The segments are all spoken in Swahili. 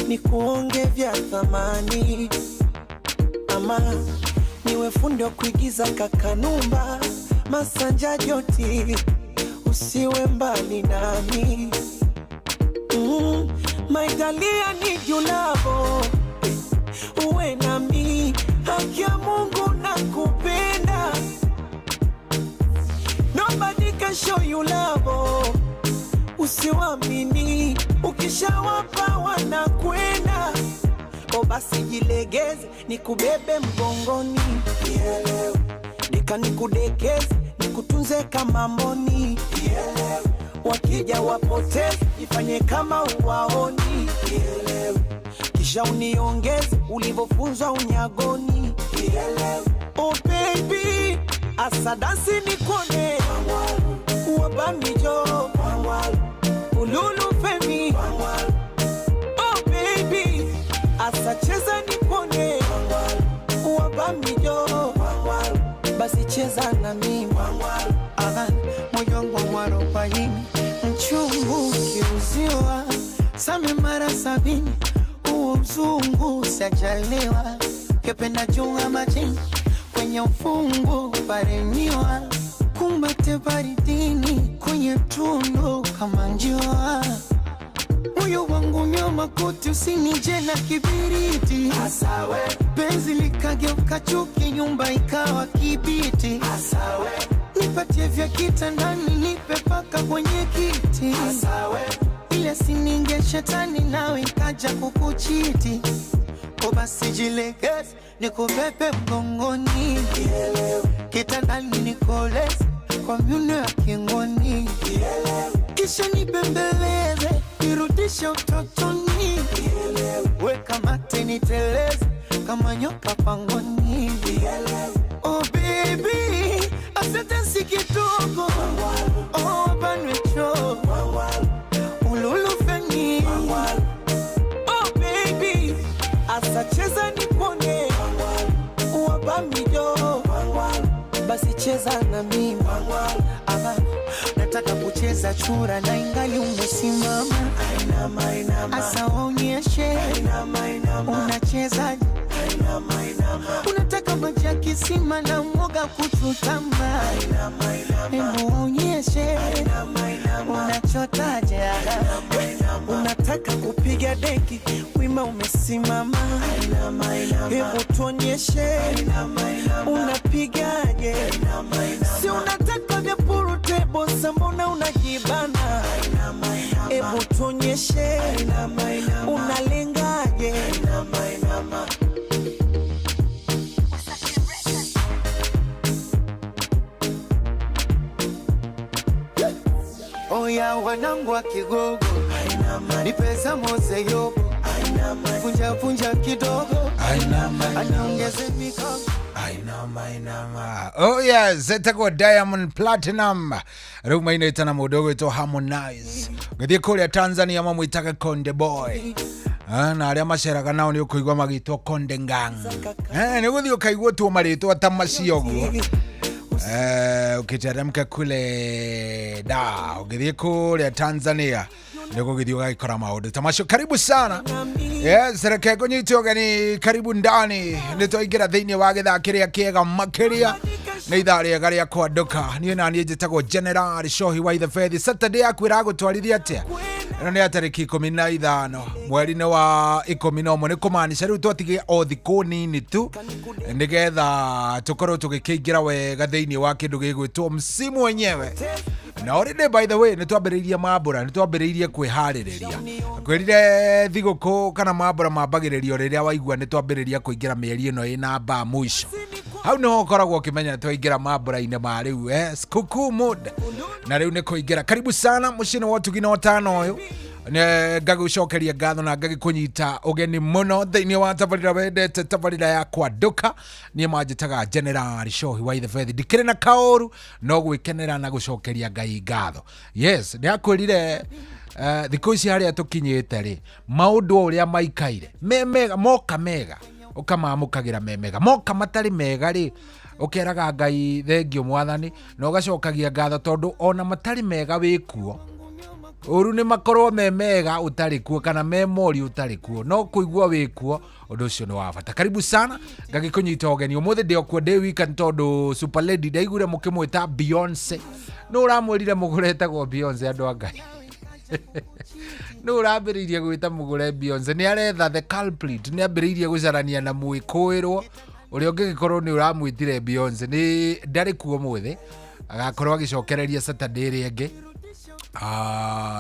ni kuonge vya thamani, ama niwe fundi wa kuigiza Kakanumba, Masanja Joti, usiwe mbali nami. My Dalia need you love, uwe nami, haki ya Mungu nakupenda. Nobody can show you love, usiwamini, ukishawapa wanakwenda. O basi jilegeze, nikubebe mgongoni, nika nikudekeze, nikutunze kama mboni. Wakija wapoteze, ifanye kama uwaoni. Kisha uniongeze, ulivofunzwa unyagoni. Oh baby, asadasi nikone, uwabamijo, ululu femi. Oh baby, asacheza nikone, uwabamijo, basi cheza na mimi. Moyo wangu warobaini, mchungu kiuziwa, same mara 70, uo mzungu sajaliwa. Kependa junga majini, kwenye ufungu paremiwa. Kumbate baridini, kwenye tundu kama njua. Moyo wangu nyoma kuti, usinije na kibiriti. Asawe penzi likageuka chuki, nyumba ikawa kibiti. Asawe nipatie vya kitandani, nipe paka kwenye kiti. Asawe ile sininge shetani, nawe ikaja kukuchiti. O basi jilegeze, nikubebe mgongoni, kitandani nikoleze kwa miuno ya kingoni. Kisha nibembeleze, nirudishe utotoni. Weka mate niteleze, kama nyoka pangoni. Oh baby, asante si kidogo, oh banwecho, ululu feni. Oh baby, asacheza nipone, uwabamijo, basi cheza na mimi. Ama nataka kucheza chura na ingali umesimama. Asa onyeshe unacheza, unataka maji ya kisima na mwoga kuchutama. Hebu onyeshe unachotaje, unataka kupiga deki wima umesimama. Hebu tuonyeshe unapigaje, si unataka vya purutebo, mbona unajibana. Hebu tuonyeshe unalengaje. Oya wanangu wa Kigogo, ni pesa mose yobo, funja funja kidogo, aniongeze mikono. Oh yes, zetako Diamond Platinum. Ruma inaita na mudogo ito Harmonize. Githie kuria Tanzania mamwitaga Konde Boy. Na aria maceraga nao ni ukuigwa magitwo Konde Gang. Ni guthie ukaigwa tu maritwa ta macio guo. Ukiteremka kule ugithie kuria Tanzania niko githio gakora maundu tamasho. Karibu sana. Yes, reke kunyiti ogani, karibu ndani. Nitoingira thiini wa githakiria kiega makiria na ithari garia kwa nduka. Ni na ni njitagwo General Shohi wa the Faith. Saturday akwira gutwarithia atia. Ino ni atariki 15 mweri-ini wa 11 ni kumaanisha riu twatigie o thiku nini tu nigetha tukorwo tugikingira wega thiini wa kindu gigwitwo msimu wenyewe. Na already by the way nitwambiriirie mambura, nitwambiriirie kwihaririria kwirire thiguku kana mambura mambagiririo riria waigua nitwambiriiria kuingira mieri ino ina ba mwisho. Hau no koragwo kimenya twaingira mambura-ine ma riu skuku mood na riu ni kuingira. Karibu sana mucino wa tugina watano uyu ne gagucokeria ngatho na ngagikunyita ugeni muno thiini wa tabarira wendete, tabarira ya kwa nduka. Ni manjitaga General Shohi wa the Faith. Ndikire na kaoru no gwikenera na gucokeria ngai ngatho. Yes, ni akwirire thiku ici haria tukinyite ri maundu uria maikaire memega moka mega ukamamukagira memega, moka matari mega ri ukeraga ngai thengio mwathani no gacokagia ngatho tondu ona matari mega wikuo uru ni makorwo memega utari kuo kana memori utari kuo no kuigua wi kuo undu ucio ni wa bata. Karibu sana ngagikunyita ogeni umuthi ndio kwa day weekend tondu super lady ndaigure mukimwita Beyonce no uramwirire mugurete go Beyonce andu angai no urambiririe gwita mugure Beyonce ni aretha the culprit ni ambiririe gucarania na mwikoirwo uria ungigikorwo ni uramwitire Beyonce ni ndari kuo muthi agakorwo agicokereria Saturday ringi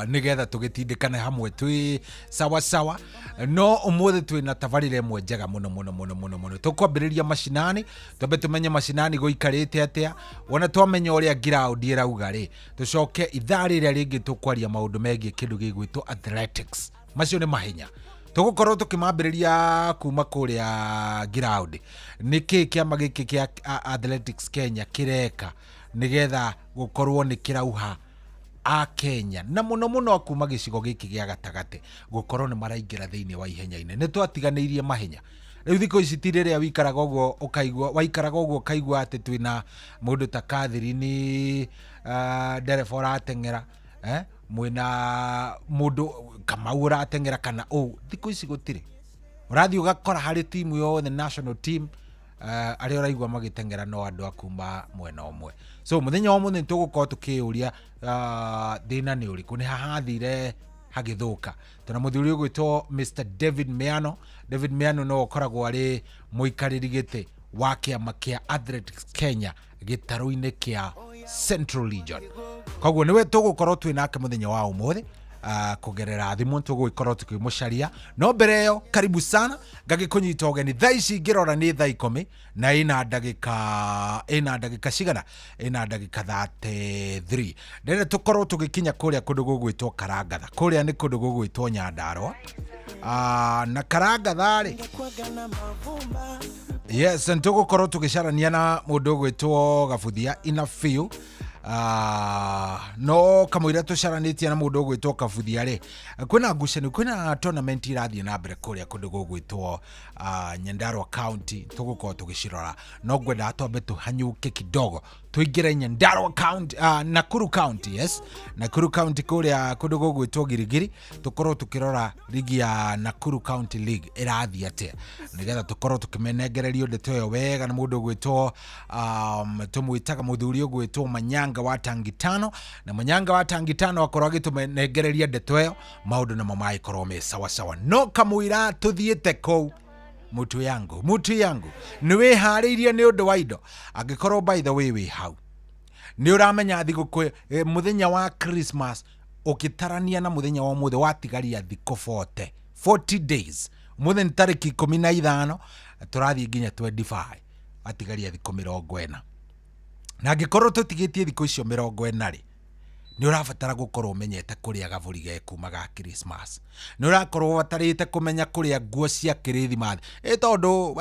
nigetha tugitindikane hamwe twi sawa sawa no umuthi twina tabarire imwe njega muno tukwambiriria mashinani twambe tumenye mashinani guikarite atia wona twamenya uria ground irauga ri tucoke ithaa riria ringi tukwaria maundu megie kindu gigwitwo athletics macio ni mahenya tugukorwo tukimambiriria kuma kuria ground niki kiama giki kia athletics Kenya kireka nigetha gukorwo ni kirauha a Kenya na muno kuma gicigo giki gia gatagate gukorwo ni maraingira thiini wa ihenya-ine ni twatiganirie mahenya riu thiko ici tirire wikaraga uguo ukaigua waikaraga uguo ukaigua ati twina mundu ta Catherine ndereba urateng'era mwina mundu Kamau urateng'era kana thiko ici gutire urathi ugakora hari timu yo the national team ari uraigua magiteng'era no andu akuma mwena omwe so muthenya wa muthenya tugukorwo tukiuria thina ni uriku ni hahathire hagithuka tuna muthuri ugwitwo Mr David Meano no ukoragwo ari muikariri gite wa kiama kia Athletics Kenya gitaru-ini kia Central Region koguo niwe tugukorwo twinake muthenya wa umuthi kugerera thimu tuguikorwo tukimucaria no mbere yo karibu sana ngagikunyita ogeni thaa ici ngirora ni thaa 10 na ina ndagika cigana ina ndagika 33 ndere tukorwo tugikinya kuria kundu gugwitwo Karangatha kuria ni kundu gugwitwo Nyandarua na Karangatha ri yes ntugukorwo tugicarania na mundu gwitwo Gabuthia ina few no kamwira tucaranitie na mundu gwitwo Kabuthia ri kwina ngucanio kwina tournament irathie na mbere kuria kundu gwitwo Nyandarua County tugukorwo tugicirora no ngwenda atombe tuhanyuke kidogo tuingire Nyandarua County Nakuru County yes Nakuru County kuria kundu gwitwo Girigiri tukorwo tukirora ligi ya Nakuru County League irathie atia nigetha tukorwo tukimenengererio ndeto yo wega na mundu gwitwo tumwitaga muthuri gwitwo Manyanga wa Tangitano na Manyanga wa Tangitano akorwo agitumenengereria ndeto yo maundu na mama ikorwo me sawa sawa no kamwira tuthiete kou mutu yangu niwe hariirie ni undu wa indo angikorwo by the way we hau ni uramenya thiguku muthenya wa Christmas ukitarania na muthenya wa muthe watigaria thiko 40 days muthenya tariki 15 turathie nginya 25 atigaria thiko 40 na angikorwo tutigitie thiko icio 40 ri ni urabatara gukorwo umenyete kuria gaburi gekumaga Christmas ni urakorwo watarite kumenya kuria nguo cia kirithimathi tondu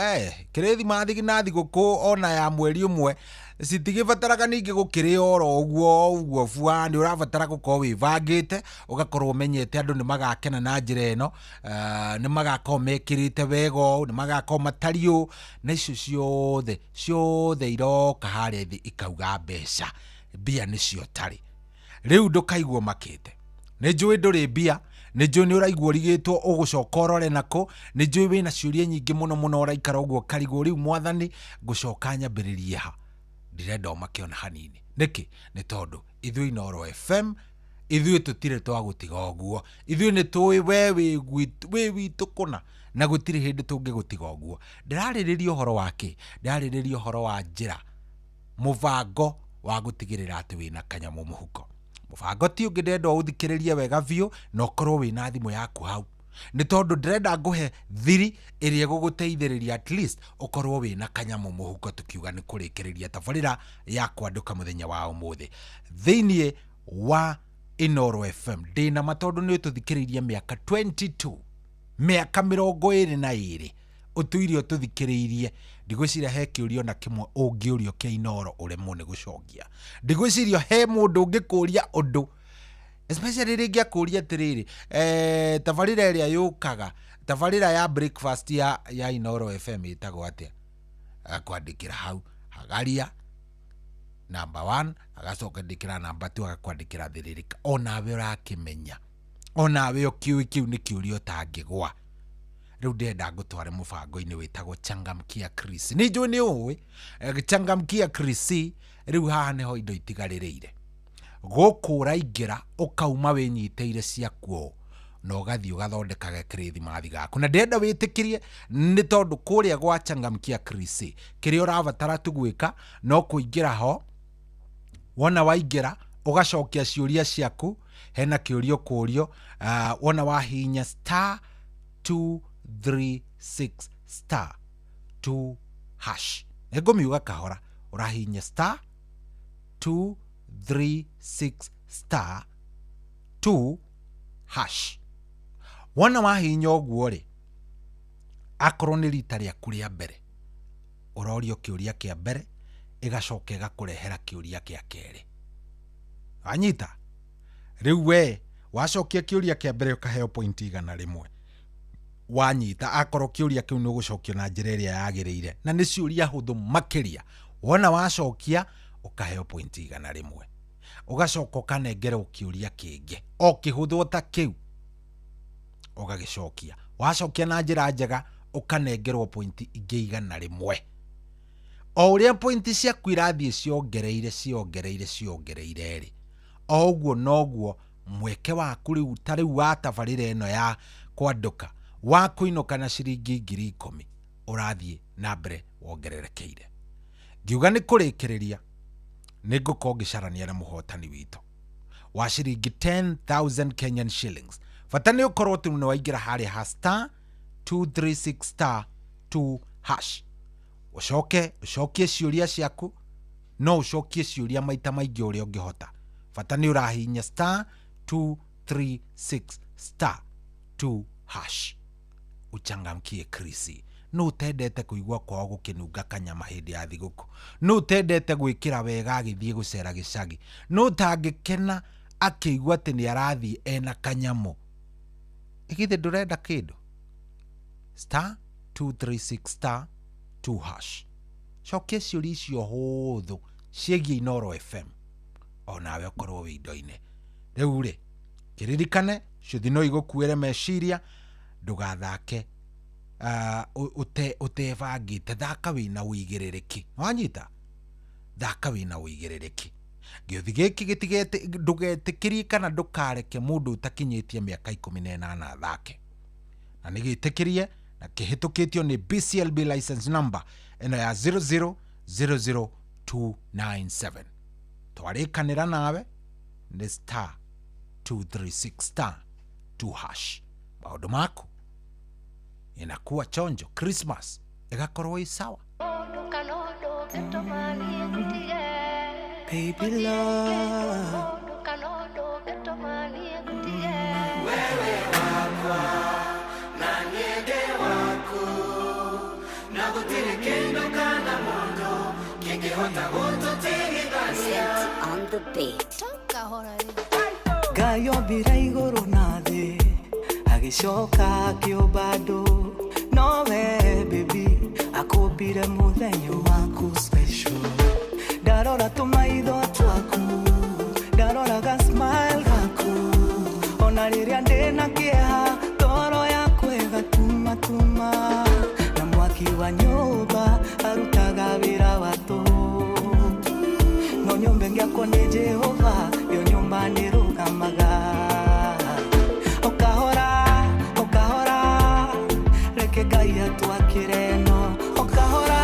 kirithimathi na thiguku ona ya mweri umwe citigibataraga ningi gukiri oro uguo bua ni urabatara gukorwo wivangite ugakorwo umenyete andu ni magakena na njira ino ni magakorwo mekirite wego ni magakorwo matario na icio ciothe iroka haria thi ikauga mbeca bia nicio tari riu ndukaigwo makite ni njui nduri bia ni njui ni uraigwo rigitwo ugucoka urore nako ni njui wina ciuria nyingi muno uraikara uguo karigwo riu mwathani gucoka nyambiririe ha ndirenda makiona hanini niki ni tondu ithui Inoro FM ithui tutire twa gutiga uguo ithui ni tui we witu kuna na gutire hindi tungi gutiga uguo ndiraririria uhoro wake ndiraririria uhoro wa njira muvango wa gutigirira ati wina kanyamu muhuko mubango ti ungi ndenda uthikiririe wega biu na ukorwo wina thimu yaku hau ni tondu ndrenda nguhe thiri iria guguteithiriria at least ukorwo wina kanyamu muhuko tukiuga ni kurikiriria tabarira ya kwanduka muthenya wa umuthi thiini wa Inoro FM dina matondu ni tuthikiririe miaka 22 miaka 22 utuirio tuthikiririe ndigwiciria he kiurio na kimwe ungiurio kia Inoro uremwo ni gucokia ndigwiciria he mundu ungikuria undu especially ringia kuria tiriri tabarira iria yukaga tabarira ya breakfast ya Inoro FM itagwo atia kwandikira hau hagaria number 1 agacoka ndikira number 2 agakwandikira thiririka onawe urakimenya onawe ukiui kiu ni kiurio tangigwa riu ndenda ngutware mubango-ini witagwo Changamkia Chris ni njui ni uwi Changamkia Chris riu haha niho indo itigaririire gukura ingira ukauma winyiteire ciakuo no gathi ugathondekaga Christmas gaku na ndenda witikirie ni tondu kuria gwa Changamkia Chris kiria urabatara tugwika no kuingira ho wona waingira ugacokia ciuria ciaku hena kiurio kurio wona wahinya *236 *2 hash egomiuga kahora urahinya *236 *2 hash wona wahinya oguo ri akorwo ni rita riaku ria mbere urorio kiuria kia mbere igacoka igakurehera kiuria kia keri anyita riu we wacokia kiuria kia mbere ukaheo point igana rimwe wanyita akorwo kiuria kiu ni gucokio na njira iria yagiriire na ni ciuria huthu makiria wona wacokia ukaheo point igana rimwe ugacoka ukanengerwo kiuria kingi o kihuthu ta kiu ugagicokia wacokia na njira njega ukanengerwo point ingi igana rimwe o uria point ciaku irathie ciongereire ri o uguo noguo mweke waku riu tariu wa tabarire eno ya kwanduka wa kuinuka na ciringi 10,000 urathie na mbere wongererekeire ngiuga ni kurikiriria ni ngukorwo ngicarania na muhotani witu wa ciringi 10,000 Kenyan shillings bata ni ukorwo tu ni waingira haria ha *236 *2 hash ucokie ciuria ciaku no ucokie ciuria maita maingi uria ungihota bata ni urahinya *236 *2 hash Uchangamkie Chris no utendete kuigwa kwao gukinunga kanyama hindi ya thiguku no utendete gwikira wega agithie gucera gicagi no utangikena akigwa ati ni arathie ena kanyamu igithe ndurenda kindu *236 *2 hash cokia ciuria icio huthu ciegie Inoro FM onawe ukorwo wi indo-ini riu ri kiririkane cuthi no igukuire meciria ndugathake utebangite thaka wina uigiririki wanyita thaka wina uigiririki giothi giki gitigete ndugetikirie kana ndukareke mundu utakinyitie miaka 18 thake na nigitikirie na kihitukitio ni BCLB license number eno ya 0000297 twarikanira nawe ni *236 *2 hash maundu maku inakuwa chonjo Christmas igakorwo isawa baby love wewe wakwa na niende wako na gutire kendo kana mondo kingihota gututigithania on the beat Gayo bira iguru na thi agicoka kiubado nowe baby akubire muthenya waku special darora tumaitho twaku darora ga smile gaku ona riria ndina kieha toro yakwe gatuma na mwaki wa nyumba arutaga wira watu no nyumba ngiakwo ni Jehova yo nyumba ni rugamaga okahora reke Ngai atwakire no okahora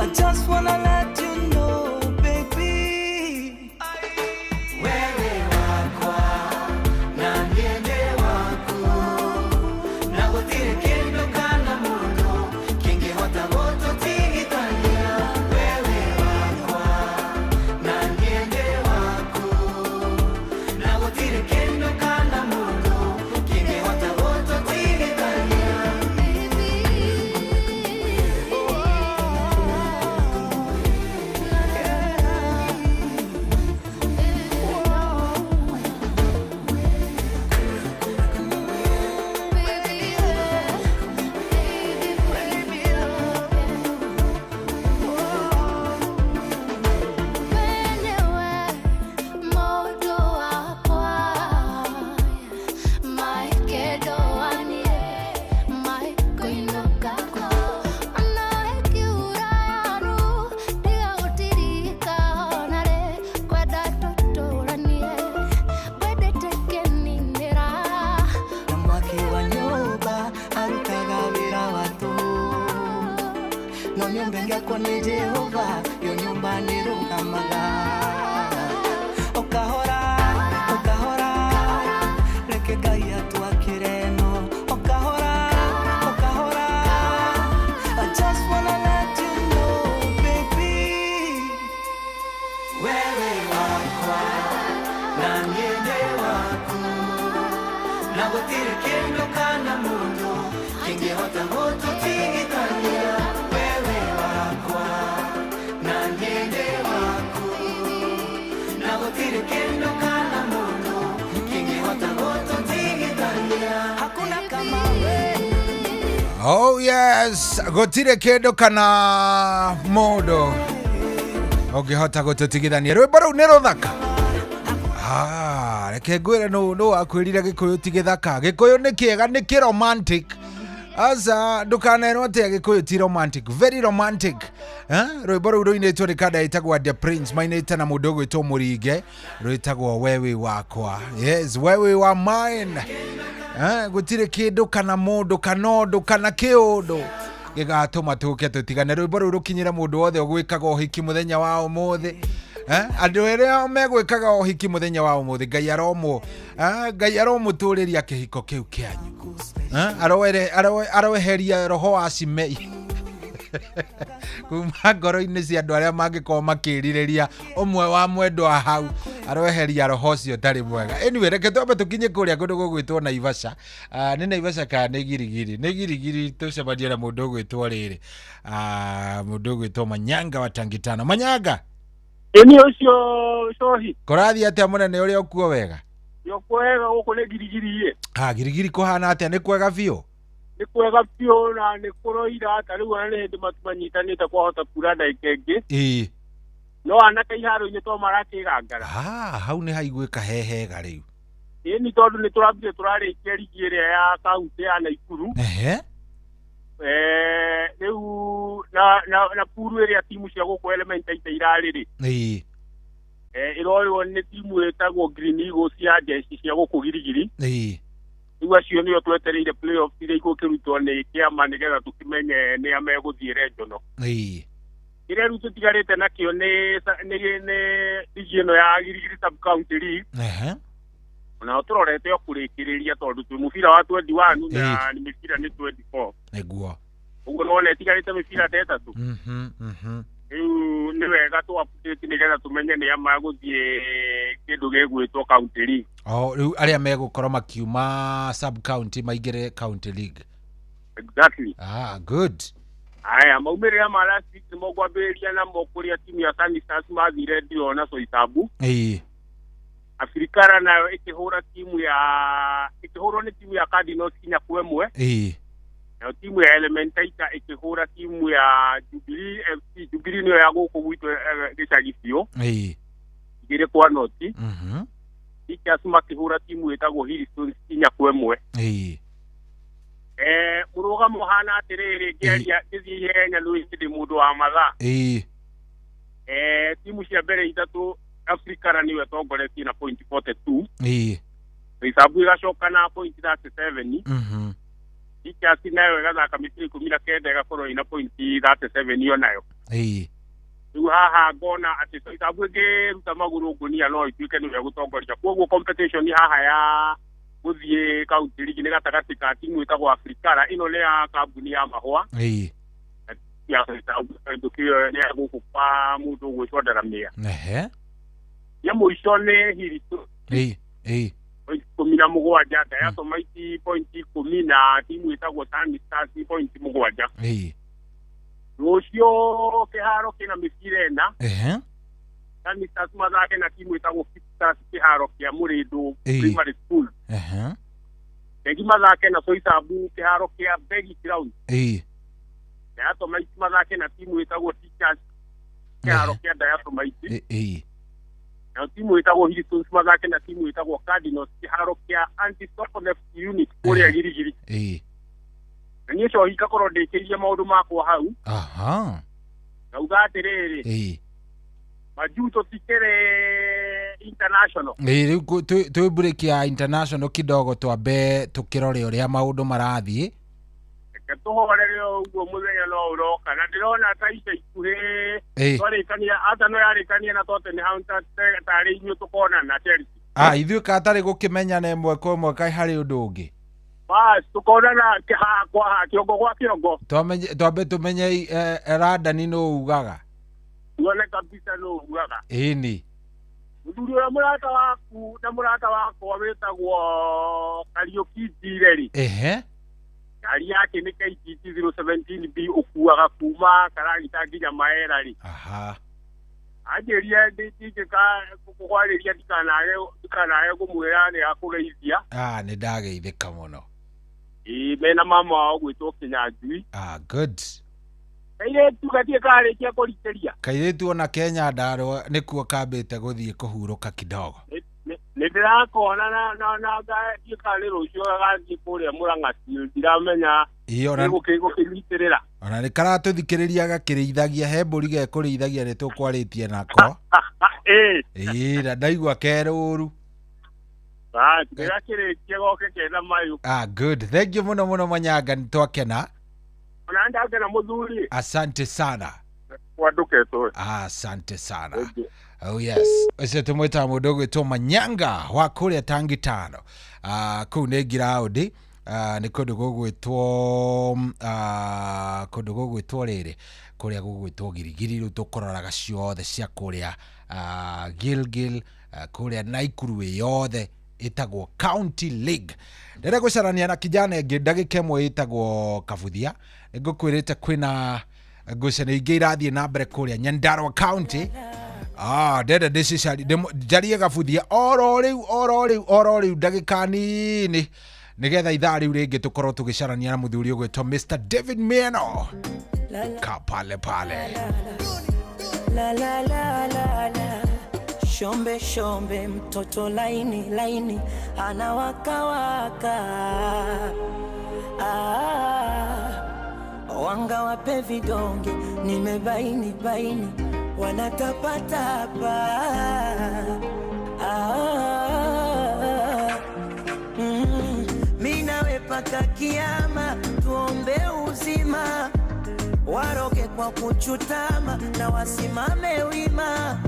I just wanna let you know baby wewe wakwa na niende wako na gutire kendo kana mundu kingihota gututigithania wewe wakwa na niende wako na gutire kendo kana mundu kingihota gututigithania yako ni Jehova, yo nyumba ni rugamaga. Okahora, okahora, reke Ngai atwakire no. Okahora, okahora, I just wanna let you know, baby. Wewe wakwa, na niende waku, na gutire kindu kana mundu kingehota gututigithania. Wewe wakwa, na niende waku, na gutire kindu kana mundu kingehota gututigithania. Hakuna kama wewe. Oh yes, gutire kindu kana mundu ungihota gututigithania. Rwimbo rũu nĩ rũthaka. Reke ngwĩre no akwĩrire Gĩkũyũ ti gĩthaka. Gĩkũyũ nĩ kĩega, nĩ kĩ-romantic. Asa ndukanerwo atĩa Gĩkũyũ ti romantic, very romantic. Rwĩmbo rũu rũinĩtwo nĩ kanda ĩtagwo The Prince, mainĩte na mũndũ ũgwĩtwo Mũringe, rwĩtagwo Wewe Wakwa. Yes, wewe wa mine. Gũtirĩ kĩndũ kana mũndũ kana ũndũ kana kĩũndũ gĩgatũma tũke tũtigane. Rwĩmbo rũu rũkinyĩra mũndũ wothe ũgwĩkaga ũhiki mũthenya wa ũmũthĩ. Andũ erĩa megwĩkaga ũhiki mũthenya wa ũmũthĩ, Ngai aromũtũrĩria kĩhiko kĩu kĩanyu. Aroeheria roho wa Simei kuma ngoro-inĩ cia andũ arĩa mangĩkorwo makĩrirĩria ũmwe wa mwendwa hau, aroeheria roho ũcio tarĩ mwega. Anyway, reke twambe tũkinye kũrĩa kũndũ gũgwĩtwo Naivasha. Nĩ Naivasha kana nĩ Girigiri? Nĩ Girigiri, tũcemanie na mũndũ ũgwĩtwo rĩrĩ, mũndũ ũgwĩtwo Manyanga wa Tangitano. Manyanga, Eni ucio cohi. Korathi atia munene uria ukuo wega? Yo kwega guku ni Girigiri ye. Girigiri kuhana atia? Ni kwega biũ? Ni kwega biũ na ni kuroira ata riu ana hindi matumanyitanite kwahota kura ndagika ingi. No anake iharo-inĩ to marakĩgangara. Hau nĩ haiguĩka hehega rĩu. Eni tondu ni turambire turarĩkia rigi ĩrĩa ya kaunti ya Naikuru. Riu na puru ĩrĩa timu cia gũkũ Elementaita irarĩ rĩ. Iroirwo nĩ timu ĩtagwo Green Eagles ya jeshi cia gũkũ Girigiri. Riu acio nĩo twetereire playoff iria igũkĩrutwo nĩ kĩama nĩgetha tũkimenye nĩa megũthiĩ regional. Kĩrĩa rĩu tũtigarĩte nakĩo nĩ ligi ĩno ya Girigiri sub county league. Onao tũrorete o kũrĩkĩrĩria tondũ twĩ mũbira wa 21 na nĩ mĩbira nĩ 24. Nĩguo. Ũguo none ĩtigarĩte mĩbira ta ĩtatũ. Rĩu nĩ wega tũ-update nĩgetha tũmenye nĩa magũthiĩ kĩndũ gĩgwĩtwo county league. Rĩu arĩa megũkorwo makiuma sub county maingĩre county league. Exactly. Good. Aya, maumĩrĩra ma last week nĩ mogwambĩrĩria na kũrĩa timu ya Sunny Stars mathire ndio na Soisabu. Afrikara nayo ĩkĩhũrwo nĩ timu ya Cardinals kinya kwa ĩmwe. Na timu ya Elementaita ĩkĩhũra timu ya Jubilee FC. Jubilee nĩyo ya gũkũ gwitũ gĩcagi biũ. Igĩrĩ kwa noti. Teachers makĩhũra timu ĩtagwo Hillstones kinya kwa ĩmwe. Mũrũgamo hana atĩrĩrĩ ngĩaria gĩthiĩ ihenya nĩ ndĩ mũndũ wa mathaa. Timu cia mbere ithatũ Afrikara niwe tongoretie na point 42. Soisabu igacoka na point 37. Teachers nayo igathaka mĩbira 19 ĩgakorwo ina point 37 yo nayo. Rĩu haha ngona atĩ Soisabu ĩngĩruta magũrũ ngũnia no ituĩke nĩwe gũtongoria. Koguo competition haha ya gũthiĩ county league nĩ gatagatĩ ka timu ĩtagwo Afrikara, ĩno nĩ ya kambuni ya mahũa. Ya Soisabu nĩ ya gũkũ kwa mũndũ ũgwĩtwo Ndaramia. Ya mũico nĩ Hillstones. Point 17 Dayasomaiti point 10 na timu ĩtagwo Sunny Stars point 7. Rũcio kĩharo kĩna mĩbira ĩna. Sunny Stars mathake na timu ĩtagwo Stars kĩharo kĩa Mũrĩndũ Primary School. Begi mathake na Soisabu kĩharo kĩa Begi Ground. Dayasomaiti mathake na timu ĩtagwo Teachers kĩharo kĩa Dayasomaiti. Na timu ĩtagwo Hillstones mathake na timu ĩtagwo Cardinals kĩharo kĩa Anti-Stockholm unit kũrĩa Girigiri. Na niĩ cohi ngakorwo ndĩkĩrie maũndũ makwa hau. Ngauga atĩrĩrĩ. Majuto tikere international. Rĩu twĩ break ya international kidogo twambe tukirore ũrĩa maũndũ marathiĩ. Ketuhorero ugo muthenya no uroka na ndirona ta ica ikuhe twarikania ata no yarikania na Tottenham tari inyu tukona na Chelsea. Ithuĩ katari gukimenya na ĩmwe kwa ĩmwe kai harĩ ũndũ ũngĩ. Bas tukona na kwa kiongo kwa kiongo. Twambe tumenye Radani no ugaga. Yone kabisa no ugaga. Ĩni. Muthuri wa murata waku na murata wako wetagwo Kariuki Direri. Gari yake ni KGT 017B ukuaga kuma Karagita nginya Maera ri. Ajeria ndike ka kukwariria dikanaye kumwira ni akugeithia. Ni ndageithika muno. Mena mama wao gwitwo Kinyanjui. Good. Kairetu gatie karikia kuriteria. Kairetu ona Kenya ndaro nikuo kambite guthie kuhuruka kidogo. Ndirakona na gikari rucio gathie kuria Murang'a ndiramenya gukiriterera. Ona ni karatũthikĩrĩria gakĩrĩithagia he mbũri gekũrĩithagia nĩ tũkwarĩtie nako. Na ndaigua kerũru. Ndirakĩrĩtie goke kenda mayu. Good. Thank you muno Manyanga, nĩ twakena. Ona ndakena muthuri. Asante sana. Waduketo. Asante sana. Oh yes. Ese tumwita mũndũ gwĩtwo Manyanga wa kũrĩa Tangi Tano. Kũu nĩ ground. Nĩ kũndũ gũgwĩtwo rĩrĩ kũrĩa gũgwĩtwo Girigiri, rĩu tũkũroraga ciothe cia kũrĩa Gilgil, kũrĩa Naikuru yothe ĩtagwo County League. Ndĩrenda gũcarania na kijana ĩngĩ ndagĩka ĩmwe ĩtagwo Kabuthia. Nĩngũkwĩrĩte kwĩna ngucanio ingĩ irathiĩ na mbere kũrĩa Nyandarua County. Ndenda njarie Kabuthia oro rĩu ndagĩka nini nigetha ithaa rĩu rĩngĩ tũkorwo tũgĩcarania na mũthuri ũgwĩtwo Mr. David Mieno kapale pale. Shombe mtoto laini anawaka wanga wape vidonge nimebaini wanatapatapa minawe paka kiama tuombe uzima waroge kwa kuchutama na wasimame wima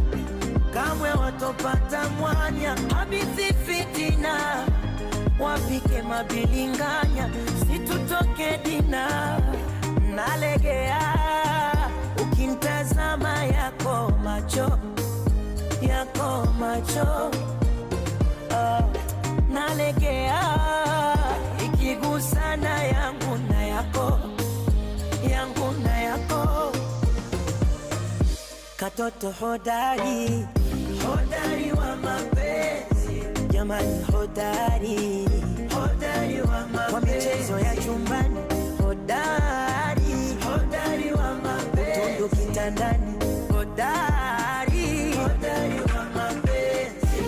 kamwe watopata mwanya habithi fitina wapike mabilinganya situtoke dina nalegea ukintazama yako macho nalegea ikigusana yangu na yako katoto hodari wa mapenzi jamani hodari wa mapenzi kwa michezo ya chumbani hodari wa mapenzi tundu kitandani hodari wa mapenzi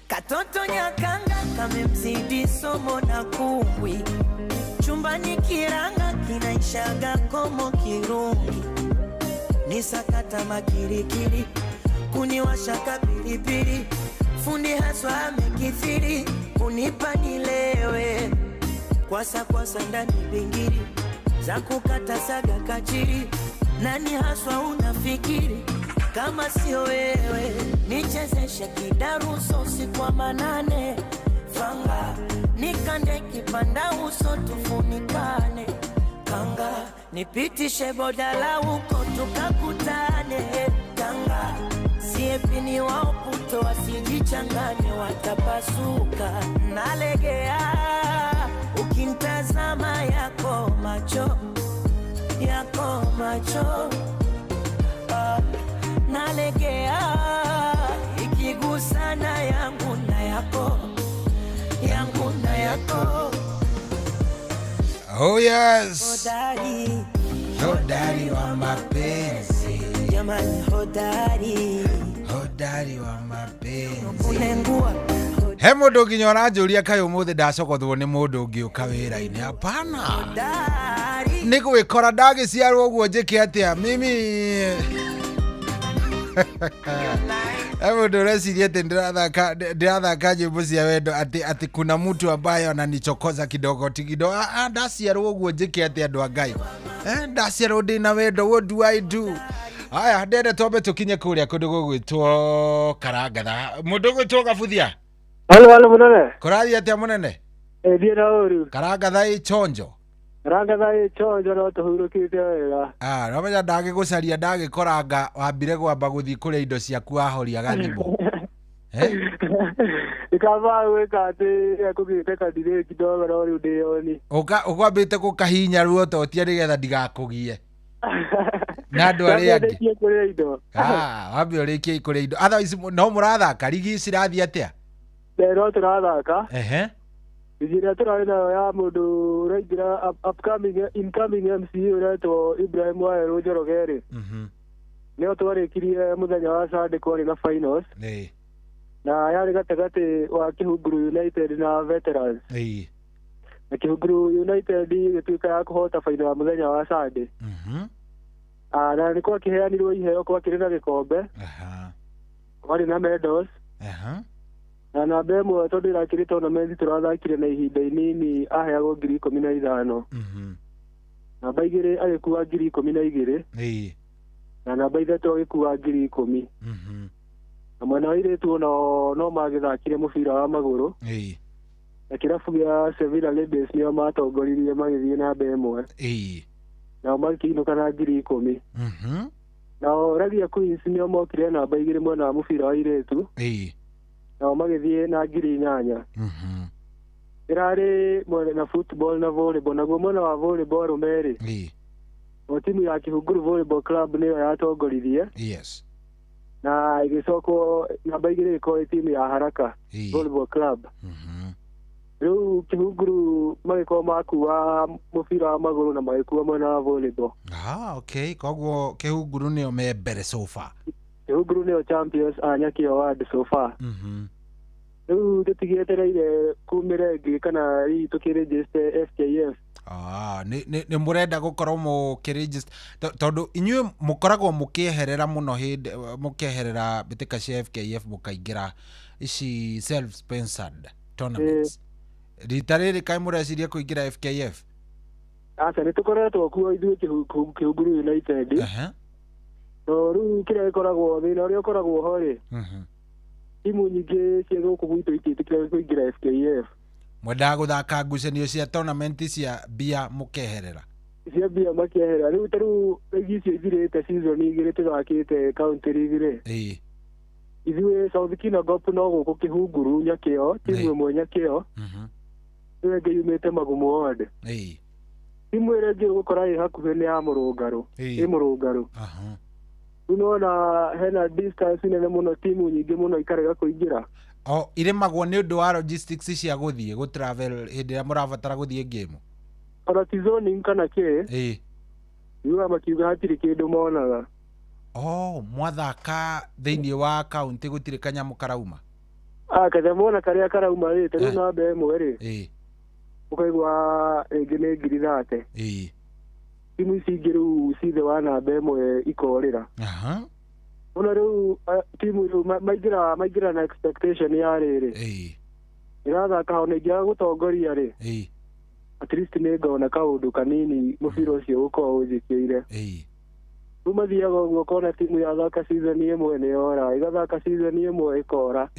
katoto nyakanga kamemzidi somo na kumbwi chumbani kiranga kinaishaga komo kirungi nisakata makirikiri kuniwashaka pilipili fundi haswa amekithiri kunipa nilewe kwasa ndani bingiri za kukata saga kachiri nani haswa unafikiri kama sio wewe nichezeshe kidaruso usiku wa manane fanga nikande kipanda uso tufunikane kanga nipitishe bodala huko tukakutane kanga siepini wao puto wasijichangane watapasuka nalegea ukintazama yako macho nalegea ikigusana yangu na yako Oh yes. Hodari wa mapenzi jamani hodari wa mapenzi he mũndũ nginya ũranjũria kaĩ ũmũthĩ ndacokothwo nĩ mũndũ ũngĩ ũka wĩra-inĩ hapana nĩ gwĩkora ndagĩciarwo ũguo njĩke atĩa mimi Hebu ndo resi yete ndirathaka nyimbo cia wendo ati kuna mtu ambaye ananichokoza kidogo tikido ndaciarwo guo njike ati andu a Ngai ndaciarwo ndina wendo, what do I do? Aya ndende twambe tukinye kuria kundu gugwitwo Karangatha, mundu gwitwo Gabuthia. Halo munene. Kurathi atia munene? Thie na uru. Karangatha i chonjo. Karangatha i chonjo no tuhurukite wega. No menya ndagigucaria ndagikoranga wambire gwamba guthii kuria indo ciaku ahoria gathimo. Ikava weka ati akugite kadire kidogo no riu ndioni. Ukwambite gukahinya ruo totia nigetha ndigakugie. Na andu aria angi. Wambe urikie ikuria indo. Otherwise no murathaka rigi cirathi atia? Ndero turathaka. Ijira turari na ya mundu uraingira incoming MC uretwo Ibrahim Waero Njorogere. Nio twarikirie muthenya wa Sunday kwari na finals. Na yari gatagati wa Kihunguru United na Veterans. Na Kihunguru United gituika ya kuhota final ya muthenya wa Sunday. Na ni kwa kiheanirwo iheo kwa kiri na gikombe. Kwari na medals. Na namba ĩmwe tondũ irakĩrĩ tournament tũrathakire na ihinda inini aheagwo 15,000. Namba igĩrĩ agĩkua 12,000. Na namba ithatũ agĩkua 10,000. Na mwena wa airĩtu no magĩthakire mũbira wa magũrũ. Na kĩrabu gĩa Sevilla Ladies nĩo matongoririe magĩthiĩ namba ĩmwe. Nao magĩkĩinũka na 10,000. Nao Ragia Queens nĩo mokire namba igĩrĩ mwena wa mũbira wa airĩtu. Nao magĩthiĩ na 8,000. Ĩrarĩ mwena na football na volleyball, naguo mwena wa volleyball merĩ. O timu ya Kihunguru Volleyball Club nĩyo yatongoririe. Na ĩgĩcokwo namba igĩrĩ ĩkorwo timu ya Haraka Volleyball Club. Rĩu Kihunguru magĩkorwo makua mũbira wa magũrũ na magĩkua mwena wa volleyball. Okay, koguo Kihunguru nĩo me mbere so far. Kihunguru nĩyo champions a Nyaki Award so far. Rĩu tũtigĩetereire kumĩre ĩngĩ kana hihi tũkĩregister FKF. Nĩ mũrenda gũkorwo mũkĩregister tondũ inyuĩ mũkoragwo mũkĩeherera mũno hĩndĩ mũkĩeherera mbĩtĩka cia FKF mũkaingĩra ici self-sponsored tournaments. Rita rĩrĩ kaĩ mũreciria kũingĩra FKF? Aca nĩ tũkoretwo kuo ithuĩ Kihunguru United. No rĩu kĩrĩa gĩkoragwo thĩna ũrĩa ũkoragwo ho rĩ, timu nyingĩ cia gũkũ gwitũ itiĩtĩkĩra kũingĩra FKF. Mwendaga gũthaka ngucanio cia tournament cia mbia mũkeherera? Cia mbia makĩeherera. Rĩu tarĩu rigi icio ithirĩte season igĩrĩ tũthakĩte county league rĩ, ithuĩ South Kinangop no gũkũ Kihunguru Nyakĩo, timu ĩmwe Nyakĩo ĩyo ĩngĩ yumĩte Magumu ward. Timu ĩrĩa ĩngĩ gũkora ĩ hakuhĩ nĩ ya Mũrũngarũ, ĩ Mũrũngarũ. Unaona hena distance nene muno, timu nyingĩ muno ikarega kũingĩra. Irĩmagwo nĩ ũndũ wa logistics cia gũthiĩ gũtravel hĩndĩ ĩrĩa mũrabatara gũthiĩ game. Ona ti zoning kana kĩ, iuga makiuga hatirĩ kĩndũ monaga. Mwathaka thĩinĩ wa kaunti gũtirĩ kanyamũ karauma? Kanyamũ ona karĩa karauma rĩ, tarĩu namba ĩmwe rĩ, ũkaigua rĩngĩ nĩ 30,000. Timu ici ingĩ rĩu cithe wa namba ĩmwe ikorĩra. Ona rĩu timu rĩu maingĩra na expectation ya rĩrĩ, ĩrathaka ona ingĩaga gũtongoria rĩ, at least nĩ ngona kaũndũ kanini mũbira ũcio ũkorwo ũnjĩkĩire. Rĩu mathiaga ũguo kona timu yathaka season ĩmwe nĩyora, ĩgathaka season ĩmwe ĩkora.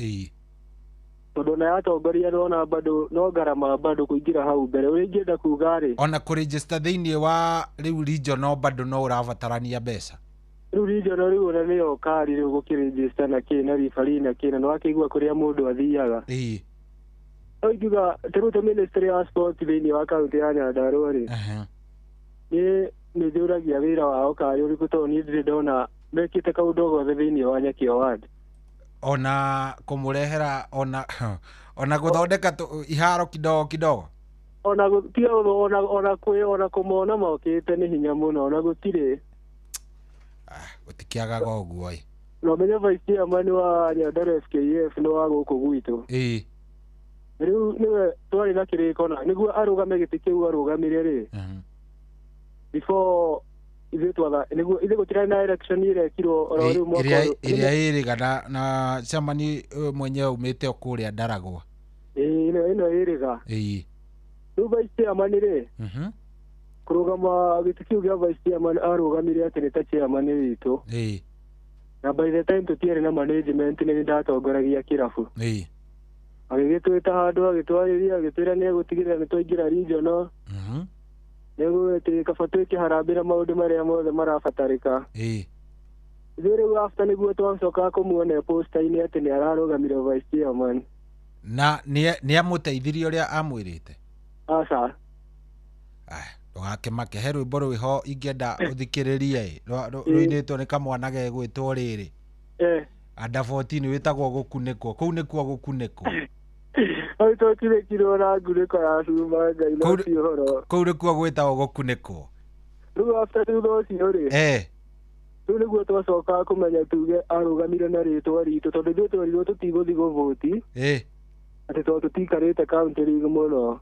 Tondũ na yatongoria nona bado no garama bado kũingĩra hau mbere. Ũrĩa ingĩenda kuga rĩ, ona kũregister thĩinĩ wa rĩu regional bado no ũrabatarania mbeca. Rĩu regional rĩu ona nĩyo kari rĩu gũkĩregister na kĩ na referee na kĩ na wakĩigua kũrĩa mũndũ athiaga. No ingiuga tarĩu ministry ya sport thĩinĩ wa kaunti ya Nyandarua rĩ, nĩ njũragia wĩra wao karĩ ũrĩkũ tondũ niĩ ndirĩ ndona mekĩte kaũndũ o gothe thĩinĩ wa Nyaki Award. Ona kũmũrehera ona gũthondeka iharo kidogo. Ona gũtiga ona kũmona mokĩte nĩ hinya mũno, ona gũtirĩ. Gũtikĩagaga ũguo. No menye vice chairman wa Nyandarua FKF nĩ wa gũkũ gwitũ. Rĩu nĩwe twarĩ na kĩrĩko na nĩguo arũgame gĩtĩ kĩu arũgamire rĩ, before ithe twatha niguo ithe gutira na election ile kiro oro riu mwaka iria iri kana na chamani mwenyewe umete okuria Ndaragwa ino iriga riu vice chairman ri kurugama gitikiu gia vice chairman arugamire ati ni ta chairman witu na by the time tutiere na management ni ndatongoragia kirabu agigitwita handu agitwariria agitwira ni gutigirira ni twaingira regional nego ati kafatweke harambira maundu maria mothe marabatarika riu after niguo twacoka kumuona poster-ini ati ni ararugamire vice chairman na ni amuteithirie uria amwirite asa ndugake makehe rwimbo rwiho ingenda uthikiririe rwinitwo ni kamwana gegwitwo riri under 14 witagwo gukuniko kuu nikuo gukuniko Aito kire kiro na nguriko ya cuma ngai no cihoro kuu nikuo gwitagwo gukuniko riu after thutha ucio ri riu niguo twacoka kumenya tuge arugamire na ritwa ritu tondu ithuĩ twerirwo tũtigũthiĩ gũvũti atĩ tondũ tũtikarĩte county league mũno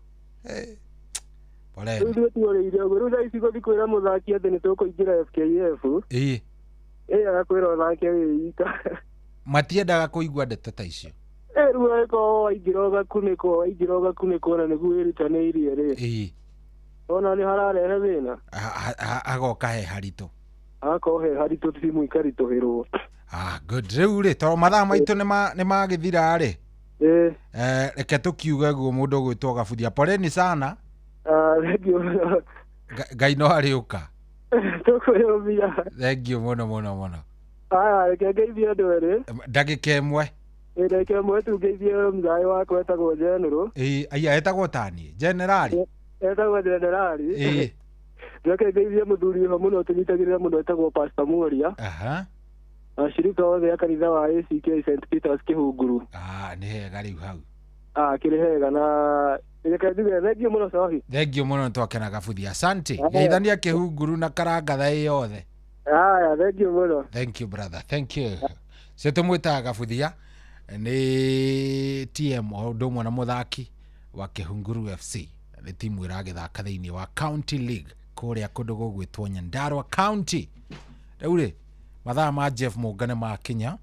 rĩu ithuĩ tuoreire ũguo rĩu thaa ici gũthiĩ kwĩra mũthaki atĩ nĩ tũkũingĩra FKF agakwĩra ũthake wĩ ika matiendaga kũigua ndeto ta icio rĩu agĩkorwo waingĩra ũgakunĩkwo na nĩguo wĩrutanĩirie rĩ ona nĩ hararehe thĩna agoka he haritũ agakorwo he haritũ timu ikaritũhĩrwo good rĩu rĩ tondũ mathaa maitũ nĩ magĩthira rĩ reke tukiuge guo mundu gwitwo Gabuthia poleni sana ngai no ariuka tukuyumia thank you muno reke ngeithie andũ erĩ ndagĩka ĩmwe reke ĩmwe tu ngeithie mzai wakwa etagwo General aya etagwo tani generali etagwo generali reke ngeithie mũthuri ho mũno tũnyitagĩrĩra mũno etagwo Pastor Muria ashirika othe ya kanitha wa ACK St Peters Kĩhunguru nĩ hega rĩu hau kĩrĩ hega na reke ndige thengio mũno sahi thengio mũno twakena Gabuthia asante geithania Kĩhunguru na karangatha yothe thengio mũno thank you brother thank you setumwita Gabuthia nĩ TM ũndũmwe na mũthaki wa Kĩhunguru FC nĩ timu ĩragĩthaka thĩinĩ wa County League kũrĩa kũndũ gũgwĩtwo Nyandarua County rĩu rĩ mathaa ma Jeff Mũngane ma Kenya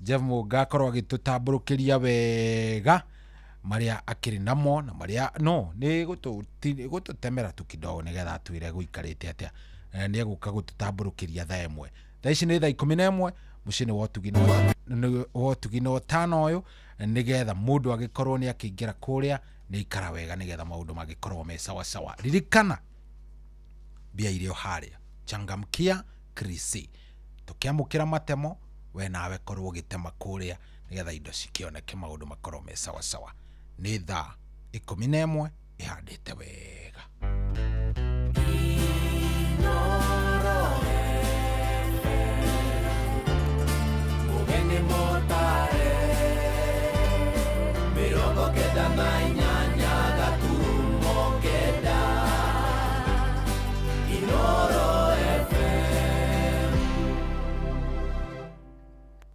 Jeff Mũnga akorwo agĩtũtambũrũkĩria wega maria akĩrĩ namo na maria no nĩ gũtũtemera tu kidogo nĩgetha twĩre gũikarĩte atĩa nĩ egũka gũtũtambũrũkĩria thaa ĩmwe thaa ici nĩ thaa 11 mũciĩ wa Ũtugi no tano ũyũ nĩgetha mũndũ agĩkorwo nĩ akĩingĩra kũrĩa nĩ ikara wega nĩgetha maũndũ magĩkorwo me sawa sawa ririkana mbia irio harĩa changamkia Krisi tukiamukira matemo we nawe korwo ũgĩtema kũrĩa nĩgetha indo cikĩoneke maũndũ makorwo me sawa sawa nĩ thaa 11 ihandĩte wega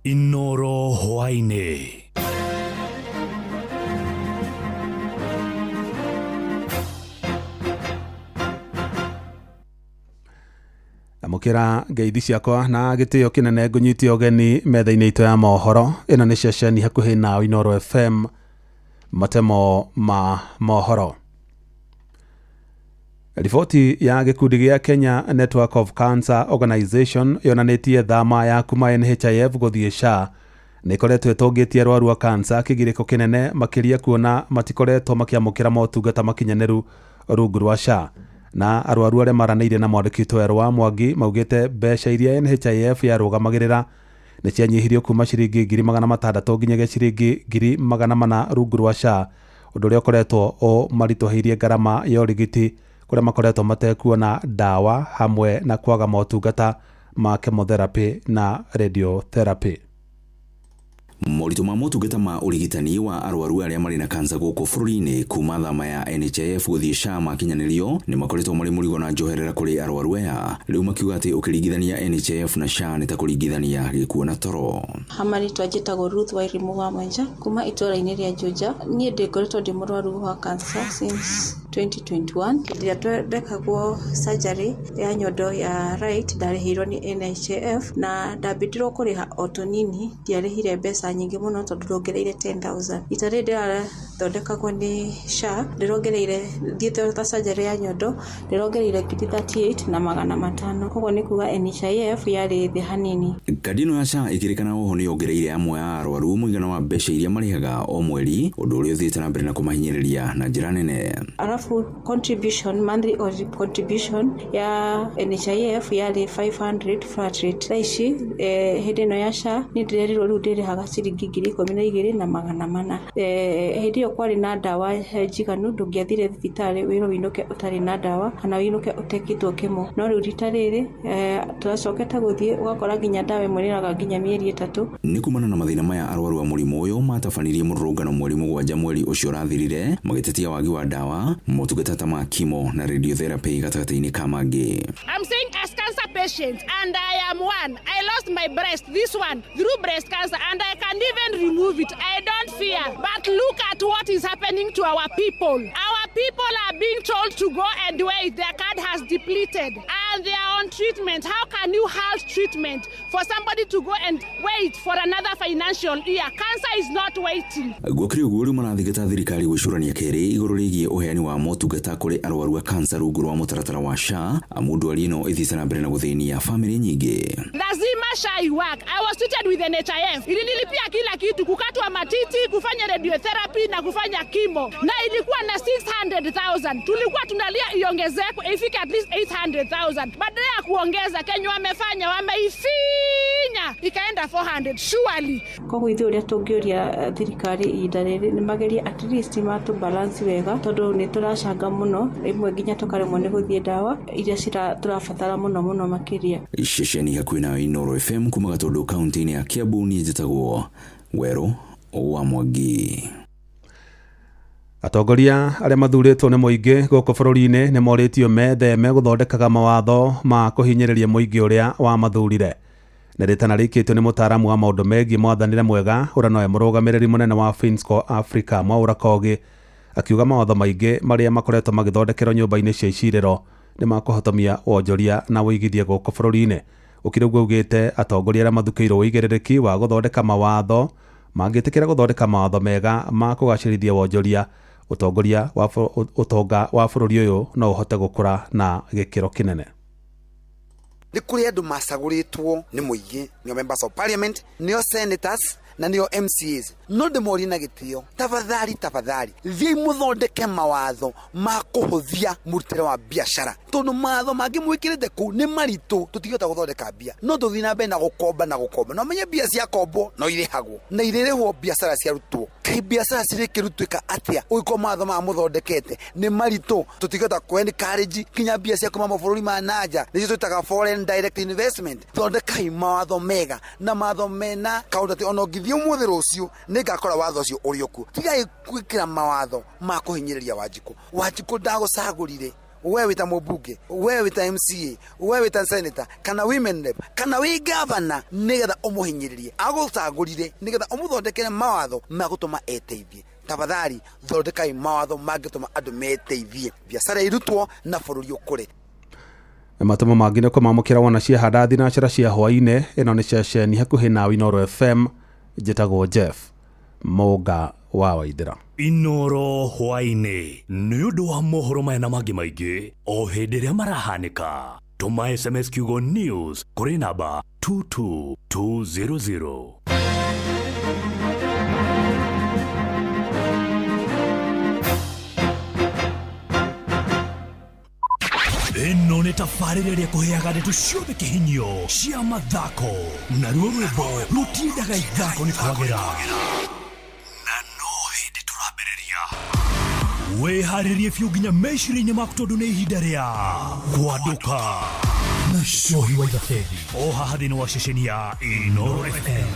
Inoro hwainĩ. Amukira ngeithi ciakwa na gĩtĩo kĩnene ngũnyitie ũgeni metha-inĩ itũ ya mohoro ĩno nĩ ceceni hakuhĩ na Inoro FM matemo ma mohoro. Riboti ya gĩkundi gĩa Kenya Network of Cancer Organization yonanĩtie thama ya kuma NHIF gũthiĩ SHA nĩkoretwo ĩtũngĩtie arwaru a cancer kĩgirĩko kĩnene makĩria kuona matikoretwo makĩamũkĩra motungata makinyanĩru rungu rwa SHA na arwaru arĩa maranĩire na mwandĩki werũ wa Mwangi maugĩte mbeca iria NHIF yarũgamagĩrĩra nĩ cianyihirio kuma ciringi 600 nginyagia ciringi 400 rungu rwa SHA ũndũ ũrĩa ũkoretwo ũmaritũhĩirie ngarama ya ũrigiti kũrĩa makoretwo matekuona dawa hamwe na kwaga motungata ma chemotherapy na radiotherapy. Moritũ ma motungata ma ũrigitani wa arwaru arĩa marĩ na kansa gũkũ bũrũri-inĩ kuma thama ya NHIF gũthiĩ SHA makinyanĩrio nĩ makoretwo marĩ mũrigo na njoherera kũrĩ arwaru aya rĩu makiuga atĩ ũkĩringithania NHIF na SHA nĩ ta kũringithania gĩkuũ na toro. Hamarĩtwa njĩtagwo Ruth Wairimu wa Mwenja kuma itũũra-inĩ rĩa Juja. Niĩ ndĩkoretwo ndĩ mũrwaru wa cancer since 2021 ndia twekagwo surgery ya nyondo ya right ndarihirwo ni NHIF na ndabitirwo kuriha otonini ndiarihire mbeca nyingi muno tondu ndongereire 10,000 itare ndia thondekagwo ni SHA ndirongereire thiete ta surgery ya nyondo ndirongereire 38 na 500 koguo ni kuga NHIF yari thi hanini. Kadino ya SHA ikirikana oho ni yongereire amwe ya arwaru muigana wa mbeca iria marihaga o mweri undu uria uthiite na mbere na kumahinyiriria na njira nene. Alafu contribution monthly contribution ya NHIF yari 500 flat rate raishi hindi no ya SHA ni ndirerirwo riu ndirihaga ciringi 12,400 hindi yo kwari na dawa njiganu ndungiathire thibitari wiro winuke utari na dawa kana winuke utekitwo kimo no riu rita riri turacoketa guthie ugakora nginya dawa imweriraga nginya mieri 3 ni kumana na mathina maya arwaru wa murimo uyu matafanirie murungano mweri 7 mweri ucio rathirire magitetia wagi wa dawa motungata ta makimo na radiotherapy gatagataini ka mangi. I'm saying as cancer patient and I am one. I lost my breast, this one, through breast cancer, and I can even remove it. I don't fear. But look at what is happening to our people. Our people are being told to go and wait. Their card has depleted and they are on treatment. How can you halt treatment for somebody to go and wait for another financial year? Cancer is not waiting. Gwakiri uguri marathigata thirikari gwicurania keri iguru rigie uheani wa motungata kuri arwaru wa cancer rungu rwa mutaratara wa SHA amundu alino ithisa na mbere na guthinia family nyingi. Lazima SHA work. I was treated with NHIF. Ilinilipia kila kitu, kukatwa matiti, kufanya radiotherapy na kufanya chemo. Na ilikuwa na 600,000. Tulikuwa tunalia iongezeke ifike at least 800,000. Badala ya kuongeza Kenya wamefanya wameifinya ikaenda 400 surely. Koguo ithuĩ ũrĩa tũngĩũria thirikari ihinda rĩrĩ nĩ magerie at least matũ balance wega tondũ nĩ tũracanga mũno ĩmwe nginya tũkaremwo nĩ gũthiĩ dawa iria tũrabatara mũno makĩria. Ishesheni hakuhĩ na Inooro FM kuma Gatundu kaunti-inĩ ya Kiambu niĩ njĩtagwo Werũ wa Mwangi. Atongoria arĩa mathuurĩtwo nĩ mũingĩ gũkũ bũrũri-inĩ nĩ morĩtio metheme gũthondekaga mawatho ma kũhinyĩrĩria mũingĩ ũrĩa wamathurire. Nĩ rĩtana rĩkĩtio nĩ mũtaaramu wa maũndũ megiĩ mwathanĩre mwega ũrĩa nowe mũrũgamĩrĩri mũnene wa Finsco Africa Mwaura Kogi akiuga mawatho maingĩ marĩa makoretwo magĩthondekerwo nyũmba-inĩ cia icirĩro nĩ makũhotomia wonjoria na wĩigithia gũkũ bũrũri-inĩ. Ũkĩrĩ ũguo ũgĩte atongoria arĩa mathukĩirwo wĩigĩrĩrĩki wa gũthondeka mawatho mangĩtĩkĩra gũthondeka mawatho mega ma kũgacĩrithia wonjoria utongoria utonga wa bũrũri ũyũ no ũhote gũkũra na gĩkĩro kĩnene. Nĩ kũrĩ andũ macagũrĩtwo nĩ mũingĩ nĩo members of parliament nĩo senators na nĩo MCAs no ndĩmorie na gĩtĩo tafadhali thiĩ mũthondeke mawatho ma kũhũthia mũrutĩre wa biacara tondũ mawatho mangĩ mwĩkĩrĩte kũu nĩ maritũ tũtingĩhota gũthondeka mbia no tũthiĩ na mbere na gũkomba no menye mbia cia kombo no irĩhagwo na irĩrĩhwo biacara ciarutwo kai biacara cirĩkĩrutwĩka atĩa ũgĩkorwo mawatho ma mũthondekete nĩ maritũ tũtingĩhota kũ-encourage kinya mbia cia kuma mabũrũri ma nanja nĩcio twĩtaga foreign direct investment thondekai mawatho mega na mawatho mena kaũndũ atĩ ona ũngĩthiĩ ũmũthĩ rũciũ nĩngakora watho ũcio ũrĩ okuo tigai gwĩkĩra mawatho ma kũhinyĩrĩria Wanjikũ ndagũcagũrire wewe wita mũmbunge wewe wita MCA wewe wita senator kana women rep kana wĩ governor nĩgetha ũmũhinyĩrĩrie agũcagũrire nĩgetha ũmũthondekere mawatho ma gũtũma eteithie. Tafadhali thondekai mawatho mangĩtũma andũ meteithie biacara irutwo na bũrũri ũkũre. Matomo mangĩ nĩ kũmamũkĩra wona cia handa thinacara cia hwaĩ-inĩ ĩno nĩ ceceni hakuhĩ na Inooro FM njĩtagwo Jeff Mũnga wa Waithĩra. Inooro hwaĩ-inĩ nĩ ũndũ wa mohoro maya na mangĩ maingĩ o hĩndĩ ĩrĩa marahanĩka tũma SMS kiugo news kũrĩ namba 22200. Ĩno nĩ tabarĩra ĩrĩa kũheaga ndeto ciothe kĩhinyio cia mathako na ruo rwĩmbo rũtindaga ithako nĩ kwagĩra na no hĩndĩ tũrambĩrĩria wĩharĩrie biũ nginya meciria-inĩ maku tondũ nĩ ihinda rĩa kwandũka na cohi wa ithabethi o haha thĩinĩ wa ceceni ya Inooro FM.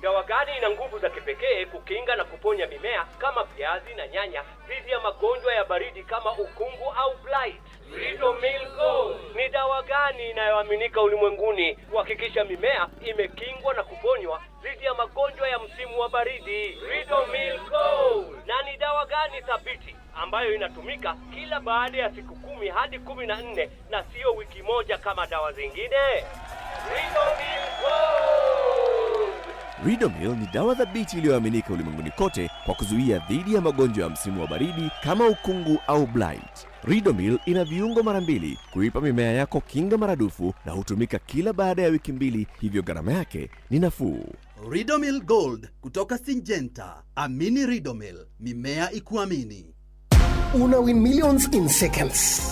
Dawa gani ina nguvu za kipekee kukinga na kuponya mimea kama viazi na nyanya dhidi ya magonjwa ya baridi kama ukungu au blight? Ridomil Gold ni dawa dawa gani inayoaminika ulimwenguni kuhakikisha mimea imekingwa na kuponywa dhidi ya magonjwa ya msimu wa baridi? Ridomil Gold. Na ni dawa gani thabiti ambayo inatumika kila baada ya siku 10 hadi 14 na sio wiki moja kama dawa zingine? Ridomil Gold. Ridomil ni dawa thabiti iliyoaminika ulimwenguni kote kwa kuzuia dhidi ya magonjwa ya msimu wa baridi kama ukungu au blight. Ridomil ina viungo mara 2 kuipa mimea yako kinga maradufu na hutumika kila baada ya wiki 2, hivyo gharama yake ni nafuu. Ridomil Gold kutoka Syngenta. Amini Ridomil, mimea ikuamini. Una win millions in seconds.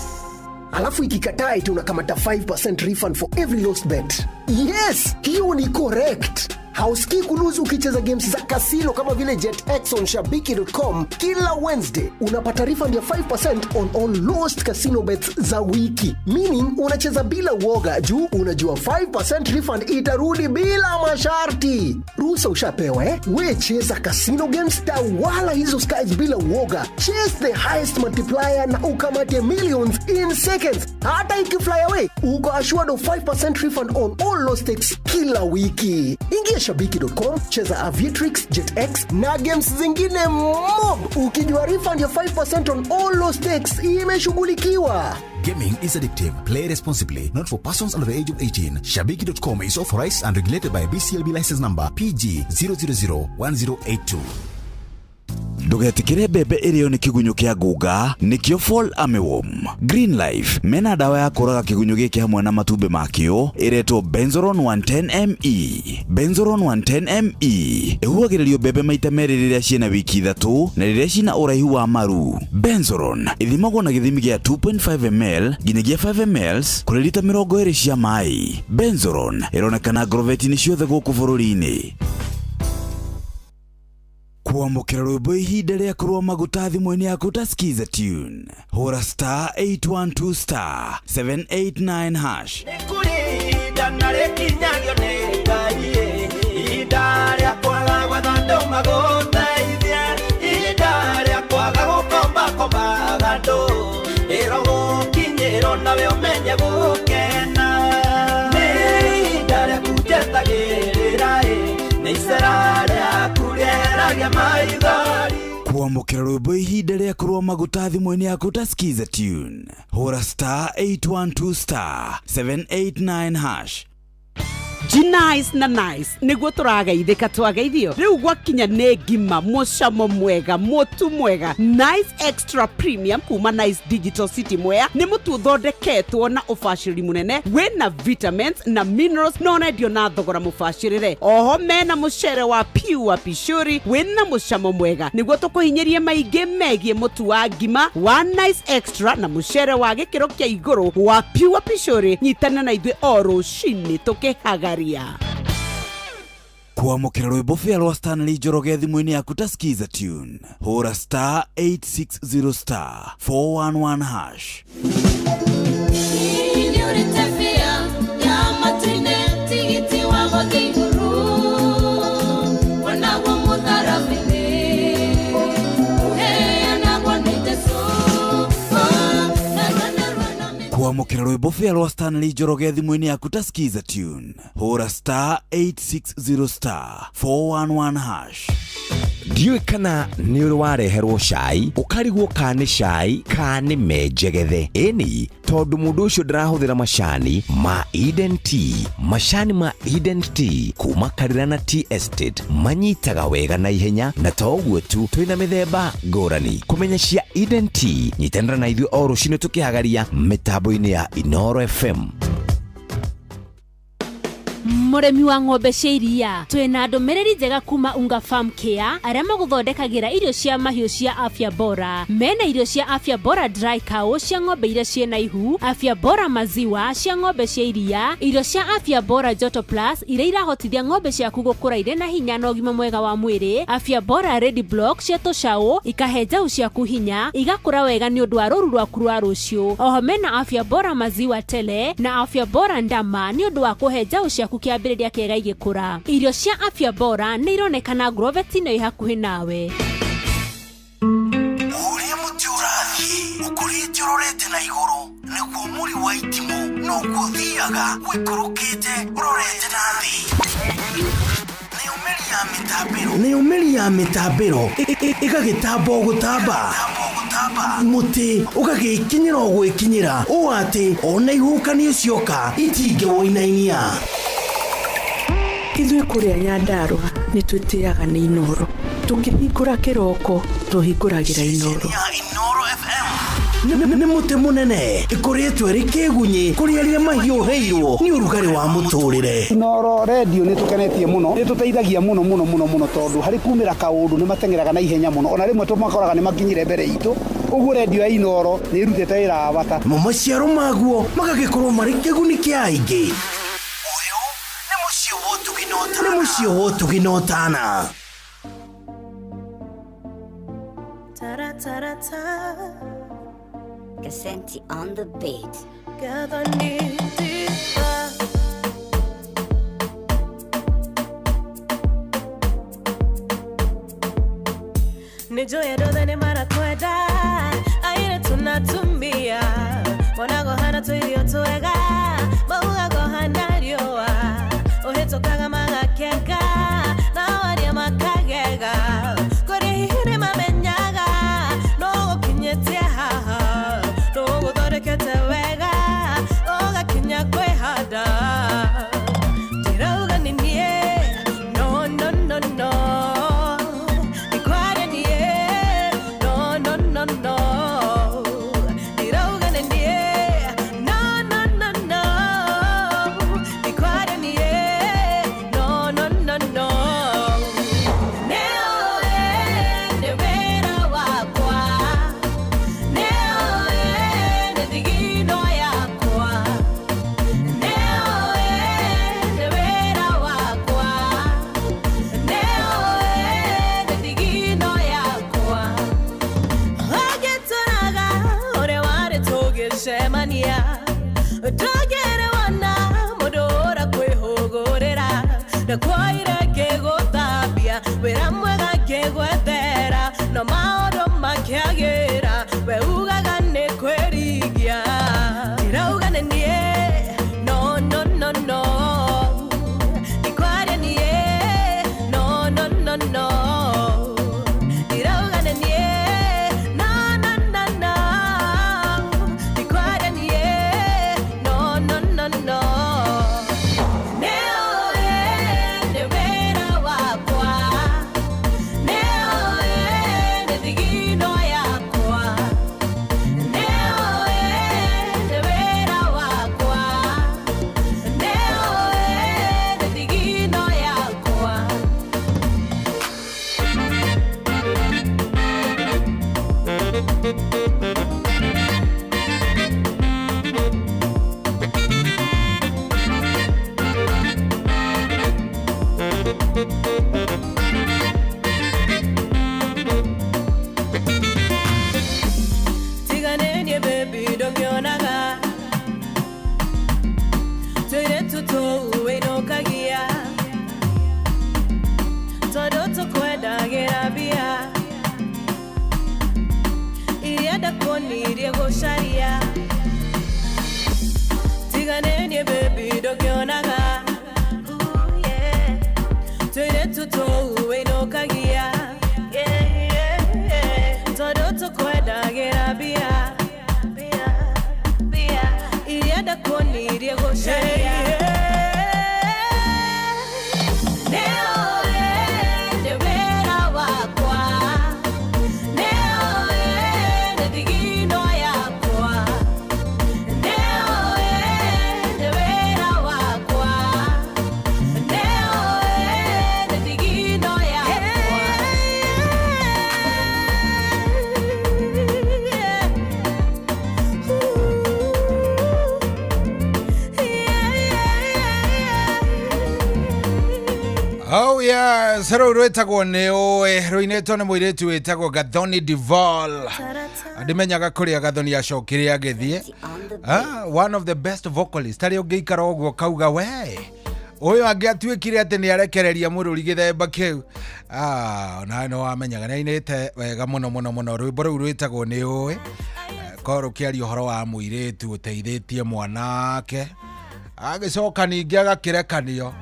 Alafu ikikataa eti unakamata 5% refund for every lost bet. Yes, hiyo ni correct. Hausikii kuluzu ukicheza games za casino kama vile JetX on Shabiki.com. Kila Wednesday unapata refund ya 5% on all lost casino bets za wiki. Meaning unacheza bila uoga juu unajua 5% refund itarudi bila masharti. Ruhusa ushapewa We cheza casino games wala hizo skies bila uoga. Chase the highest multiplier na ukamate millions in seconds. Hata ikifly away, uko assured of 5% refund on all lost stakes kila wiki. Ingia Shabiki.com, cheza Aviatrix, JetX na games zingine mob. Ukijua refund ya 5% on all lost stakes imeshughulikiwa. Gaming is addictive. Play responsibly. Not for persons under the age of 18. Shabiki.com is authorized and regulated by BCLB license number PG 0001082. Ndugetikire bebe irio ni kigunyo kia guga nikio fall armyworm. Green Life mena dawa ya kuraga kigunyo giki hamwe na matumbe makio iretwo Benzoron 110ME. Benzoron 110ME ihuagiririo bebe maita meri riria ciena wiki 3 na riria cina uraihu wa maru. Benzoron ithimagwo na githimi gia 2.5 ml nginyagia 5 ml kuri lita 20 cia mai. Benzoron ironekana groveti-ini ciothe guku bururi-ini. Kuamukira rwimbo ihinda ria kurwa maguta thimũ-inĩ yaku ta skiza tune. Hura *812 *789 hash. Nikurida narekinyagio ni Ngai. Ihinda ria kwaga gwetha maguta ithia. Ihinda ria kwaga gukomba gandu. Irogukinyĩrwo nawe ũmenye gũkena. Ihinda ria kujetagĩrĩra nĩ icera rĩaku rĩeragia maithori. Kuamukira rwimbo ihinda ria kurwa maguta thimũ-inĩ yaku ta skiza tune. Hura *812 *789 hash. G-Nice na Nice niguo turageithika twageithio riu gwakinya ne ngima mucamo mwega mutu mwega. Nice Extra Premium kuma Nice Digital City Mwea ni mutu thondeketwo na ubashiri munene wina vitamins na minerals no nendio na thogora mubashirire. Oho mena mucere wa Pure Pishori wina mucamo mwega niguo tukuhinyerie maingi megie mutu wa ngima wa Nice Extra na mucere wa gikiro kia iguru wa Pure Pishori. Nyitana na ithuĩ o rũcinĩ tukihagaria. Kuamukira rwimbo fia rwa Stanley Njoroge thimũ-inĩ yaku ta skiza tune. Hura *860 411 hash. Kuamukira rwimbo fia rwa Stanley Njoroge thimũ-inĩ yaku ta skiza tune. Hura *860 411 hash. Ndiwe kana ni uri wareherwo cai ukarigwo kana cai kana menjegethe. Eni tondu mundu ucio ndirahuthira macani ma Eden Tea. Macani ma Eden Tea kuma Karirana Tea Estate manyitaga wega na ihenya na toguo tu twina mithemba ngurani. Kumenya cia Eden Tea nyitanira na ithuĩ o rũcinĩ tukihagaria mitambo-inĩ ya Inoro FM. Muremi wa ng'ombe cia iria twina ndumiriri njega kuma Unga Farm Care aria maguthondekagira irio cia mahiũ cia Afya Bora. Mena irio cia Afya Bora Dry Cow cia ng'ombe iria ciena ihu, Afya Bora Maziwa cia ng'ombe cia iria, irio cia Afya Bora Joto Plus iria irahotithia ng'ombe ciaku gukura ire na hinya na ũgima mwega wa mwĩrĩ, Afya Bora Red Block cia tũcaũ ikahe njaũ ciaku hinya igakũra wega nĩ ũndũ wa rũru rwaku rwa rũciũ. Oho mena Afya Bora Maziwa Tele na Afya Bora Ndama nĩ ũndũ wa kũhe njaũ ciaku kĩambĩrĩria kĩega igĩkũra. Irio cia Afya Bora nĩ ironekana Grovet-inĩ hakuhĩ nawe. Uria muti urathi ukurite urorete na iguru nĩguo mũri wa itimũ no gũthiaga wĩkũrũkĩte ũrorete nathĩ. Nĩ ũmĩri ya mĩtambĩro ĩgagĩtamba gũtamba, mũtĩ ũgagĩkinyĩra gwĩkinyĩra ũũ atĩ ona ihukanio cioka itingĩwoinainia. Ithuĩ kũrĩa Nyandarua nĩ twĩtĩaga nĩ Inoro, tũkĩhingũra kĩroko tũhingũragĩra Inoro. Nĩ mũtĩ mũnene ĩkoretwo ĩrĩ kĩgunyi kũrĩ arĩa mahiũhĩirwo nĩ ũrugarĩ wa mũtũrĩre. Inoro radio nĩ tũkenetie mũno, nĩ tũteithagia mũno tondũ harĩ kumĩra kaũndũ nĩ matengeraga na ihenya mũno, ona rĩmwe tũmakoraga nĩ makinyire mbere itũ. Ũguo radio ya Inoro nĩ ĩrutĩte wĩra wa bata. Maciaro maguo magagĩkorwo marĩ kĩguni kĩa aingĩ. Nĩ mũciĩ wa Ũtugi na Ũtana. Kasenti on the beat. Nijoya dodane mara kweda aire tunatumia Monago hana tuirio tuega Mauga gohana rioa Oheto kaga maga kega Na waria makagega Kore hihire mamenyaga No kinyete haha No gudhorekete wega Oga kinya kwe hada Tirauga ninie No Ikware nie No Tirauga ninie No Ikware nie No Neo ne vera wakwa Neo ne digino yakwa Neo ne vera wakwa Neo ne digino yakwa Agetoraga ore ware tugicemania Tugere wana mudora kwihugurira Na kwaire kegutambia wira mwega kegwethera No maondo makiagira we ugaga ni kwirigia Tirauga nie No Ikware nie No Tirauga nie No Ikware nie No Neo ne vera wakwa Neo ne digino yakwa Neo ne vera wakwa Neo ne digino yakwa Tiganenie baby dongionaga Toire tuto ueno kagia Todo tokwenda gerabia Iriada koni iriego sharia Tiganenie baby dongionaga Toire tuto ueno kagia Todo tokwenda gerabia Iriada koni iriego sharia Neo ne vera wakwa Neo ne digino yakwa Neo ne vera wakwa Neo ne digino yakwa Oh yes, rũu rwĩtagwo nĩ ũĩ rũinĩtwo nĩ mũirĩtu wĩtagwo Gathoni Duval. Ndimenyaga kũrĩa Gathoni acokire agĩthiĩ. One of the best vocalists. Tarĩ ũngĩikara ũguo kauga we. Ũyũ angĩatuĩkire atĩ nĩ arekereria mũrũri gĩthemba kĩu. Ona no wamenyaga nĩ ainĩte wega mũno. Rwĩmbo rũu rwĩtagwo nĩ ũĩ. koro kiario horo wa muiretu uteithitie mwanake agicoka ningi agakirekanio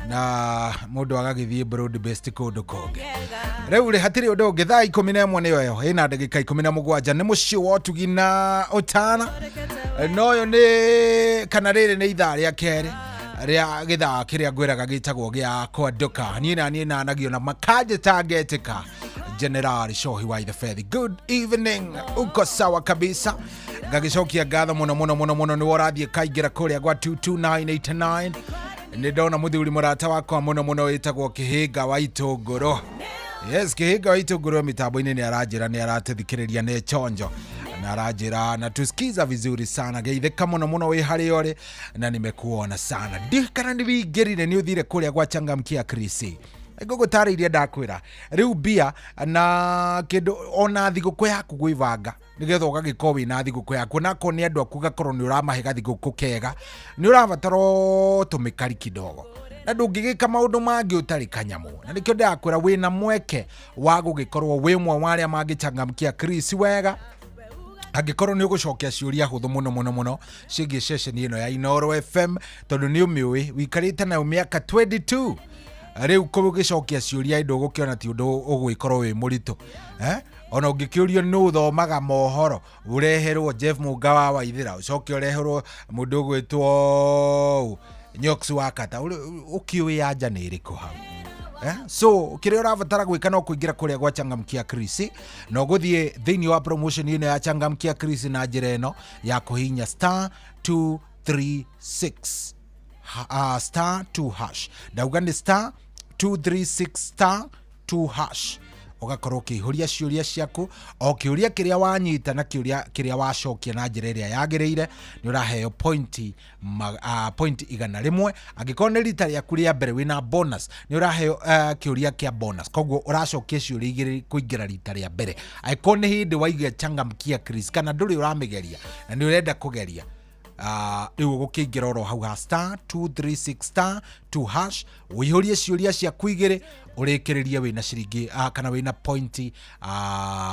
na mundu agagithie broad based kundu konge riu ri hatiri undu ungi thaa 11 niyo yo ina ndagika 17 ni mucio wa Tugi na Otana noyo ni kana riri ni ithaa ria keri ria githaa kiria ngwiraga gitagwo gia kwanduka ni na nagio na makaje targetika General Shohi wa the Fedi. Good evening, uko sawa kabisa. Gagicokia ngatho muno ni worathie kaingira kuria gwa 22989 ni ndona muthuri murata wakwa muno witagwo Kihinga wa Itunguru. Yes, Kihinga wa Itunguru mitambo-ini ni arajira ni aratethikiriria ni chonjo na arajira na tusikiza vizuri sana geitheka muno wi hari ori na nimekuona sana ndikana ni wingirire ni uthire kuria gwa Changamkia Krisi gogo tari iria ndakwira riu bia na kindu ona thiguku yaku gwivanga nigetha ugagiko wina thiguku yaku nako ni andu aku gakorwo ni uramahe gathiguku kega ni urabataro tumikari kidogo na ndungigika maundu mangi utari kanyamu na nikio ndakwira wina mweke wa gugikorwo wimwe waria magichangamkia Chris wega agikorwo ni ugucokia ciuria huthu muno cigi session ino ya Inoro FM tondu ni umiwi wikarite na miaka 22 riu kugicokia ciuria indo gukiona ti undu ugwikorwo wi murito ona ungikiurio nu thomaga mohoro ureherwo Jeff Mugawa wa Ithira ucoke ureherwo mundu gwitwo Nyox wakata ukiwe yanja ni iriku hau so kire urabatara gwika no kuingira kuria gwa Changamkia Krisi no guthie thiini wa promotion ino ya Changamkia Krisi na njira ino ya kuhinya *236 star 2 hash dauga ni *236 star 2 hash ugakorwo kihuria ciuria ciaku o kiuria kiria wanyita na kiria wacokia na njira iria yagireire ni uraheo point igana rimwe angikorwo ni rita ria kuria mbere wina bonus ni uraheo kiuria kia bonus koguo uracokia ciuria igiri kuingira rita ria mbere aikorwo ni hindi waigia Changamkia Chris kana nduri uramigeria na ni urenda kugeria riu gukingira oro hau ha *236 star 2 hash wihurie ciuria cia kuigire urikiririe wina ciringi kana wina point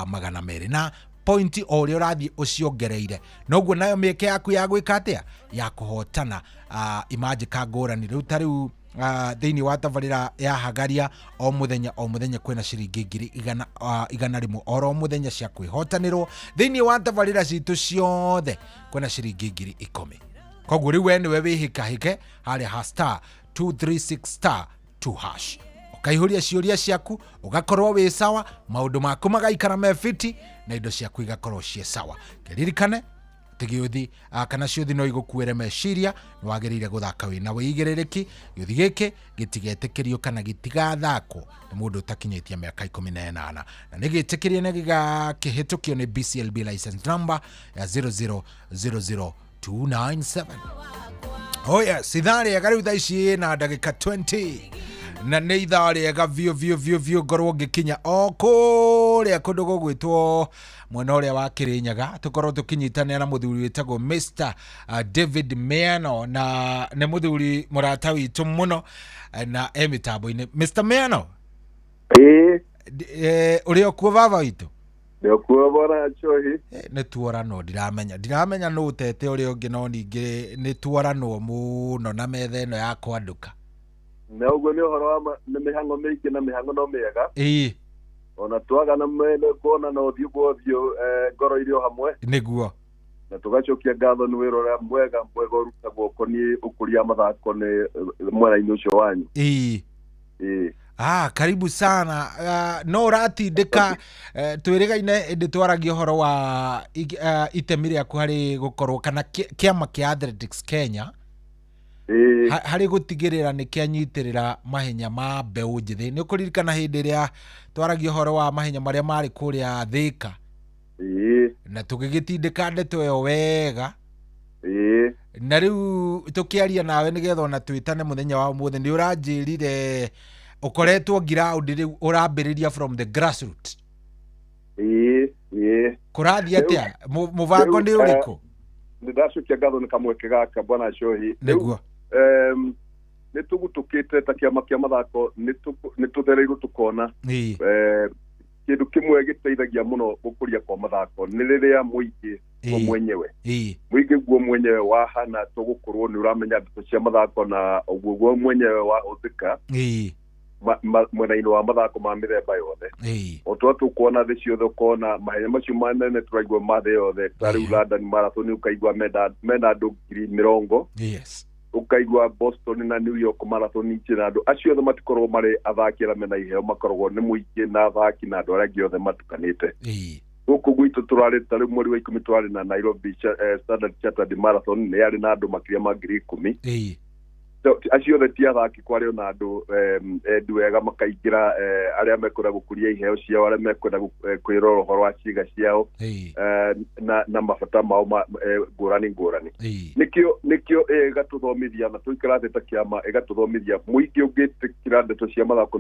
magana meri na point o ria urathie uciongereire noguo nayo mieke yaku ya gwika atia ya kuhotana imaji kagurani riu tariu thiini wa tabarira ya hagaria o muthenya kwina ciringi ngiri igana rimwe oro muthenya cia kwihotanirwo thiini wa tabarira citu ciothe kwina ciringi ngiri 10 koguo riu we niwe wihikahike hari ha *236 star 2 hash ukaihuria ciuria ciaku ugakorwo wi sawa maundu maku magaikara mefiti na indo ciaku igakorwo cie sawa kiririkane tigiuthi kana ciuthi no igukuire meciria ni wagirire guthaka wina wigiririki yuthi giki gitigetekirio kana gitigathako ni mundu utakinyitie miaka 18 na nigitikirie na gigakihitukio ni BCLB license number ya 0000297 oh yes idhari ya gari udaishi na dakika 20 na nä ithaa rĩega biũ ngorwo ngĩkinya o kũrĩa kũndũ gũgwĩtwo mwena ũrĩa wa Kĩrĩnyaga tũkorwo tũkinyitanĩra na mũthuri wĩtagwo Mr. David Meano na nĩ mũthuri mũrata witũ mũno na mĩtambo-inĩ. Mr. Meano ũrĩ okuo baba witũ? Nĩ okuo bora Chohi. Nĩ tuorano ndiramenya nũ ũtete ũrĩa ũngĩ no ningĩ nĩ tuorano mũno na metha ĩno ya kwandũka. Na ugo ni horo wa mihango mingi na mihango no miega ona twaga na mene kuona no thiugo ngoro irio hamwe niguo na tugacokia ngatho ni wiro mwega ruta guoko ni ukuria mathako ni mwena-ini ucio wanyu karibu sana no ratindika twirigaine ndi twaragia horo wa itemi riaku hari gukorwo kana kiama kia Athletics Kenya hari gutigirira ni kianyitirira mahenya ma mbeu njithi ni ukuririkana hindi ria twaragia horo wa mahenya maria mari kuria Thika na tugigitindika ndeto yo wega na riu tukiaria nawe nigetha ona twitane muthenya wa muthe ni uranjirire ukoretwo ground riu urambiriria from the grassroots kurathi atia muvango ni uriku ndacokia ngatho ni kamweke gaka bwana Shohi niguo nitugutukite ta kiama kia mathako nituthereiru tukona kindu kimwe giteithagia muno gukuria kwa mathako ni riria muingi mwenyewe muingi guo mwenyewe wahana tugukorwo ni uramenya ndeto cia mathako na guo mwenyewe wa uthika mwena-inĩ wa mathako ma mĩthemba yothe otwa tukuona thĩ ciothe kuona mahenya macio manene turaigua ma thĩ yothe ta rĩu London Marathon ukaigua mena andũ 70,000 ukaigua Boston na New York Marathon na andũ acio othe matikorwo marĩ athaki arĩa mena iheo makoragwo nĩ mũingĩ na athaki na andũ arĩa angĩ othe matukanĩte gũkũ gwitũ tũrarĩ ta rĩu mweri wa 10 twarĩ na Nairobi Standard Chartered Marathon nĩ yarĩ na andũ makĩria ma 10,000 acio othe ti athaki kwarĩ na andũ endu wega makaingĩra arĩa mekwenda gũkũria iheo ciao arĩa mekwenda kwĩrora ũhoro wa ciĩga ciao na mabata mao ngũrani nĩkĩo ĩgatũthomithia na tũikara thĩ ta kĩama ĩgatũthomithia mũingĩ ũngĩtĩkĩra ndeto cia mathako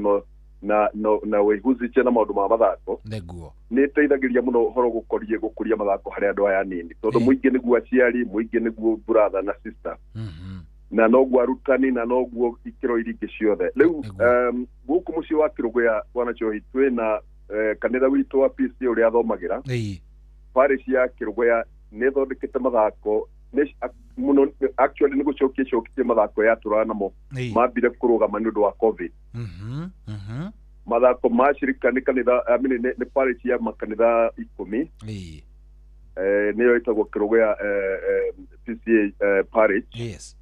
na wĩhucitie na maũndũ ma mathako nĩ ĩteithagĩria mũno ũhoro gũkũria mathako harĩ andũ aya nini tondũ mũingĩ nĩguo aciari mũingĩ nĩguo brother na sister na noguo arutani na noguo ikĩro iringĩ ciothe rĩu gũkũ mũciĩ wa Kĩrũgũya bwana Njohi twĩna kanitha witũ wa PCA ũrĩa athomagĩra parish ya Kĩrũgũya nĩ ĩthondekete mathako muno actually nĩ gũcokia mathako yatũraga namo mambire kũrũgama nĩ ũndũ wa COVID mathako ma shirika nĩ kanitha nĩ parish ya makanitha 10 nĩyo ĩtagwo Kĩrũgũya PCA parish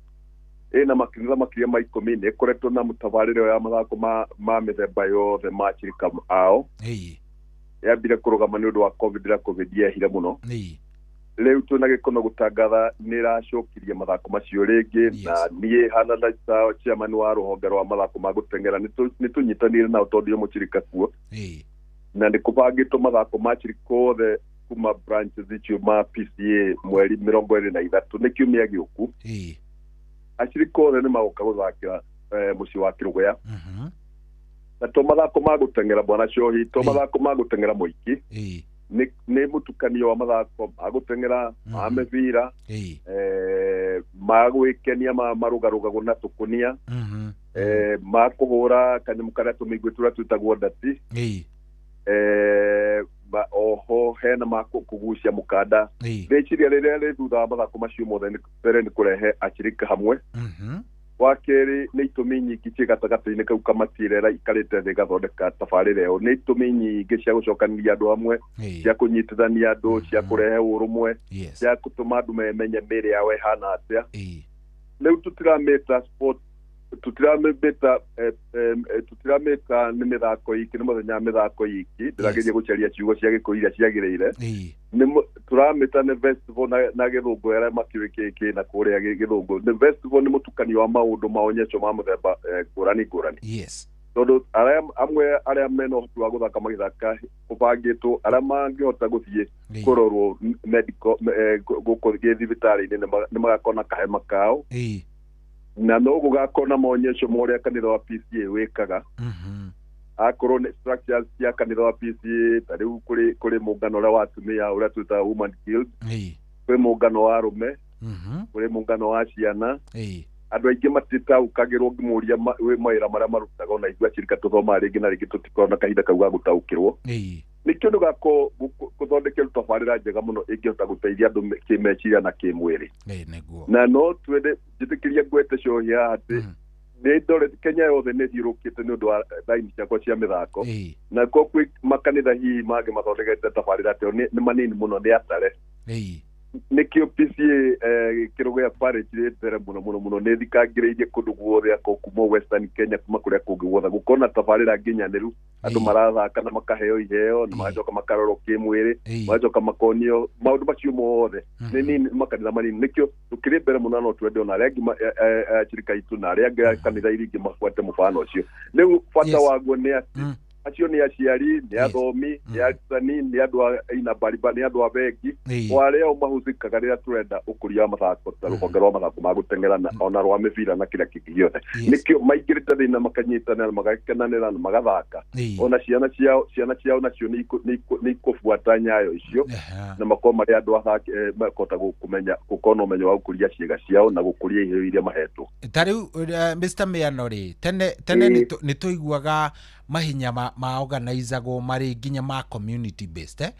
ina makanitha makĩria ma 10 nĩ ĩkoretwo na mũtabarĩre ya mathako ma mĩthemba yothe ma shirika ao yambire kũrũgama nĩ ũndũ wa COVID yehire mũno rĩu twĩna gĩkono gũtangatha nĩ ĩracokirie mathako macio rĩngĩ na niĩ hana na chairman wa rũhonge rwa mathako ma gũteng'era nĩ tũnyitanĩire nao tondũ yo mũcirika kuo na nĩ kũbangĩtwo mathako ma shirika othe kuma branches icio ma PCA mweri 23 nĩ kiumia gĩũku ashirika othe nĩ magoka gũthakĩra mũciĩ wa Kĩrũgũya na to mathako ma gũteng'era bwana Njohi to mathako ma gũteng'era mũingĩ nĩ mũtukanio wa mathako ma gũteng'era ma mĩbira ma gwĩkenia marũgarũgagwo na tũkũnia ma kũhũra kanyamũ karĩa tũmĩigua tũrĩa twĩtagwo ndati oho hena ma kũgucia mũkanda rĩciria rĩrĩa rĩ thutha wa mathako macio mothe mbere nĩ kũrehe ashirika hamwe wa kerĩ nĩ itũmi nyingĩ cia gatagatĩ-inĩ kau kamatĩrera ikarĩte thĩ gathondeka tabarĩra ĩyo nĩ itũmi nyingĩ cia gũcokanĩria andũ hamwe cia kũnyitithania andũ cia kũrehe ũrũmwe cia gũtũma andũ memenye mĩĩrĩ yao ĩhana atĩa rĩu tũtiramĩta sport tũtiramĩta nĩ mĩthako iki nĩ mũthenya mĩthako iki ndĩrageria gũcaria ciugo cia gĩkũyũ iria ciagĩrĩire tũramĩta nĩ festival na gĩthũngũ arĩa makĩwĩkĩkĩ na kũrĩa gĩthũngũ nĩ festival nĩ mũtukanio wa maũndũ maonyesho ma mũthemba ngũrani tondũ amwe arĩa mena ũhoti wa gũthaka magĩthaka kũbangĩtwo arĩa mangĩhota gũthiĩ kũrorwo medical gũkũ thibitarĩ-inĩ nĩ magakona kahema kao na no gũgakorwo maonyesho morĩa kanitha wa PCA wĩkaga akorwo nĩ structures cia kanitha wa PCA ta rĩu kũrĩ mũngano ũrĩa wa atumia ũrĩa twĩtaga Women Guild kwĩ mũngano wa arũme kũrĩ mũngano wa ciana andũ aingĩ matitaũkagĩrwo ngĩmũria mawĩra marĩa marutaga ona igua cirika tũthomaga rĩngĩ na rĩngĩ tũtikoragwo na kahinda kau ga gũtaũkĩrwo nĩkĩo ndũgakorwo gũthondekera tabarĩra njega mũno ĩngĩhota gũteithia andũ kĩmeciria na kĩmwĩrĩ na no twende njĩtĩkĩrie ngwete Njohi atĩ nĩ ndore Kenya yothe nĩ thiũrũkĩte nĩ ũndũ wa raini ciakwa cia mĩthako na kwĩ makanitha hihi mangĩ mathondekete tabarĩra atĩ nĩ manini mũno nĩ atare nĩkĩo PCA Kĩrũgũya parish mbere mũno nĩ thikangĩrĩirie kũndũ guothe kuma Western Kenya kuma kũrĩa kũngĩ guothe gũkorwo na tabarĩra nginyanĩru andũ marathaka na makaheo iheo na magacoka makarorwo kĩmwĩrĩ magacoka makonio maũndũ macio mothe nĩ nini makanitha manini nĩkĩo tũkĩrĩ mbere mũno no twende ona arĩa angĩ ashirika itũ na arĩa angĩ kanitha iria ingĩ mabuate mũbano ũcio rĩu bata waguo nĩ atĩ acio nĩ aciari nĩ athomi nĩ arutani nĩ andũ aina mbarimbari nĩ andũ a bengi arĩa o mahũthĩkaga rĩrĩa tũrenda ũkũria wa mathako ta rũhonge rwa mathako ma gũteng'era ona rwa mĩbira na kĩrĩa kĩngĩ gĩothe nĩkĩo maingĩrĩte thĩinĩ makanyitanĩra magakenanĩra na magathaka ona ciana ciao nacio nĩ ikũbuata nyayo icio na makorwo marĩ andũ athaki makahota kũmenya gũkorwo na ũmenyo wa gũkũria ciĩga ciao na gũkũria iheo iria mahetwo ta rĩu Mr. Mĩano rĩ tene nĩ tũiguaga mahinya ma organizagwo mari nginya ma community based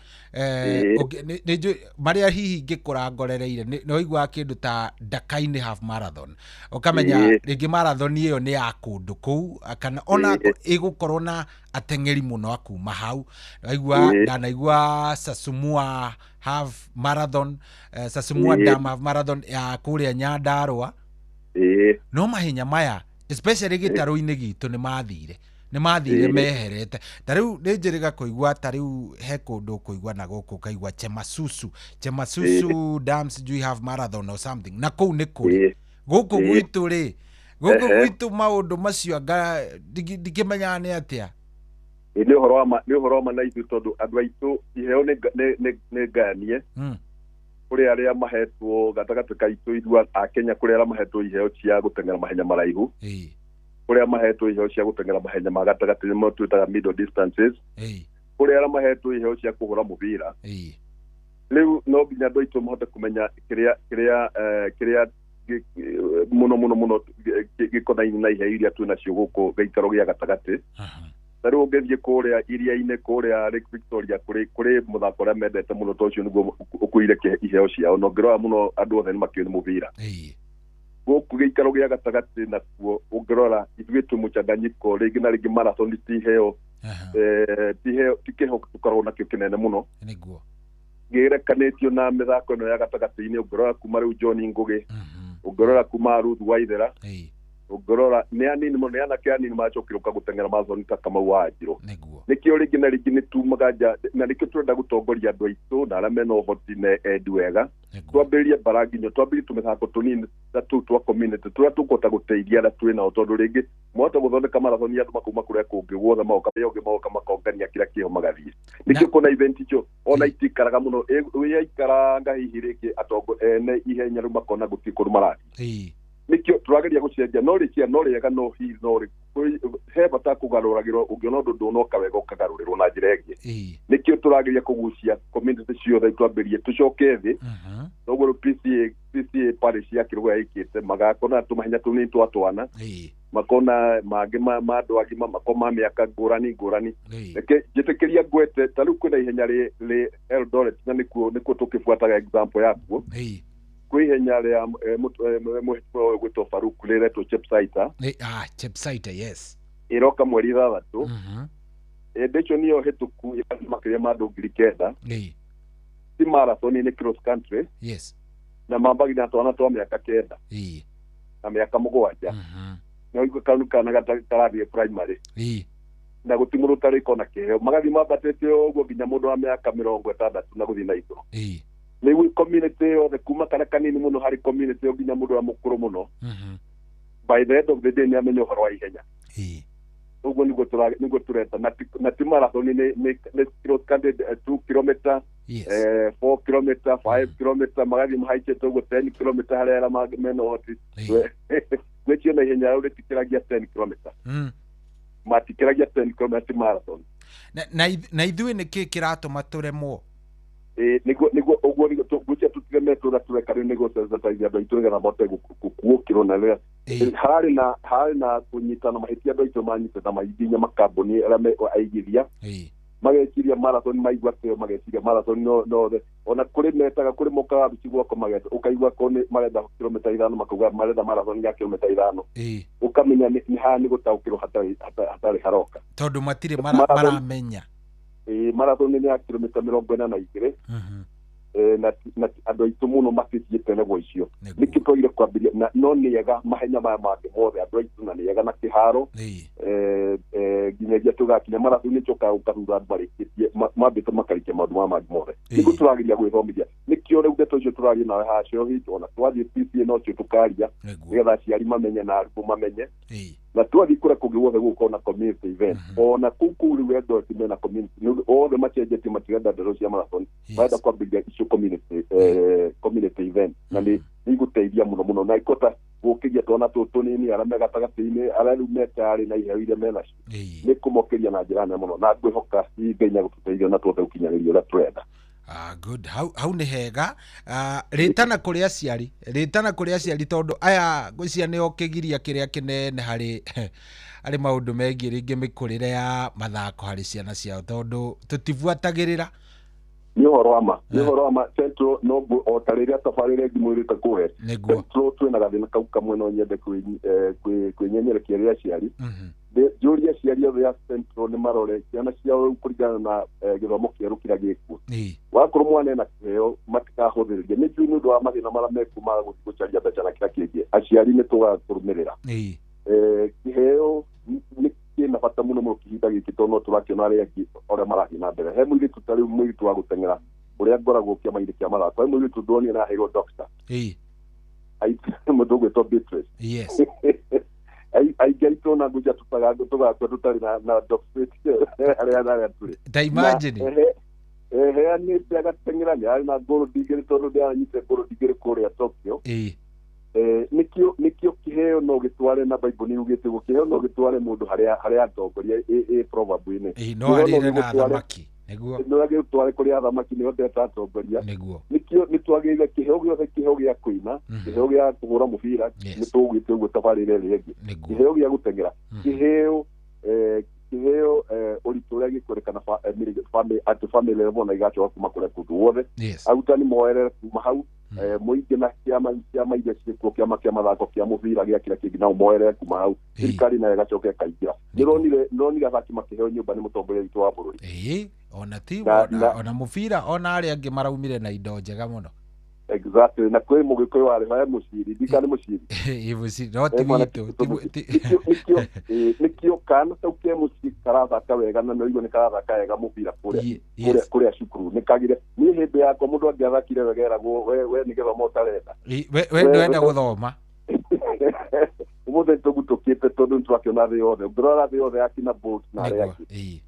maria hihi ngikura ngorereire no igwa kindu ta Dakaine half marathon ukamenya ringi marathon iyo ni ya kundu kuu kana ona igukorwo na atengeri muno akuma hau naigua Sasumua half marathon Sasumua Dam half marathon ya kuria Nyandarua no mahinya maya especially gitaru-ini gitu ni mathire meherete tariu ninjiriga kuigua tariu he kundu kuigua na guku kaigua Chemasusu Dams do you have marathon or something na kou ni kuri guku gwitu maundu macio ndikimenya ni atia ni horo ma na ithu tondu andu aitu iheo ne ganie kuri aria mahetwo gatagati kaitu idua a Kenya kuri aria mahetwo iheo cia gutengera mahenya maraihu kuri mahetwo iheo cia gutengera mahenya magatagati mo twitaga middle distances kuri aria mahetwo iheo cia kuhura mubira riu no binya ndo itu mohote kumenya kiria muno gikonaini na iheo iria twina cio guku gaikaro gia gatagati tari ungethie kuria iria-ini kuria Lake Victoria kuri muthako uria mendete muno tocio niguo ukuire iheo ciao no ngirora muno andu othe ni makio ni mubira guku giikaro gia gatagati nakuo ungirora ithuĩ tumuchanganyiko ringi na ringi marathon tiheo tikiho tukorwo nakio kinene muno niguo girekanitio na mithako ino ya gatagati-ini ungirora kuma riu John Ngugi ungirora kuma Ruth Waithera ungirora ni anini muno yana kia anini machokiruka gutengera marathon ta kama Wanjiru nikio ringi na ringi nitumaga nja na nikio turenda gutongoria andu aitu na aria mena uhoti na endu wega twambirie baranginyo twambirie tumithako tunini tu twa community turia tukota guteithia aria twina tondu ringi mwota guthondeka marathon ya andu makuma kuria kungi guothe maoka makongania kira kiho magathie nikio kuna event icio ona itikaraga muno ikaraga hihi ringi atongo ene ihenya riu makona gutikuru marathi nikio turageria gucenjia no riega no hi no ri he bata kugaruragirwo ungiona undu ndunoka wega ukagarurirwo na njira ingi nikio turageria kugucia community ciothe twambirie tucoke thi noguo PCA parish ya Kirugwa ikite magakona tumahenya tunini twatwana makona magi ma andu agima makoma miaka ngurani njitikiria ngwete tariu kwina ihenya ri Eldoret na nikuo tukifuataga example yakuo kwihenya ria muhitwo gwitwo Faruku riretwo Chepsaita yes iroka mweri 3 ndicho niyo hituku makiria mandu 9,000 si marathon ni cross country yes na mambagi na twana twa miaka 9 na miaka 7 no iko kana gatarathi primary na gutimuru tariko na kiheo magathi mabatete ogwo nginya mundu wa miaka 60 na guthi na iguru ni community yothe kuma kana kanini muno hari community nginya mundu wa mukuru muno by the end of the day ni amenyo horo wa ihenya ogwo niguo tureta na ti marathon ni cross country 2 km 4 km 5 km magathi mahaiche togo 10 km harera meno hoti nĩkĩo na ihenya rĩu rĩtikĩragia 10 km matikĩragia 10 km marathon na ithuĩ nĩkĩ kĩratũma tũremwo niguo ũguo gũcia tũtigemetwo na tũreka rĩu nĩguo sensitize andũ aitũ nĩgetha mahote gũkuũkĩrwo na rĩrĩa harĩ na kũnyitana mahĩtia andũ aitũ manyitana mainginya makambuni arĩa aigithia mageciria marathon maigua kĩo mageciria marathon no ona kũrĩ metaga kũrĩ mokaga bici gwako mageta ũkaigua ko nĩ marenda kilomita 5 makauga marenda marathon ya kilomita 5 ukamenya nĩ haha nĩ gũtaũkĩrwo hatarĩ haroka tondũ matirĩ maramenya marathon nĩ ya kilomita 42 na andũ aitũ mũno matithiĩte level icio nĩkĩ tũire kwambĩria no nĩega mahenya maya mangĩ mothe andũ aitũ na nĩega na kĩharo nginyagia tũgakinya marathon nĩcokaga ũkathura andũ marĩkĩtie mambĩte makarikia maũndũ maya mangĩ mothe nĩguo tũrageria gwĩthomithia nĩkĩo rĩu ndeto icio tũraria nawe haha Shohit ona twathiĩ PCA no cio tũkaria nĩgetha aciari mamenye na arutwo mamenye na twathiĩ kũrĩa kũngĩ guothe gũgũkorwo na community event ona kũu rĩu Eldoret mena community othe macenjetie matirenda ndeto cia marathon marenda kwambĩrĩria icio community event na nĩ igũteithia mũno na ikota gũkĩria twana tũtũ tũnini arĩa me gatagatĩ-inĩ arĩa rĩu metarĩ na iheo iria menacio nĩ kũmokeria na njĩra nene mũno na ngwĩhoka Ngai nĩ agũtũteithia na tuothe gũkinyanĩria ũrĩa tũrenda Good. Hau nĩ hega. Rĩtana kũrĩ aciari tondũ aya ngwĩciria nĩo kĩgiria kĩrĩa kĩnene harĩ maũndũ megiĩ rĩngĩ mĩkũrĩre ya mathako harĩ ciana ciao tondũ tũtibuatagĩrĩra. Nĩ ũhoro wa ma Central no o ta rĩrĩa tabarĩra ngimwĩrĩte kũhe. Central twĩna gathĩna kau kamwe no nyende kwĩnyenyerekia rĩrĩa aciari. Njũria aciari othe ya Central nĩ marore ciana ciao kũringana na gĩthomo kĩerũ kĩrĩa gĩkuo. Wakorwo mwana ena kĩheo matikahũthĩrĩria. Nĩ njũĩ nĩ ũndũ wa mathĩna marĩa mekumaga gũcaria mbeca na kĩrĩa kĩngĩ. Aciari nĩ tũgakũrũmĩrĩra. Kĩheo nĩ kĩna bata mũno mũno kĩhinda gĩkĩ tondũ no tũrakĩona arĩa angĩ ũrĩa marathiĩ na mbere. He mũirĩtu ta rĩu mũirĩtu wa gũteng'era ũrĩa ngoragwo kĩama-inĩ kĩa mathako. He mũirĩtu ndonire na aheirwo doctor. Mũndũ ũgwĩtwo Beatrice. Yes. Aingĩ aitũ na ngũja tũgakua tũtarĩ na doctorate arĩa tũrĩ. Ta imagine. Heanĩte agateng'era nĩ arĩ na gold digiri tondũ nĩaranyitire gold digiri kũrĩa Tokyo. Nikio kĩheo no gĩtware na Bible nĩ ugĩte gũkĩheo no gĩtware mũndũ harĩa atongoria proverb-inĩ. No arĩre na thamaki. Nĩguo. No gĩtware kũrĩa thamaki nĩo ndeta atongoria. Nĩguo. Nikio nĩtwagĩrĩire kĩheo gĩothe kĩheo gĩa kũina, kĩheo gĩa kũhũra mũbira, nĩ tũgwĩte ũguo tabarĩra ĩrĩa ĩngĩ. Kĩheo gĩa gũteng'era. Kĩheo ũritũ ũrĩa gĩkũrĩkana family level na igacoka kuma kũrĩa kũndũ guothe. Arutani moerere kuma hau mũingĩ na kĩama iria ciĩkuo kĩama kĩa mathako kĩa mũbira gĩa kĩrĩa kĩngĩ nao moerere kuma hau. Thirikari nayo ĩgacoka ĩkaingĩra. Nĩronire athaki makĩheo nyũmba nĩ mũtongoria witũ wa bũrũri. Ona timu ona mũbira ona arĩa angĩ maraumire na indo njega mũno. Exactly. Na kwĩ mũgĩkũyũ warĩ haya mũciri ndikani mũciri. No ti witũ. Nikio kana tau ke mũciri karathaka wega na no igua nĩ karathaka wega mũbira kũrĩa cukuru nĩkagire niĩ hĩndĩ yakwa mũndũ angĩathakire wega eragwo we nĩ gĩthomo ũtarenda. We ndwenda gũthoma. Ũmũthĩ tũgutũkĩte tondũ nĩtũrakĩona thĩ yothe ũngĩrora thĩ yothe yakina Bolt na arĩa angĩ.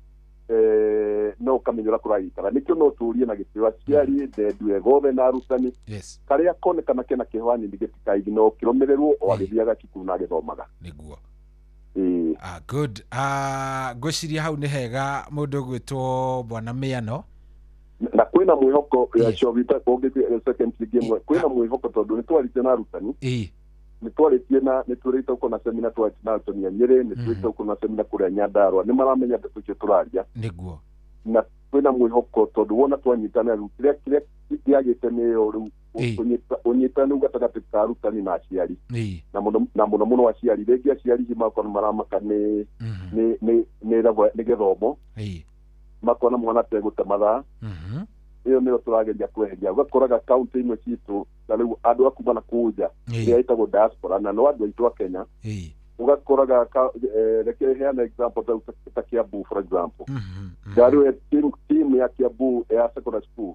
No kamenyera kũragikara nikio no tũrie na gĩtĩo aciari ndendue gothe na arutani karĩa konekana kena kĩhwani nĩ gĩtikaigi no kĩrũmĩrĩrwo o agĩthiaga cukuru na agĩthomaga. Nĩguo. Good. Ngwĩciria hau nĩ hega mũndũ gwĩtwo Bwana Mĩano. Na kwĩna mwĩhoko Chovita ũngĩthiĩ second game kwĩna mwĩhoko tondũ nĩtwarĩtie na arutani. Nĩtwarĩtie na nĩtũrĩte uko na semina twarĩtie na arutani ya Nyeri nĩtũrĩte uko na semina kũrĩa Nyandarua nĩ maramenya ndeto cio tũraria. Nĩguo. Na kwĩna mwĩhoko tondũ wona twanyitana rĩu kĩrĩa kĩagĩte nĩ rĩu ũnyitanu gatagatĩ ka arutani na aciari. Na mũno aciari rĩngĩ aciari makorwo maramaka nĩ gĩthomo. Makona mwana tegũte mathaa. Iyo nĩyo tũrageria kweheria ũgakoraga kaunti imwe citũ na rĩu andũ akuma na kũnja ĩrĩa ĩtagwo diaspora na no andũ aitũ a Kenya. Ugakoraga reke heana example ta Kiambu for example. Gari team ya Kiambu ya secondary school.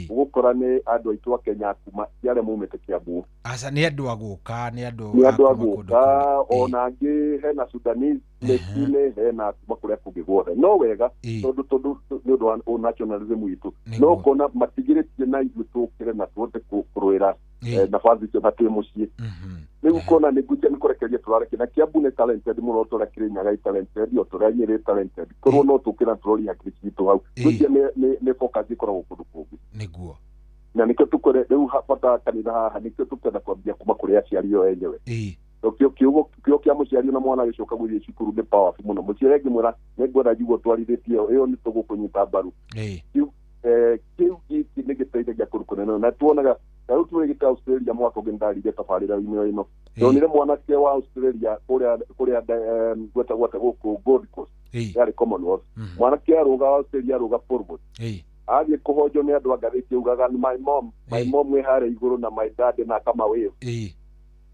Ugukora nĩ andũ aitũ a Kenya kuma yale mumete Kiambu. Asa nĩ andũ agũka nĩ andũ agũka ona angĩ hena Sudanese lekine hena kuma kũrĩa kũngĩ guothe no wega tondũ nĩ ũndũ wa nationalism witũ no kona matigĩrĩtie na ithuĩ tũkĩre na tuote kũrũĩra nabathi icio na twĩ mũciĩ rĩu kona nĩ ngũja nĩ kũrekeria tũrareke na Kiambu nĩ talented mũno tũrekire Nyaga talented o tũrĩa Nyeri talented korwo no tũkĩra tũrori hakiri citũ hau ngũja nĩ focus ikoragwo kũndũ kũngĩ. Nĩguo. Na nĩkĩo tũkore rĩu bata kanitha haha nĩkĩo tũkenda kwambia kuma kũrĩ aciari o enyewe. Kĩo kĩa mũciari na mwana gĩcoka gũthiĩ cukuru nĩ powerful mũno mũciari angĩmwĩra nĩngwenda njigua twarithĩtie ĩyo nĩ tũgũkũnyita mbaru. Kĩu gĩkĩ nĩ gĩteithagia kũrũkũnene na tuonaga rĩu tũrĩgĩte Australia mwaka ũngĩ ndarire tabarĩra-inĩ ĩno ndonire mwanake wa Australia kũrĩa gwetagwo gũkũ Gold Coast yarĩ Commonwealth mwanake arũga Australia arũga forward athiĩ kũhonjwo nĩ andũ a ngathĩti augaga my mom wĩ harĩa igũrũ na my dad na kama wĩyo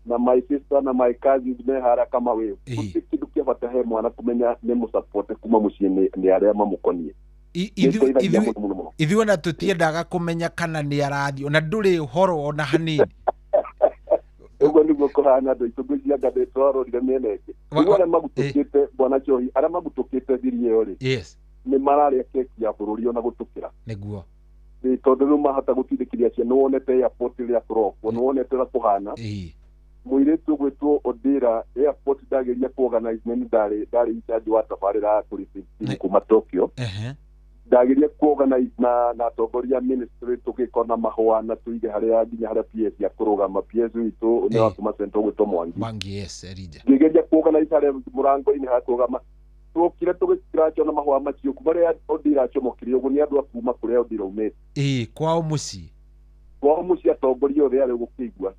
na my sister na my cousins me harĩa kama wĩyo gũtirĩ kĩndũ kĩa bata he mwana kũmenya nĩ mũsupport kuma mũciĩ nĩ arĩa mamũkoniĩ. Ithuĩ ona tũtiendaga kũmenya kana nĩ arathiĩ ona ndũrĩ ũhoro ona hanini. Ũguo nĩguo kũhana andũ aitũ ngwĩciria ngathĩti twarorire mĩena ĩngĩ rĩu arĩa magutũkĩte Bwana Njohi arĩa magutũkĩte thiri ĩyo rĩ nĩ mararĩa keki ya bũrũri ona gũtũkĩra. Nĩguo. Tondũ rĩu mahota gũtindĩkĩria ciana nĩ wonete airport ĩrĩa kũrokwo nĩ wonete ũrĩa kũhana mũirĩtu ũgwĩtwo Odira airport ndageria kũorganize nĩ ndarĩ in charge wa tabarĩra kũrĩ kuma Tokyo ndageria kuorganize na atongoria ministry tugikona mahua na tuige haria nginya haria PS ya kurugama PS witu ni wakuma center gwitwo Mwangi yes Elija ngigeria kuorganize haria murango-ini hakurugama tukire tugikiracho na mahua macio kuma ria Odira acomokire uguo ni andu akuma kuria Odira umite kwao muci atongoria othe ari gukigua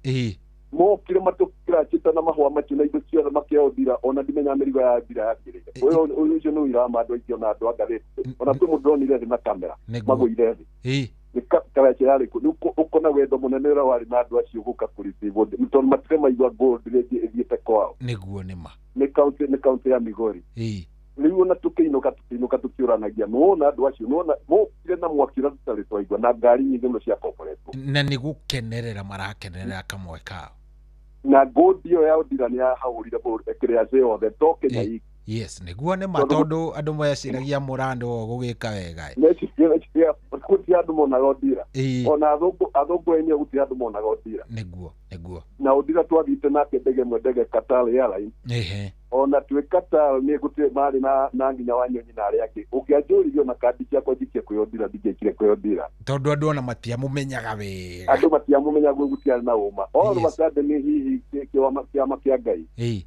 mokire matukira chita na mahua macio na indo ciothe makiodira ona ndimenya mirigo ya ndira yagirire uyu ucio no irama andu aingĩ ona andu angathĩte ona tũ mũndũ onire thĩ na kamera magũire thĩ nĩ karacha yarĩ kũ ũkona wendo mũnene ũrĩa warĩ na andũ acio gũka kũrĩcĩvwo nĩ tondũ matirĩ maigua gold rĩngĩ ĩthiĩte kwao nĩguo nĩma nĩ kaunti ya Migori rĩu ona tũkĩinũka tũkĩũranagia nĩwona andũ acio nĩwona mokire na mwaki ũrĩa tũtarĩ twaigua na ngari nyingĩ mũno cia kokoretwo na nĩ gũkenerera marakenerera kamwe kao na gold iyo ya Odira nĩ yahagũrire kĩrĩa ciothe to Kenya hiki yes nĩguo nĩma tondũ andũ meciragia mũrando gũgĩka wega gũtirĩ andũ monaga Odira ona athũngũ enye gũtirĩ andũ monaga Odira nĩguo na Odira twathiĩte nake ndege Qatar Airlines ona twĩ Qatar nĩ gũtirĩ marĩ na nginya Wanyonyi na arĩa angĩ ũngĩanjũririo na kandi ciakwa njikie kwĩ Odira ndingĩkire kwĩ Odira tondũ andũ ona matiamũmenyaga wega andũ matiamũmenyaga gũtiarĩ na ũma all of a sudden nĩ hihi kĩama kĩa Ngai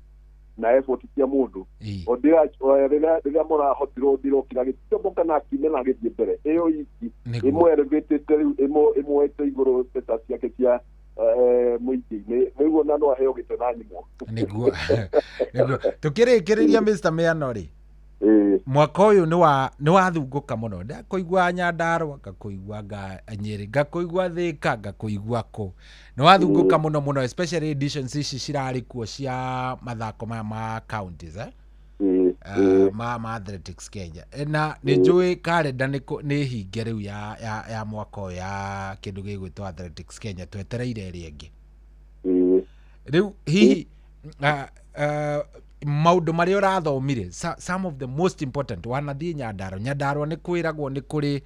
na effort cia mũndũ Odira rĩrĩa mũrahotirwo Odira ũkĩra gĩtĩmboka na akimena gĩthiĩ mbere ĩyo iki ĩmwe elevated ĩmwe ĩte igũrũ status ciake cia mũingĩ-inĩ nĩguo na no aheo gĩtĩ na nyimwo nĩguo tũkĩrĩkĩrĩria Mr. Meano rĩ mwaka ũyũ nĩ wathungũka mũno ndakũigua Nyandarua ngakũigua Nyeri ngakũigua Thĩka ngakũigua kũ nĩ wathungũka mũno especially editions ici cirarĩ kuo cia mathako maya ma counties ma athletics Kenya na nĩ njũĩ kalenda nĩ hinge rĩu ya mwaka ũyũ ya kĩndũ gĩgwĩtwo athletics Kenya twetereire ĩrĩa ĩngĩ rĩu hihi maundu maria urathomire some of the most important wanathiĩ Nyandarua nĩ kwĩragwo nĩ kũrĩ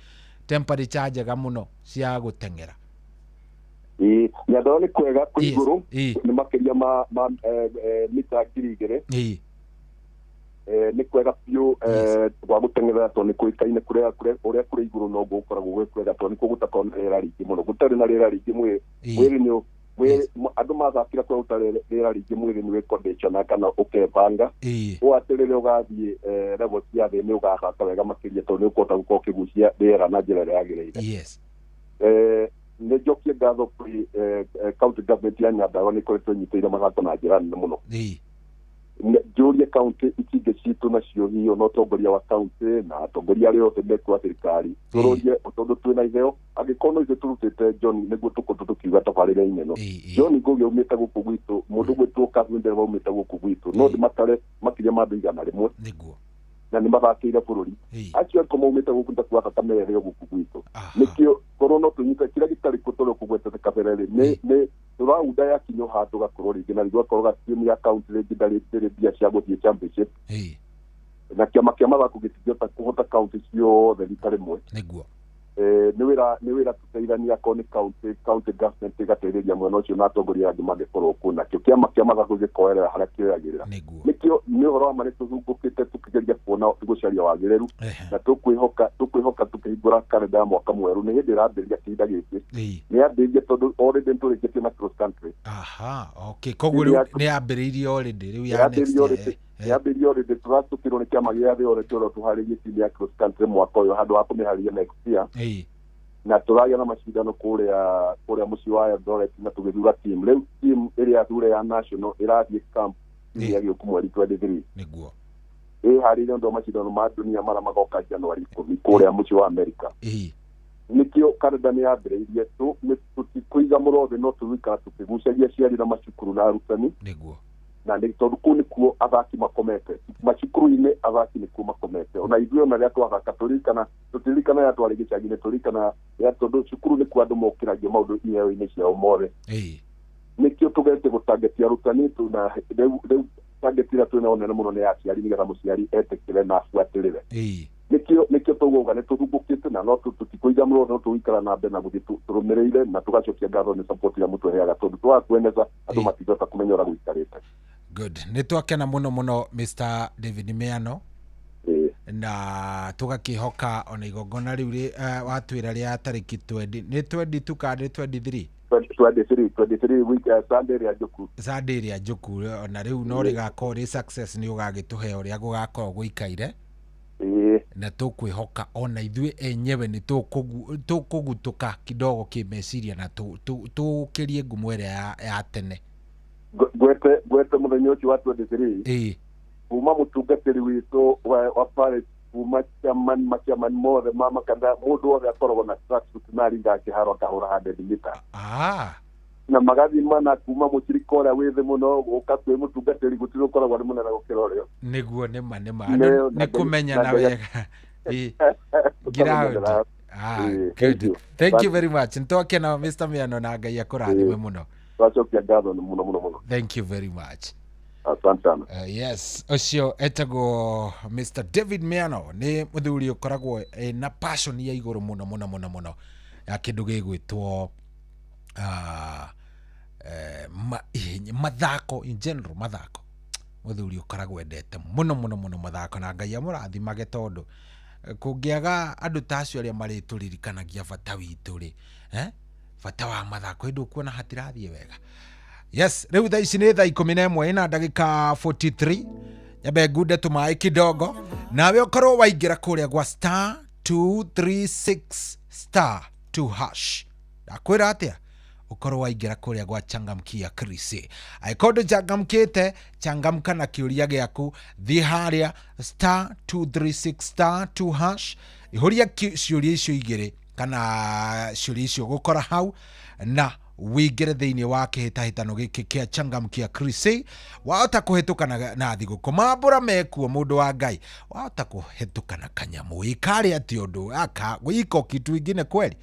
temperature njega mũno cia gũteng'era Nyandarua nĩ kwega kwĩ igũrũ nĩ makĩria ma mita 2,000 nĩ kwega biũ gwa gũteng'era tondũ nĩ kũĩkaine ũrĩa kũrĩ igũrũ noguo gũkoragwo gwĩ kwega tondũ nĩ gũtakorwo na rĩera rĩingĩ mũno gũtarĩ na rĩera rĩingĩ mwĩrĩ nĩ andũ mathakira kwa utarĩ rĩera rĩingĩ mwĩrĩ nĩ wĩkondĩtiona kana ũkebanga ũũ atĩ rĩrĩa ũgathiĩ level cia thĩ nĩ ũgahaka wega makĩria tondũ nĩ ũkũhota gũkorwo ũkĩgucia rĩera na njĩra ĩrĩa yagĩrĩire nĩ njokie ngatho kũrĩ county government ya Nyandarua nĩ ĩkoretwo ĩnyitĩire mathako na njĩra nene mũno njũrie county ikingĩ citũ nacio hiyo no tongoria wa county na atongoria arĩa othe mekwa thirikari tũrũrie tondũ twĩna iheo angĩkorwo no ithuĩ tũrutĩte John nĩguo tũkorwo tũkiuga tabarĩra-inĩ ĩno John Ngugi aumĩte gũkũ gwitũ mũndũ gwĩtwo Kavindera aumĩte gũkũ gwitũ no ndĩmatare makĩria ma andũ 100 na nĩ mathakĩire bũrũri acio ariko maumĩte gũkũ ndakuga thakame ĩrĩa gũkũ gwitũ nĩkĩo korwo no tũnyite kĩrĩa gĩtarĩ kũtũrwo kũgwetete kabere nĩ tũraunda yakinywo handũ gakorwo rĩngĩ na rĩu gakorwo gatimu ya kaunti rĩngĩ ndarĩ mbia cia gũthiĩ championship na kĩama kĩa mathako gĩtingĩhota kũhota kaunti ciothe rita rĩmwe nĩ wĩra tũteithania akorwo nĩ county government ĩgateithĩria mwena ũcio na atongoria angĩ mangĩkorwo kuo nakĩo kĩama kĩa mathako gĩkoerera harĩa kĩoyagĩrĩra nĩkĩo nĩ ũhoro wa ma nĩ tũthungũkĩte tũkĩgeria kuona gũcaria wagĩrĩru na tũkwĩhoka tũkĩhingũra kalenda ya mwaka mwerũ nĩ hĩndĩ ĩrambĩrĩria kĩhinda gĩkĩ nĩ yambĩrĩirie tondũ already nĩ tũrĩkĩtie na cross country koguo rĩu nĩ yambĩrĩirie already rĩu ya next yambĩrĩirie already tũratũkĩrwo nĩ kĩama gĩa thĩ already tũharĩirie timu ya cross country mwaka ũyũ handũ ha kũmĩharĩria next year na tũragĩa na macindano kũrĩa mũciĩ wa Eldoret na tũgĩthura team rĩu team ĩrĩa thure ya national ĩrathiĩ camp ya gĩũku mweri 23 nĩguo harĩire ndo macindano ma dunia marĩa magoka Januari 10 kũrĩa mũciĩ wa America nĩkĩo kalenda nĩ yambĩrĩirie tũtikũiga mũrothe no tũrikara tũkĩgucagia ciari na macukuru na arutani nĩguo na nĩ tondũ kũu nĩkuo athaki makomete macukuru-inĩ athaki nĩkuo makomete ona ithuĩ ona rĩrĩa twathaka tũtirikana ya twarĩ gĩcagi-inĩ tũririkana rĩrĩa tondũ cukuru nĩkuo andũ mokĩragia maũndũ iheo-inĩ ciao mothe nĩkĩo tũgete gũtangetia arutani na rĩu tangeti ĩrĩa twĩna ũnene mũno nĩ ya aciari nĩgetha mũciari etĩkĩre na abuatĩrĩre nĩkĩo tũgauga nĩ tũthumbũkĩte na no tũtikũiga mũrothe no tũgũikara na mbere na gũthiĩ tũrũmĩrĩire na tũgacokia ngatho nĩ support ya mũtũheaga tondũ twakueneza andũ matingĩhota kũmenya ũrĩa gũikarĩte good nĩ twakena mũno Mr. David Meano na tugakihoka ona igongona riu watwira ria tariki 20 ni 22 kana 23 23 week Sunday ria Juku. Sunday ria Juku ona riu no rigakora ri success ni ugagituhe uria gugakora guikaire. Na tukwihoka ona ithuĩ enyewe ni tukugutuka kidogo kimeciria na tukirie ngumo ĩrĩa ya tene. Gwete mũthenya ũcio wa 23 kuma mũtungatĩri witũ wa Paris kuma chairman mothe mama kana mũndũ wothe akoragwo na tracksuit na ringa kĩharo akahũra 100 mita. Na magathi mana kuma mũcirika ũrĩa wĩ thĩ mũno gũka kwĩ mũtungatĩri gũtirĩ ũkoragwo nĩ mũnene gũkĩra ũrĩa. Nĩguo nĩ kũmenya na wega. Ground. Good. Thank you very much. Ntoke na Mr. Miano na Ngai akũrathime mũno. Twacokia ngatho mũno. Thank you very much. Asante sana. Yes, ucio etagwo Mr. David Miano ni muthuri ukoragwo na passion ya iguru muno ya kindu gigwitwo mathako in general, mathako. Muthuri ukoragwo endete muno mathako na Ngai amũrathimage tondu kungiaga andu tacio aria marituririkanagia bata witu ri bata wa mathako indu kuona hatirathie wega. Yes, riu thaa ici ni thaa 11 na ndagika 43 nyabe ngude tumai kidogo nawe ukorwo waingira kuria gwa star 236 star 2 hash ndakwira atia ukorwo waingira kuria gwa changamkia Chris aikondo changamkite changamka na kiuria giaku thi haria star 236 star 2 hash ihuria ciuria icio igire kana ciuria icio gukora hau na wigire thiini wa kihitahitano giki kia changamkia Chris wahota kuhitukana na thiguko mambura mekuo mundu wa Ngai wahota kuhitukana kanyamu ikari ati undu aka gwiko kitu ingine kweli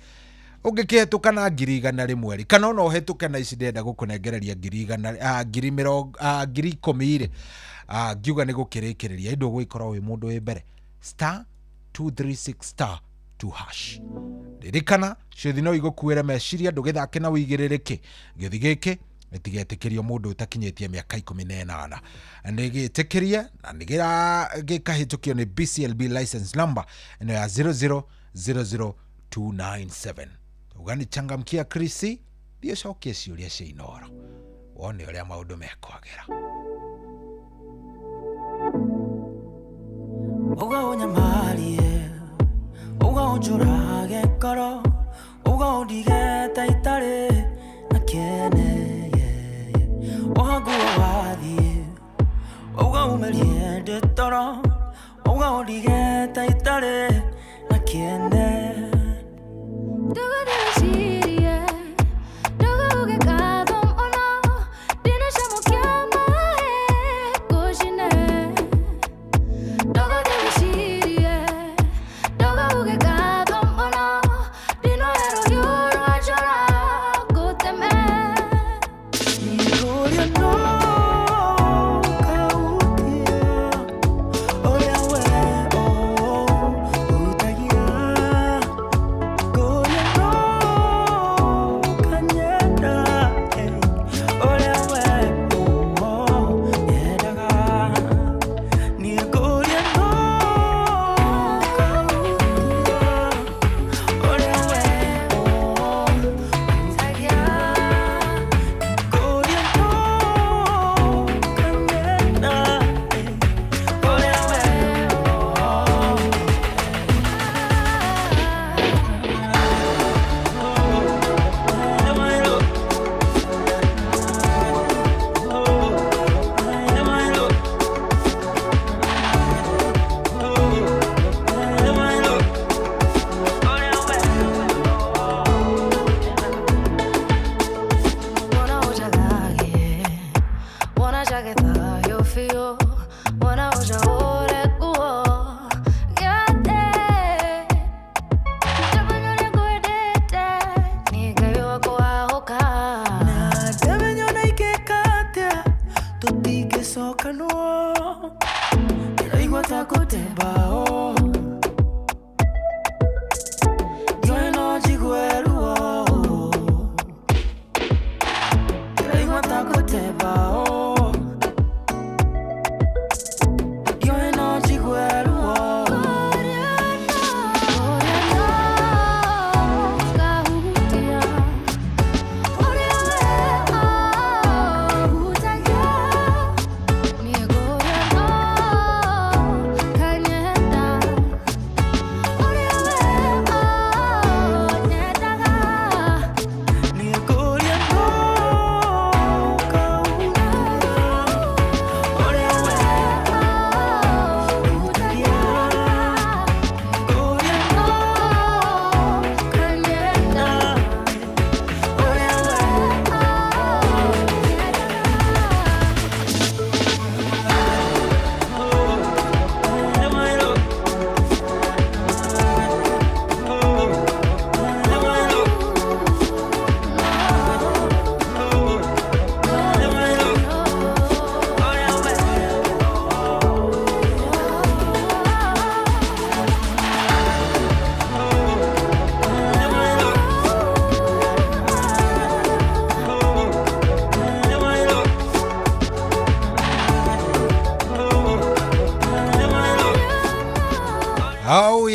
ungikihitukana 100 rimwe kana ona uhitukana ici ndenda gukunengereria 10,000 ngiuga ni gukirikiria indu gwikorwo wi mundu wi mbere star 236 star 2 hash ririkana ciuthi no igukuire meciria ndugithake na wigiririki giuthi giki itigetekerio mundu utakinyetie miaka 18 nigitikirie na nigira gikahitukio ni BCLB license number ino ya 0000297 ugani changamkia Chris dio cokie ciuria cia inoro wone uria maundu mekwagera uga unyamarie uga unjurage koro uga undigete itare na kene uhagu wathie uga umerie ndetoro uga undigete itare na kene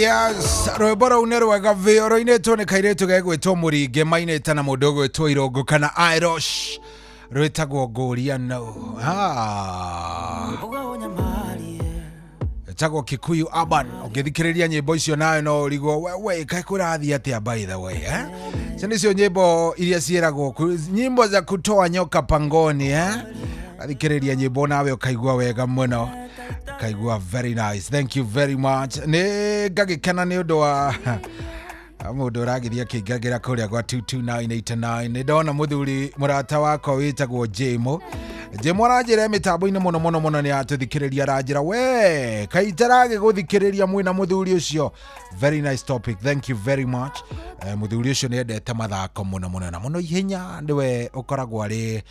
Yes, rwĩmbo une rwega vĩ rũinĩtwo nĩ kairĩtu gegwĩtwo Mũringe mainĩte na mũndũ ũgwĩtwo Irũngũ kana Irish rwĩtagwo Ngũriano. Etagwo Kikuyu Urban. Ũngĩthikĩrĩria nyĩmbo icio nawe no ũrigwo we kaĩ kũrathiĩ atĩa by the way icio nĩcio nyĩmbo iria ciĩragwo nyimbo za kutoa nyoka pangoni athikĩrĩria nyĩmbo nawe ũkaigua wega mũno. Kaigua very nice. Thank you very much. Nĩ ngagĩkena nĩ ũndũ wa mũndũ ũragithia kĩingagĩra kũrĩa gwa 22989. Nĩ ndona mũthuri mũrata wakwa wĩtagwo Jemo. Jemo aranjĩra mĩtambo-inĩ mũno nĩ atũthikĩrĩria aranjĩra we kaitĩragĩ gũthikĩrĩria mwĩna mũthuri ũcio. Very nice topic. Thank you very much. Mũthuri ũcio nĩ endete mathako mũno na mũno ihenya ndiwe ũkoragwo arĩ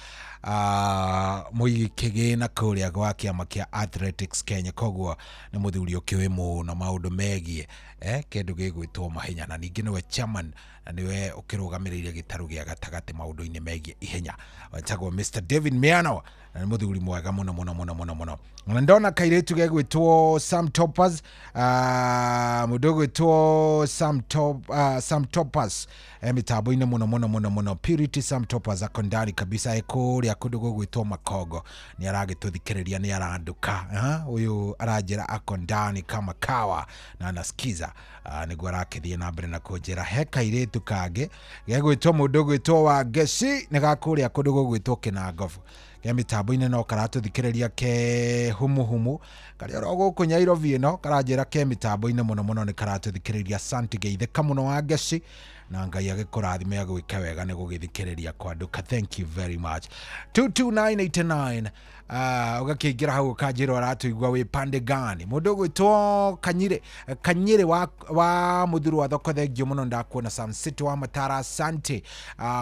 mũigi kĩgĩna kũrĩa gwa kĩama kĩa Athletics Kenya, koguo nĩ mũthuri ũkĩũĩ mũno maũndũ megiĩ kĩndũ gĩgwĩtwo mahenya na ningĩ nĩwe chairman na nĩwe ũkĩrũgamĩrĩire gĩtarũ gĩa gatagatĩ maũndũ-inĩ megiĩ ihenya. Wetagwo Mr. David Miano na nĩ mũthuri mwega mũno. Na ndona kairĩtu gegwĩtwo Sam Topaz, mũndũ ũgwĩtwo Sam Topaz mitambo-inĩ mũno. Purity Sam Topaz akondani kabisa ekũrĩa kũndũ gũgwĩtwo Makongo nĩ aragĩtũthikĩrĩria nĩ aranduka ũyũ aranjĩra akondani kama kawa na anasikiza nĩguo arakĩthiĩ na mbere na kũnjĩra he kairĩtu kangĩ gegwĩtwo mũndũ ũgwĩtwo wa Geci nĩ gakũrĩa kũndũ gũgwĩtwo Kinangofu ke mitambo-inĩ no karatũthikĩrĩria ke humuhumu karĩa oro gũkũ Nyairobi ĩno karanjĩra ke mitambo-inĩ mũno nĩ karatũthikĩrĩria Santi Geithĩka mũno wa Geci na Ngai agĩkũrathime agwĩka wega nĩ gũgĩthikĩrĩria kwanduka. Thank you very much. 22989 ũgakĩingĩra hau ũkanjĩra aratũigua wĩ pande gani mũndũ ũgwĩtwo Kanyĩrĩ wa mũthuru wa thoko thengio mũno ndakuona Sam City wa Matara Asante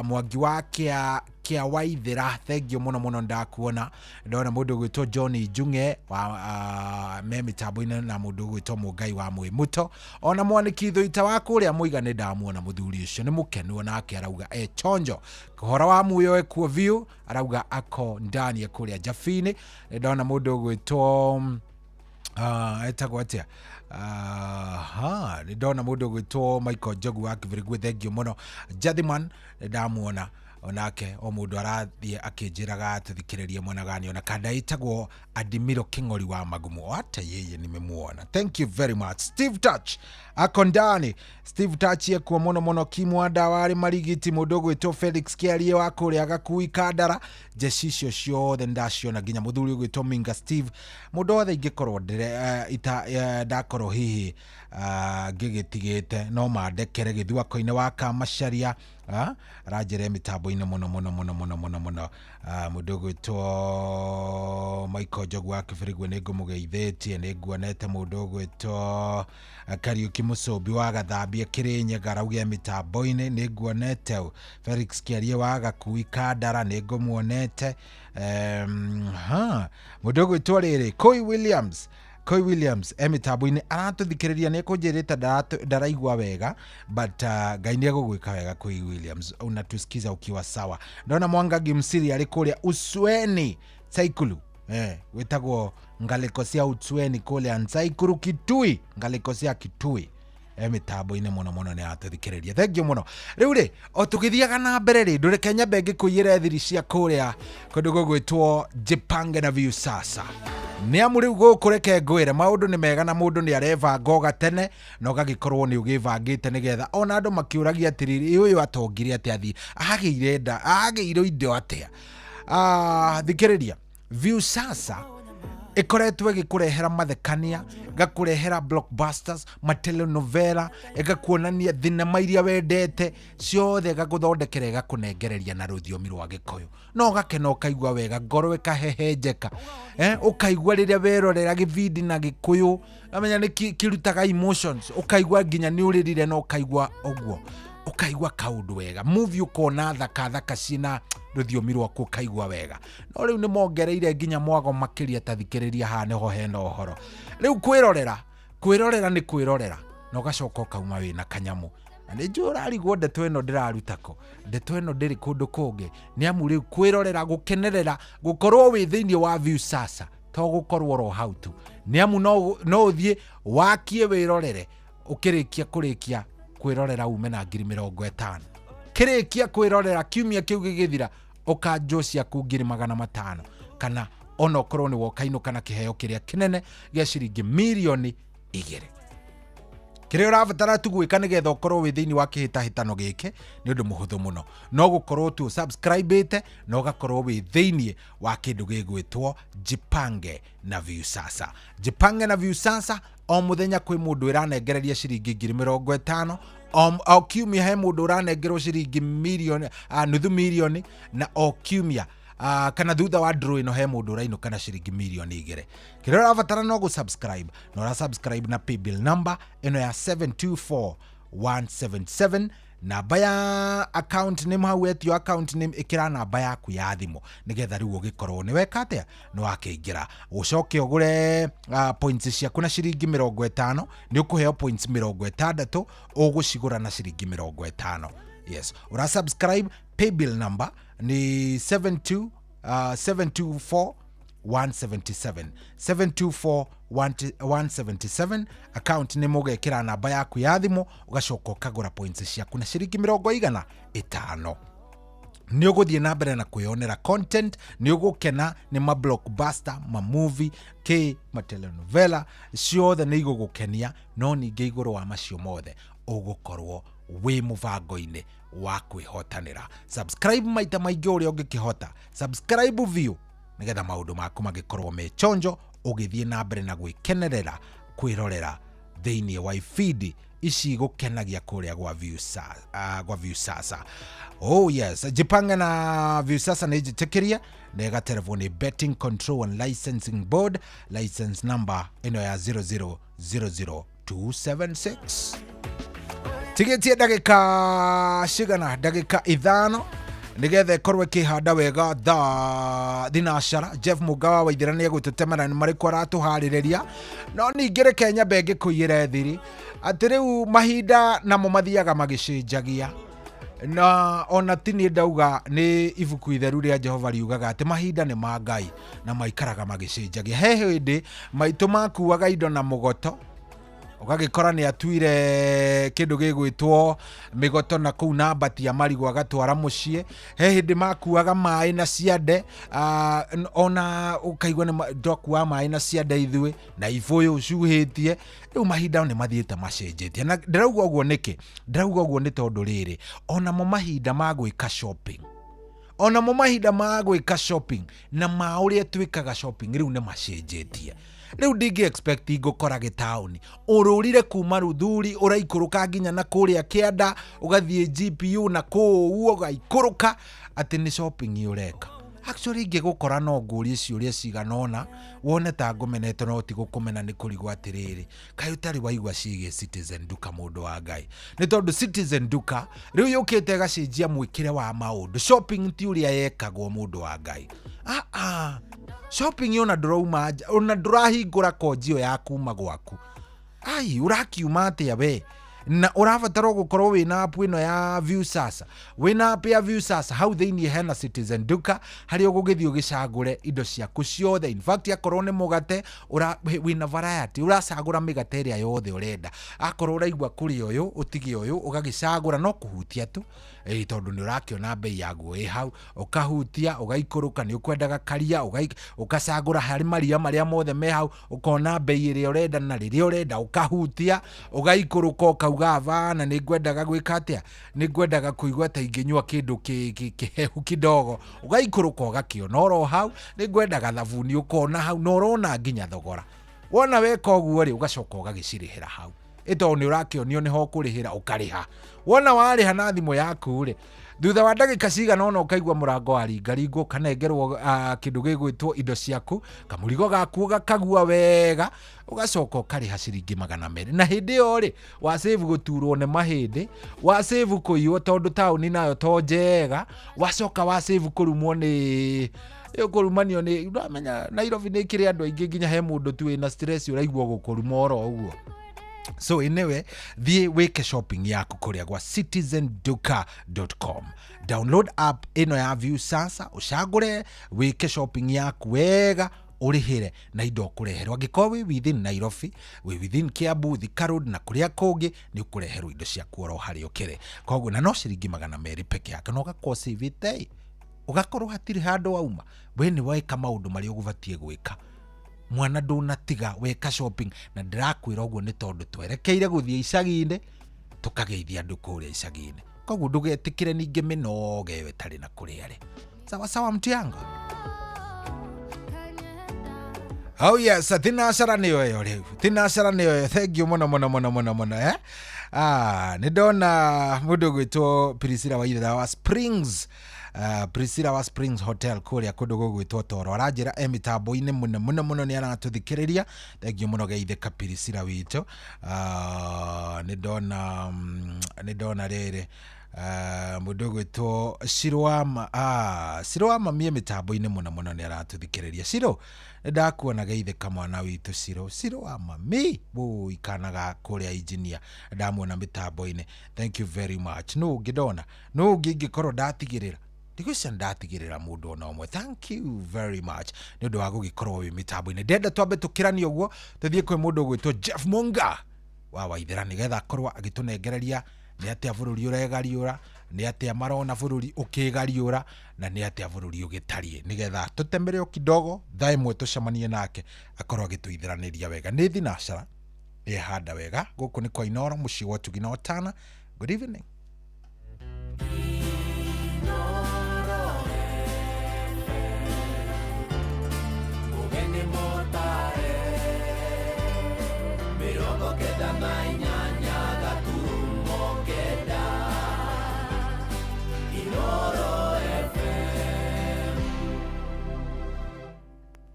Mwangi wa kia Waithĩra thengio mũno ndakuona ndona mũndũ ũgwĩtwo John Njung'e wa mitambo-inĩ na mũndũ ũgwĩtwo Mũngai wa Mwĩmuto ona mwaniki Thũita wa kũrĩa Mũiga nĩ ndamuona mũthuri ũcio nĩ mũkenu nake arauga chonjo kũhora wa muoyo ekuo view arauga ako ndani kũrĩa Jabi-inĩ ndona mũndũ ũgwĩtwo etagwo atĩa nĩ ndona mũndũ ũgwĩtwo Michael Njogu wa Kĩbĩrĩgwe thengio mũno Jathiman ndamuona onake o mũndũ arathiĩ akĩnjĩraga tũthikĩrĩrie mwanagani ona kada itagwo Adimiro King'ori wa Magumu hata yeye nimemuona. Thank you very much. Steve Touch akondani Steve Touch yekuo mũno Kimwanda warĩ marigiti mũndũ ũgwĩtwo Felix Kiarie wa kũrĩa Gakui Kandara jeshi icio ciothe ndaciona nginya mũthuri ũgwĩtwo Minga Steve mũndũ othe ingĩkorwo ndakorwo hihi ngĩgĩtigĩte no mandekere gĩthuako-inĩ wa Kamacharia aranjĩra mitambo-inĩ mũno mũndũ ũgwĩtwo Michael Njogu wa Kĩbĩrĩgwe nĩ ngũmũgeithĩtie nĩ nguonete mũndũ ũgwĩtwo Kariuki Mũcũmbi wa Gathambia Kĩrĩnyaga arauga mitambo-inĩ nĩ nguonete Felix Kiarie wa Gakui Kandara nĩ ngũmuonete mũndũ ũgwĩtwo rĩrĩ Koi Williams mitambo-inĩ aratũthikĩrĩria nĩ kũnjĩrĩte ndaraigua wega but Ngai nĩ egũgwĩka wega Koi Williams unatusikiza ukiwa sawa. Ndona Mwangangi Msiri arĩ kũrĩa Usweni Saikulu wĩtagwo ngalĩko cia Usweni kũrĩa Nsaikuru Kitui ngalĩko cia Kitui mitambo-inĩ mũno nĩ atũthikĩrĩria. Thank you mũno. Rĩu rĩ o tũgĩthiaga na mbere rĩ ndũreke nyambe ngĩkũiyĩre thiri cia kũrĩa kũndũ gũgwĩtwo Jipange na View sasa nĩ amu rĩu gũkũ reke ngwĩre maũndũ nĩ mega na mũndũ nĩ arebanga ũgatene na ũgagĩkorwo nĩ ũgĩbangĩte nĩgetha ona andũ makĩũragia atĩrĩrĩ ũyũ atongire atĩa thiĩ agĩirwo indo atĩa thikĩrĩria View sasa ikoretwo igĩkũrehera mathekania gakũrehera blockbusters matelenovela igakuonania thinema iria wendete ciothe gagũthondekera gakũnengereria na rũthiomi rwa Gĩkũyũ no gakena ũkaigua wega ngoro ĩkahehenjeka ũkaigua rĩrĩa werorera gĩbindi na Gĩkũyũ amenya nĩ kĩrutaga emotions ũkaigua nginya nĩ ũrĩrire no ũkaigua ũguo ũkaigua kaũndũ wega movie ũkona thaka ciina rũthiomi rwaku ũkaigua wega no rĩu nĩ mongereire nginya mwago makĩria tathikĩrĩria haha nĩho hena ũhoro rĩu kwĩrorera nĩ kwĩrorera no gacoka ũkauma wĩna kanyamu na nĩ njũĩ ũrarigwo ndeto ĩno ndĩrarutako ndeto ĩno ndĩrĩ kũndũ kũngĩ nĩ amu rĩu kwĩrorera gũkenerera gũkorwo wĩ thĩinĩ wa View sasa to gũkorwo ro hau tu nĩ amu no ũthiĩ wakie wĩrorere ukirikia kurikia kwirorera ume na 50,000 kirikia kwirorera kiumia kiu gigithira ukanjocia ku 500,000 kana ona okorwo ni wokaino kana kiheo kiria kinene gia ciringi milioni 2 kiria urabatara tu gwika nigetha ukorwo wi thiini wa kihitahitano giki ni undu muhuthu muno no gukorwo tu subscribe no gakorwo wi thiini wa kindu gigwitwo Jipange na Viusasa. Jipange na Viusasa o muthenya kwi mundu iranengereria ciringi 50,000 o kiumia he mundu uranengerwo ciringi milioni nuthu milioni na o kiumia kana thutha wa draw ino he mundu uraino kana ciringi milioni 2 kiria urabatara no go subscribe no ra subscribe na paybill number ino ya 724177 namba ya account name hau etio account name ikira namba yaku ya thimu nigetha riu ugikorwo ni wekate no wakiingira ucoke ugure points ciaku na ciringi 50 ni ukuheo points 60 ugucigura na ciringi 50. Yes, ura subscribe paybill number ni 724,177 724,177 account ni mugekira namba yaku ya thimu ugacoka ukagura points ciaku na ciringi 50 ni uguthie na mbere na kwionera content ni ugukena ni ma blockbuster ma movie ma telenovela ciothe ni igugukenia no ninge iguru wa macio mothe ugukorwo wi muvango-ini wa kwihotanira. Subscribe maita maingi uria ungikihota, subscribe view nigetha maundu maku magikorwo me chonjo ugithie na mbere na gwikenerera kwirorera thiini wa feed ici gukenagia kuria gwa Viusasa. Oh yes, Jipange na Viusasa ni jitikiria nega telefoni Betting Control and Licensing Board, license number ino ya 0000276. Tigetie dagika cigana dagika 5 nigetha korwe kihanda wega thinashara. Jeff Mugawa waithirania gututemera ni mariko aratuhaririria no ningire Kenya benge kuiyire thiri ati riu mahinda namo mathiaga magicenjagia na ona tini ndauga ni ibuku itheru ria Jehova riugaga ati mahinda ni ma Ngai na maikaraga magicenjagia. He hindi maitu makuaga indo na mugoto ugagikora ni atuire kindu gigwitwo migoto na kuu na mbati ya marigo agatwara mucie. He hindi makuaga mai na ciande ona ukaigwa ni ndokua mai na ciande ithwe na ivoyo ucuhitie. Riu mahinda ni mathiete macenjetie na ndirauga uguo niki ndirauga uguo ni tondu riri ona mo mahinda ma gwika shopping na mauria twikaga shopping riu ni macenjetie. Riu ndingi expect igukora gitauni ururire kuma ruthuri uraikuruka nginya na kuria kianda ugathie GPU na kuu ugaikuruka ati ni shopping ureka. Actually ingigukora no ngurie ciuria ciganona wone ta ngumenete no ti gukumena ni kurigwa atiriri kai utari waigwa cige Citizen Duka mundu wa Ngai ni tondu Citizen Duka riu yukite gacenjia mwikire wa maundu. Shopping ti uria yekagwo mundu wa Ngai. Shopping yona ndurauma ona ndurahingura konjio yaku magwaku urakiuma atia we na urabatara gukorwo wina app ino ya Viusasa. Wina app ya Viusasa hau thiini hena Citizen Duka hari ugugithio gicagure indo ciaku ciothe. In fact akorwo ni mugate wina variety uracagura migate iria yothe urenda. Akorwo uraigwa kuri uyu utigi uyu ugagicagura no kuhutia tu tondu ni urakiona bei yaguo hau ukahutia ugaikuruka ni ukwendaga karia ukacagura hari maria maria mothe me hau ukona bei iria urenda na riria urenda ukahutia ugaikuruka ukauga vana ni ngwendaga gwika atia ni ngwendaga kuigwa ta inginywa kindu kihehu kidogo ugaikuruka ugakiona oro hau ni ngwendaga thabuni ukona hau no urona nginya thogora wona weka uguo ri ugacoka ugagicirihira hau ito ni urakionio ni ho kurihira ukariha. Wona wariha na thimu yaku ri thutha wa ndagika cigana ona ukaigwa murango wa ringaringo kanengerwo kindu gigwitwo indo ciaku kamurigo gaku gakagua wega ugacoka ukariha ciringi 200 na hindi yo ri wa save guturwo ne mahindi wa save kuiyo tondu tauni nayo to njega wacoka wa save kurumwo ni kurumanio ni uramenya Nairobi ni kiri andu aingi nginya he mundu tu ina stress uraigwa gukuruma oro uguo. So anyway, thie weke shopping yaku kuria gwa citizenduka.com. Download app ino ya Viusasa ucagure weke shopping yaku wega urihire na indo kureherwo angĩkorwo wi within Nairobi, wi within Kiambu, Thika Road na kuria kungi ni ukureherwo indo cia kuoro hari ukire. Koguo na no ciringi 200 peke yake no gakwo civite ugakorwo hatiri handu wauma we ni weka maundu mari ugubatie gwika mwana ndunatiga weka shopping na ndirakwira uguo ni tondu twerekeire guthie icagi-ini tukageithia andu kuria icagi-ini. Koguo ndugetikire ninge minoge we tari na kuria ri sawa sawa mtu yangu. Oh yes, tinacera niyo yo riu. Tinacera niyo yo. Thank you muno eh. Ni ndona mundu gwitwo Priscilla Waithera wa Springs. Priscilla wa Springs Hotel kuria kundu gugwitwo Toro. Aranjira mitambo-ini muno ni aratuthikiriria. Thank you muno geithika Priscilla witu. Ni ndona riri mundu gwitwo Shirwama mie mitambo-ini muno ni aratuthikiriria. Shiro ndakuona geithika mwana witu Shirwama mi bu ikanaga kuria engineer ndamuona mitambo-ini. Thank you very much. No ngidona no ngingikoro ndatigirira ndigucia ndatigirira mundu ona umwe. Thank you very much ni undu wa gugikorwo wi mitambo-ini. Ndenda twambe tukirani uguo tuthie kwi mundu gwitwo Jeff Munga wa Waithera nigetha korwa agitunengereria ni atia bururi uregariura, ni atia marona bururi ukigariura, na ni atia bururi ugitarie nigetha tutemere kidogo thaimwe tucemanie nake akorwo agituitheraniria wega. Ni thinacara handa wega guku ni kwa Inoro muci wa Tugina Otana. Good evening.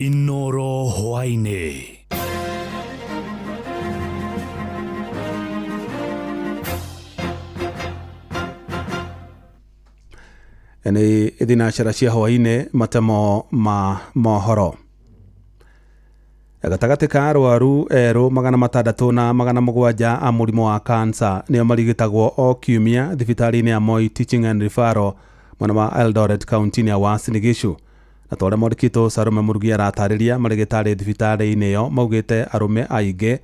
Inoro hwaine. Ni thinacara cia hwaine matemo ma mohoro. Gatagati ka arwaru eru 600 na 700 a murimu wa kansa nio marigitagwo o kiumia thibitari-ini ya Moi Teaching and Referral mwena wa Eldoret County ya Uasin Gishu. Na tore morikito Sarume Murugi aratariria marigitari thibitari-ini yo maugite arume aingi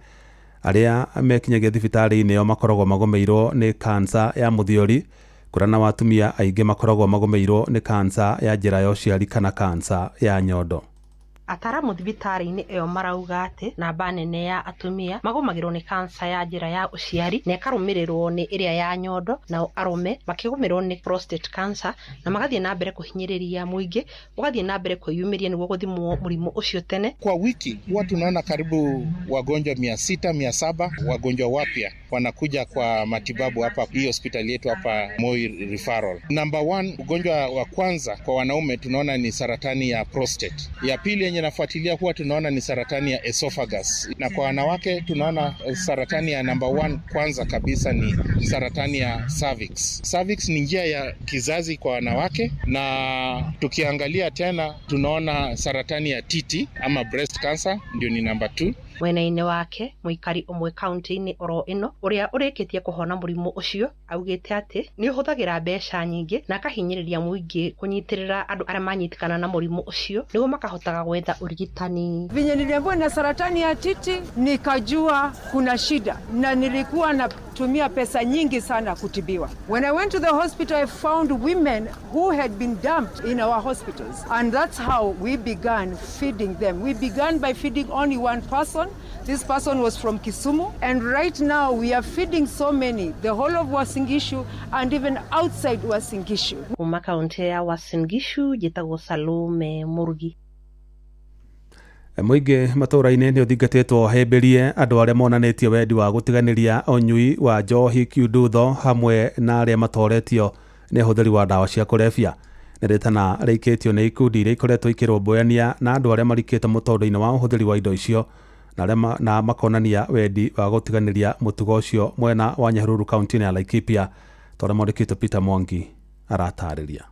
aria mekinyagia thibitari-ini yo makoragwo magomeirwo ni kansa ya muthiori kurana watumia aingi makoragwo magomeirwo ni kansa ya njira ya uciari kana kansa ya nyondo. Ataramu thibitari-ini iyo marauga ati namba nene ya atumia magomagirwo ni kansa ya njira ya uciari na ikarumirirwo ni iria ya nyondo, na arume makigomerwo ni prostate cancer na magathie na mbere kuhinyiriria muingi ugathie na mbere kwiyumiria niguo guthimwo murimu ucio tene. Kwa wiki huwa tunaona karibu wagonjwa 600-700 wagonjwa wapya wanakuja kwa matibabu hapa hii hospitali yetu hapa Moi Referral. Number 1 ugonjwa wa kwanza kwa wanaume tunaona ni saratani ya prostate. Ya pili yenye nafuatilia huwa tunaona ni saratani ya esophagus, na kwa wanawake tunaona saratani ya number 1 kwanza kabisa ni saratani ya cervix. Cervix ni njia ya kizazi kwa wanawake, na tukiangalia tena tunaona saratani ya titi ama breast cancer ndio ni number 2. Mwena-ini wake muikari umwe kaunti-ini oro ino uria urikitie kuhona murimu ucio augite ati ni uhuthagira mbeca nyingi na akahinyiriria muingi kunyitirira andu aria manyitikana na murimu ucio niguo makahotaga gwetha urigitani. Vinye niliambiwa na saratani ya titi nikajua kuna shida na nilikuwa natumia pesa nyingi sana kutibiwa. When I went to the hospital I found women who had been dumped in our hospitals, and that's how we began feeding them. We began by feeding only one person. This person was from Kisumu, and right now we are feeding so many, the whole of Uasin Gishu and even outside Uasin Gishu. Uma kaunti ya Uasin Gishu jitagwo Salume Murugi. Muingi matura-ini ni uthingatitwo hemberie andu aria monanitie wendi wa gutiganiria onyui wa njohi kiundutho hamwe na aria matoretio ni huthiri wa dawa cia kurebia. Niritana reikitio ni ikundi iria ikoretwo ikiromboyania na andu aria marikite mutondo-ini wa uhuthiri wa indo icio na makonania wendi wa gutiganiria mutugo ucio mwena wa Nyahururu kaunti ya Laikipia. Tore morikito Peter Mwangi aratariria.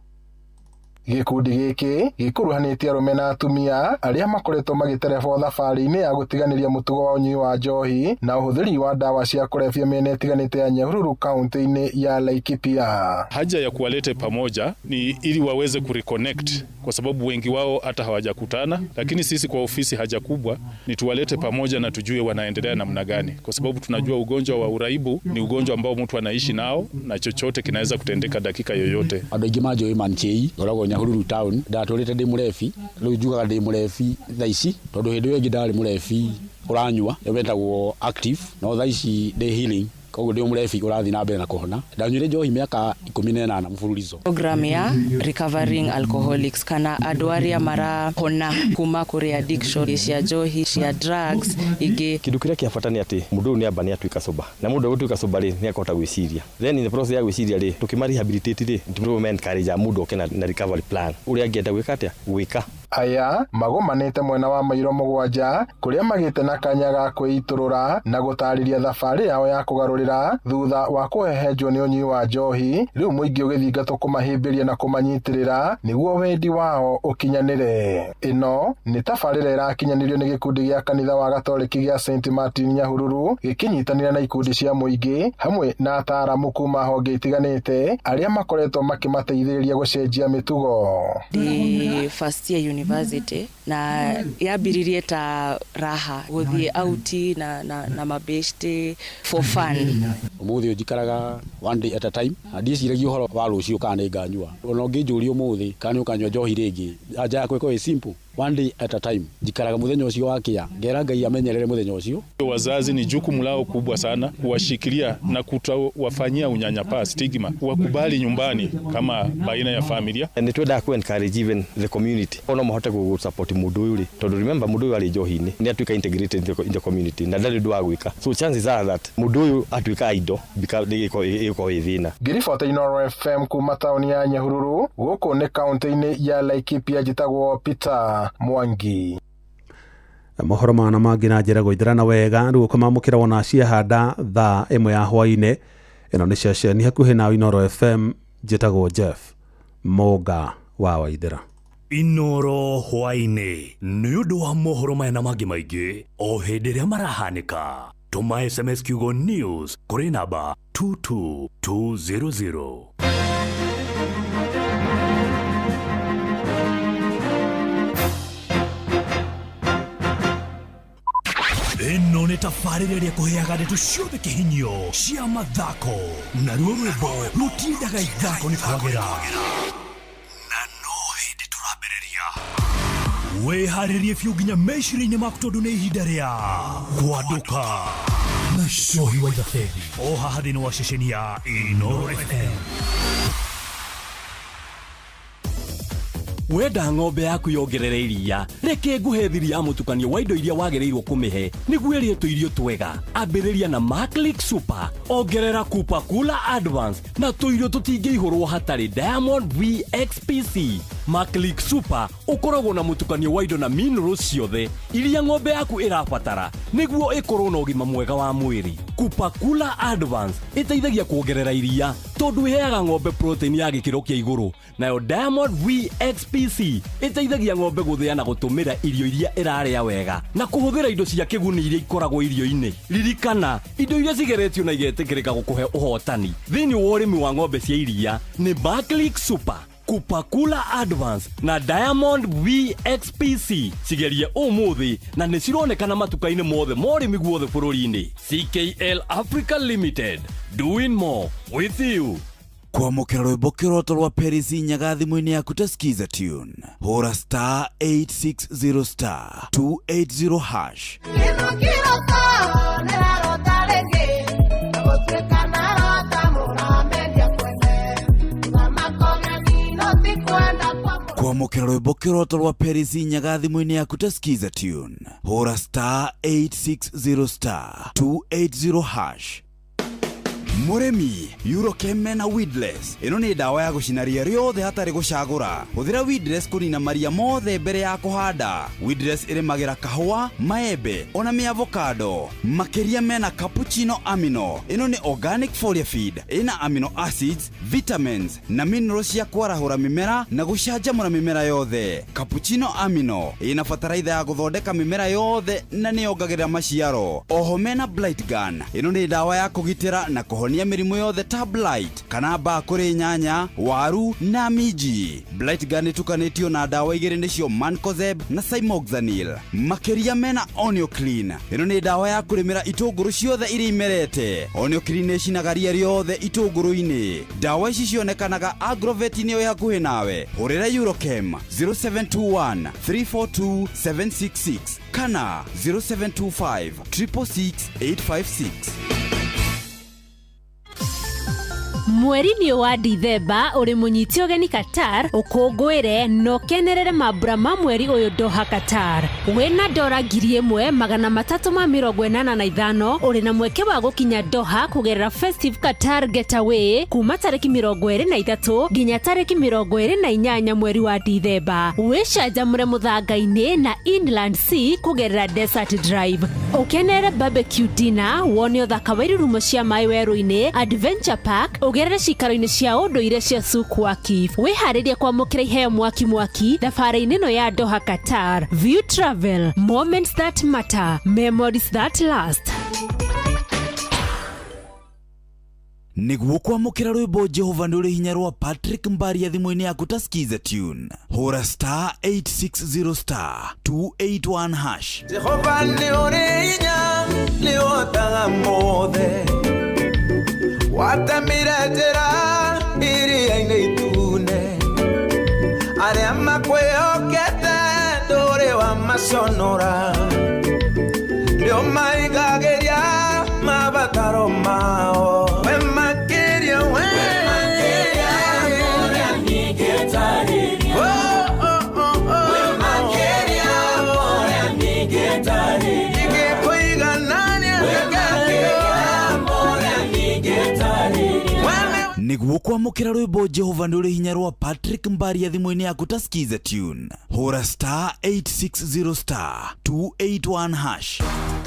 Gikundi giki gikuruhanitie arume na atumia aria makoretwo magiterebo thabari-ini ya gutiganiria mutugo wa unyui wa njohi na uhuthiri wa dawa cia kulevya miena itiganite ya Nyahururu kaunti-ini ya Laikipia. Haja ya kuwalete pamoja ni ili waweze kureconnect, kwa sababu wengi wao hata hawajakutana, lakini sisi kwa ofisi haja kubwa ni tuwalete pamoja na tujue wanaendelea namna gani, kwa sababu tunajua ugonjwa wa uraibu ni ugonjwa ambao mtu anaishi nao na chochote kinaweza kutendeka dakika yoyote. Andũ aingĩ manjũĩ manchei ngoragwo Nyahururu town, ndatũrĩte ndĩ mũrebi, rĩu njugaga ndĩ mũrebi thaa ici tondũ hĩndĩ ĩyo ĩngĩ ndarĩ mũrebi ũranyua wetagwo active, no thaa ici ndĩ healing, koguo ndĩ mũrebi ũrathi na mbere na kuhona. Ndanyuire njohi mĩaka 18 mfululizo. Program ya recovering alcoholics kana andũ arĩa marahona kuma kũrĩ addiction cia njohi cia drugs ingĩ. Kĩndũ kĩrĩa kĩa bata nĩ atĩ mũndũ nĩ amba nĩ atuĩka sober, na mũndũ gũtuĩka sober rĩ nĩ akahota gwĩciria, then in the process ya gwĩciria rĩ tukĩmarehabilitate rĩ ndĩmwe encourage mũndũ oke na recovery plan ũrĩa angĩenda gwĩka atĩa gwĩka. Aya magomanite mwena wa mairo mũgwanja kuria magite na kanya ga kwĩitũrũra na gũtarĩria thabarĩ yao ya kũgarũrĩra thutha wa kũhehenjwo nĩ ũnyui wa njohi, rĩu mũingĩ ũgĩthingatwo kũmahĩmbĩria na kũmanyitĩrĩra nĩguo wendi wao ũkinyanĩre. Ĩno nĩ tabarĩra ĩrakinyanĩrio nĩ gĩkundi gĩa kanitha wa Gatoliki gĩa St. Martin Nyahururu gĩkinyitanĩra na ikundi cia mũingĩ hamwe na ataaramu kuma honge itiganĩte arĩa makoretwo makĩmateithĩrĩria gũcenjia mĩtugo. The first year university na yambiririe ta raha guthie auti na mabeshte for fun. Umuthi njikaraga one day at a time, ndiciragia uhoro wa rucio kana nganyua, ona ngĩnjũria umuthi kana ukanyua njohi rĩngĩ, anja yakwa ĩko simple, one day at a time. Njikaraga muthenya ucio wakia ngera Ngai amenyerere muthenya ucio. Wazazi ni jukumu lao kubwa sana kuwashikilia na kutawafanyia unyanyapaa, stigma, wakubali nyumbani kama baina ya familia. And twenda ku encourage even the community ono mahote ku support mundu uyu ri tondu remember mundu uyu ali njohi-ini ni atuika integrated in the community na ndari ndwa gwika, so chances are that mundu uyu atuika ido because iko ithina. Ngiribota Inooro FM kuma tauni ya Nyahururu guku ni kaunti-ini ya Laikipia njitagwo Peter Mwangi. Mohoro mana mangĩ na njĩra gũithĩrana wega rĩu kũmamũkĩra wona ciahanda thaa 1 ya hwaĩ-inĩ. Ĩno nĩ ceceni hakuhĩ na Inooro FM, njĩtagwo Jeff Moga wa Waithĩra. Inooro hwaĩ-inĩ nĩ ũndũ wa mohoro maya na mangĩ maingĩ o hĩndĩ ĩrĩa marahanĩka. Tũma SMS kiugo news kũrĩ namba 22200. Ĩno nĩ tabarĩra ĩrĩa ĩkũheaga ndeto ciothe kĩhinyio cia mathako na ruo rwĩmbo rũtindaga ithako nĩ kwagĩra na no hĩndĩ tũrambĩrĩria. Wĩharĩrie biũ nginya meciria-inĩ maku tondũ nĩ ihinda rĩa kwadũka na Cohi wa Ithabethi o haha thĩinĩ wa ceceni ya Inooro FM. Wenda ng'ombe yaku yongerere iria, reke nguhe thiri ya mũtukanio wa indo iria wagĩrĩirwo kũmĩhe nĩguo ĩrĩe tũirio twega. Ambĩrĩria na Maclick Super, ongerera Kupa Kula Advance na tũirio tũtingĩihũrwo hatarĩ Diamond VXPC. Maclick Super ũkoragwo na mũtukanio wa indo na minerals ciothe iria ng'ombe yaku ĩrabatara nĩguo ĩkorwo na ũgima mwega wa mwĩrĩ. Kupa Kula Advance ĩteithagia kuongerera iria tondũ ĩheaga ng'ombe protein ya gĩkĩro kĩa igũrũ, nayo Diamond VXPC ĩteithagia ng'ombe gũthĩa na gũtũmĩra irio iria ĩrarĩa wega na kũhũthĩra indo cia kĩguni iria ikoragwo irio-inĩ. Ririkana, indo iria cigeretio na igetĩkĩrĩka gũkũhe ũhotani thĩinĩ wa ũrĩmi wa ng'ombe cia iria nĩ Maclick Super, Kupa Kula Advance na Diamond VXPC. Cigerie ũmũthĩ na nĩ cironekana matuka-inĩ mothe ma ũrĩmi guothe bũrũri-inĩ. CKL Africa Limited, doing more with you. Kwamũkĩra rwĩmbo kĩroto rwa Perisi Nyaga thimũ-inĩ yaku ta skiza tune, hũra star 860 star 280 hash. Kwamũkĩra rwĩmbo kĩroto rwa Perisi Nyaga thimũ-inĩ yaku ta skiza tune, hũra star 860 star 280 hash. Muremi Eurochem mena Weedless ino ni dawa ya gucinaria riothe hatari gucagura. Huthira Weedless kunina maria mothe mbere ya kuhanda. Weedless irimagira kahua, maembe ona mi avocado. Makiria mena Cappuccino Amino ino ni organic foliar feed ina amino acids, vitamins na minerals ya kwarahura mimera na gucanjamura mimera yothe. Cappuccino Amino ina fataraitha ya guthondeka mimera yothe na ni yongagirira maciaro. Oho mena Blight Gun ino ni dawa ya kugitira na kuhonia mirimu yothe ta blight kana mbaa kuri nyanya, waru na miji. Blight Gun itukanitio na dawa igiri nicio Mancozeb na Cymoxanil. Makiria mena Onio Clean ino ni dawa ya kurimira itunguru ciothe iri imerete. Onio Clean icinaga riothe itunguru-ini. Dawa ici cionekanaga Agrovet ni yo hakuhi nawe. Hurira Eurochem 0721 342 766 kana 0725 666 856. Mweri ni wa Dithemba uri munyiti ogeni Qatar ukungwire no kenerere mambura ma mweri uyu Doha Qatar. Wena $1,385 uri na mweke wa gukinya Doha kugerera Festive Qatar Getaway kuma tariki 23 nginya tariki 28 mweri wa Dithemba. Wicanjamure muthanga-ini na Inland Sea kugerera Desert Drive. Ukenere barbecue dinner, wone uthaka wa irurumo cia mai weru-ini, Adventure Park, ugerere cikaro-ini cia unduire cia Souq Waqif. Wiharirie kwamukira iheo mwaki thabari-ini no ya Doha Qatar. View Travel, moments that matter, memories that last. Niguo kwamukira rwimbo Jehova nduri hinya rwa Patrick Mbaria thimu-ini yaku ta skiza tune. Hora star 860 star 281 hash. Jehova ni uri hinya ni otaga mothe watamira njira iria-ini itune aria makwihokete nduri wa maconora ndio maigagiria mabataro mao. Niguo kwamukira rwimbo Jehova nduri hinya rwa Patrick Mbaria thimu-ini yaku ta skiza tune. Hora star 860 star 281 hash.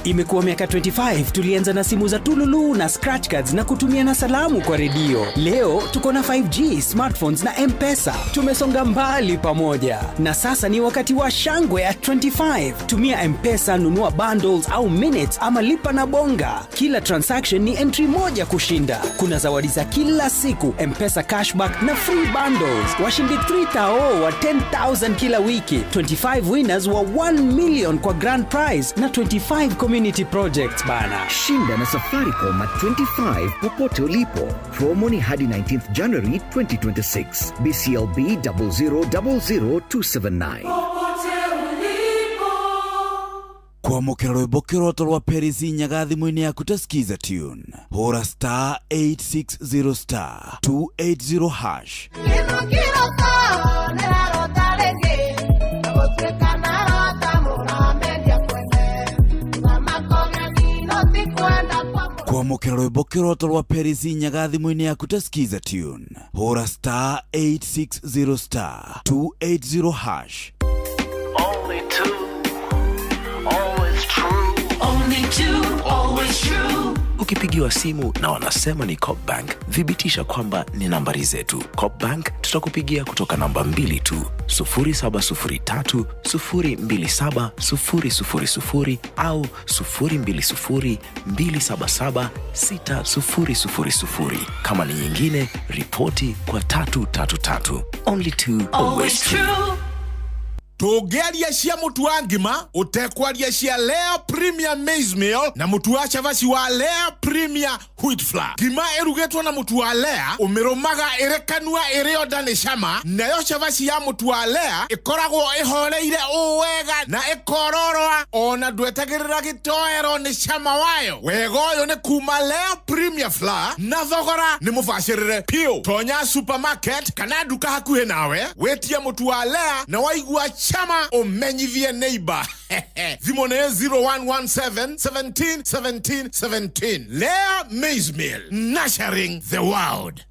Imekuwa miaka 25 tulianza na simu za tululu na scratch cards na kutumia na salamu kwa redio. Leo tuko na 5G, smartphones na M-Pesa. Tumesonga mbali pamoja. Na sasa ni wakati wa shangwe at 25. Tumia M-Pesa, nunua bundles au minutes ama lipa na bonga. Kila transaction ni entry moja kushinda. Kuna zawadi za kila siku, M-Pesa cashback na free bundles. Washindi 3,000 wa 10,000 kila wiki. 25 winners wa 1 million kwa grand prize na 25 community projects bana. Shinda na Safaricom at 25 popote ulipo. Promo ni hadi 19th January 2026. BCLB 0000279. Kwamukira rwimbo kiroto rwa Perisi nyaga thimu-ini yaku ta skiza tune. Hora star 860 star 280 hash. Kwamukira rwimbo kiroto rwa Perisi nyaga thimu-ini yaku ta skiza tune. Hora star 860 star 280 hash. Only two, always true. Only two, always true. Ukipigiwa simu na wanasema ni Copbank, thibitisha kwamba ni nambari zetu. Copbank tutakupigia kutoka namba 2 tu, 0703 027 000 au 020 277 6000. Kama ni nyingine, ripoti kwa 333. Only two, always true. Tugeria cia mutu wa ngima utekwaria cia Lea Premium Maize Meal na mutu wa chavaci wa Lea Premium Wheat Flour. Ngima erugetwo na mutu wa Lea umirumaga irekanua irio ndani cama, nayo chavaci ya mutu wa Lea ikoragwo ihoreire uwega na ikororwa ona ndwetagirira gitoero ni cama wayo. Wega uyu ni kuma Lea Premium Flour na thogora ni mubacirire piu. Tonya supermarket kana duka hakuhi nawe wetie mutu wa Lea na waigua chama umenyivie neighbor. Vimone 0117 17 17 17. Lea Maize Meal, nurturing the world.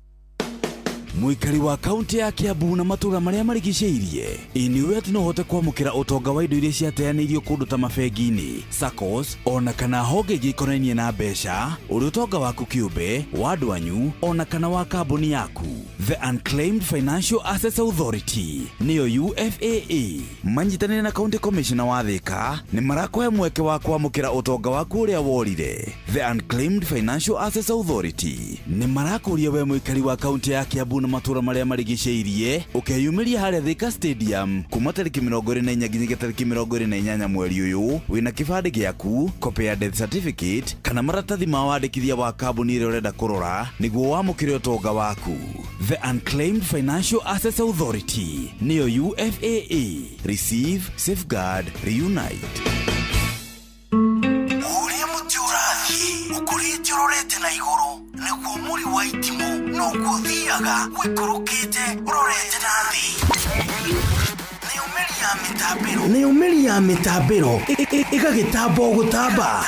Muikari wa kaunti ya Kiambu na matura maria marigiceirie iniwe tunohote kwamukira utonga wa indo iria ciateaneirio kundu ta mabengini, SACCOS ona kana honge gikonainie na mbeca uri utonga waku kiumbe wa ndwanyu ona kana wa kambuni yaku. The Unclaimed Financial Assets Authority niyo UFAA manyitanire na County Commissioner wa Thika ni marakwe mweke wa kwamukira utonga waku uria worire. The Unclaimed Financial Assets Authority ni marakuria we muikari wa kaunti ya Kiambu na matura maria marigiceirie ukeyumiria haria Thika Stadium kuma tariki 24 nginya tariki 28 mweri uyu wina kibande giaku, copy ya death certificate kana maratathi ma wandikithia wa kambuni ire urenda kurora niguo wamukire utonga waku. The Unclaimed Financial Assets Authority niyo UFAA. Receive, safeguard, reunite. Uria mutiurathi ukurite urorete na iguru niguo muri wa itimu no guthiaga wikurukite urorete na thi. Neumeri ya mitambiro ikagitambo gutamba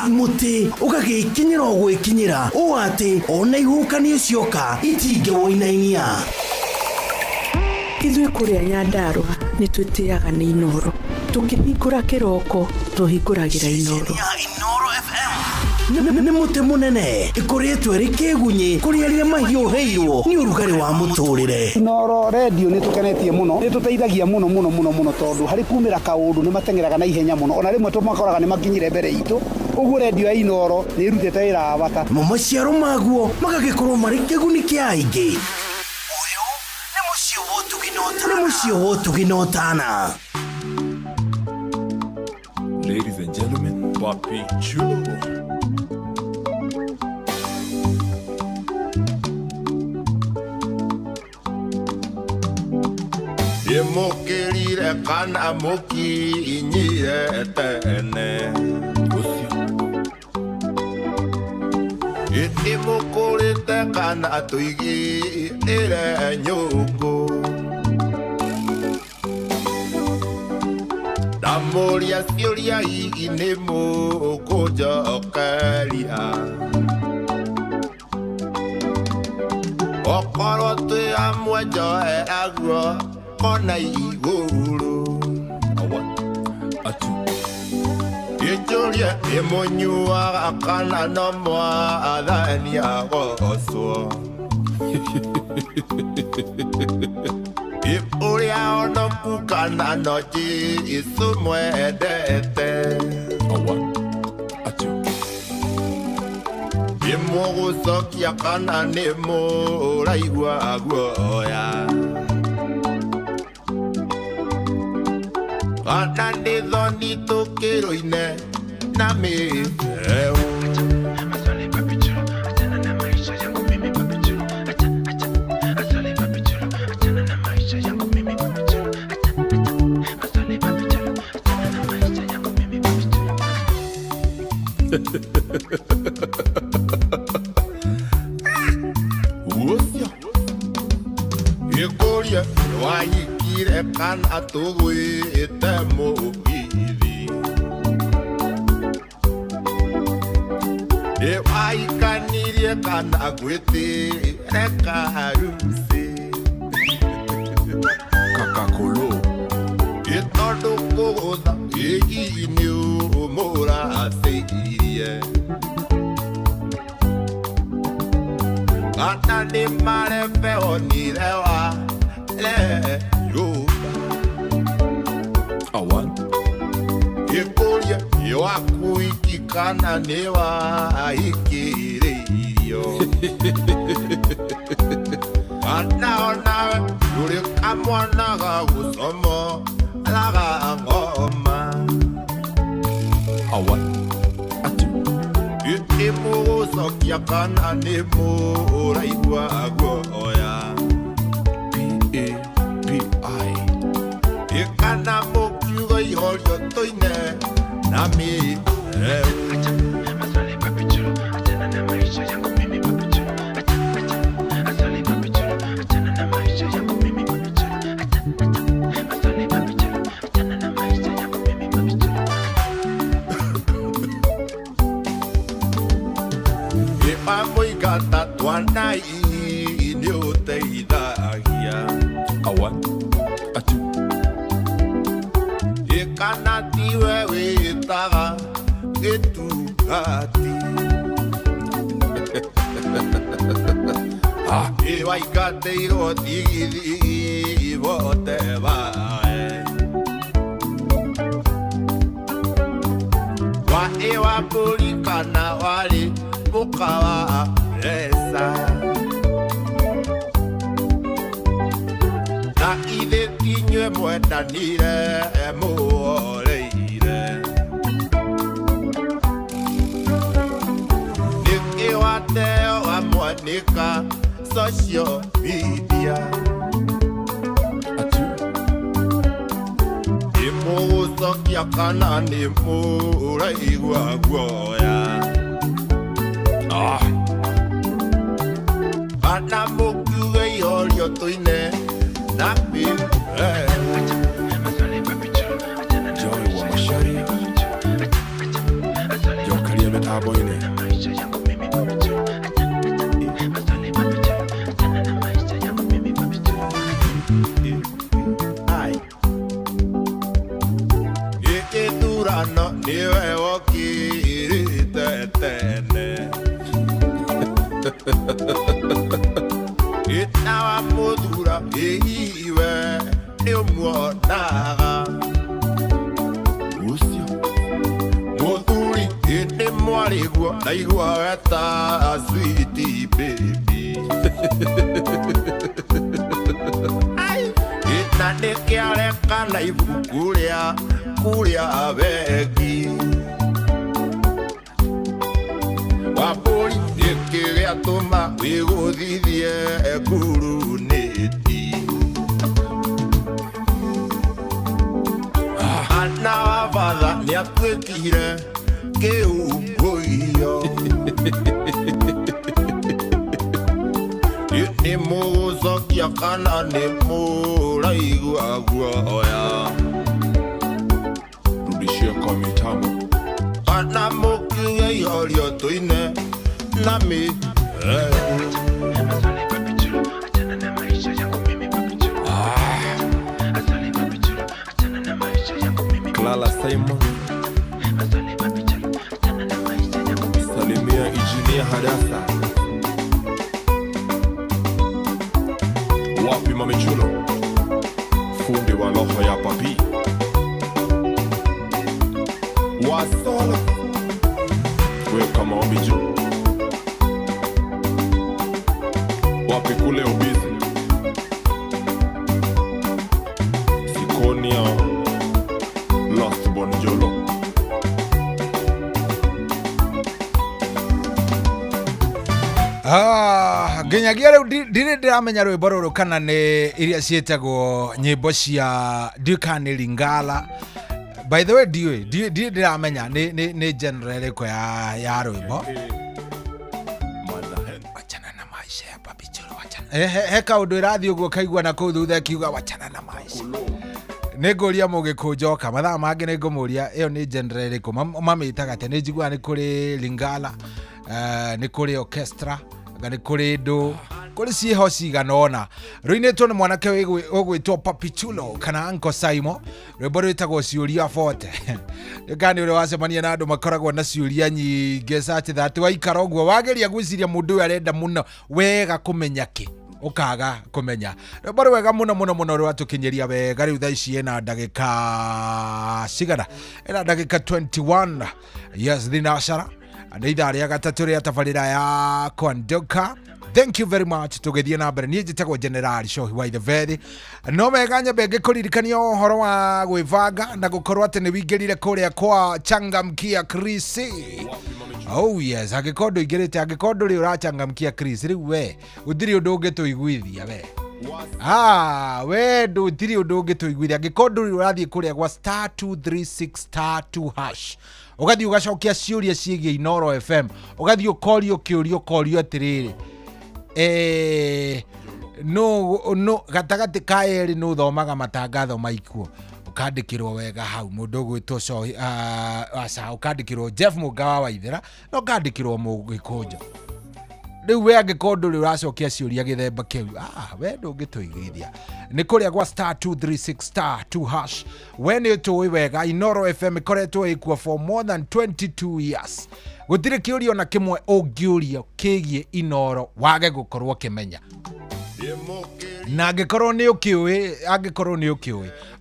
muti ukagikinyira gwikinyira o ati ona ihukanie cioka itinge woinainia. Ithuĩ kũrĩa Nyandarua nĩ twĩtĩaga nĩ Inoro, tũkĩhingũra kĩroko tũhingũragĩra Inoro. Nĩ mũtĩ mũnene ĩkoretwo ĩrĩ kĩgunyi kũrĩ arĩa mahiũhĩirwo nĩ ũrugarĩ wa mũtũrĩre. Inoro radio nĩ tũkenetie mũno, nĩ tũteithagia mũno tondũ harĩ kumĩra kaũndũ nĩ matengeraga na ihenya mũno, ona rĩmwe tũmakoraga nĩ makinyire mbere itũ. Ũguo radio ya Inoro nĩ irutĩte wĩra wa bata. Maciaro maguo magagĩkorwo marĩ kĩguni kĩa aingĩ. Nĩ mũciĩ wa ũtuginotana. Ladies and gentlemen, Papi Chulo. Yemokirire kana moki inyire tene. Yemokirite kana tuigi ire nyugo. Damoria sioria inemo koja kalia. Okoro te amwejo agro kona iguru. Atu. Yejoria emonyua akana no mwa adani agoso. Ipuria ono kukana noji isumwedete. Atu. Yemogo soki akana nemo raigwa agoya. Ana nidhoni tokero ine na me. Yekoria waikire kana tugwe etemo idi. Waikanirie kana gwete reka rusi. Kakakolo. Itondo koda egi ni umora seirie. Ana ni mare feo ni rewa le yo. Awan. Yekoria yoaku ikikana newa ikireirio. Ana ona yure kamwana ga gusomo laga ngoma. Awan. Emo sokia kana nemo raigwa agoya. P.A.P.I. Ekana mokiuga ihorio toine na mi. Wanai ni uteithagia. Awan, atu. Ikana tiwe witaga gitugati. Iwa ikate igothigithi bote bae. Wa iwa purikana wali mukawa resa. Na ithe tinywe mwendanire muoreire. Niki wateo wa mwanika social media. Imugucokia kana ni muraigua guoya. Ana mukiuge ihorio tuine na Joy wa mashari. Jokaria metabo ine. Ikithurano niwe wokirite tene. Itawa muthura iwe ni umuonaga. Ucio muthuri indi mwariguo naigua weta sweetie baby. Ita nikiareka na ibuku kuria begi. Wapuri nikigatuma wiguthithie nguruneti. Ana wavatha niatwikire kiunguio. Ni mugucokia kana ni muraigua guoya. Rudishia kwa mitambo. Ana mukiuge ihorio tuine na mi. Clara Simon. Salimia Engineer Hadasa. Wapi Mamechulo, fundi wa roho ya papi. Wasola weka maombi juu. Wapi kule ubizi Sikonia Lost Bonjolo. Nginyagia riu ndire ndiramenya rwimbo ruru kana ni iria cietagwo nyimbo cia Dukani Lingala. By the way, ndire ndiramenya ni genre iriko ya rwimbo. Wachana na maisha ya Papi Chulo, wachana. He kaundu irathi uguo kaigua na kuu thutha kiuga wachana na maisha. Niguria mugikunjoka mathaa mangi ningumuria iyo ni genre iriko mamitaga ate ni njigua ni kuri Lingala, ni kuri orchestra, ni kuri ndo kuri ciho ciganona. Ruinetwo ni mwanake ugwitwo Papi Chulo kana Uncle Simon. Rwimbo rwitagwo ciuria forte. Ndikani uri wacemania na andu makoragwo na ciuria nyingi sachi thati waikara uguo wageria gwiciria mundu uyu arenda muno wega kumenya ki ukaga kumenya. Rwimbo rwega muno rwatukinyeria wega riu thaici ena ndagika cigana, ena ndagika 21. Yes, thinashara nĩ ithaa rĩa gatatũ rĩa tabarĩra ya Kwandoka. Thank you very much. Tugithie na mbere niĩ njĩtagwo General Shohi wa Itheveri. No mega nyambe ngĩkũririkania ũhoro wa gwĩbanga na gũkorwo atĩ nĩ wingĩrire kũrĩa kwa Changamkia Chris. Oh yes, angĩkorwo ndũingĩrĩte, angĩkorwo ndũrĩ ũrachangamkia Chris rĩu we gũtirĩ ũndũ ũngĩtũiguithia we. We ndũtirĩ ũndũ ũngĩtũiguithia angĩkorwo ndũrĩ ũrathiĩ kũrĩa gwa *236*2# ugathi ugacokia ciuria ciĩgiĩ Inoro FM, ugathi ukorio kĩũrio atiriri no gatagati ka eri no thomaga matangatho maikuo ukandikirwo wega hau mundu gwitwo Shohi asa ukandikirwo Jeff Mugawa wa Waithera no ukandikirwo Mugikunjo riu we angĩkorwo ndũrĩ ũracokia ciũria gĩthemba kĩu we ndũngĩtũiguithia nĩ kũrĩa gwa star 236 star 2 hash we nĩ ũtũĩ wega Inoro FM ĩkoretwo ĩkuo for more than 22 years gũtirĩ kĩũria ona kĩmwe ũngĩũria kĩgiĩ Inoro wage gũkorwo kĩmenya na angĩkorwo nĩ ũkĩũĩ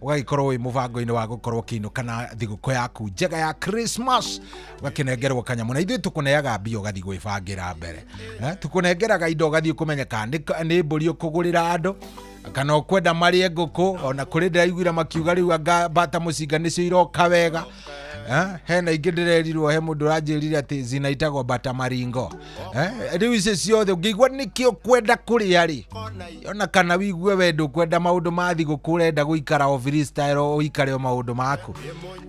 ũgagĩkorwo wĩ mũbango-inĩ wa gũkorwo kĩinũka na thigũkũ yaku njega ya Christmas ũgakĩnengerwo kanyamũ na ithuĩ tũkũneaga mbia ũgathiĩ gwĩbangĩra mbere tũkũnengeraga indo ũgathiĩ kũmenyeka nĩ mbũri ũkũgũrĩra andũ kana ũkwenda marĩe ngũkũ ona kũrĩ ndĩraiguire makiuga rĩu anga bata mũcinga nĩcio iroka wega hena ingĩ ndĩrerirwo he mũndũ ũranjĩrire atĩ zinaitagwo bata maringo rĩu icio ciothe ũngĩigua nĩkĩo kwenda kũrĩa rĩ ona kana wigue wendo kwenda maũndũ ma thigũkũ ũrenda gũikara o freestyle ũikare o maũndũ maku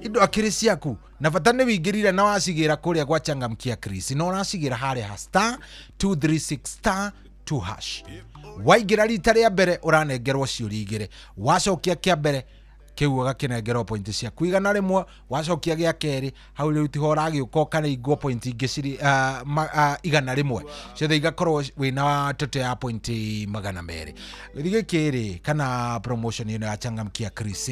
indo akĩrĩ ciaku na bata nĩ wingĩrire na wacigĩra kũrĩa gwa Changamkia Chris no ũracigĩra harĩa ha star 236 star 2 hash waingĩra rita rĩa mbere ũranengerwo ciũria igĩrĩ wacokia kĩa mbere kĩu ũgakĩnengerwo point cia kuigana rĩmwe wacokia gĩa kerĩ hau rĩu tiho ũragĩũka kana ingwo point ingĩ ciri igana rĩmwe ciothe igakorwo wĩna toto ya point 200 gĩkĩrĩ kana promotion ĩno ya Changamkia Chris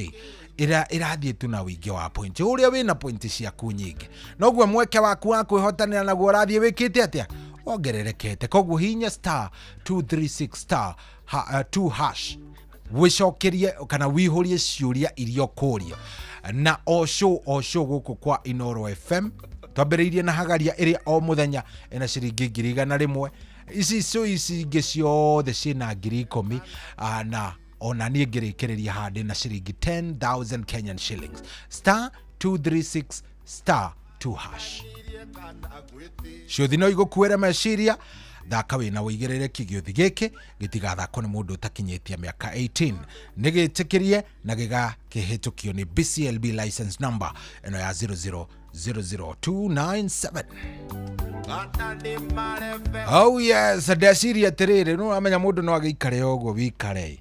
irathiĩ tu na wĩingĩ wa point ũrĩa wĩna point ciaku nyingĩ noguo mweke waku wa kwĩhotanĩra naguo ũrathiĩ wĩkĩte atĩa ongererekete koguo hinya star 236 star 2 hash wicokerie kana wihũrie ciũria iria ũkũria na o show gũkũ kwa Inoro FM twambĩrĩirie na hagaria ĩrĩa o mũthenya ĩna ciringi 100 ici ingĩ ciothe ciĩna 10,000 na ona niĩ ngĩrĩkĩrĩria handĩ na ciringi 10,000 Kenyan shillings star 236 star 2 hash ciũthi no igũkuĩre meciria thaka wĩna wĩigĩrĩrĩki gĩũthi gĩkĩ gĩtigathakwo nĩ mũndũ ũtakinyĩtie mĩaka 18 nĩgĩtĩkĩrie na gĩgakĩhĩtũkio nĩ BCLB license number ĩno ya 0000297 oh yes ndeciria atĩrĩrĩ no amenya mũndũ no agĩikare ũguo wikare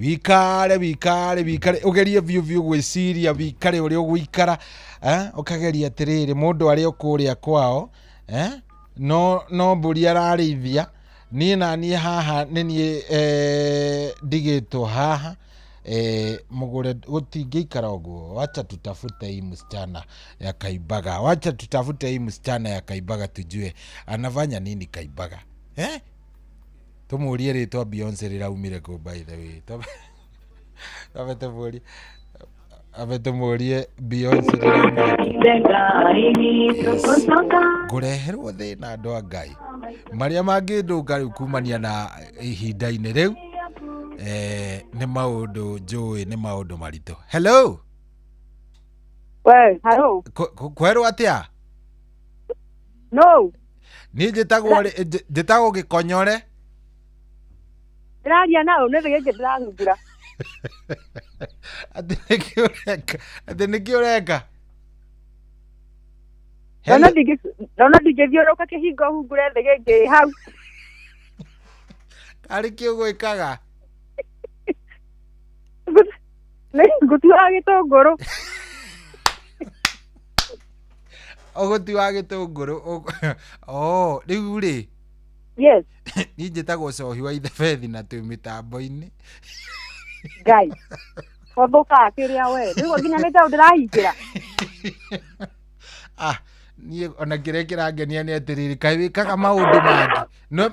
wikare ũgerie biũ gwĩciria wikare ũrĩa ũgũikara ũkageria atĩrĩrĩ mũndũ arĩa ũkũrĩa kwao no mbũri ararĩithia niĩ haha nĩniĩ ndigĩtwo haha mugure gũtingĩikara ũguo wacha tutafute hii msichana ya Kaibaga tujue anafanya nini Kaibaga tumurie rĩtwa Beyonce rĩraumire kũ by the way tumurie Beyonce ngũreherwo thĩna andũ a Ngai marĩa mangĩndũnga rĩu kumania na ihinda-inĩ rĩu nĩ maũndũ njũĩ nĩ maũndũ maritũ hello hello kwerwo atĩa no niĩ njĩtagwo Gĩkonyore ndĩraria naũ nĩ thĩgĩkĩ ndĩrahumbũra atĩ nĩkĩ ũreka Nona ndingĩthiũrũka kĩhingo humbũre thĩgĩkĩ hau arĩ kĩ ũgwĩkaga ngũtua gĩtũngũrũ ũgũtua gĩtũngũrũ rĩu rĩ yes niĩ njĩtagwo Cohi wa Ithebethi na twĩ mĩtambo-inĩ Ngai ũthũkaa kĩrĩa we rĩu nginya nĩ taũ ndĩrahingĩra niĩ ona kĩrĩa kĩrangenia nĩ atĩrĩrĩ kaĩ wĩkaga maũndũ mangĩ no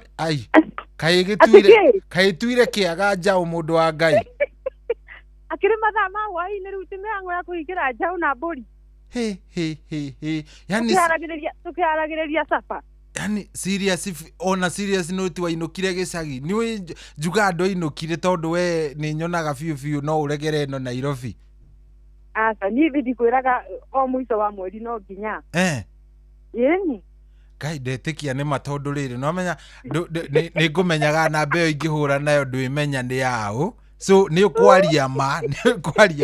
kaĩ tuire kĩaga njaũ mũndũ wa Ngai akĩrĩ mathaa ma hwaĩ-inĩ rĩu ti mĩhang'o ya kũhingĩra njaũ na mbũri yani tũkĩharagĩrĩria sapa yani serious note wainũkire gĩcagi nĩ njuga andũ ainũkire tondũ we nĩ nyonaga biũ no ũregere ĩno Nairobi asa niĩ ndikwĩraga o mũico wa mweri no nginya yeni Ngai ndetĩkia nĩ matondũ rĩrĩ no menya nĩ ngũmenyaga namba ĩyo ingĩhũra nayo ndwĩmenya nĩ yaũ so nĩ ũkwaria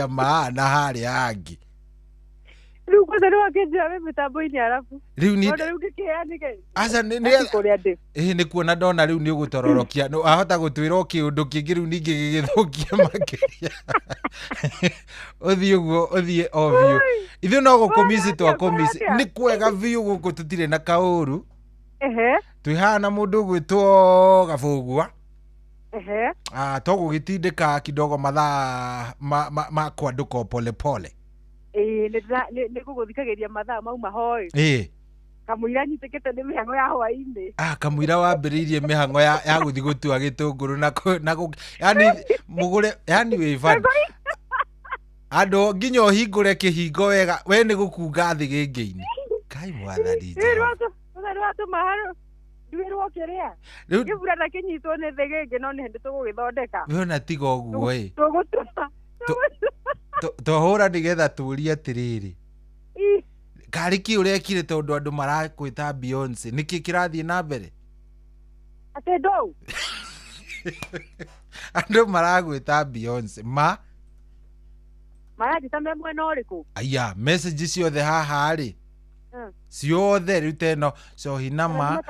ma na harĩa hangĩ rĩu kwanza nĩ wakĩnjĩra wĩ mĩtambo-inĩ arabu rĩu ngĩkĩheanĩke aca nĩ kuona ndona rĩu nĩ ũgũtororokia ahota gũtwĩra kĩũndũ kĩngĩ rĩu ningĩ gĩgĩthũkia makĩria ũthiĩ ũguo ũthiĩ o biũ ithuĩ no gũkũmici twakũmici nĩ kwega biũ gũkũ tũtirĩ na kaũru twihana mundu gwitwo Gabugua tugugitindika kidogo mathaa ma kwanduka pole pole ni kuguthikagiria mathaa mau mahoi kamwira nyitikite ni mihango ya hwaini kamwira wambiriirie mihango ya guthi gutua gitunguru na yani mugure yani we fan ando nginya hingure kihingo wega we ni gukunga thi gingi-ini kai mwathani rwatu maharo ndwirwo kiria gibura na kinyitwo ni thi gingi no ni hindi tugugithondeka we na tiga uguo tuhura nigetha turie atiriri kariki urekire tondu andu marakwita Beyonce niki kirathie na mbere ate do andu maragwita Beyonce maragita mwena uriku aya message ciothe haha ri ciothe ruteno Cohinama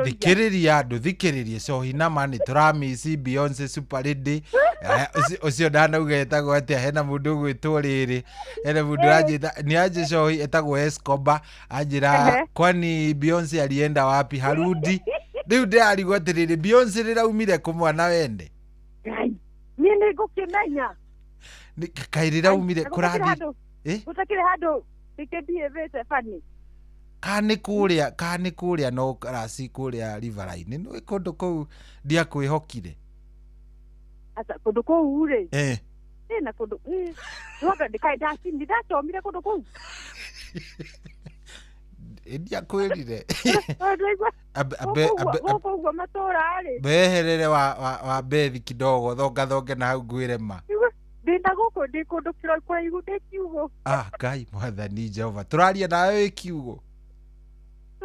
thikiriria andu thikiririe Cohinama ni turamisi Beyonce Super Lady ucio ndanauga etagwo atia hena mundu gwitwo riri hena mundu anjita ni anje Cohi etagwo Escobar anjira kwani Beyonce alienda wapi harudi riu ndirarigwo atiriri Beyonce riraumire ku mwana wende ni ngukimenya kairira umire kurathi utakire handu ikendie vete fani kani kuria no rasi kuria Riverine no kundu kou ndia kwihokire asa kundu kou ri na kundu roga ndikai dasi ndidatomire kundu kou ndia kwirire abe matora ri beherere wa bethi kidogo thonge na hau ngwire ma ndinda guko ndi kundu kiroi igude kiugo Ngai mwathani Jehova turaria nawe kiugo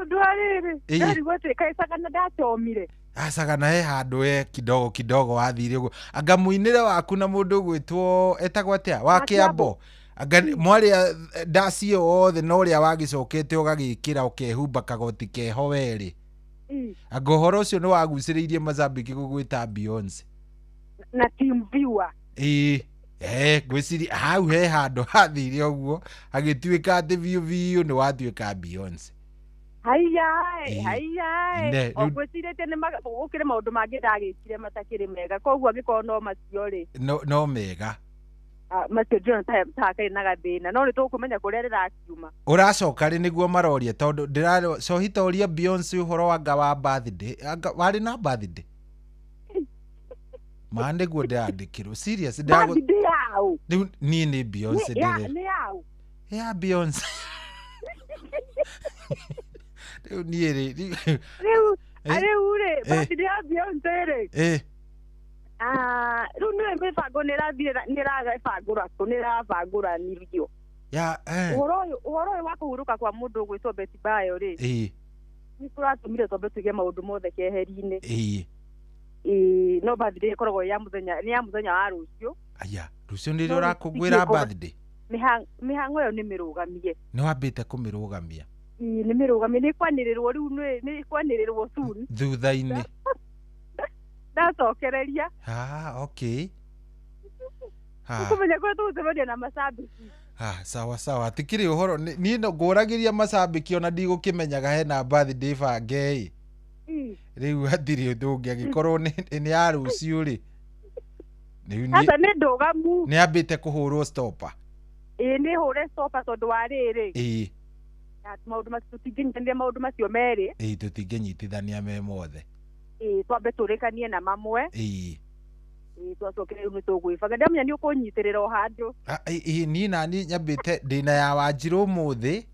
ndwarire ndari wote kaisaga na datomire acagana he handu kidogo wathire uguo anga muinire waku na mundu gwitwo etagwo atia wa Kiambo anga mwaria ndasi othe no ria wagicokete ugagikira ukehumba kagoti keho weri anga horo ucio ni waguciriirie Mozambique gugwita Beyonce na team viewer gwiciri hau he handu hathire uguo agituika ati viu ni watuika Beyonce haiya ogwicirite ni ukire maundu mangi ndagikire matakiri mega koguo angiko no macio ri no mega macio ndio takai na gathina no ni tukumenya kuria rirakiuma uracoka ri niguo maroria tondu ndiraro cohitoria Beyonce uhoro wanga wa birthday wari na birthday mande guo ndandikirwo serious ndago ni ni Beyonce ndire ni yao ya Beyonce ni ri are ure birthday ya Beyonce ri runo mibango niraga bangura nirabangura nirigio ya uhoro wa kuhuruka kwa mundu gwitwo Betty Bayo ri ni turatumire tombe tuge maundu mothe keheri-ini no birthday koragwo ya muthenya wa rucio aya rucio ndi urakugwira birthday mihango yo ni mirugamie ni wambite kumirugamia ni mirugamie ni kwanirirwo riu ni kwanirirwo soon thutha-ini ndacokereria okay kumenya kwa tuzemeria na Mozambique sawa tikiri uhoro ni nguragiria Mozambique ona ndigukimenyaga hena birthday bange riu hatiri ndungi agikorwo ni ya rucio ri hata ni ndugamu ni ambite kuhurwo stopper ni hure stopper tondu wa riri maundu macio tutinginyithania maundu macio meri tutinginyitithania me mothe twambe turikanie na mamwe twacokere riu ni tugwibanga ndamenya ni ukunyitirira o handu ni nani nyambite ndina ya Wanjiru umuthi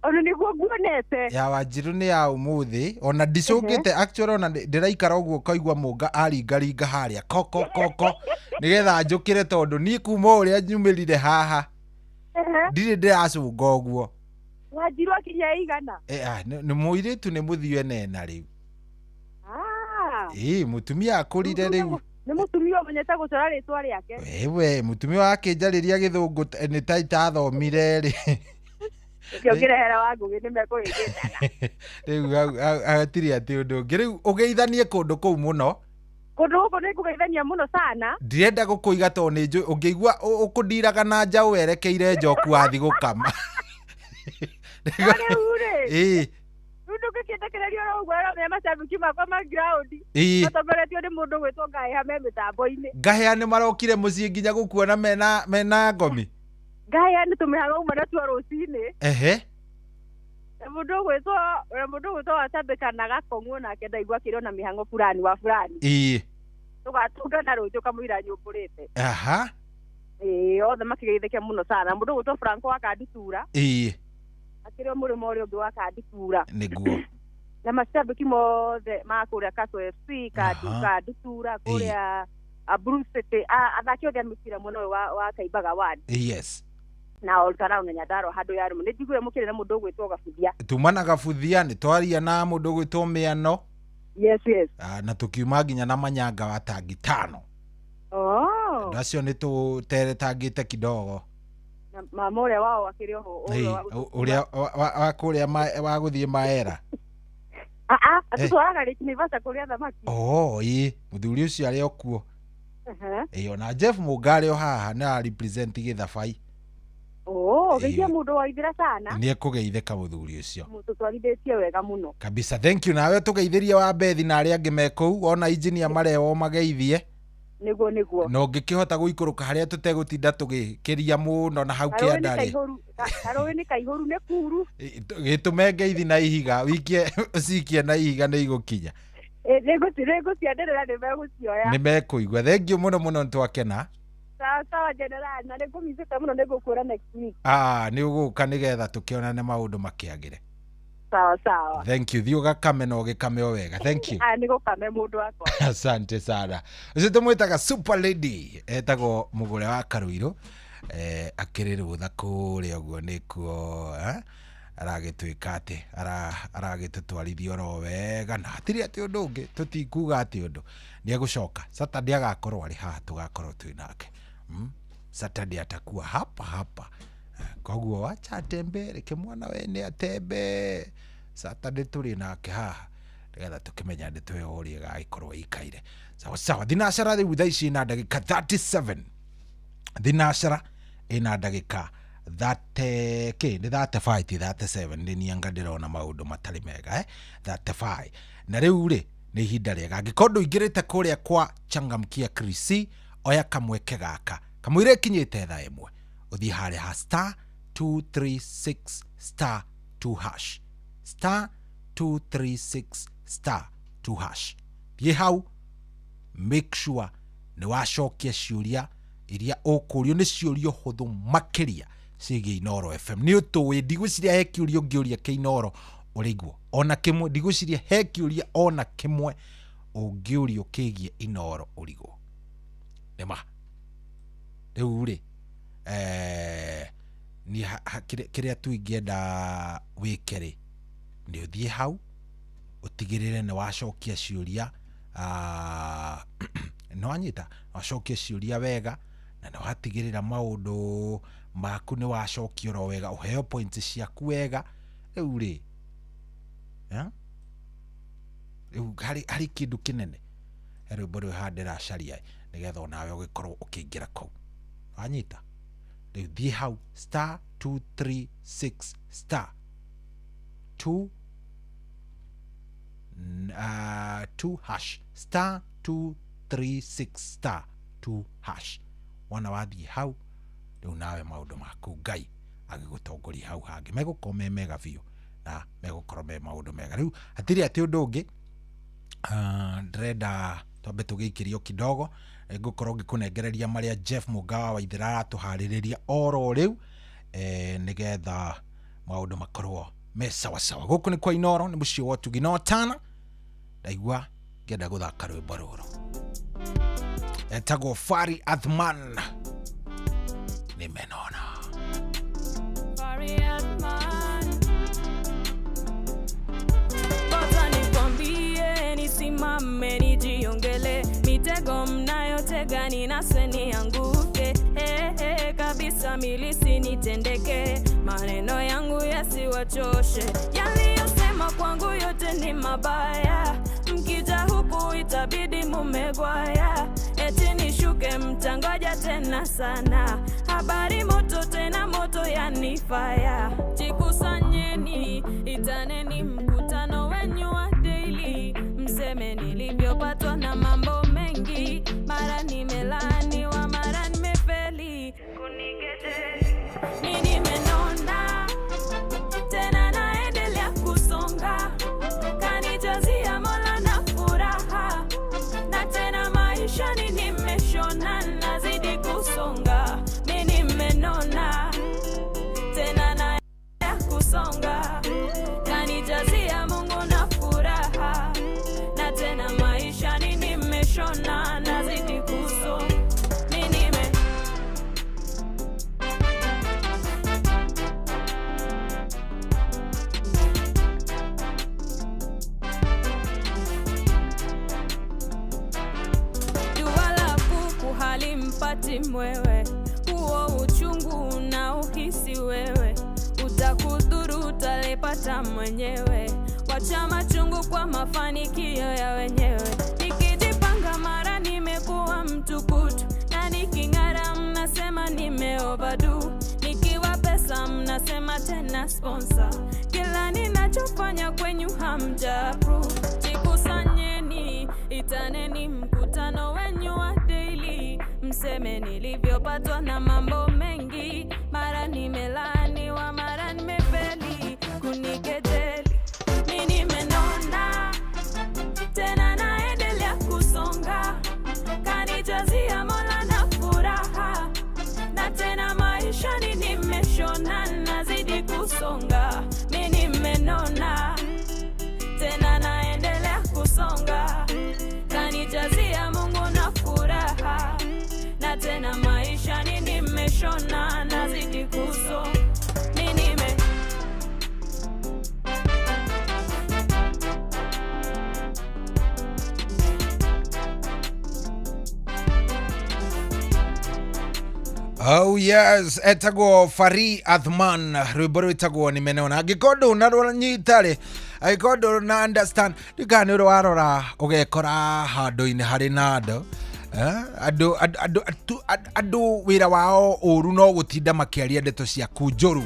ona niguo nguonete ya Wanjiru ni ya umuthi ona ndicungite actually ona ndiraikara uguo kaigua munga aringaringa haria koko nigetha njukire tondu ni kuma uria nyumirire haha ndire ndiracunga uguo Wanjiru akinya igana ni muiritu ni muthio nena riu mutumia akurire riu ni mutumia umenyete gucora ritwa riake we mutumia wake njariria githungu ni taithomire ri ngirehera wangugi ni mekuhingitana riu atiri ati undu ngi riu ugeithanie kundu kuu muno kundu guku ni kugeithania muno sana ndirenda gukuiga to ni nju ungeigua ukundiraga na njau werekeire njoku wathi gukama ure ndũngĩkĩndĩkĩrĩrio no ũguo na macambĩki makwa ma ground matongoretio nĩ mũndũ gwĩtwo Ngahĩha me mĩtambo-inĩ. Ngahĩha nĩ marokire mũciĩ nginya gũkuona mena ngomi. Ngahĩha nĩ tũmĩhaga uma natuo rũcinĩ. Na mũndũ gwĩtwo wacambĩkanaga kong'o nake ndaigua kĩrĩ ona mĩhang'o fulani wa fulani. Tũgatũngana rũciũ kamũira nyũmbũrĩte. Othe makĩgeithĩke mũno sana. Mũndũ gwĩtwo Franco wa Kanditura. Akĩrĩ mũrĩmo ũrĩa ũngĩ wa Kanditura. Nĩguo. Na macambĩki mothe ma kũrĩa Kaso FC, Kanditura, kũrĩa Bruce City, athaki othe a mũbira mwena ũyũ wa Kaimbaga Ward. Na Oltara na Nyandarua handũ ya rumu. Nĩ njiguire mũkĩrĩ na mũndũ gwĩtwo Gabuthia. Tumana Gabuthia nĩ twaria na mũndũ gwĩtwo Mĩano. Yes. Na tukiuma nginya na Manyanga wa tangi 5. Ndacio nĩ tũteretangĩte kidogo. Mama ũrĩa wao akĩrĩ ho. Ũrĩa wa kũrĩa wa gũthiĩ Maera. Atũtwaraga rĩki Naivasha kũrĩa thamaki. Mũthuri ũcio arĩ okuo. Ona Jeff Mũngare o haha na represent Gĩthabai. Geithia mũndũ wa ithira sana. Nĩ ekũgeithĩka mũthuri ũcio. Mũtũtwarithĩtie wega mũno. Kabisa, thank you. Nawe tũgeithĩrie wa Bethi na arĩa angĩ mekũu, ona engineer Mareo mageithie. Nĩguo. No ngĩkĩhota gũikũrũka harĩa tũtegũtinda tũgĩkĩria mũno na hau kĩandarĩ. Karũĩ nĩ kaihũru nĩ kuru. Gĩtũme ngeithi na ihiga, wikie cikie na ihiga nĩ igũkinya. Nĩgũcienderera nĩmegũcioya. Nĩmekũigua. Thank you mũno nĩtwakena. Sawa general, na nĩngũmicĩte mũno nĩngũkwĩra next week. Nĩ ũgũka nĩgetha tũkĩonane maũndũ makĩagĩre. Sawa. Thank you. Thiĩ ũgakame na ũgĩkame o wega. Thank you. Nĩgũkame mũndũ wakwa. Asante sana. Ũcio tũmwĩtaga Super Lady. Etagwo Mũgũre wa Karũirũ. Akĩrĩ rũtha kũrĩa ũguo nĩkuo aragĩtuĩka atĩ aragĩtũtwarithia oro wega na hatirĩ atĩ ũndũ ũngĩ tũtikuga atĩ ũndũ nĩegũcoka Saturday agakorwo arĩ haha tũgakorwo twĩ nake. Saturday atakuwa hapa. Koguo wacha atembe, reke mwana we nĩ atembe. Saturday tũrĩ nake haha nĩgetha tũkĩmenya ndĩ twĩ ũrĩa gagĩkorwo ikaire. Sawa. Thinacara rĩu thaa ici na ndagĩka 37. Thinacara ina ndagĩka 37 ndĩnianga ndĩrona maũndũ matarĩ mega 35. Na rĩu rĩ nĩ ihinda rĩega angĩkorwo ndũingĩrĩte kũrĩa kwa Changamkia Krisi, oya kamweke gaka kamũire kinyĩte thaa ĩmwe ũthiĩ harĩa ha *236*2#. *236*2#. Thiĩ hau, make sure nĩ wacokia ciũria iria ũkũrio nĩ ciũria hũthũ makĩria ciĩgiĩ Inooro FM. Nĩ ũtũĩ ndigwĩciria he kĩũria ũngĩũria kĩ Inooro ũrĩguo ona kĩmwe, ndigwĩciria he kĩũria ona kĩmwe ũngĩũrio kĩgiĩ Inooro ũrĩguo. Nĩma rĩu rĩ kĩrĩa tũingĩenda wĩke rĩ nĩ ũthiĩ hau ũtigĩrĩre nĩ wacokia ciũria nĩ wanyita wacokia ciũria wega na nĩ watigĩrĩra maũndũ maku nĩ wacokia oro wega ũheo points ciaku wega. Rĩu rĩ harĩ kĩndũ kĩnene rĩu bado handĩra caria nĩgetha onawe ũgĩkorwo ũkĩingĩra kũu wanyita. Rĩu thiĩ hau *236*2#. *236*2#. Wana wathiĩ hau rĩu nawe maũndũ maku Ngai agĩgũtongoria hau hangĩ megũkorwo me mega biũ na megũkorwo me maũndũ mega. Rĩu hatirĩ atĩ ũndũ ũngĩ ndĩrenda twambe tũgĩikĩrio kidogo ngũkorwo ngĩkũnengereria marĩa Jeff Mũngawa wa Ithera aratũharĩrĩria oro rĩu nĩgetha maũndũ makorwo me sawa. Gũkũ nĩ kwa Inooro, nĩ mũciĩ wa Tugi no Tana. Ndaigua ngĩenda gũthaka rwĩmbo rũrũ etagwo Fari Athman nimenona. Fari Athman bota nikwambie nisimame nijiongele mitego mnayotega ninase nianguke kabisa milisi nitendeke maneno yangu yasiwachoshe yaliyosema kwangu yote ni mabaya mkija huku itabidi mumegwaya eti nishuke mtangoja tena sana habari moto tena moto yanifaya jikusanyeni itaneni mkutano haupati mwewe, huo uchungu na uhisi wewe, utakudhuru utalipata mwenyewe. Wacha machungu kwa mafanikio ya wenyewe. Nikijipanga mara nimekuwa mtukutu, na niking'ara mnasema nimeoverdue, nikiwa pesa mnasema tena sponsor. Kila ninachofanya kwenyu hamja approve. Jikusanyeni, itaneni mkutano wenyu wa daily, mseme nilivyopatwa na mambo mengi, mara nimelaaniwa mara nimefeli, kunikejeli mimi nimenona, tena naendelea kusonga, kanijazia Mola na furaha, na tena maisha ni nimeshona, nazidi kusonga, mimi nimenona, tena naendelea kusonga, kanijazia Mungu na furaha, na tena maisha ni nimeshona, nazidi kusonga, mimi nime Oh yes, etagwo Fari Athman, rwimbo rwitagwo nimenona. Gikondo na nyitare, gikondo na understand. Ndikani rwarora ugekora handu-ini hari nado. Andu wira wao uru no gutinda makiaria ndeto cia kunjuru,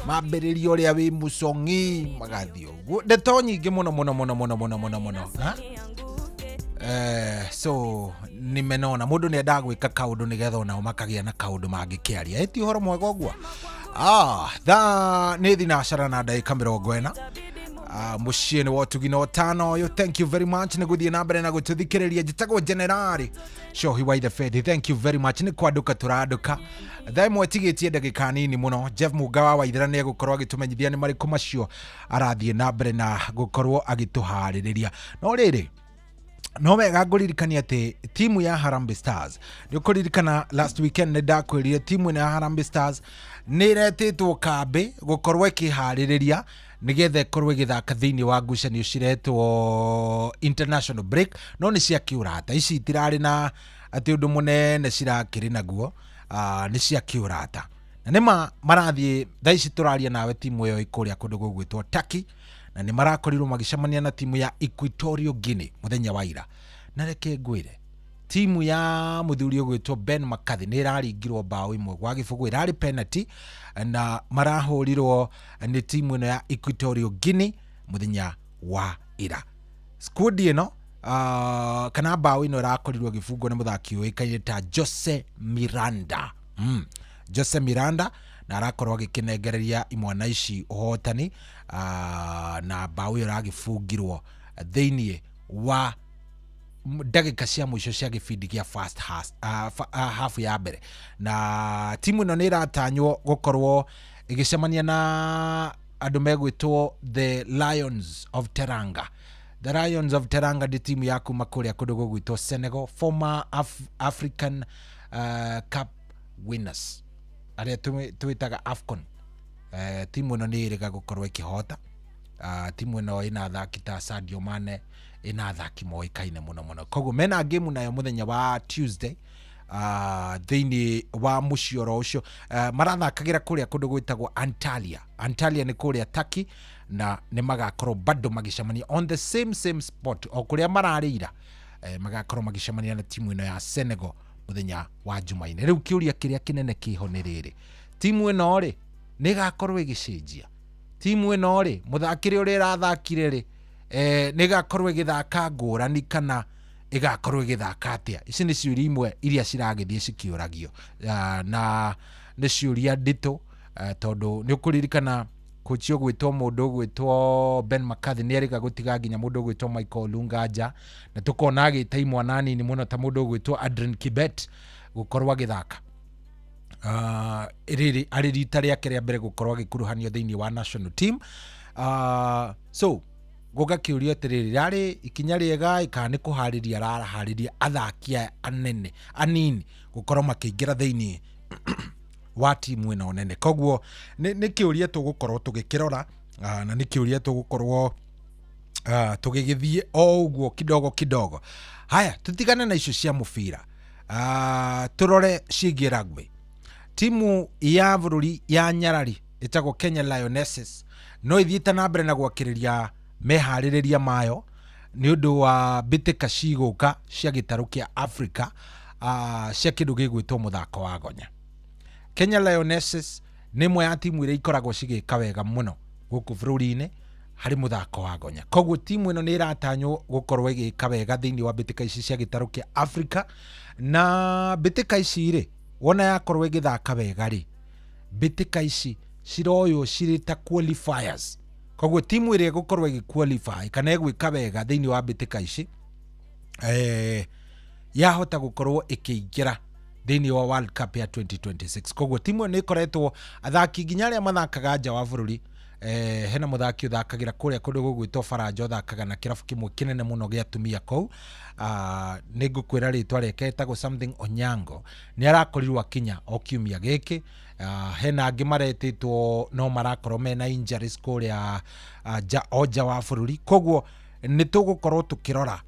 mambiririo ria wi mucongi magathio. Ndeto nyingi muno. So nimenona mundu ni endaga gwika kaundu nigetha nao makagia na kaundu mangikiaria eti horo mwega ogwa tha ni thinacara na ndagika 40 muciĩ nĩ wotugino tano yo. Thank you very much nĩ gũthiĩ na mbere na gũtũthikĩrĩria. Njĩtagwo Generali Cohi wa the Faith. Thank you very much nĩ kwanduka tũranduka thaa ĩmwe tigĩtie ndagĩka nini mũno. Jeff Mugawa wa Ithera nĩ egũkorwo agĩtũmenyithia nĩ marĩkũ macio arathiĩ na mbere na gũkorwo agĩtũharĩrĩria. No rĩrĩ no wega ngũririkania atĩ timu ya Harambee Stars nĩ ũkũririkana last weekend nĩ ndakwĩrire timu ya Harambee Stars nĩ iretĩtwo kambĩ gũkorwo ĩkĩharĩrĩria nigetha ĩkorwo ĩgĩthaka thĩinĩ wa ngucanio ciretwo international break, no nĩ cia kĩũrata. Ici itirarĩ na atĩ ũndũ mũnene cirakĩrĩ naguo, nĩ cia kĩũrata na nĩma marathiĩ thaa ici tũraria nawe timu ĩyo ĩkũrĩa kũndũ gũgwĩtwo Turkey, na nĩ marakorirwo magĩcemania na timu ya Equatorial Guinea mũthenya wa ira. Na reke ngwĩre timu ya mũthuri ũgwĩtwo Ben McCarthy nĩ ĩraringirwo bao ĩmwe gwa gĩbũgũ, ĩrarĩ penalty, na marahũrirwo nĩ timu ĩno ya Equatorial Guinea mũthenya wa ira. Squad ĩno kana bao ĩno ĩrakorirwo gĩbungwo nĩ mũthaki ũĩkaine ta Jose Miranda. Jose Miranda na arakorwo agĩkĩnengereria imwana ici ũhotani, na bao ĩyo ĩragĩbungirwo thĩinĩ wa ndagĩka cia mũico cia gĩbindi gĩa first half ya mbere. Na timu ĩno nĩ ĩratanywo gũkorwo ĩgĩcemania na andũ megwĩtwo the Lions of Teranga. The Lions of Teranga nĩ timu ya kuma kũrĩa kũndũ gũgwĩtwo Senegal, former African Cup winners arĩa twĩtaga AFCON. Timu ĩno nĩ ĩrĩga gũkorwo ĩkĩhota. Timu ĩno ĩna athaki ta Sadio Mane, ĩna athaki moĩkaine mũno. Koguo mena game nayo mũthenya wa Tuesday thĩinĩ wa mũciĩ oro ũcio. Marathakagĩra kũrĩa kũndũ gwĩtagwo Antalya. Antalya nĩ kũrĩa Turkey, na nĩ magakorwo bado magĩcemania on the same spot o kũrĩa mararĩira. Magakorwo magĩcemania na timu ĩno ya Senegal mũthenya wa Jumaine. Rĩu kĩũria kĩrĩa kĩnene kĩho nĩ rĩrĩ, timu ĩno rĩ nĩ ĩgakorwo ĩgĩcenjia? Timu ĩno rĩ mũthakĩre ũrĩa ĩrathakire rĩ nĩ ĩgakorwo ĩgĩthaka ngũrani kana ĩgakorwo ĩgĩthaka atĩa? Ici nĩ ciũria imwe iria ciragĩthiĩ cikĩũragio, na nĩ ciũria nditũ, tondũ nĩ ũkũririkana kochi ũgwĩtwo mũndũ ũgwĩtwo Ben McCarthy nĩ erĩga gũtiga nginya mũndũ ũgwĩtwo Michael Olunga nja, na tũkona agĩta imwana nini mũno ta mũndũ ũgwĩtwo Adrian Kibet gũkorwo agĩthaka arĩ rita rĩake rĩa mbere gũkorwo agĩkuruhanio thĩinĩ wa national team. So gũka kĩũria atĩrĩrĩ, rarĩ ikinya rĩega kana nĩ kũharĩria araharĩria athaki anini gũkorwo makĩingĩra thĩinĩ wa timu ĩno nene? Koguo nĩ kĩũria tũgũkorwo tũgĩkĩrora, na nĩ kĩũria tũgũkorwo tũgĩgĩthiĩ o ũguo kidogo. Haya, tũtigane na icio cia mũbira. turore cigi rugby. Timu ya bururi ya Nyarari itagwo Kenya Lionesses no ithiite na mbere na gwakiriria mehaririria mayo ni undu wa bitika ciguka cia gitaru kia Africa cia kindu gigwitwo muthako wa gonya. Kenya Lionesses ni imwe ya timu iria ikoragwo cigika wega muno guku bururi-ini hari muthako wa gonya. Koguo timu ino ni iratanyo gukorwo igika wega thiini wa bitika ici cia gitaru kia Africa, na bitika ici ri wona yakorwo igithaka wega ri bitika ici ciroyo cirita qualifiers. Koguo timu iria gukorwo igiqualify kana igwika wega thiini wa bitika ici yahota gukorwo ikiingira thiini wa World Cup ya 2026. Koguo timu ni ikoretwo athaki nginya aria mathakaga nja wa bururi hena muthaki uthakagira kuria kundu gugwitwo Faranja uthakaga na kirabu kimwe kinene muno gia tumia kou ni ngukwira ritwa riake etagwo something Onyango ni arakorirwo akinya o kiumia giki. Hena angi maretitwo no marakorwo mena injuries kuria oja wa bururi. Koguo ni tugukorwo tukirora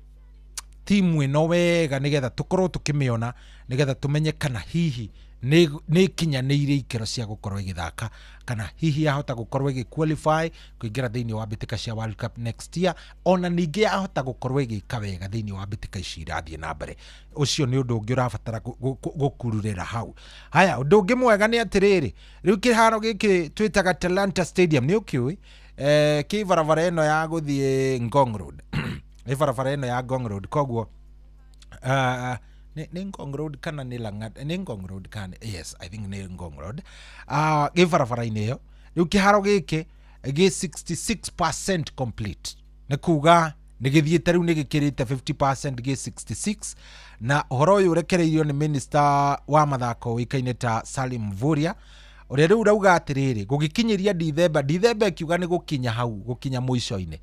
timu ino wega nigetha tukorwo tukimiona nigetha tumenye kana hihi ni kinyanĩire ikero cia gukorwo igithaka kana hihi yahota gukorwo igiqualify kuingira thiini wa bitika cia World Cup next year, ona ningi yahota gukorwo igika wega thiini wa bitika ici irathie na mbere. Ucio ni undu ungi urabatara gukururira hau. Haya, undu ungi mwega ni atiriri riu kiharo giki twitaga Talanta Stadium ni ukiui ki barabara ino ya guthie Ngong Road ni barabara ino ya Ngong Road. Koguo ni Ngong Road kana ni Lang'at, ni Ngong Road kana, yes I think ni Ngong Road. Gi barabara-ini iyo riu kiharo giki gi 66% complete, ni kuga ni githiite riu ni gikirite 50% gi 66, na uhoro uyu urekereirio ni minister wa mathako wikaine ta Salim Mvurya uria riu rauga atiriri gugikinyiria Dithemba ikiuga ni gukinya hau gukinya muico-ini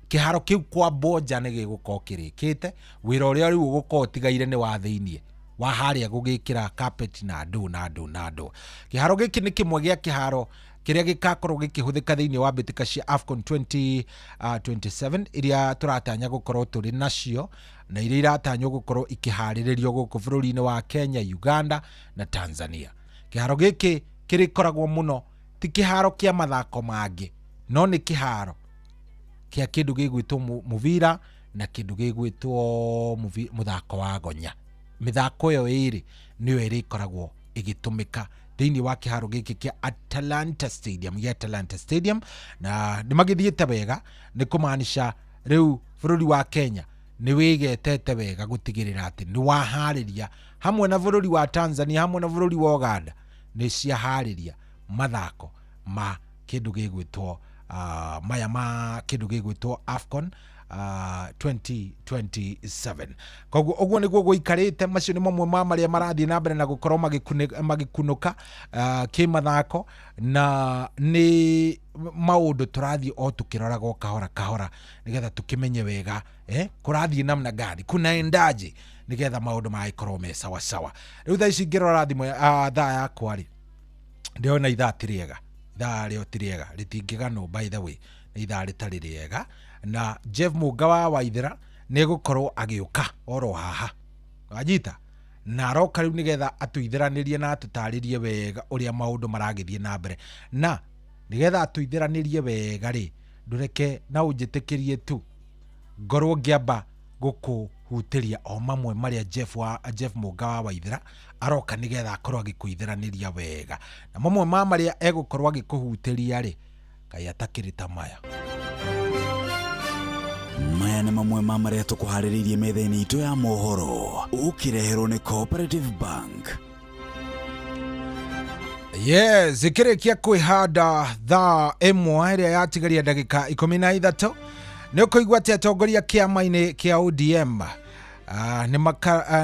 kiharo kiu kwa Boja ni gigukorwo kirikite wira uria riu ugukorwo tigaire ni wa thiini wa haria gugikira carpet na ndo. Kiharo giki ni kimwe gia kiharo kiria gikakorwo gikihuthika thiini wa bitika cia AFCON 2027 iria turatanya gukorwo turi nacio na iria iratanywo gukorwo ikihariririo guku bururi-ini wa Kenya, Uganda na Tanzania. Kiharo giki kirikoragwo muno ti kiharo kia mathako mangi no ni kiharo kia kindu gigwitwo muvira na kindu gigwitwo muthako wa gonya. Mithako yo iri niyo irikoragwo igitumika thiini wa kiharo giki kia Talanta Stadium, na nimagithiite wega ni kumaanisha riu bururi wa Kenya ni wigetete wega gutigirira ati ni wahariria hamwe na bururi wa Tanzania hamwe na bururi wa Uganda ni ciahariria mathako ma kindu gigwitwo maya ma kindu gigwitwo AFCON 2027. Koguo oguo niguo guikarite macio ni mamwe ma maria marathie na mbere na gukorwo magikunuka kimathako, na ni maundu turathie o tukiroraga o kahora nigetha tukimenye wega kurathie namna gani kunaendaje nigetha maundu maikorwo me sawa. Riu thaa ici ngirora thimu thaa yakwa ri ndiona ithaa tiriega, ithaa rio tiriega ritingigano by the way ni ithaa ritari riega, na Jeff Muga wa Waithira ni gukorwo agiuka oro haha wajita na aroka riu nigetha atuithiranirie na atutaririe wega uria maundu maragithie na mbere, na nigetha atuithiranirie wega ri ndureke na unjitikirie tu ngorwo ngiamba gukuhutiria o mamwe maria Jeff Muga wa Waithira aroka nigetha akorwo agikuithiraniria wega, na mamwe ma maria egukorwo agikuhutiria ri kai atakirita maya nĩ mamwe ma maria tukuharĩrĩirie metha-inĩ itũ ya mohoro ukireherwo ni Cooperative Bank. Yes, ikirikia kwihanda thaa imwe iria yatigaria ndagika 13 ni ukuigua ati atongoria kiama-ini kia ODM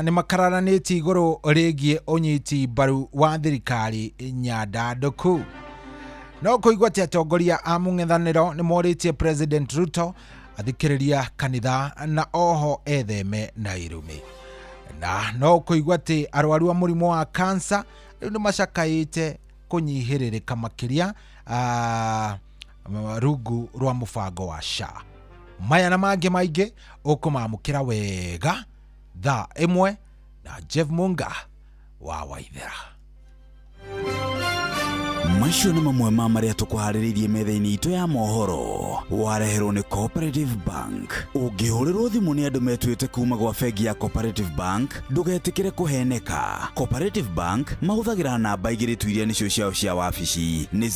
ni makararanĩtie igũrũ rĩgiĩ ũnyiti mbaru wa thirikari nyandanduku. No kuigua ati atongoria a mũng'ethanĩro ni morĩtie President Ruto athikĩrĩria kanitha na oho etheme na irumi, na no kuigua ati arwaru a mũrimũ wa cancer ni macakaĩte kunyihĩrĩrĩka makĩria rungu rwa mũbango wa SHA. Maya na mangĩ maingĩ ũkũmamũkĩra wega thaa imwe na Jeff Munga wa Waithera. Macio nĩ mamwe ma marĩa tũkũharĩrĩirie metha-inĩ itũ ya mohoro. Wareherwo nĩ Cooperative Bank. Ũngĩhũrĩrwo thimũ nĩ andũ metuĩte kuma gwa bengi ya Cooperative Bank, ndũgetĩkĩre kũheneka. Cooperative Bank mahũthagĩra namba igĩrĩ tu iria nĩcio ciao cia wabici nĩ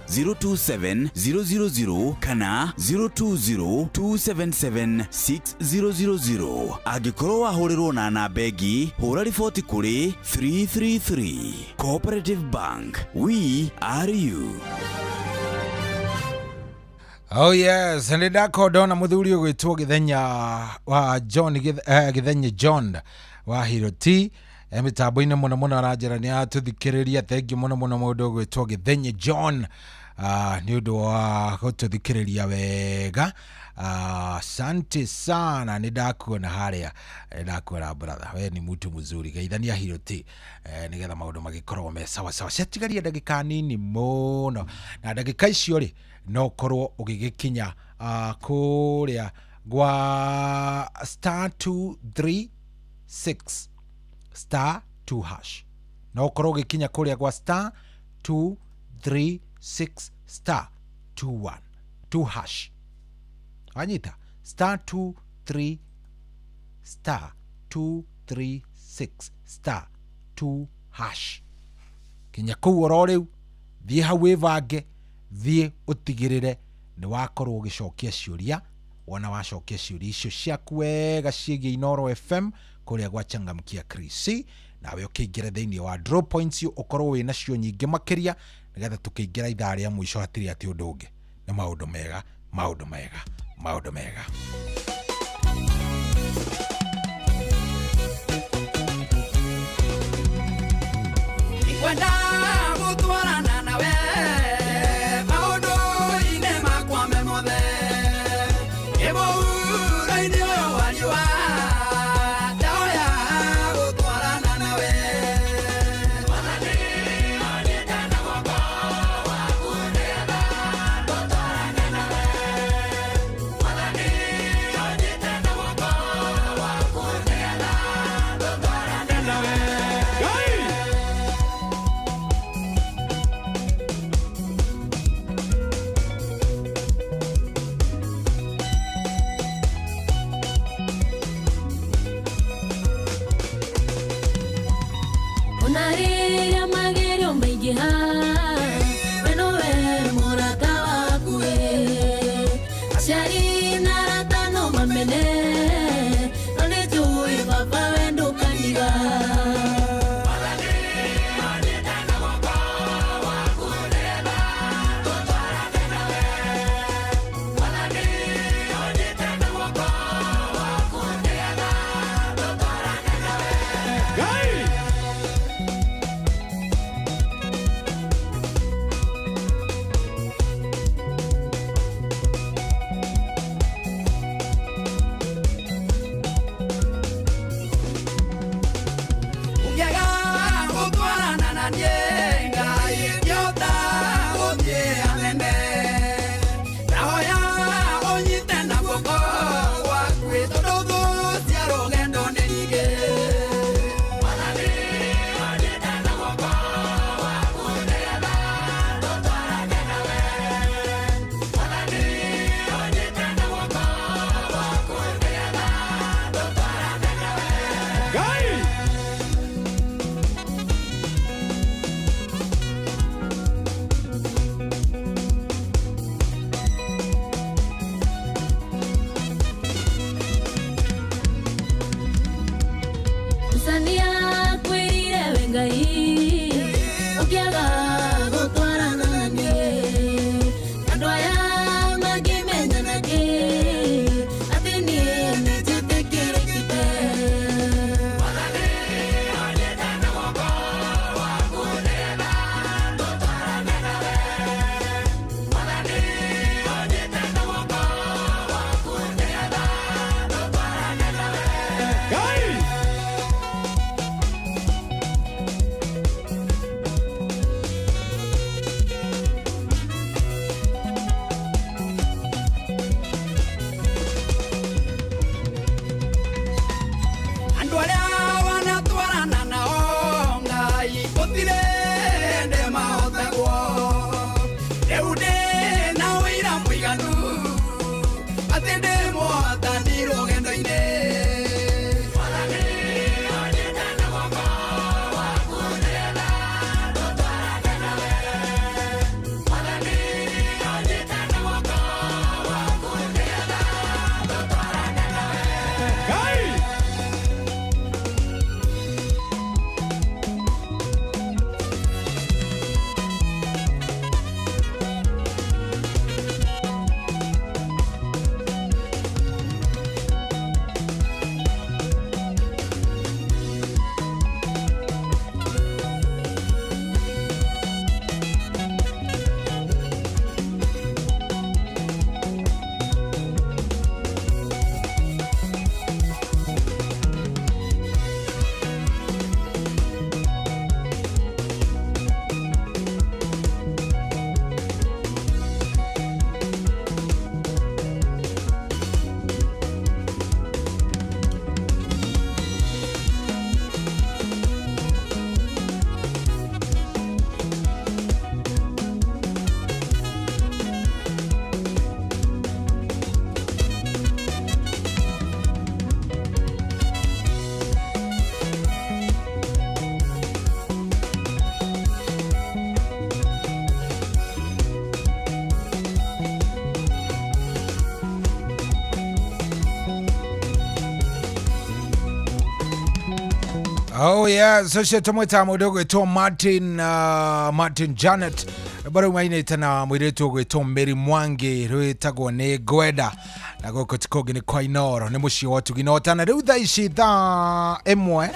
0703-027-000 kana 020-277-6000. Angĩkorwo wahũrĩrwo na namba ĩngĩ, hũra riboti kũrĩ 333. Cooperative Bank. We are you. Oh yes, and ndakondona muthuri ugwitwo Githenya wa John Githenya John wa Hero T mitambo-inĩ muno aranjĩra nĩ atuthikĩrĩria. Thengi muno mũndũ ugwitwo Githenya John nĩ ũndũ wa gũtuthikĩrĩria wega. Asante sana, nĩ ndakuona harĩa, ndakuona brother, we ni mtu mzuri. Geithania Hero T nigetha maũndũ magĩkorwo me sawa sawa. Ciatigaria ndagĩka nini mũno, na ndagĩka icio rĩ no korwo ũgĩgĩkinya kũrĩa gwa *236 *2 hash. No korwo ũgĩkinya kũrĩa gwa *236 *21 2 hash. Anyita *23 *236 *2 hash. Kinya kũu oro rĩu, thiĩ hau wĩvange, thiĩ ũtigĩrĩre nĩ wakorwo ũgĩcokia ciũria. Wona wacokia ciũria icio ciaku wega ciĩgiĩ Inooro FM kũrĩa gwa Changamkia Chris, nawe ũkĩingĩra thĩinĩ wa draw points ũkorwo wĩna cio nyingĩ makĩria, nĩgetha tũkĩingĩra ithaa rĩa mũico hatirĩ atĩ ũndũ ũngĩ. Nĩ maũndũ mega, maũndũ mega, maũndũ mega. Ikwenda gũtwarana nawe maũndũ-inĩ makwa me mothe, ĩmũhuro-inĩ ũyũ wa riũa ndahoya gũtwarana nawe. Mwathani onyite na guoko waku nĩgetha tũtwarane nawe. Mwathani onyite na guoko waku nĩgetha tũtwarane nawe. Unarĩrĩa magerio maingĩha, we nowe mũrata waku aciari na arata no mamene, no nĩnjũĩ baba we ndũkaniga. Mwathani onyite na guoko waku nĩgetha tũtwarane nawe. Mwathani onyite na guoko waku nĩgetha tũtwarane nawe. Ungĩaga gũtwarana na niĩ, Ngai ngĩhota gũthiĩ hanene. Ndahoya ũnyite na guoko gwaku, tondũ thũ cia rũgendo nĩ nyingĩ. Mwathani onyite na guoko waku nĩgetha tũtwarane nawe. Mwathani onyite na guoko waku nĩgetha tũtwarane nawe. Kusania kwĩrire we Ngai, ũkĩaga gũtwarana na niĩ. Andũ aya mangĩmenyana kĩ, atĩ niĩ nĩnjĩtĩkĩrĩkĩte. Mwathani onyite na guoko waku nĩgetha tũtwarane nawe. Mwathani onyite na guoko waku nĩgetha tũtwarane nawe. Oh yeah, so tumwita mudogo to Martin Janet baro maine tana mwiretu gwito Mary Mwangi rwitagwo ni Gwenda na goko tikogi ni kwa Inoro ni muci watu ginotana riu tha ici tha emwe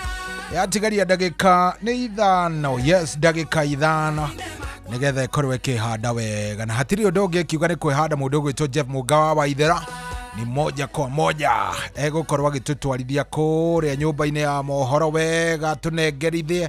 yatigaria ndagika ni ithano. Yes, ndagika ithano nigetha ikorwe kihanda wega na hatiri undu ungi kiuga ni kwihanda mundu gwito Jeff Mugawa wa Ithera ni moja kwa moja egukorwo agitutwarithia kuria nyumba-ini ya mohoro wega tunengerithie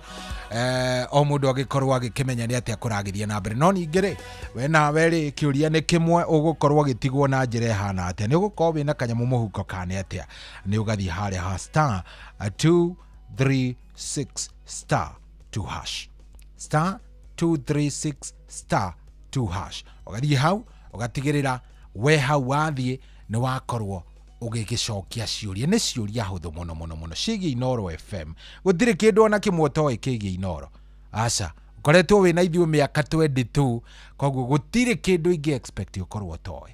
o mundu agikorwo agikimenya ni atia kuragithia na mbere no ningire we na weri kiuria ni kimwe ugukorwo agitigwo na njira hana atia ni ugukorwo wina kanyamu muhuko kane atia ni ugathi haria ha star 236 star 2 hash star 236 star 2 hash ugathi hau ugatigirira we hau wathie ni wakorwo ugigicokia ciuria ni ciuria huthu muno cigie Inoro FM gutire kindu ona kimwe toy kigie Inoro aca ukoretwo wina ithiu miaka 22 koguo gutire kindu ingi expect ukorwo toy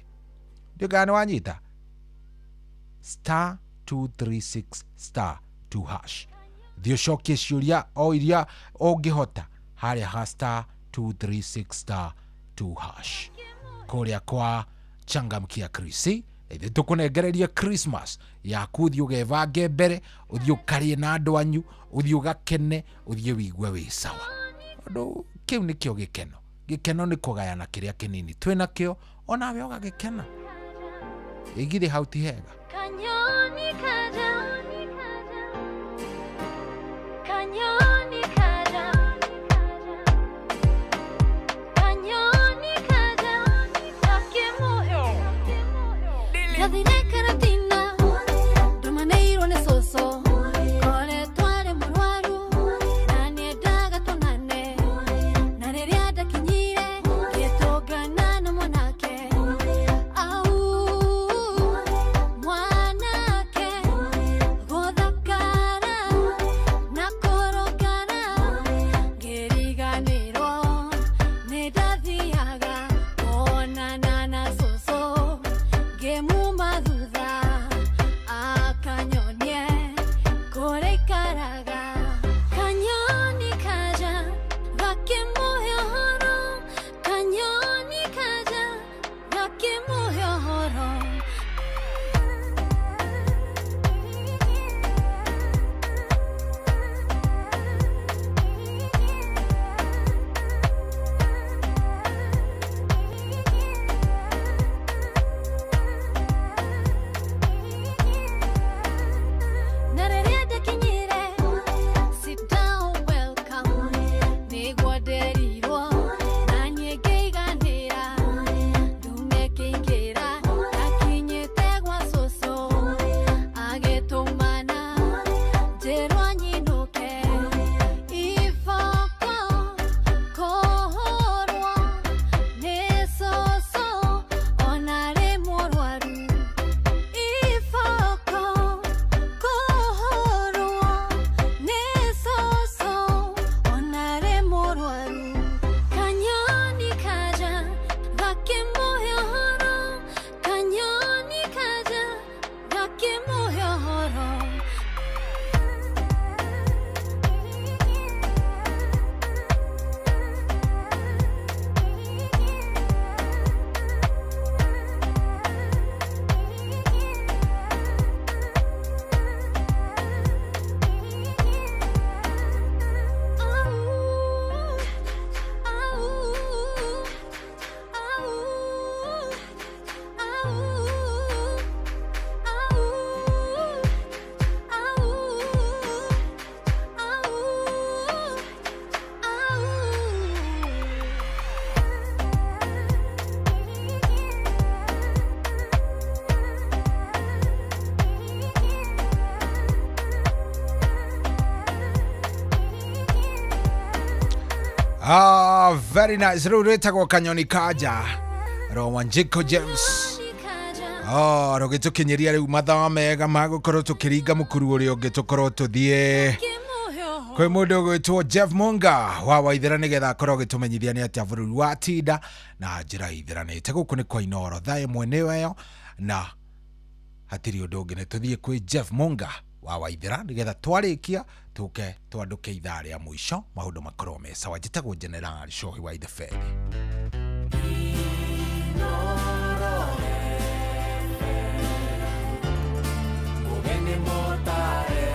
ndigana wanyita star 236 star 2 hash thio cokia ciuria o iria ungihota haria ha star 236 star 2 hash kuria kwa changamkia Krisi ithe tukunengereria Christmas yaku uthio gevange mbere uthio karie na andu anyu uthio gakene uthio wigwe wi sawa andu kiu nikio gikeno ni kugayana kiria kinini twina kio onawe ogagikena igithe hauti hega kanyoni kaja Kadine karatina, dumaneiro ne soso, kore tware murwaru, nane daga tonane, nane riada kinyire, ketoga nana mwanake, au mwanake, godakara, nakorogara, geriganiro, nedadhiaga, ona nana soso, gemu very nice. Rureta kanyoni kaja Rowanjiko James rugitukinyiria riu mathaa mega magukorwo tukiringa mukuru uria ungi tukorwo tuthie kwi mundu gwitwo Jeff Munga wa Waithera nigetha akorwo gitumenyithia ni atia bururi wa tinda na njira itheranite guku ni kwa Inoro thae mwenewe yo na hatiri undu ungi ni tuthie kwi Jeff Munga wa Waithera nigetha twarikia tuke twanduke ithaa rĩa mũico maũndũ makorwo me sawa. Njĩtagwo General Shohi wa Ithebeli. Mugeni motare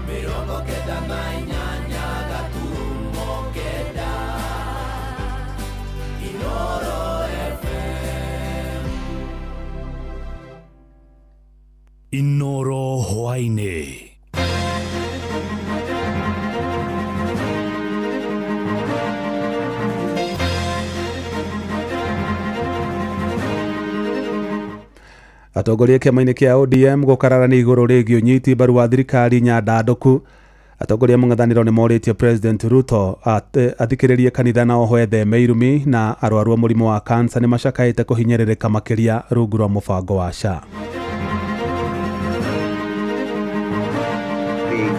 mirongo kenda na inyanya gaturumo kenda Inoro FM. Inoro hwaine. Atongoria kĩama-inĩ kĩa ODM gũkararania igũrũ rĩgiĩ ũnyiti mbaru wa thirikari nyandandũku. Atongoria mũng'ethanĩro nĩ morĩtie President Ruto athikĩrĩrie kanitha na oho etheme irumi na arwaru a mũrimũ wa kansa nĩ macakaĩte kũhinyĩrĩrĩka makĩria rungu rwa mũbango wa SHA.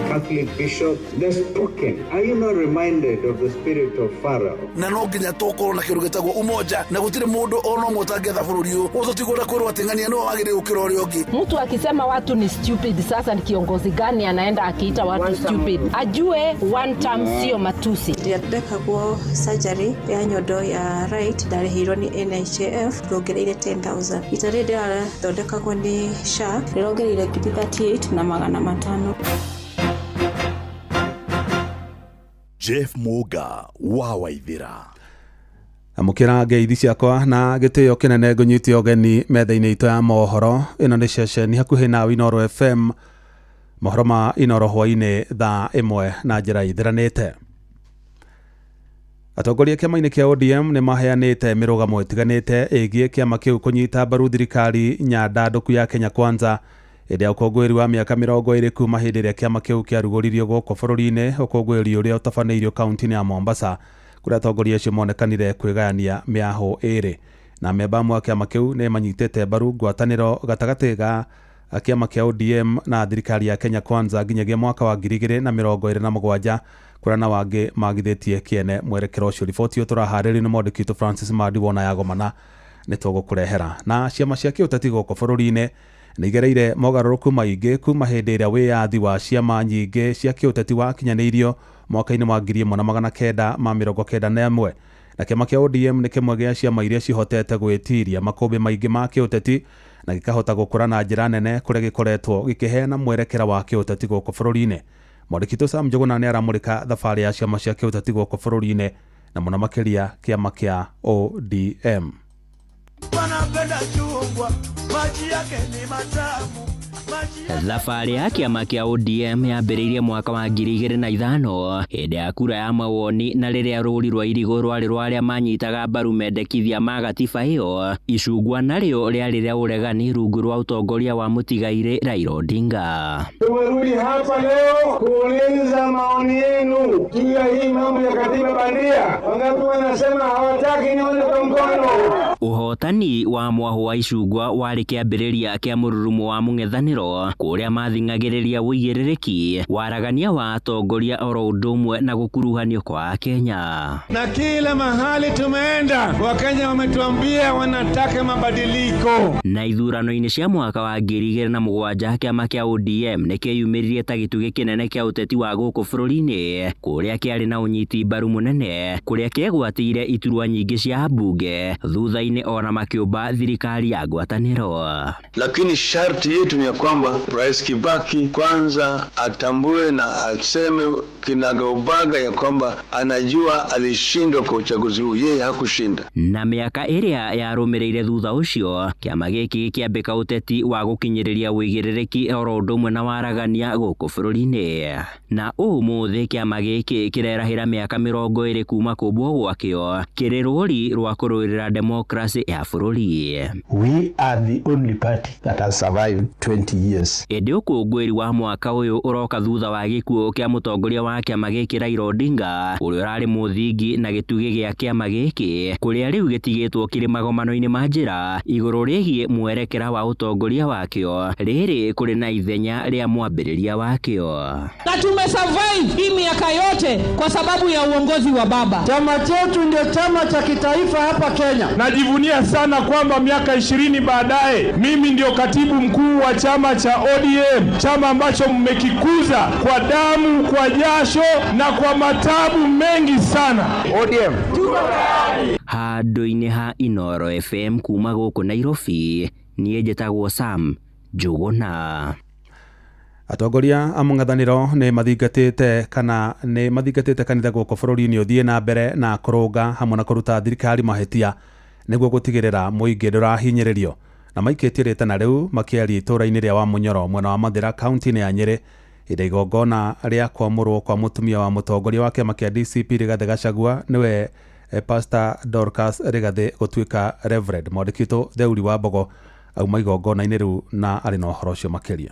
Catholic bishop, they're spoken. Are you not reminded of the spirit of Pharaoh? Na no nginya tokoro na kiru gitagwo umoja na gutire mundu ono mutangetha bururi uyu uzotigura kwirwo atingania no wagire ukira uri ungi. Mtu akisema watu ni stupid, sasa ni kiongozi gani anaenda akiita watu stupid? Ajue one time sio matusi. Ndiateka kwa surgery ya nyondo ya right ndarihirwo ni NHIF rongereire 10,000. Itarede ala thondeka kwa ni SHA rongereire 38 na 500. Jeff Muga wa Waithira. Amukira ngeithi ciakwa na gĩtĩo kĩnene ngũnyitie ũgeni metha-inĩ itũ ya mohoro. Ĩno nĩ ceceni hakuhĩ na Inoro FM, mohoro ma Inoro hwainĩ thaa 1 na njĩra ithiranĩte. Atongoria kĩama-inĩ kĩa ODM nĩ maheanĩte mĩrũgamo ĩtiganĩte ĩgiĩ kĩama kĩu kũnyita mbaru thirikari nyandandũku ya Kenya Kwanza hĩndĩ ya ũkũngũĩri wa mĩaka 20 kuma hĩndĩ ĩrĩa kĩama kĩu kĩarugũririo gũkũ bũrũri-inĩ, ũkũngũĩri ũrĩa ũtabanĩirio kaunti-inĩ ya Mombasa, kũrĩa atongoria acio monekanire kwĩgayania mĩahũ ĩrĩ. Na memba amwe a kĩama kĩu nĩ manyitĩte mbaru ngwatanĩro gatagatĩ ga kĩama kĩa ODM na thirikari ya Kenya Kwanza nginyagia mwaka wa 2027, kũrĩa na wangĩ magithĩtie kĩene mwerekero ũcio. Riboti ĩyo tũraharĩrĩrio nĩ mwandĩki witũ Francis Madi wona yagomana nĩ tũgũkũrehera. Na ciama cia kĩũteti gũkũ bũrũri-inĩ nĩigereire mogarũrũku maingĩ kuma hĩndĩ ĩrĩa wĩyathi wa ciama nyingĩ cia kĩũteti wakinyanĩirio mwaka-inĩ wa 1991, na kĩama kĩa ODM nĩ kĩmwe gĩa ciama iria cihotete gwĩtiria makũmbĩ maingĩ ma kĩũteti na gĩkahota gũkũra na njĩra nene kũrĩa gĩkoretwo gĩkĩheana mwerekera wa kĩũteti gũkũ bũrũri-inĩ. Mwandĩki witũ Sam Njuguna nĩ aramũrĩka thabarĩ ya ciama cia kĩũteti gũkũ bũrũri-inĩ na mũno makĩria kĩama kĩa ODM. Wanapenda chungwa, maji yake ni matamu. Thabarĩ ya kĩama kĩa ODM yambĩrĩirie mwaka wa 2005 hĩndĩ ya kura ya mawoni, na rĩrĩa rũri rwa irigũ rwarĩ rwa arĩa manyitaga mbaru mendekithia ma gatiba ĩyo. Icungwa narĩo rĩarĩ rĩa ũregani rungu rwa utongoria wa mũtigairĩ Raila Odinga. Tumerudi hapa leo kuuliza maoni yenu juu ya hii mambo ya katiba bandia. Wangapi wanasema hawataki nione kwa mkono? Ũhotani wa mwahu wa icungwa warĩ kĩambĩrĩria kĩa mũrurumo wa mũng'ethanĩro kũrĩa mathing'agĩrĩria wĩigĩrĩrĩki, waragania wa atongoria oro ũndũ ũmwe na gũkuruhanio kwa Kenya. Na kila mahali tumeenda Wakenya wametuambia wanataka mabadiliko. Na ithurano-inĩ cia mwaka wa 2007 kĩama kĩa ODM nĩ kĩyumĩririe ta gĩtugĩ kĩnene kĩa ũteti wa gũkũ bũrũri-inĩ, kũrĩa kĩarĩ na ũnyiti mbaru mũnene, kũrĩa kĩegwatĩire iturwa nyingĩ cia mbunge, thutha-inĩ ona makĩũmba thirikari ya ngwatanĩro. Lakini sharti yetu ni ya kwamba Rais Kibaki kwanza atambue na aseme kinagaubaga ya kwamba anajua alishindwa kwa uchaguzi huu, yeye hakushinda. Na mĩaka ĩrĩa yarũmĩrĩire thutha ũcio, kĩama gĩkĩ kĩambĩka ũteti wa gũkinyĩrĩria wĩigĩrĩrĩki oro ũndũ ũmwe na waragania gũkũ bũrũri-inĩ. Na ũmũthĩ kĩama gĩkĩ kĩrerahĩra mĩaka 20 kuma kũmbwo gwakĩo, kĩrĩ rũri rwa kũrũĩrĩra demokrasi ya bũrũri. We are the only party that has survived 20 years. Ĩndĩ ũkũngũĩri wa mwaka ũyũ ũroka thutha wa gĩkuũ kĩa mũtongoria wa kĩama gĩkĩ Raila Odinga, ũrĩa ũrarĩ mũthingi na gĩtugĩ gĩa kĩama gĩkĩ, kũrĩa rĩu gĩtigĩtwo kĩrĩ magomano-inĩ ma njĩra igũrũ rĩgiĩ mwerekera wa ũtongoria wakĩo, rĩrĩ kũrĩ na ithenya rĩa mwambĩrĩria wakĩo. Na tumesurvive hii miaka yote kwa sababu ya uongozi wa baba. Chama chetu ndio chama cha kitaifa hapa Kenya. Najivunia sana kwamba miaka 20 baadaye mimi ndio katibu mkuu wa chama chama cha ODM, chama ambacho mmekikuza kwa damu, kwa jasho na kwa matabu mengi sana. ODM handu-inĩ ha Inoro FM kuma gũkũ Nairobi, niĩ njĩtagwo Sam Njuguna. Atongoria a mũng'ethanĩro nĩ mathingatĩte kanitha gũkũ bũrũri-inĩ ũthiĩ na mbere na kũrũnga hamwe na kũruta thirikari mahĩtia nĩguo gũtigĩrĩra mũingĩ ndũrahinyĩrĩrio, na maikĩtie rĩtana rĩu makĩaria itũũra-inĩ rĩa Wamunyoro mwena wa Mathĩra kaunti-inĩ ya Nyĩrĩ hĩndĩ igongona rĩa kwamũrwo kwa mũtumia wa mũtongoria wa kĩama kĩa DCP Rigathĩ Gachagua nĩwe Pastor Dorcas Rigathĩ gũtuĩka Reverend. Mwandĩkĩtwo Theuri wa Mbogo auma igongona-inĩ rĩu na arĩ na ũhoro ũcio makĩria.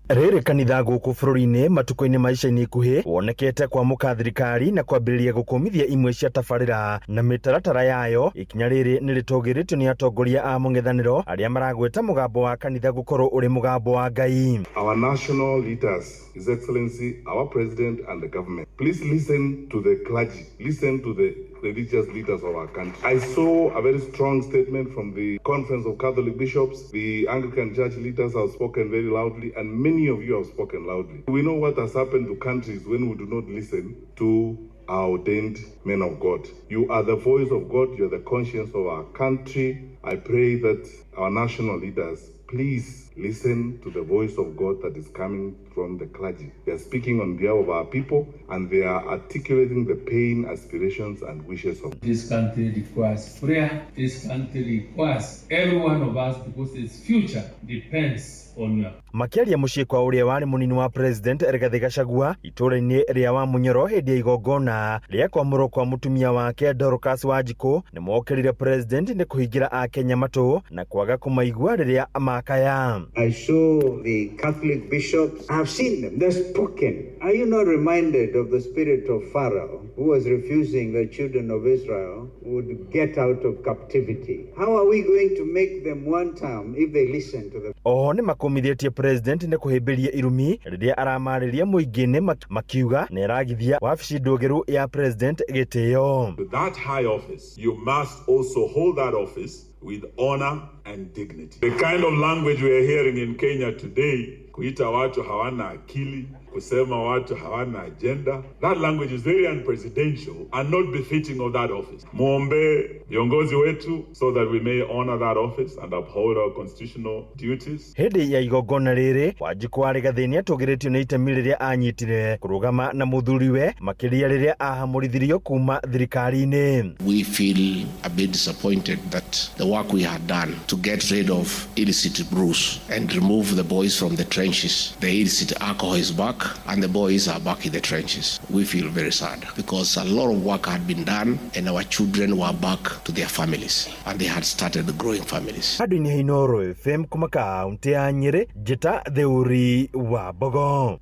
Rĩrĩ kanitha gũkũ bũrũri-inĩ matukũ-inĩ ma ica-inĩ ikuhĩ wonekete kwamũka thirikari na kwambĩrĩria gũkũmithia imwe cia tabarĩra na mĩtaratara yayo. Ikinya rĩrĩ nĩ rĩtũgĩrĩtio nĩ atongoria a mũng'ethanĩro arĩa maragweta mũgambo wa kanitha gũkorwo ũrĩ mũgambo wa Ngai. Our national leaders, His Excellency, our President and the government, please listen to the clergy, listen to the religious leaders of our country. I saw a very strong statement from the Conference of Catholic Bishops. The Anglican Church leaders have spoken very loudly, and many of you have spoken loudly. We know what has happened to countries when we do not listen to our ordained men of God. You are the voice of God. You are the conscience of our country. I pray that our national leaders please listen to the voice of God that is coming from the clergy. They are speaking on behalf of our people, and they are articulating the pain, aspirations, and wishes of this country. Requires prayer. This country requires every one of us, because its future depends on you. Makiaria muciĩ kwa ũrĩa warĩ mũnini wa President Rigathĩ Gachagua itũũra-inĩ rĩa Wamunyoro hĩndĩ ya igongona rĩa kwamũrwo kwa mũtumia wake Dorcas Wanjikũ, nĩ mokĩrire President nĩ kũhingĩra Akenya matũ na kwaga kũmaigua rĩrĩa makaya. I saw the Catholic bishops. I have seen them. They're spoken. Are you not reminded of the spirit of Pharaoh, who was refusing the children of Israel would get out of captivity? How are we going to make them one term if they listen to them? Oho nĩ makũmithĩtie President nĩ kũhĩmbĩria irumi rĩrĩa aramarĩria mũingĩ-inĩ makiuga nĩ aragithia wabici ndũgĩru ya President gĩtĩo. To that high office, you must also hold that office with honor and dignity. The kind of language we are hearing in Kenya today, kuita watu hawana akili, kusema watu hawana agenda, that language is very unpresidential and not befitting of that office. Muombe viongozi wetu so that we may honor that office and uphold our constitutional duties. Hĩndĩ ya igongona rĩrĩ, Wanjikũ wa Rigathĩ nĩ atũgĩrĩtio nĩ itemi rĩrĩa anyitire kũrũgama na mũthuriwe makĩria rĩrĩa ahamũrithirio kuma thirikari-inĩ. We feel a bit disappointed that the work we had done to get rid of illicit brews and remove the boys from the trenches, the illicit alcohol is back and the boys are back in the trenches. We feel very sad because a lot of work had been done and our children were back to their families and they had started growing families. Handũ-inĩ ha Inoro FM kuma kaunti ya Nyĩrĩ, njĩta Theuri wa Mbogo.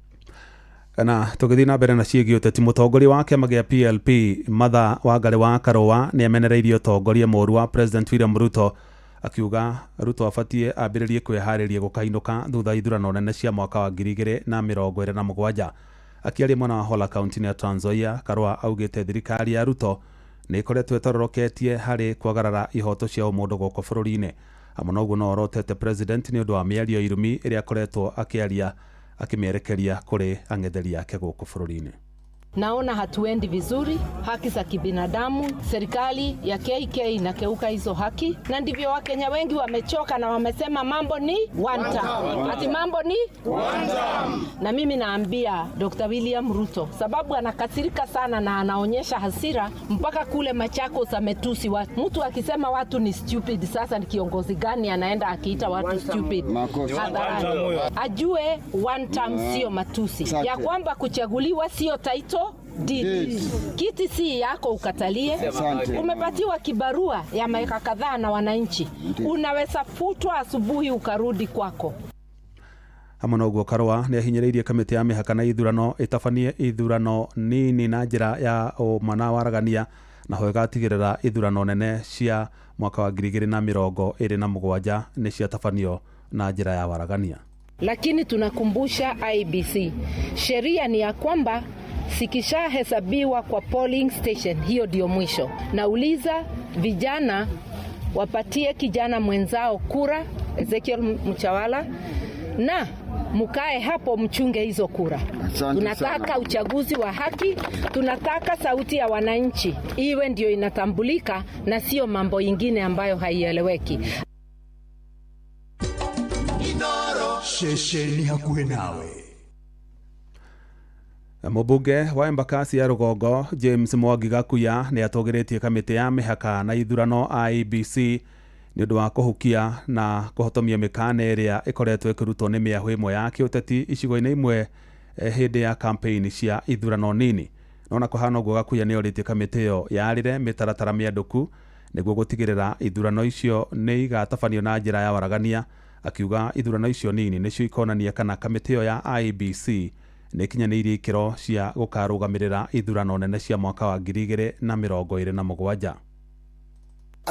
Kana tũgĩthiĩ na mbere na ciĩgiĩ ũteti, mũtongoria wa kĩama gĩa PLP Martha Wangari wa Karũa nĩ amenereirie ũtongoria mũũru wa President William Ruto, akiuga Ruto abatie ambĩrĩrie kwĩharĩria gũkainũka thutha ithurano nene cia mwaka wa 2027. Akiaria mwena wa Hola kaunti ya Trans Nzoia, Karũa augĩte thirikari ya Ruto nĩ ĩkoretwo ĩtororoketie harĩ kwagarara ihoto cia ũmũndũ gũkũ bũrũri-inĩ. Hamwe na ũguo no orotete President nĩ ũndũ wa mĩario irumi ĩrĩa akoretwo akĩaria akimierekeria kuri ang'etheri yake gũkũ bũrũri-inĩ. Naona hatuendi vizuri, haki za kibinadamu, serikali ya KK inakeuka hizo haki, na ndivyo Wakenya wengi wamechoka na wamesema mambo ni one term. Ati mambo ni one term. Na mimi naambia Dr. William Ruto, sababu anakasirika sana na anaonyesha hasira mpaka kule Machakos ametusi watu. Mtu akisema watu ni stupid, sasa ni kiongozi gani anaenda akiita watu stupid? Ajue one term sio matusi. Ya kwamba kuchaguliwa sio title deed. Kiti si yako ukatalie. Umepatiwa kibarua ya miaka kadhaa na wananchi. Unaweza futwa asubuhi ukarudi kwako. Hamwe na ũguo Karũa nĩ ahinyĩrĩirie kamĩtĩ ya mĩhaka na ithurano ĩtabanie ithurano nini na njĩra ya ũmana waragania, na ho ĩgatigĩrĩra ithurano nene cia mwaka wa 2027 nĩ ciatabanio na njĩra ya waragania. Lakini tunakumbusha IBC, sheria ni ya kwamba sikishahesabiwa kwa polling station, hiyo ndio mwisho. Nauliza vijana wapatie kijana mwenzao kura, Ezekiel Mchawala, na mukae hapo mchunge hizo kura. Tunataka uchaguzi wa haki, tunataka sauti ya wananchi iwe ndio inatambulika na sio mambo ingine ambayo haieleweki. Shesheni hakuhe nawe. Mubunge wa Embakasi ya Rugongo James Mwangi Gakuya ni atogeretie kamiti ya mihaka na ithurano IEBC ni undu wa kuhukia na kuhotomia mikana iria ikoretwo ikirutwo ni miahu imwe ya kiuteti icigo-ini imwe hindi ya campaign cia ithurano nini. Nona kuhana uguo Gakuya ni oritie kamiti iyo yarire mitaratara mianduku niguo gutigirira ithurano icio ni igatabanio na njira ya waragania, akiuga ithurano icio nini nicio ikonania kana kamiti iyo ya IEBC ni kinyanĩirie ikiro cia gukarugamirira ithurano nene cia mwaka wa 2027.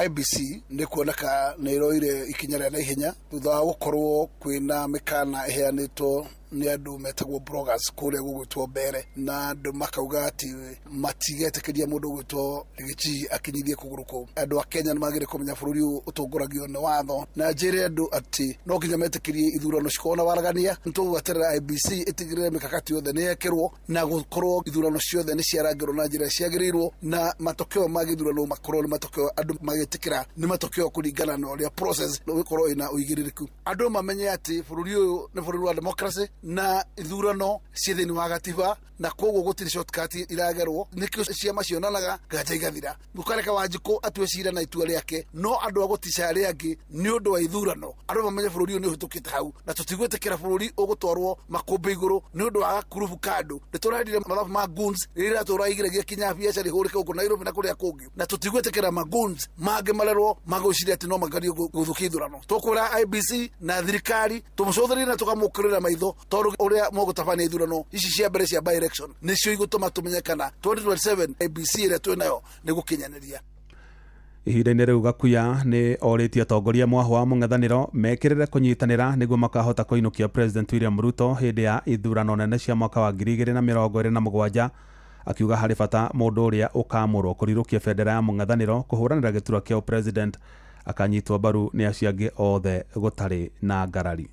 IBC nĩ kuoneka nĩ iroire ikinya rĩa naihenya thutha wa gũkorwo kwĩna mĩkana ĩheanĩtwo nĩ andũ metagwo bloggers kũrĩa gũgwĩtwo mbere, na andũ makauga atĩ matigetĩkĩria mũndũ gwĩtwo Rigiji akinyithie kũgũrũ kũu. Andũ a Kenya nĩ magĩrĩire kũmenya bũrũri ũyũ ũtongoragio nĩ watho, na njĩre andũ atĩ no nginya metĩkĩrie ithurano cikorwo na waragania. Nĩtũgweterera IBC ĩtigĩrĩre mĩkakati yothe nĩ yekĩrwo na gũkorwo ithurano ciothe nĩ ciarangĩrwo na njĩra ciagĩrĩirwo, na matokeo ma gĩthurano makorwo nĩ matokeo andũ magĩtĩkĩra nĩ matokeo kũringana na ũrĩa process ĩkorwo ĩna ũigĩrĩrĩku. Andũ mamenye atĩ bũrũri ũyũ nĩ bũrũri wa democracy na ithurano ciĩ thĩinĩ wa gatiba, na koguo gũtirĩ shortcut iragerwo, nĩkĩo ciama cionanaga nganja igathira. Mũkareka Wanjikũ atue cira na itua rĩake, no andũ a gũtica arĩa angĩ nĩ ũndũ wa ithurano. Andũ mamenye bũrũri ũyũ nĩ ũhĩtũkĩte hau, na tũtigwĩtĩkĩra bũrũri ũgũtwarwo makũmbĩ igũrũ nĩ ũndũ wa gakurubu kando. Nĩtũrendire mathabu ma goons rĩrĩa tũraigĩragia kinya biacara ihũrĩke gũkũ Nairobi na kũrĩa kũngĩ, na tũtigwĩtĩkĩra ma goons mangĩ marerwo magũciria atĩ no magario gũthũkia ithurano. Tũkwĩra IBC na thirikari tũmũcũthĩrĩrie na tũkamũkĩrĩra maitho, tondũ ũrĩa mũgũtabania ithurano ici cia mbere cia by-election nĩcio igũtũma tũmenyekana 2027 IBC ĩrĩa twĩnayo nĩ gũkinyanĩria. Ihinda-inĩ rĩu Gakuya nĩ orĩtie atongoria mwaho wa mũng'ethanĩro mekĩrĩre kũnyitanĩra nĩguo makahota kũinũkia President William Ruto hĩndĩ ya ithurano nene cia mwaka wa 2027, akiuga harĩ bata mũndũ ũrĩa ũkamũrwo kũrirũkia bendera ya mũng'ethanĩro kũhũranĩra gĩturwa kĩa President akanyitwo mbaru nĩ acio angĩ othe gũtarĩ na ngarari.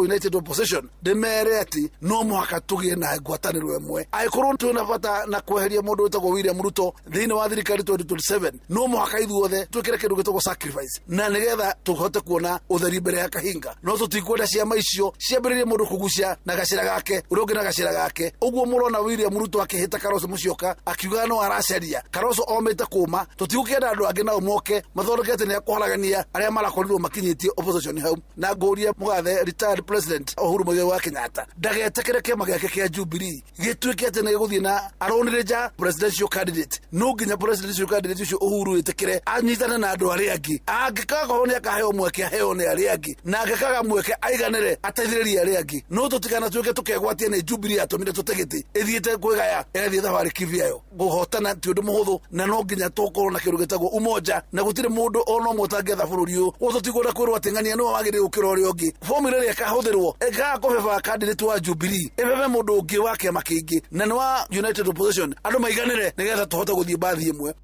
United Opposition ndemere ati no mũhaka tũgĩe na ngwatanĩro ĩmwe. Angĩkorwo twĩna bata na kweheria mũndũ wĩtagwo William Ruto thĩinĩ wa thirikari 2027, no mũhaka ithuothe twĩkĩre kĩndũ gĩtagwo sacrifice, na nĩgetha tũhote kuona ũtheri mbere ya kahinga. No tũtikwenda ciama icio ciambĩrĩrie mũndũ kũgucia na gacĩra gake ũrĩa ũngĩ na gacĩra gake. Ũguo mũrona William Ruto akĩhĩta Kalonzo Musyoka akiuga no aracaria Kalonzo omĩte kũma. Tũtigũkĩenda andũ angĩ nao moke mathondekete nĩ akũharagania arĩa marakorirwo makinyĩtie opposition hau. Na ngũria mũgathe retired President Uhuru Muigai wa Kenyatta ndagetekere kĩama gĩake kĩa Jubilee gĩtuĩke atĩ nĩ gĩgũthiĩ na aronire nja presidential candidate. No nginya presidential candidate ũcio Uhuru ĩtĩkĩre anyitane na andũ arĩa angĩ. Angĩkaga nĩ akaheo mweke aheo nĩ arĩa angĩ, na angĩkaga mweke aiganĩre ateithĩrĩrie arĩa angĩ. No tũtikanatuĩke tũkegwatia nĩ Jubilee atũmire tũtegete ĩthiĩte kwĩgaya ĩgathiĩ thabarĩ kivyayo. Gũhotana ti ũndũ mũhũthũ, na no nginya tũkorwo na kĩndũ gĩtagwo umoja, na gũtirĩ mũndũ o no ũmwe ũtangĩetha bũrũri ũyũ. Tũtigũra kwĩrwo atĩ ng'ania nĩwe wagĩrĩire gũkĩra ũrĩa ũngĩ. Formula ĩrĩa ĩkahũthĩrwo ega kũbeba candidate wa Jubilee ebebe mũndũ ũngĩ wa kĩama kĩngĩ, na nĩ wa United Opposition. Andũ maiganĩre nĩgetha tũhote gũthiĩ mbathi ĩmwe.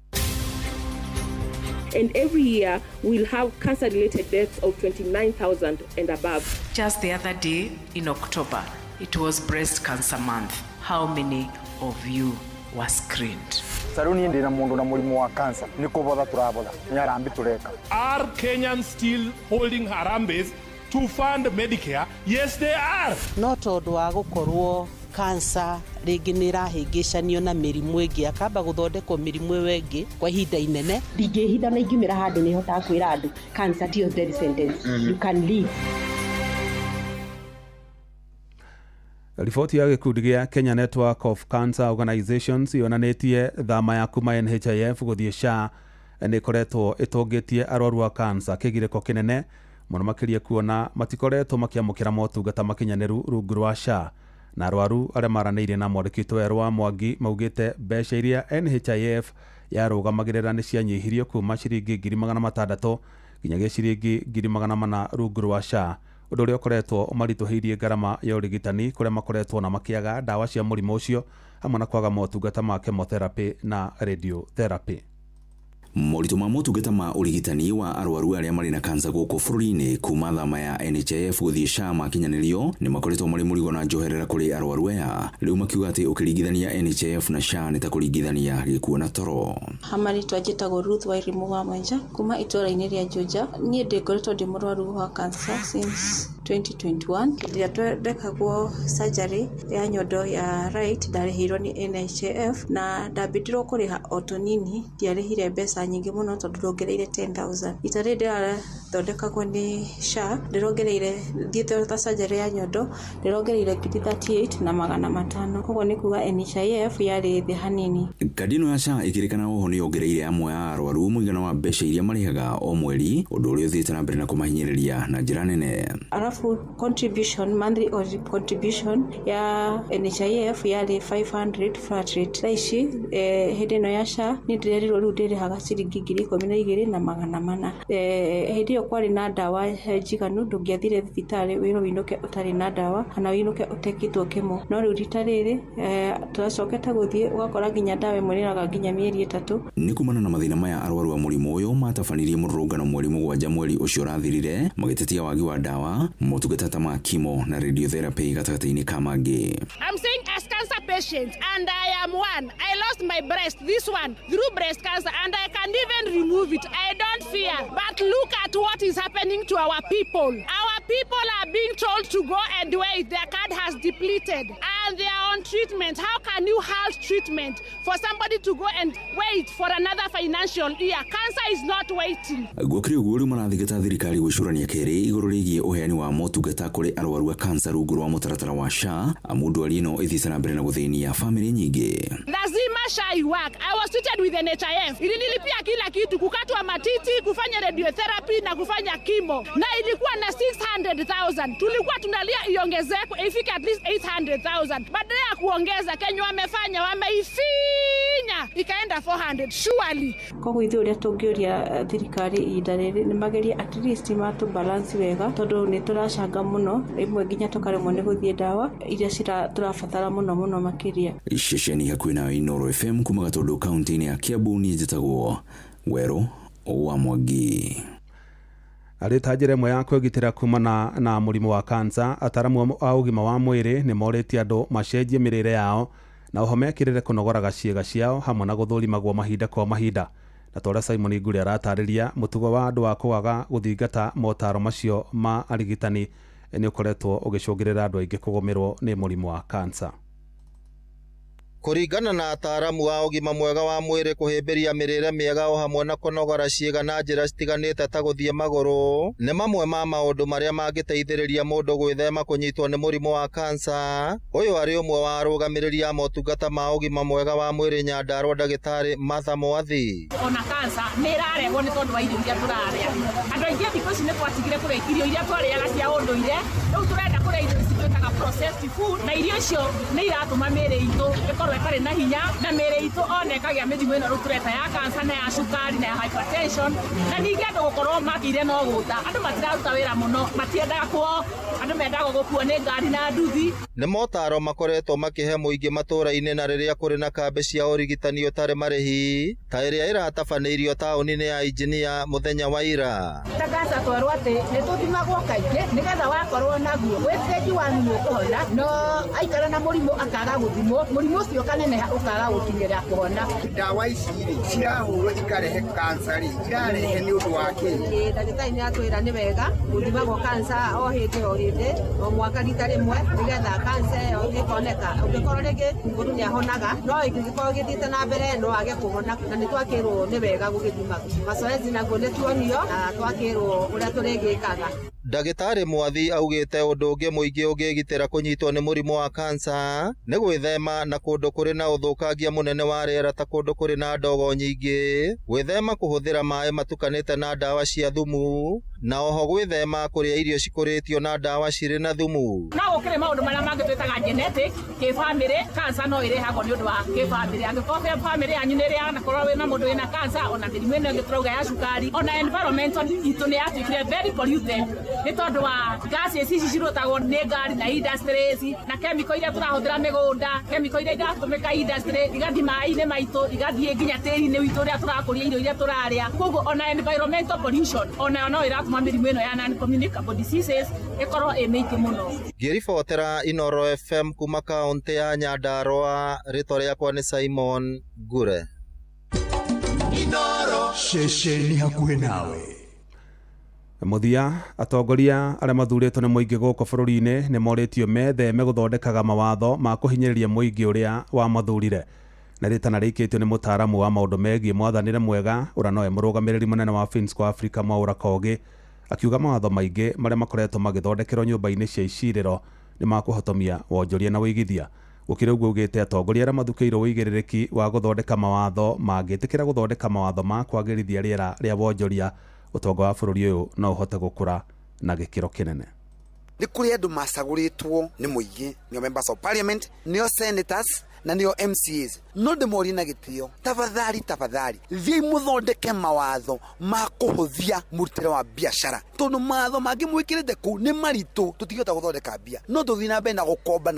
And every year we'll have cancer-related deaths of 29,000 and above. Just the other day in October, it was breast cancer month. How many of you were screened? Saruni ndina mundu na mulimu wa cancer ni kubotha turabotha ni arambi tureka. Are Kenyans still holding Harambes to fund Medicare? Yes, they are. No tondu wa gukorwo cancer rĩngĩ nĩ ĩrahĩngĩcanio na mĩrimũ ĩngĩ akamba gũthondekwo mĩrimũ ĩyo ĩngĩ kwa ihinda inene. Ndingĩhitha na ingiumĩra handũ nĩ hotaga kwĩra andũ cancer ti death sentence. You can live. Riboti ya gĩkundi gĩa Kenya Network of Cancer Organizations yonanĩtie thama ya kuma NHIF gũthiĩ SHA nĩ ĩkoretwo ĩtũngĩtie arwaru a cancer kĩgirĩko kĩnene mũno makĩria kuona matikoretwo makĩamũkĩra motungata makinyanĩru rungu rwa SHA. Na arwaru arĩa maranĩirie na mwandĩkĩtwo Erwa Mwangi maugĩte mbeca iria NHIF yarũgamagĩrĩra nĩ cianyihirio kuma ciringi 600,000 nginyagia ciringi 400,000 rungu rwa SHA, ũndũ ũrĩa ũkoretwo ũmaritũhĩirie ngarama ya ũrigitani kũrĩa makoretwo na makĩaga ndawa cia mũrimũ ũcio hamwe na kwaga motungata ma chemotherapy na radiotherapy. Moritũ ma motungata ma ũrigitani wa arwaru arĩa marĩ na kansa gũkũ bũrũri-inĩ kuma thama ya NHIF gũthiĩ SHA makinyanĩrio nĩ makoretwo marĩ mũrigo na njoherera kũrĩ arwaru aya, rĩu makiuga atĩ ũkĩringithania NHIF na SHA nĩ ta kũringithania gĩkuũ na toro. Hamarĩtwa njĩtagwo Ruth Wairimu wa Mwenja kuma itũũra-inĩ rĩa Juja. Niĩ ndĩkoretwo ndĩ mũrwaru wa cancer since 2021. Rĩrĩa twekagwo surgery ya nyondo ya right ndarĩhirwo nĩ NHIF na ndambĩtirwo kũrĩha o tũnini, ndiarĩhire mbeca nyingĩ mũno tondũ ndongereire 10,000. Ita rĩrĩ ndĩrathondekagwo nĩ SHA ndĩrongereire thiĩte ta surgery ya nyondo ndĩrongereire 38,500. Koguo nĩ kuga NHIF yarĩ thĩ hanini. Kandi ĩno ya SHA ĩkĩrĩkana oho nĩ yongereire amwe ya arwaru mũigana wa mbeca iria marĩhaga o mweri, ũndũ ũrĩa ũthiĩte na mbere na kũmahinyĩrĩria na njĩra nene. Alafu contribution, monthly contribution ya NHIF yarĩ 500 flat rate. Raici hĩndĩ ĩno ya SHA nĩ ndĩrerirwo rĩu ndĩrĩhaga ciringi 12,400. Hĩndĩ ĩyo kwarĩ na ndawa njiganu, ndũngĩathire thibitarĩ wĩrwo wĩinũke ũtarĩ na ndawa kana wĩinũke ũtekĩtwo kĩmo. No rĩu rita rĩrĩ turacokete gũthiĩ ũgakora nginya ndawa ĩmwe nĩraga nginya mĩeri 3. Nĩ kumana na mathĩna maya arwaru a mũrimũ ũyũ matabanirie mũrũrũngano mweri 7 mweri ũcio ũrathirire magĩtetia wagi wa ndawa, motungata ta ma chemo na radiotherapy gatagatĩ-inĩ ka mangĩ. I'm saying as cancer patient and I am one. I lost my breast, this one, through breast cancer and I can even remove it. I don't fear. But look at what is happening to our people. Our people are being told to go and wait. Their card has depleted and they are on treatment. How can you halt treatment for somebody to go and wait for another financial year? Cancer is not waiting. Gwakĩrĩ ũguo rĩu marathingata thirikari gwĩcũrania kerĩ igũrũ rĩgiĩ ũheani wa motungata kũrĩ arwaru a kansa rungu rwa mũtaratara wa SHA, amu ndwari ĩno ĩthiĩte na mbere na gũthĩnia famĩlĩ nyingĩ. Lazima SHA iwork. I was treated with NHIF. Ilinilipia kila kitu, kukatwa matiti, kufanya radiotherapy na kufanya chemo. Na ilikuwa na 600,000. Tulikuwa tunalia iongezeko ifike at least 800,000. Badala ya kuongeza Kenya wamefanya wameifinya ikaenda 400 surely. Koguo ithuĩ ũrĩa tũngĩũria thirikari ihinda rĩrĩ nĩ magerie at least matũ balance wega tondũ nĩ tũracanga mũno, ĩmwe nginya tũkaremwo nĩ gũthiĩ ndawa iria tũrabatara mũno makĩria. Ceceni hakuhĩ na Inooro FM kuma Gatundu kaunti-inĩ ya Kiambu, niĩ njĩtagwo Werũ wa Mwangi. Arĩ ta njĩra ĩmwe ya kwĩgitĩra kumana na mũrimũ wa kansa, ataramu a ũgima wa mwĩrĩ nĩ morĩtie andũ macenjie mĩrĩre yao na oho mekĩrĩre kũnogoraga ciĩga ciao hamwe na gũthũrimagwo mahinda kwa mahinda. Na tũrĩa Simon Ngure aratarĩria mũtugo wa andũ wa kũaga gũthingata motaro macio ma arigitani nĩ ũkoretwo ũgĩcũngĩrĩra andũ aingĩ kũgũmĩrwo nĩ mũrimũ wa kansa. Kũringana na ataaramu a ũgima mwega wa mwĩrĩ, kũhĩmbĩria mĩrĩre mĩega o hamwe na kũnogora ciĩga na njĩra citiganĩte ta gũthiĩ magũrũ nĩ mamwe ma maũndũ marĩa mangĩteithĩrĩria mũndũ gwĩthema kũnyitwo nĩ mũrimũ wa kansa. Ũyũ arĩ ũmwe wa arũgamĩrĩri a motungata ma ũgima mwega wa mwĩrĩ Nyandarua, ndagĩtarĩ Martha Mwathi. Ona kansa nĩ ĩrarehwo nĩ tondũ wa irio iria tũrarĩa. Andũ aingĩ thikũ ici nĩ twatigire kũrĩa irio iria twarĩaga cia ũndũire, rĩu tũrenda kũrĩa irio cituĩkaga processed food, na irio icio nĩ iratũma mĩĩrĩ itũ ĩkorwo ĩtarĩ na hinya na mĩĩrĩ itũ onekagia mĩrimũ ĩno rĩu tũreta ya kansa na ya cukari na ya hypertension. Na ningĩ andũ gũkorwo makĩire no gũta, andũ matiraruta wĩra mũno, matiendaga kuo, andũ mendaga gũkuo nĩ ngari na nduthi. Nĩ motaro makoretwo makĩhe mũingĩ matũũra-inĩ na rĩrĩa kũrĩ na kambĩ cia ũrigitani ũtarĩ marĩhi ta ĩrĩa ĩratabanĩirio taũni-inĩ ya Injinia mũthenya wa ira. Ta kansa twerwo atĩ nĩ tũthimagwo kaingĩ nĩgetha wakorwo naguo wĩtĩki wanyu nĩ ũkũhona, no aikara na mũrimũ akaga gũthimwo, mũrimũ ũcio kaneneha ũkaga gũkinyĩra kũhona. Ndawa ici cirahũrwo ikarehe kansa irarehe nĩ ũndũ wa kĩĩ? Ndagĩtarĩ nĩ atwĩra nĩ wega gũthimagwo kansa o hĩndĩ o mwaka rita rĩmwe nĩgetha kansa ĩyo ĩkoneka. Ũngĩkorwo rĩngĩ mũndũ nĩ ahonaga, no ĩngĩkorwo gĩthiĩte na mbere no age kũhona, na nĩ twakĩrwo nĩ wega gũgĩthima. Mazoezi naguo nĩ tuonio na twakĩrwo ũrĩa tũrĩgĩkaga. Ndagĩtarĩ Mwathi augĩte ũndũ ũngĩ mũingĩ ũngĩgitĩra kũnyitwo nĩ mũrimũ wa kansa nĩ gwĩthema na kũndũ kũrĩ na ũthũkangia mũnene wa rĩera ta kũndũ kũrĩ na ndogo nyingĩ, gwĩthema kũhũthĩra maĩ matukanĩte na ndawa cia thumu na oho gwithema kuria irio cikuritio na ndawa cirĩ na thumu. No ukire maundu maria mangi twitaga genetic ki family cancer no irehagwo ni undu wa ki family angikorwo family yanyu ni ria na korwo wina mundu wina cancer ona mirimu ino ngiturauga ya cukari ona environmental itu ni yatuikire very polluted ni tondu wa gases ici cirutagwo ni ngari na industries na chemical iria turahuthira migunda chemical iria iratumika industry igathi mai-ini maitu igathie nginya tiri-ini witu uria turakuria irio iria turaria koguo ona environmental pollution ona no iratuma mirimu ino ya non-communicable diseases ikorwo imeiki muno. Ngiribotera Inoro FM kuma kaunti ya Nyandarua, rĩtwa rĩakwa nĩ Simon Gure. Inoro ceceni hakuhĩ nawe. Muthia atongoria arĩa mathurĩtwo nĩ mũingĩ gũkũ bũrũri-inĩ nĩ morĩtio metheme gũthondekaga mawatho ma kũhinyĩrĩria mũingĩ ũrĩa wamathurire. Na rĩtana rĩikĩtio nĩ mũtaaramu wa maũndũ megiĩ mwathanĩre mwega ũrĩa nowe mũrũgamĩrĩri mũnene wa Finsco Africa Mwaura Kogi, akiuga mawatho maingĩ marĩa makoretwo magĩthondekerwo nyũmba-inĩ cia icirĩro nĩ makũhotomia wonjoria na wĩigithia. Gũkĩrĩ ũguo ugĩte atongoria arĩa mathukĩirwo wĩigĩrĩrĩki wa gũthondeka mawatho mangĩtĩkĩra gũthondeka mawatho ma kwagĩrithia rĩera rĩa wonjoria, ũtonga wa bũrũri ũyũ no ũhote gũkũra na gĩkĩro kĩnene. Nĩ kũrĩ andũ macagũrĩtwo nĩ mũingĩ, nĩo members of parliament, nĩo senators na nĩo MCAs. No ndĩmorie na gĩtĩo, tafadhali thiĩ mũthondeke mawatho ma kũhũthia mũrutĩre wa biacara, tondũ mawatho mangĩ mwĩkĩrĩte kũu nĩ maritũ, tũtingĩhota gũthondeka mbia. No tũthiĩ na mbere na gũkomba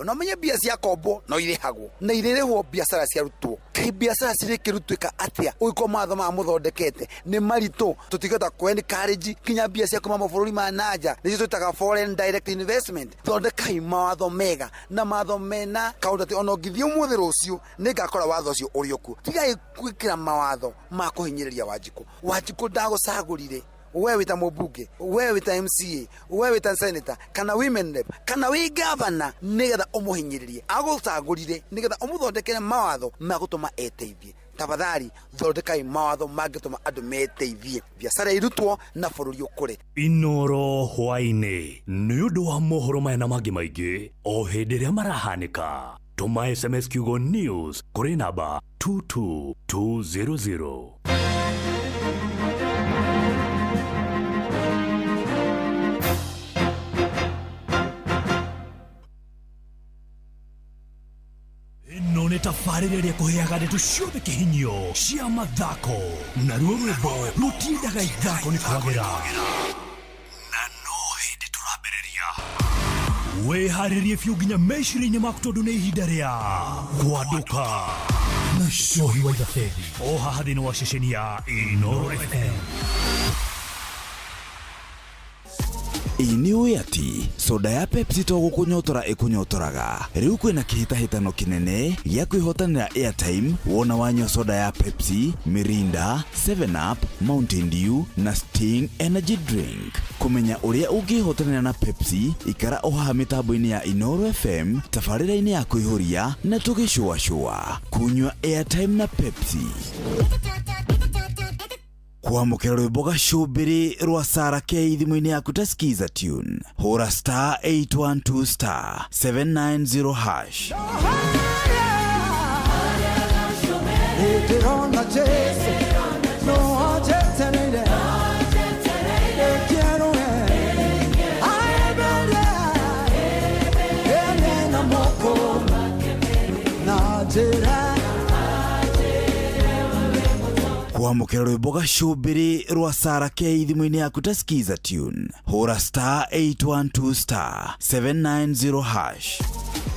no menye mbia cia kombo no irĩhagwo na irĩrĩhwo biacara ciarutwo. Kaĩ biacara cirĩkĩrutĩka atĩa ũgĩkorwo mawatho ma mũthondekete nĩ maritũ, tũtingĩhota kũ-encourage kinya mbia cia kuma mabũrũri ma nanja, nĩcio twĩtaga foreign direct investment. Thondekai mawatho mega na mawatho mena kaũndũ ona ũngĩthiĩ ũmũthĩ rũciũ nĩngakora watho ũcio ũrĩ okuo. Tigai gwĩkĩra mawatho ma kũhinyĩrĩria Wanjikũ ndagũcagũrire we wita mũmbunge, we wita MCA, we wita senator, kana women rep, kana wĩ governor, nĩgetha ũmũhinyĩrĩrie. Agũcagũrire nĩgetha ũmũthondekere mawatho ma gũtũma eteithie. Tafadhali thondekai mawatho mangĩtũma andũ meteithie, biacara irutwo na bũrũri ũkũre. Inoro hwainĩ nĩ ũndũ wa mohoro maya na mangĩ maingĩ o hĩndĩ ĩrĩa marahanĩka. Tuma SMS kiugo news kũrĩ namba 22200. Ĩno nĩ tabarĩra ĩrĩa kũheaga ndeto ciothe kĩhinyio cia mathako na ruo rwĩmbo rũtindaga ithako nĩ kwagĩra na no hĩndĩ tũrambĩrĩria. Wĩharĩrie biũ nginya meciria-inĩ maku tondũ nĩ ihinda rĩa kwadũka na cohi wa ithabethi o haha thĩinĩ wa ceceni ya Inoro FM. Nĩũĩ atĩ soda ya Pepsi to gũkũnyotora ĩkũnyotoraga. Rĩu kwĩna kĩhĩtahĩtano kĩnene gĩa kwĩhotanĩra airtime wona wanyua soda ya Pepsi, Mirinda, 7 Up, Mountain Dew na Sting Energy Drink. Kũmenya ũrĩa ũngĩhotanĩra na Pepsi, ikara o haha mĩtambo-inĩ ya Inoro FM, tabarĩra-inĩ ya kũihũria na tũgĩcũacũa. Kunyua airtime na Pepsi. Kwamũkĩra rwĩmbo gacũmbĩrĩ rwa Sarah K thimũ-inĩ yaku ta skiza tune. Hũra *812*790#. Kwamũkĩra rwĩmbo gacũmbĩrĩ rwa Sarah K thimũ-inĩ yaku ta skiza tune. Hũra *812*790#.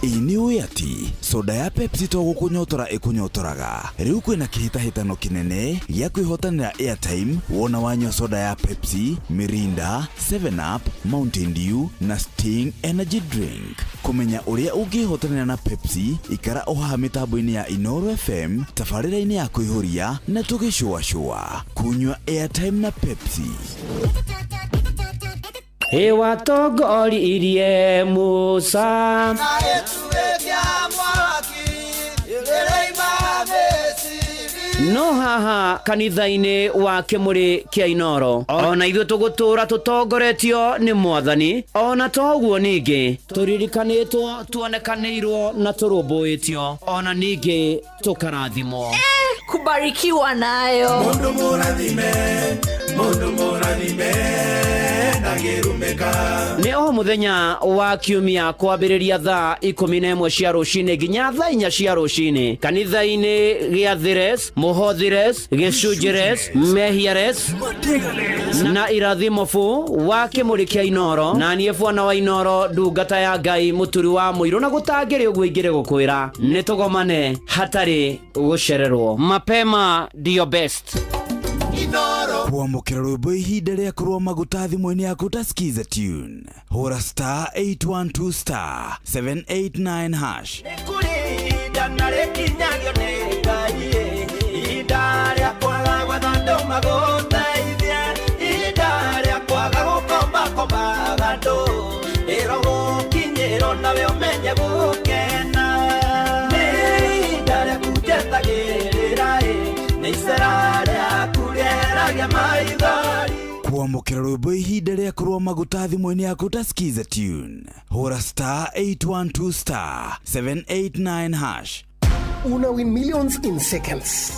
Nĩũĩ atĩ soda ya Pepsi to gũkũnyotora ĩkũnyotoraga. Rĩu kwĩna kĩhĩtahĩtano kĩnene gĩa kwĩhotanĩra airtime wona wanyua soda ya Pepsi, Mirinda, 7 Up, Mountain Dew na Sting Energy Drink. Kũmenya ũrĩa ũngĩhotanĩra na Pepsi, ikara o haha mĩtambo-inĩ ya Inoro FM, tabarĩra-inĩ ya kũihũria na tũgĩcũacũa. Kunyua airtime na Pepsi. Hewa togori irie Musa no haha kanitha-inĩ wa kĩmũrĩ kĩa Inoro ona ithuĩ tũgũtũra tũtongoretio nĩ Mwathani, ona toguo ningĩ tũririkanĩtwo, tuonekanĩirwo na tũrũmbũĩtio, ona ningĩ tũkarathimwo. Kubarikiwa nayo. Mundu mũrathime mundu murathime na girumeka. Nĩ o mũthenya wa kiumia kwambĩrĩria thaa 11 cia rũcinĩ nginya thaa 4 cia rũcinĩ kanitha-inĩ gĩa Thires, Mũhothires, Gĩcunjĩres, Mehiares na Irathimofu wa Kĩmũrĩ kĩa Inoro, na niĩ Bwana wa Inoro ndungata ya Ngai mũturi wa mũirũ, na gũtangĩrĩ ũguo ingĩrĩ gũkwĩra nĩ tũgomane hatarĩ gũcererwo. Mapema ndio best. Kuamukira rwimbo ihinda rĩa kũrũa maguta thimũ-inĩ yaku ta skiza tune. Hũra star 812 star 789 hash. Kuamukira rwimbo ihinda rĩa kũrũa maguta thimũ-inĩ yaku ta skiza tune. Hũra star 812 star 789 hash. Una win millions in seconds.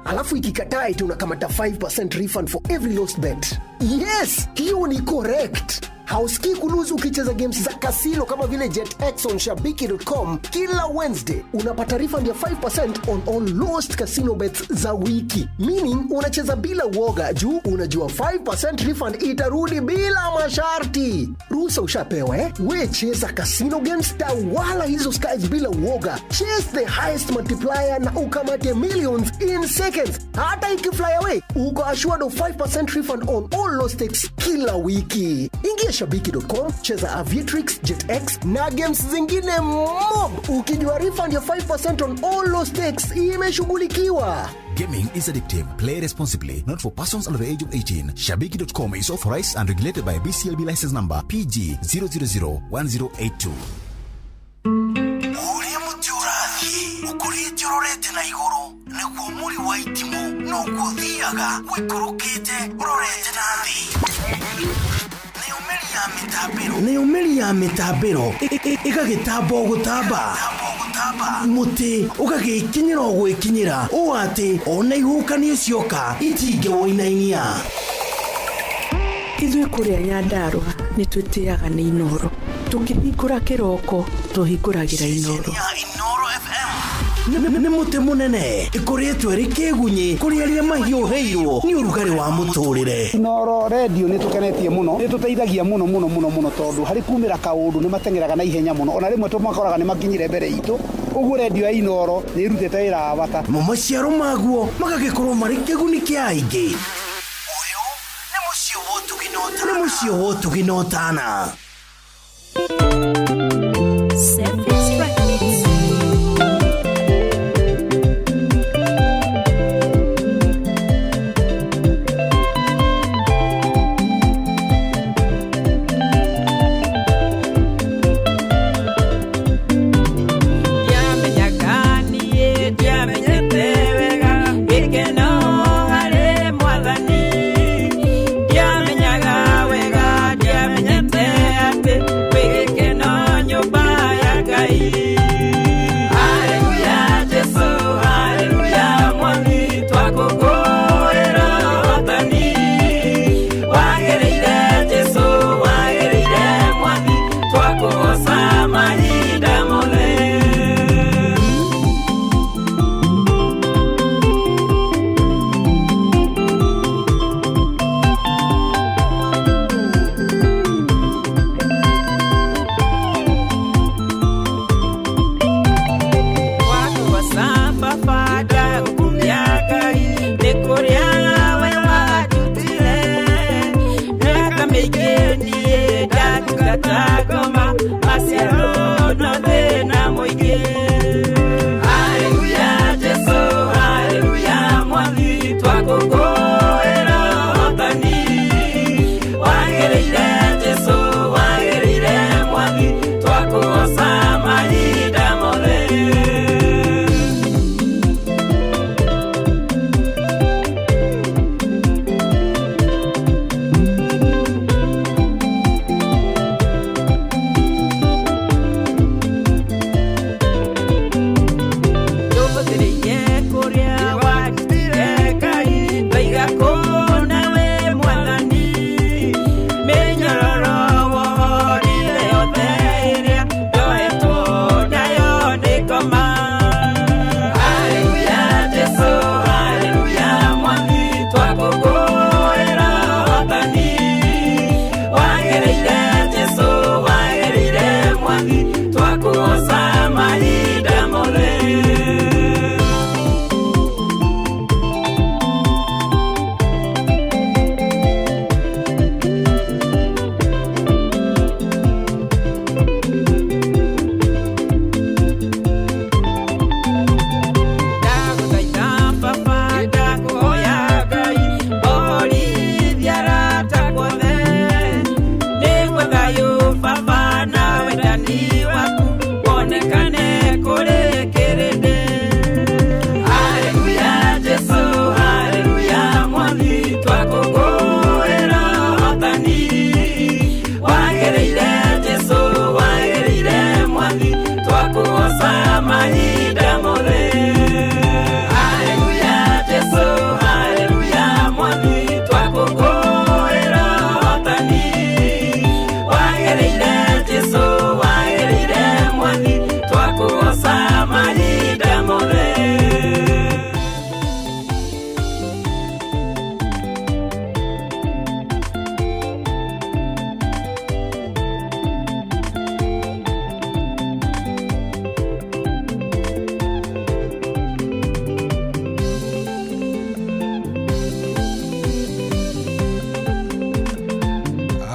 Alafu ikikataa eti unakamata 5% refund for every lost bet. Yes, hiyo ni correct. Hausikii kuluzu ukicheza games za casino kama vile JetX on Shabiki.com. Kila Wednesday unapata refund ya 5% on all lost casino bets za wiki. Meaning unacheza bila uoga juu unajua 5% refund itarudi bila masharti. Ruhusa ushapewa We cheza casino games wala hizo skies bila uoga. Chase the highest multiplier na ukamate millions in seconds. Hata ikifly away, uko assured of 5% refund on all lost stakes kila wiki. Ingia Shabiki.com, cheza Aviatrix, JetX na games zingine mob. Ukijua refund ya 5% on all lost stakes imeshughulikiwa. Gaming is addictive. Play responsibly. Not for persons under the age of 18. Shabiki.com is authorized and regulated by BCLB license number PG 0001082. Ukurite urorete na iguru niguo muri wa itimu no guthiaga wikurukite urorete na thi. Ni umeri ya mitambiro igagitambo gutamba muti ugagikinyira gwikinyira o ati ona ihukanio cioka itinge woinainia. Ithuĩ kũrĩa Nyandarua nĩ twĩtĩaga nĩ Inoro. Tũngĩhingũra kĩroko tũhingũragĩra Inoro. Nĩ mũtĩ mũnene ĩkoretwo ĩrĩ kĩgunyi kũrĩ arĩa mahiũhĩirwo nĩ ũrugarĩ wa mũtũrĩre. Inoro radio nĩ tũkenetie mũno, nĩ tũteithagia mũno tondũ harĩ kumĩra kaũndũ nĩ matengeraga na ihenya mũno, ona rĩmwe tũmakoraga nĩ makinyire mbere itũ. Ũguo radio ya Inoro nĩ ĩrutĩte wĩra wa bata. Maciaro maguo magagĩkorwo marĩ kĩguni kĩa aingĩ. Ũyũ nĩ mũciĩ wa Ũtugi-Notana. Que no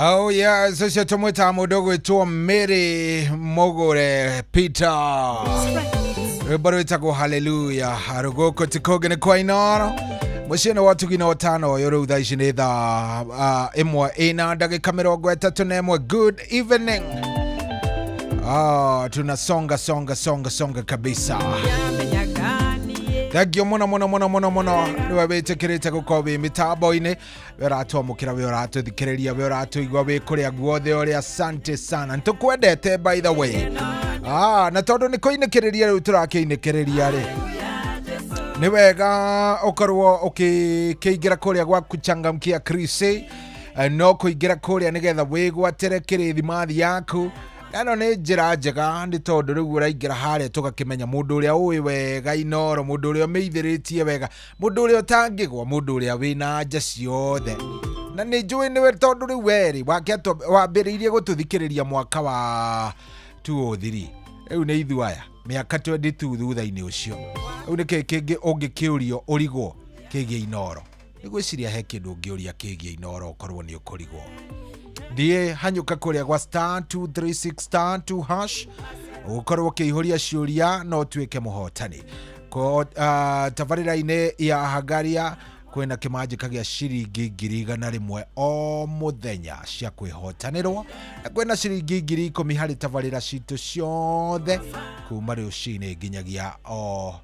Oh yeah, sasa tumwita mudogo etuwa Mary Mogore Peter. Baro itako hallelujah. Arugoko tikoge ne kwa inara. Mwishina watu gina watano yoro udaishi nitha imwa ina dagi kamero gweta nemwe. Good evening. Tunasonga kabisa. Thank you muna niwe betekirite gukobe mitabo ine werato mukira werato thikiriria werato igwa we kuria guothe ori asante sana ntukwendete by the way na tondu ni koinekiriria riu turakeinekiriria ri ni wega ukorwo ukiingira kuria gwa kuchangamkia Krisi no kuingira kuria nigetha wigwatire kirithimathi yaku ano nä njĩra njega nĩ tondũ rĩu ũraingĩra harĩa tũgakĩmenya mũndũ ũrĩa ũĩ wega Inoro, mũndũ ũrĩa ũmeithĩrĩtie wega, mũndũ ũrĩa ũtangĩgwa, mũndũ ũrĩa wĩna nja ciothe. Na nĩ njũĩ nĩwe tondũ rĩu werĩ wambĩrĩirie gũtũthikĩrĩria mwaka wa 2003 rĩu nĩ ithuaya mĩaka 22 thutha-inĩ ũcio. Rĩu nĩkĩ kĩngĩ ũngĩkĩũrio ũrigwo kĩgiĩ Inoro? Nĩgwĩciria he kĩndũ ũngĩũria kĩgiĩ Inoro ũkorwo nĩ ũkũrigwo. Die hanyuka kuria gwa *236*2# ukorwo kiihuria ciuria no tuike muhotani ko tabarira-ine ya Hagaria kwena kimanjika gya ciringi 100 o muthenya cia kwihotanirwo na kwena ciringi 10,000 hari tabarira citu ciothe kuma rucini nginyagia o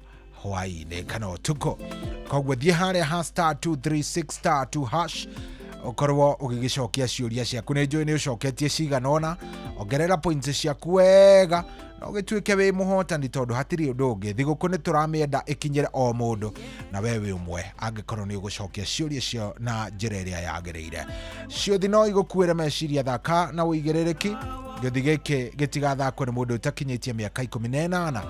hwaine kana utuko. Kogwo thie haria *236*2# ukorwo ugigicokia ciuria ciaku. Nĩ njũĩ nĩ ucoketie ciganona, ongerera points ciaku wega na ugituike wi muhotani tondu hatiri undu ungi. Thigũkũ nĩ tũramĩenda ikinyire o mũndũ na wewe umwe angĩkorwo nĩ ugucokia ciuria cio na njĩra ĩrĩa yagĩrĩire. Ciuthi no igũkuĩre meciria thaka na ũigĩrĩrĩki. Gĩuthi gĩkĩ gĩtigathakwo nĩ mũndũ ũtakinyĩtie mĩaka 18 na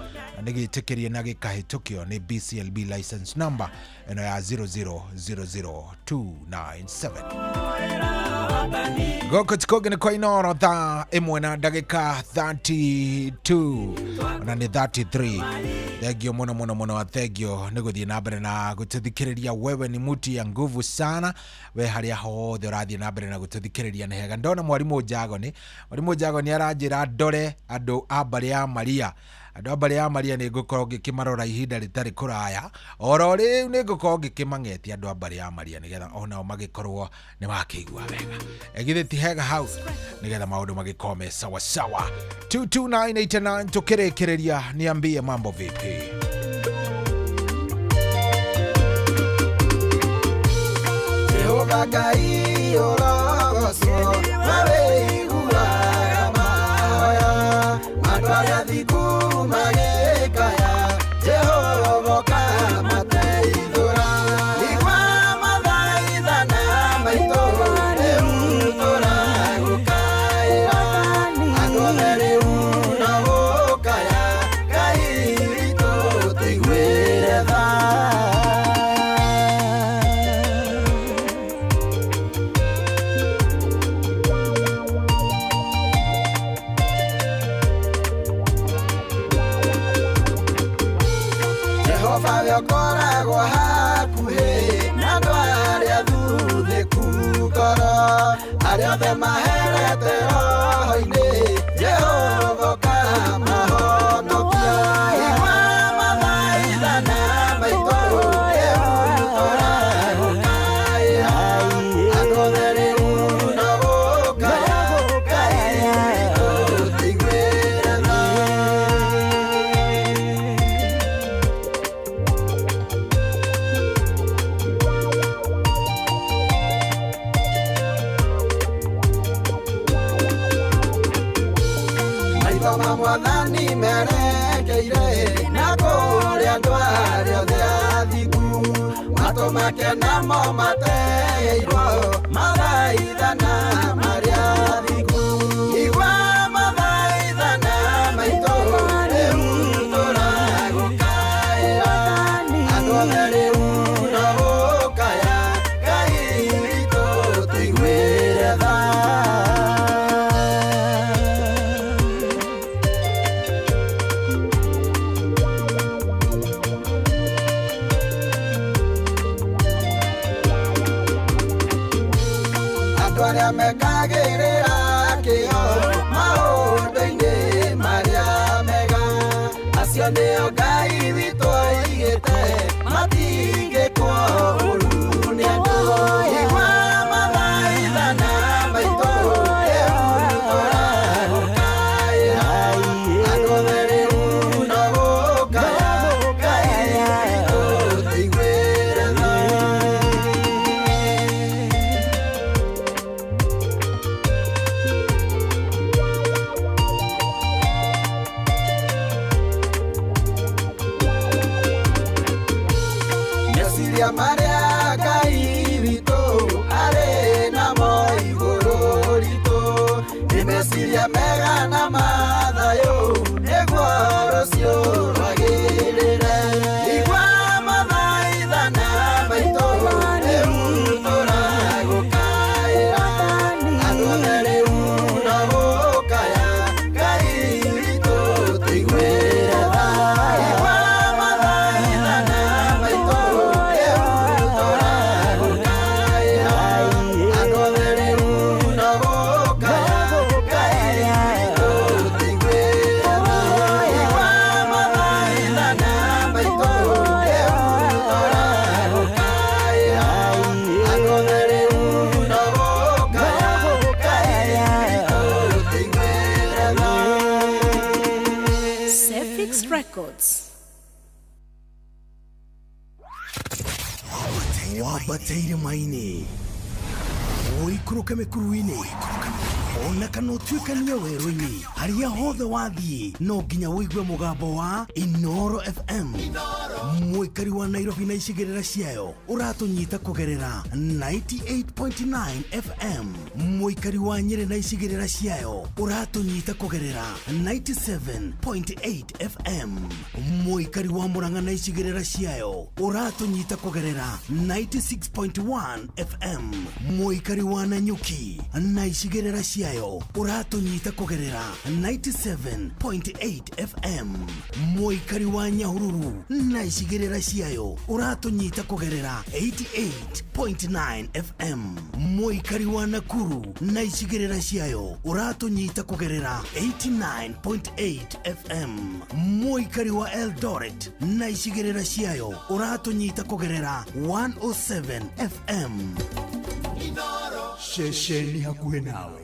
nĩgĩtĩkĩrie na gĩkahĩtũkio nĩ BCLB license number ĩno ya 0000297. Goko tikoge nĩ kwa Inoro thaa 1:32 na nĩ 33. Thengio muno thengio nĩ gũthiĩ na mbere na gũtũthikĩrĩria. Wewe ni mutu ya nguvu sana, we harĩa hothe ũrathiĩ na mbere na gũtũthikĩrĩria nĩ hega. Ndona Mwarimũ Njagoni aranjĩra ndore andũ a mbarĩ ya Maria. Andũ a mbarĩ ya Maria nĩ ngũkorwo ngĩkĩmarora ihinda rĩtarĩ kũraya. Oro rĩu nĩ ngũkorwo ngĩkĩmang'etia andũ a mbarĩ ya Maria nĩgetha onao magĩkorwo nĩ makĩigua wega. Githĩ ti hega hau nĩgetha maũndũ magĩkorwo me sawa sawa. 22989 tukĩrĩkĩrĩria, niambie mambo vipi? Jehova Ngai orogocwo mawe iguaga mahoya matwara thiku magĩkaya Jehova kamateithũra igua mathaithana maitũ rĩu tũragũkaĩra andũ rĩu no gũkaya Ngai witũ tũiguĩre tha. Koragwo hakuhĩ na andũ arĩa thuthĩku ngoro, arĩa othe maherete roho-inĩ Jehova kamahonokia. Igua mathaithana maitũ rĩu tũragũkaĩra andũ othe rĩu no gũkaya Ngai witũ tũiguĩre tha. Mwathani merekeire na kũrĩa andũ arĩa othe athingu matũ make namo mateĩirwo mathaithana marĩa athingu. Igua mathaithana maitũ rĩu tũragũkaĩra andũ othe rĩu no gũkaya Ngai witũ tũiguĩre tha. aria mekagirira kio maundu-ini maria mega acio nio Ngai witũ oigĩte matingĩkwo ũru nĩ andũ igua mathaithana maitũ rĩu tũragũkaĩra andũ rĩu no gũkaya Ngai witũ tũiguĩre tha. Meciria maria Ngai witũ arĩ namo igũrũ ritũ nĩ meciria mega na mathayũ nĩguo rũciũ rwagĩrĩre igua mathaithana maitũ rĩu tũragũkaĩra andũ rĩu no gũkaya Ngai witũ tũiguĩre tha igua mathaithana maitũ rĩu tũragũkaĩra andũ rĩu no gũkaya Ngai witũ tũiguĩre tha igua mathaithana maitũ rĩu tũragũkaĩra andũ rĩu no gũkaya Ngai witũ tũiguĩre tha. Sefix Records. wambateire maini ũikũrũke mĩkuru-inĩ ona kana ũtuĩkanie werũ-inĩ harĩa hothe wathiĩ no nginya wĩigue mũgambo wa Inoro FM mũikari wa Nairobi na icigĩrĩra ciayo ũratũnyita kũgerera 98.9 FM mũikari wa Nyeri na icigĩrĩra ciayo ũratũnyita kũgerera 97.8 FM mũikari wa Murang'a na icigĩrĩra ciayo ũratũnyita kũgerera 96.1 FM mũikari wa Nanyuki na icigĩrĩra ciayo ũratũnyita kũgerera 97.8 FM mũikari wa Nyahururu na icigĩrĩra ciayo ũratũnyita kũgerera 88.9 FM mũikari wa Nakuru na icigĩrĩra ciayo ũratũnyita kũgerera 89.8 FM mũikari wa Eldoret na icigĩrĩra ciayo ũratũnyita kũgerera 107 FM Shesheni hakuhĩ nawe.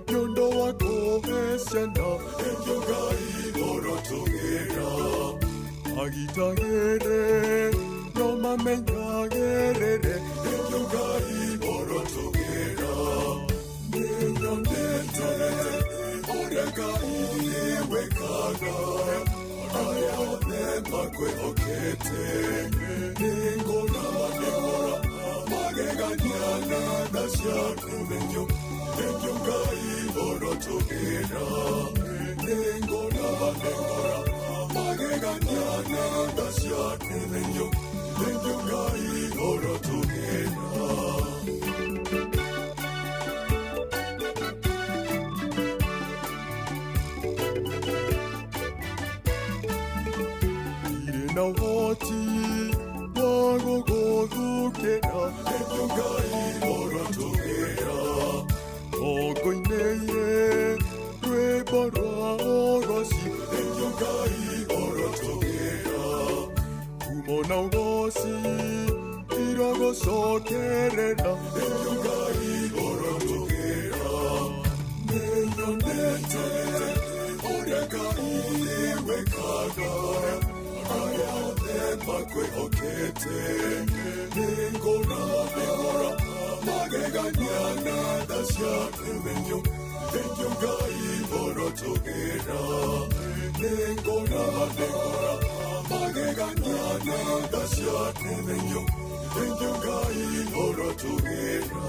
Nyondo wako Esena, Enjogai, Borotogera, Agitagere, Roma Menyagere, Enjogai, Borotogera, Niyonete, Oregai, Wekaga, Ayone, Makwe Okete, Ningora, Mageganyana, Dashakumenyo, Enjogai, Borotogera, Ningora, Mageganyana, Dashakumenyo, Enjogai, Borotogera. Na hoti wago godukera Enjogai borotogera Ogoineye Rwebara orosi Enjogai borotogera Umona ugosi Irago sokerera Enjogai borotogera Neyonete Oregai wekagara Ayane makwe okete Ningora, Mageganyana, Dashakumenyo, Enjogai, Borotogera, Ningora, Mageganyana, Dashakumenyo, Enjogai, Borotogera.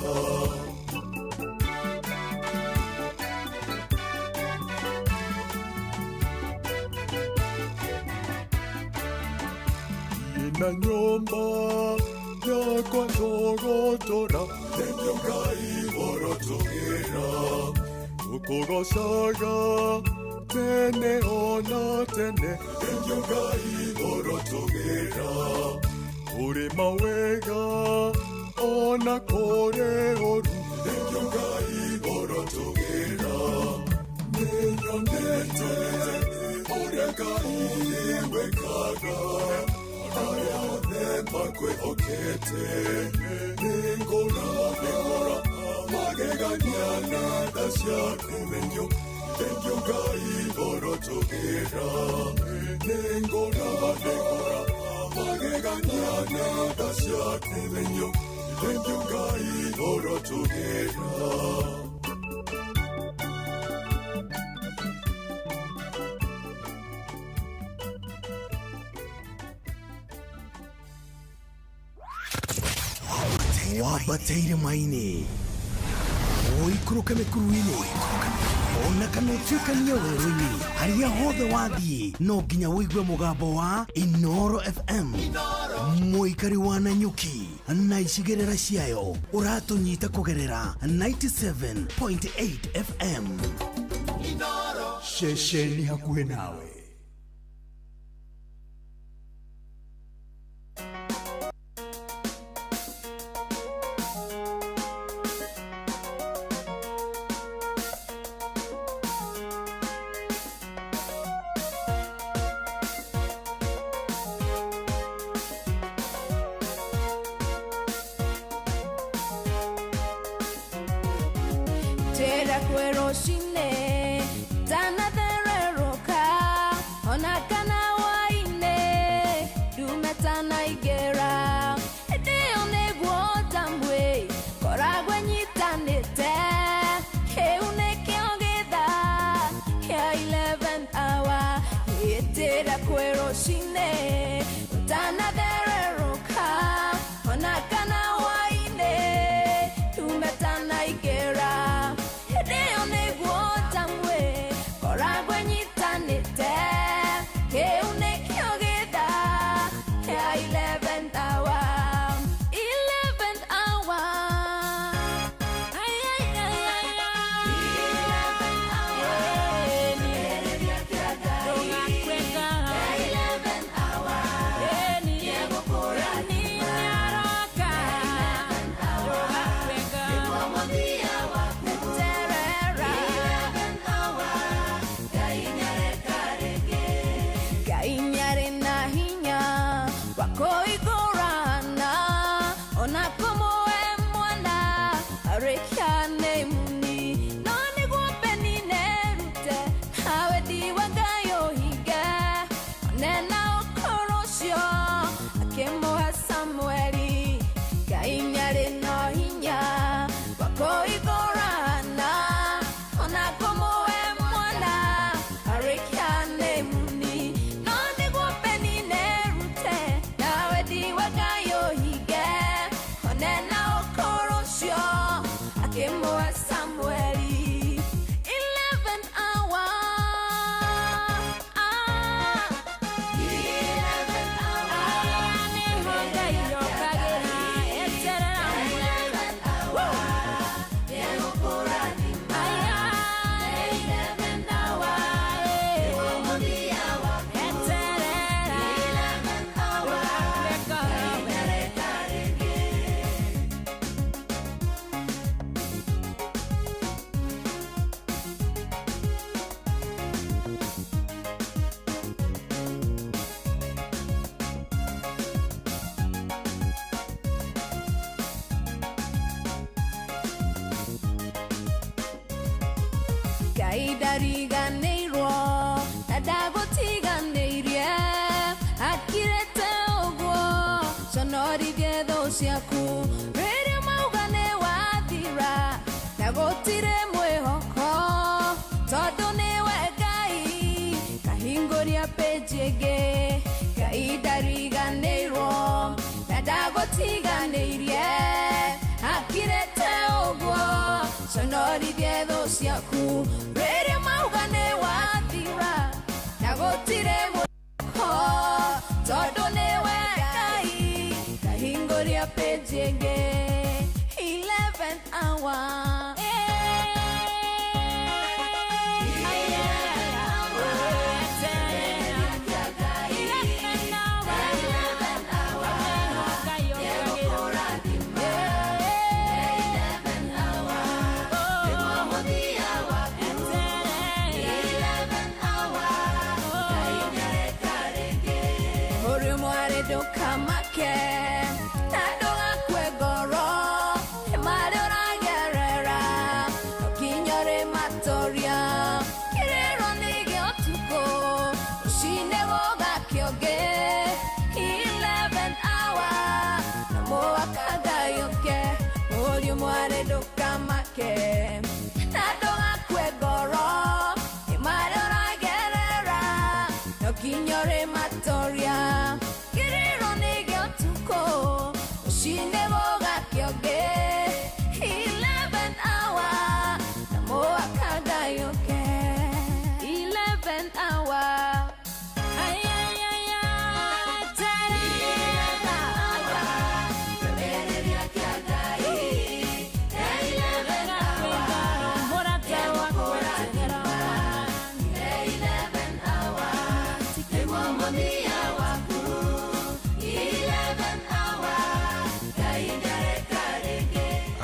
Na nyomba yakwa ndogotora Enjogai borotogera Ukogosaga tene ona tene Enjogai borotogera Uri mawega ona kore oru Enjogai borotogera Niyonete Oregai wekaga Ayane makwe okete Ningora, Mageganyana, Dashakumenyo, Enjogai, Borotogera, Ningora, Mageganyana, Dashakumenyo, Enjogai, Borotogera. Wabateire maine Oikuruka mekuruine Ona kanotuikania weruini Haria hothe wathie No nginya wigue mugambo wa Inoro FM Muikari wa Nanyuki Na icigerera ciayo Uratunyita kugerera 97.8 FM Inoro Shesheni hakuhe nawe Tumetana igera, hede one guota kaidariganĩirwo na ndagũtiganĩirie akirete ũguo conorithie thũ ciaku rĩrĩa mauga nĩ wathira ndagũtire mwĩhoko tondũ nĩwe Ngai kahingũria pĩnji ĩngĩ kaidariganĩirwo na ndagũtiganĩirie akirete ũguo conorithie thũ ciaku rĩrĩa mauga nĩ wathira ndagũtire mwĩhoko tondũ nĩwe Ngai kahingũria pĩnji ĩngĩ 11th hour.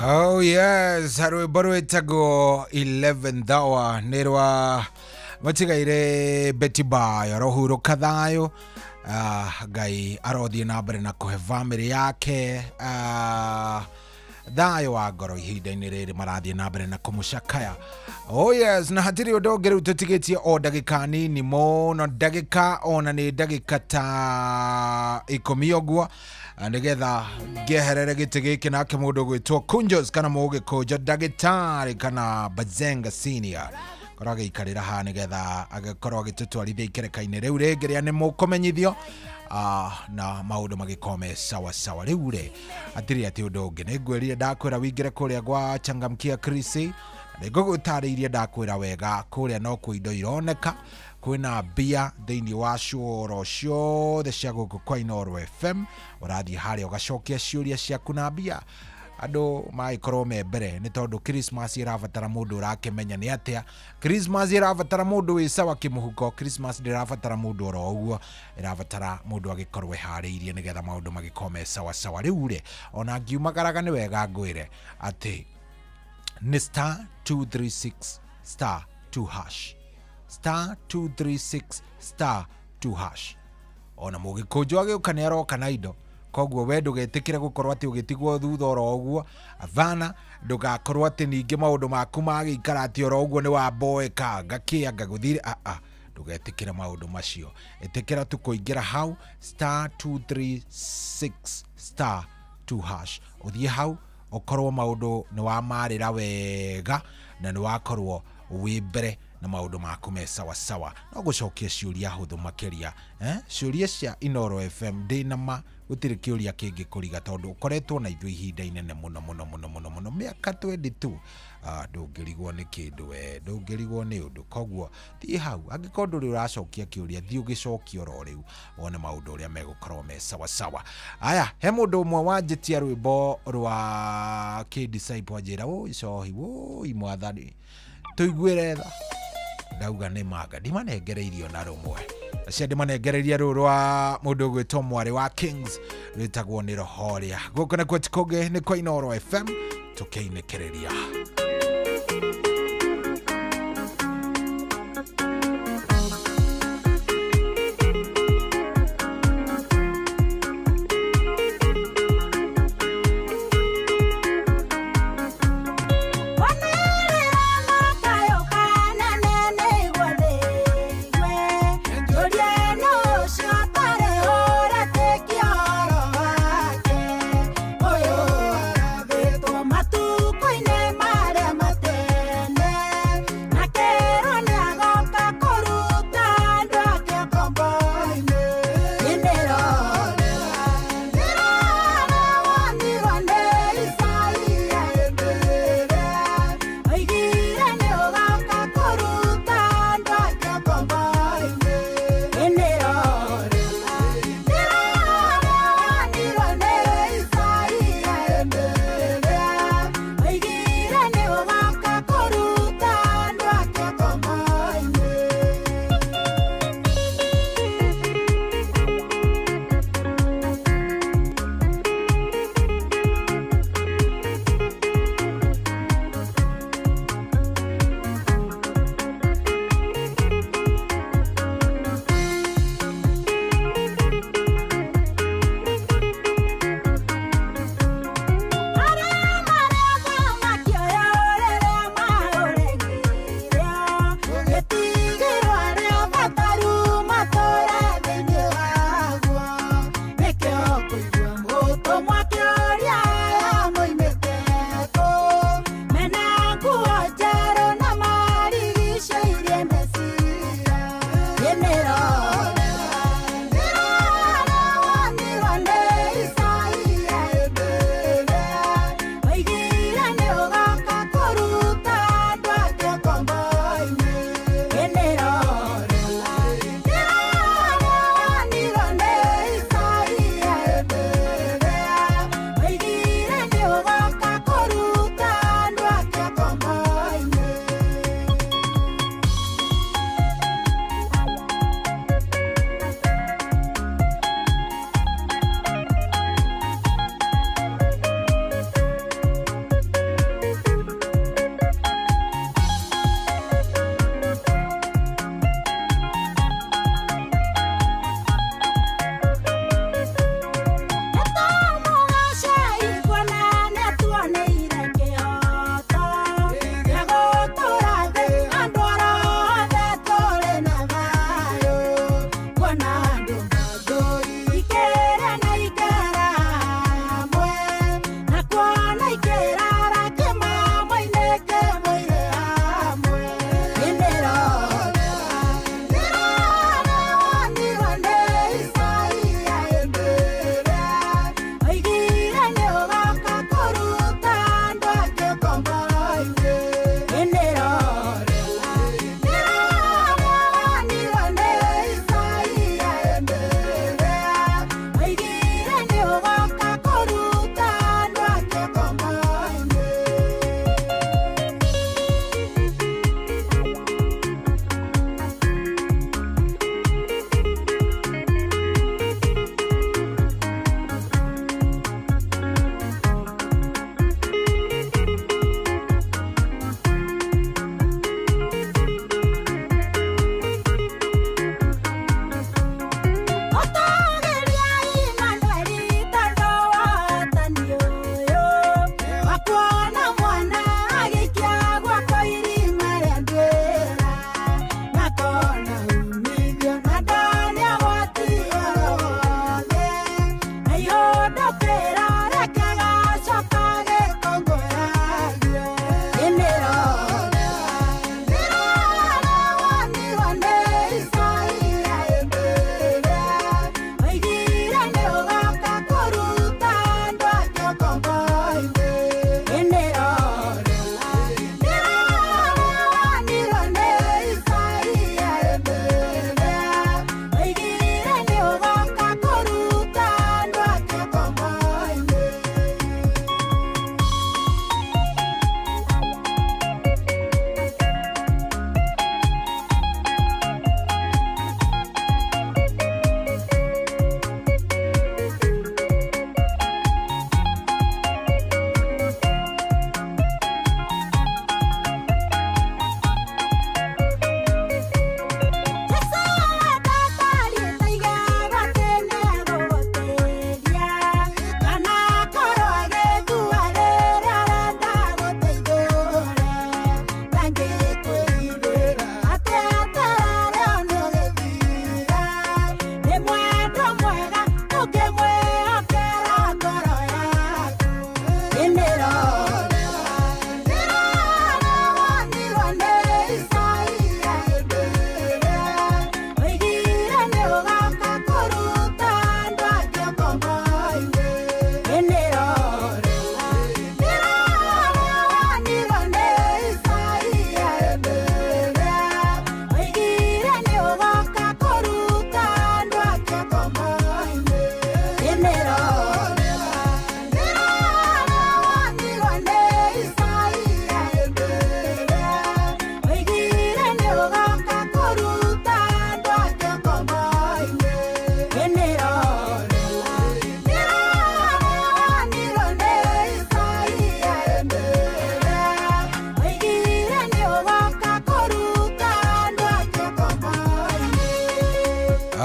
Oh yes, harwe etagwo 11th hour nirwa matigaire Betty Bayo rohuro kathayo Ngai arothie na mbere na kuhe family yake thayo wa ngoro ihinda-inĩ rĩrĩ marathie na mbere na kũmũcakaya. Oh yes, na hatiri ũndũ ũngĩ rĩu tũtigĩtie o ndagĩka nini mũno, ndagĩka ona nĩ ndagĩka ta 10 ũguo nigetha ngeherere gĩtĩ gĩkĩ nake mũndũ gwĩtwo Kunjos kana mũgĩkũnja ndagĩtarĩ kana Bazenga Senior korwo agĩikarĩra haha nigetha agĩkorwo agĩtũtwarithia ikereka-inĩ rĩu rĩngĩ rĩa nĩ mũkũmenyithio na maũndũ magĩkome sawa sawa. Rĩu rĩ atĩrĩ atĩ ũndũ ũngĩ nĩngwĩrire ndakwĩra wĩingĩre kũrĩa gwa Changamkia Krisi, nĩngũgũtarĩirie ndakwĩra wega kũrĩa no kuo indo ironeka kwĩna mbia thĩinĩ wa cũro ciothe cia gũkũ kwa Inooro FM. Ũrathiĩ harĩa ũgacokia ciũria ciaku na mbia andũ magĩkorwo me mbere nĩ tondũ Christmas ĩrabatara mũndũ ũrakĩmenya nĩ atĩa. Christmas ĩrabatara mũndũ wĩ sawa kĩmũhuko. Christmas ndĩrabatara mũndũ oro ũguo, ĩrabatara mũndũ agĩkorwo eharĩirie nĩgetha maũndũ magĩkome sawa sawa. Rĩu rĩ ona ngiumagaraga nĩ wega ngwĩre atĩ nĩ star 236 star 2 hash star 236 star 2 hash. Ona mũgĩkũnjũ agĩũka nĩ aroka na indo, koguo we ndũgetĩkĩre gũkorwo atĩ ũgĩtigwo thutha oro ũguo. Avana ndũgakorwo atĩ ningĩ maũndũ maku magĩikara atĩ oro ũguo nĩ wamboeka ngakĩanga gũthire ndũgetĩkĩre maũndũ macio. Ĩtĩkĩra tu kũingĩra hau star 236 star 2 hash, ũthiĩ hau ũkorwo maũndũ nĩ wamarĩra wega na nĩ wakorwo wĩ mbere na maũndũ maku me sawa sawa. No gũcokia ciũria hũthũ makĩria ciũria cia Inooro FM ndĩnama gũtirĩ kĩũria kĩngĩ kũriga tondũ ũkoretwo na ithuĩ ihinda inene mũno mũno mũno mũno mũno mĩaka 22 ndũngĩrigwo nĩ kĩndũ we ndũngĩrigwo nĩ ũndũ. Koguo thiĩ hau angĩkorwo ndũrĩ ũracokia kĩũria thiĩ ũgĩcokia oro rĩu wone maũndũ ũrĩa megũkorwo me sawa sawa. Aya he mũndũ ũmwe wanjĩtia rwĩmbo rwa K-Disciple anjĩra icohi mwathani tũiguĩre tha ndauga nĩ manga ndimanengereirio na rũmwe acia ndimanengereirie rũrũ rwa mũndũ gwĩtwo mwarĩ wa Kings rwĩtagwo nĩ roho rĩa gũkũ nakuo tikũngĩ nĩ kwa Inooro FM tũkĩinĩkĩrĩria. Wanere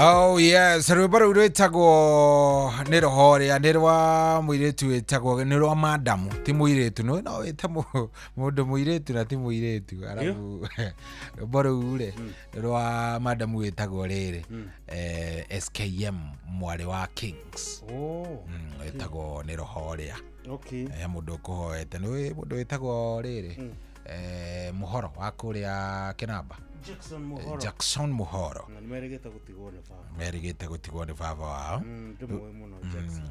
Oh yes, rwimbo rũu rwĩtagwo nĩ rohoria nĩ rwa mũirĩtu wĩtagwo nĩ rwa madamu ti mũirĩtu no wĩta mũndũ mũirĩtu na ti mũirĩtu arabu rwimbo rũu rĩ rwa madamu wĩtagwo rĩrĩ SKM mwarĩ wa Kings wĩtagwo nĩ rohoria mũndũ ũkũhoete nĩ mũndũ wĩtagwo rĩrĩ Muhoro wa kũrĩa Kinamba Jackson Muhoro merigĩte gũtigwo nĩ baba wao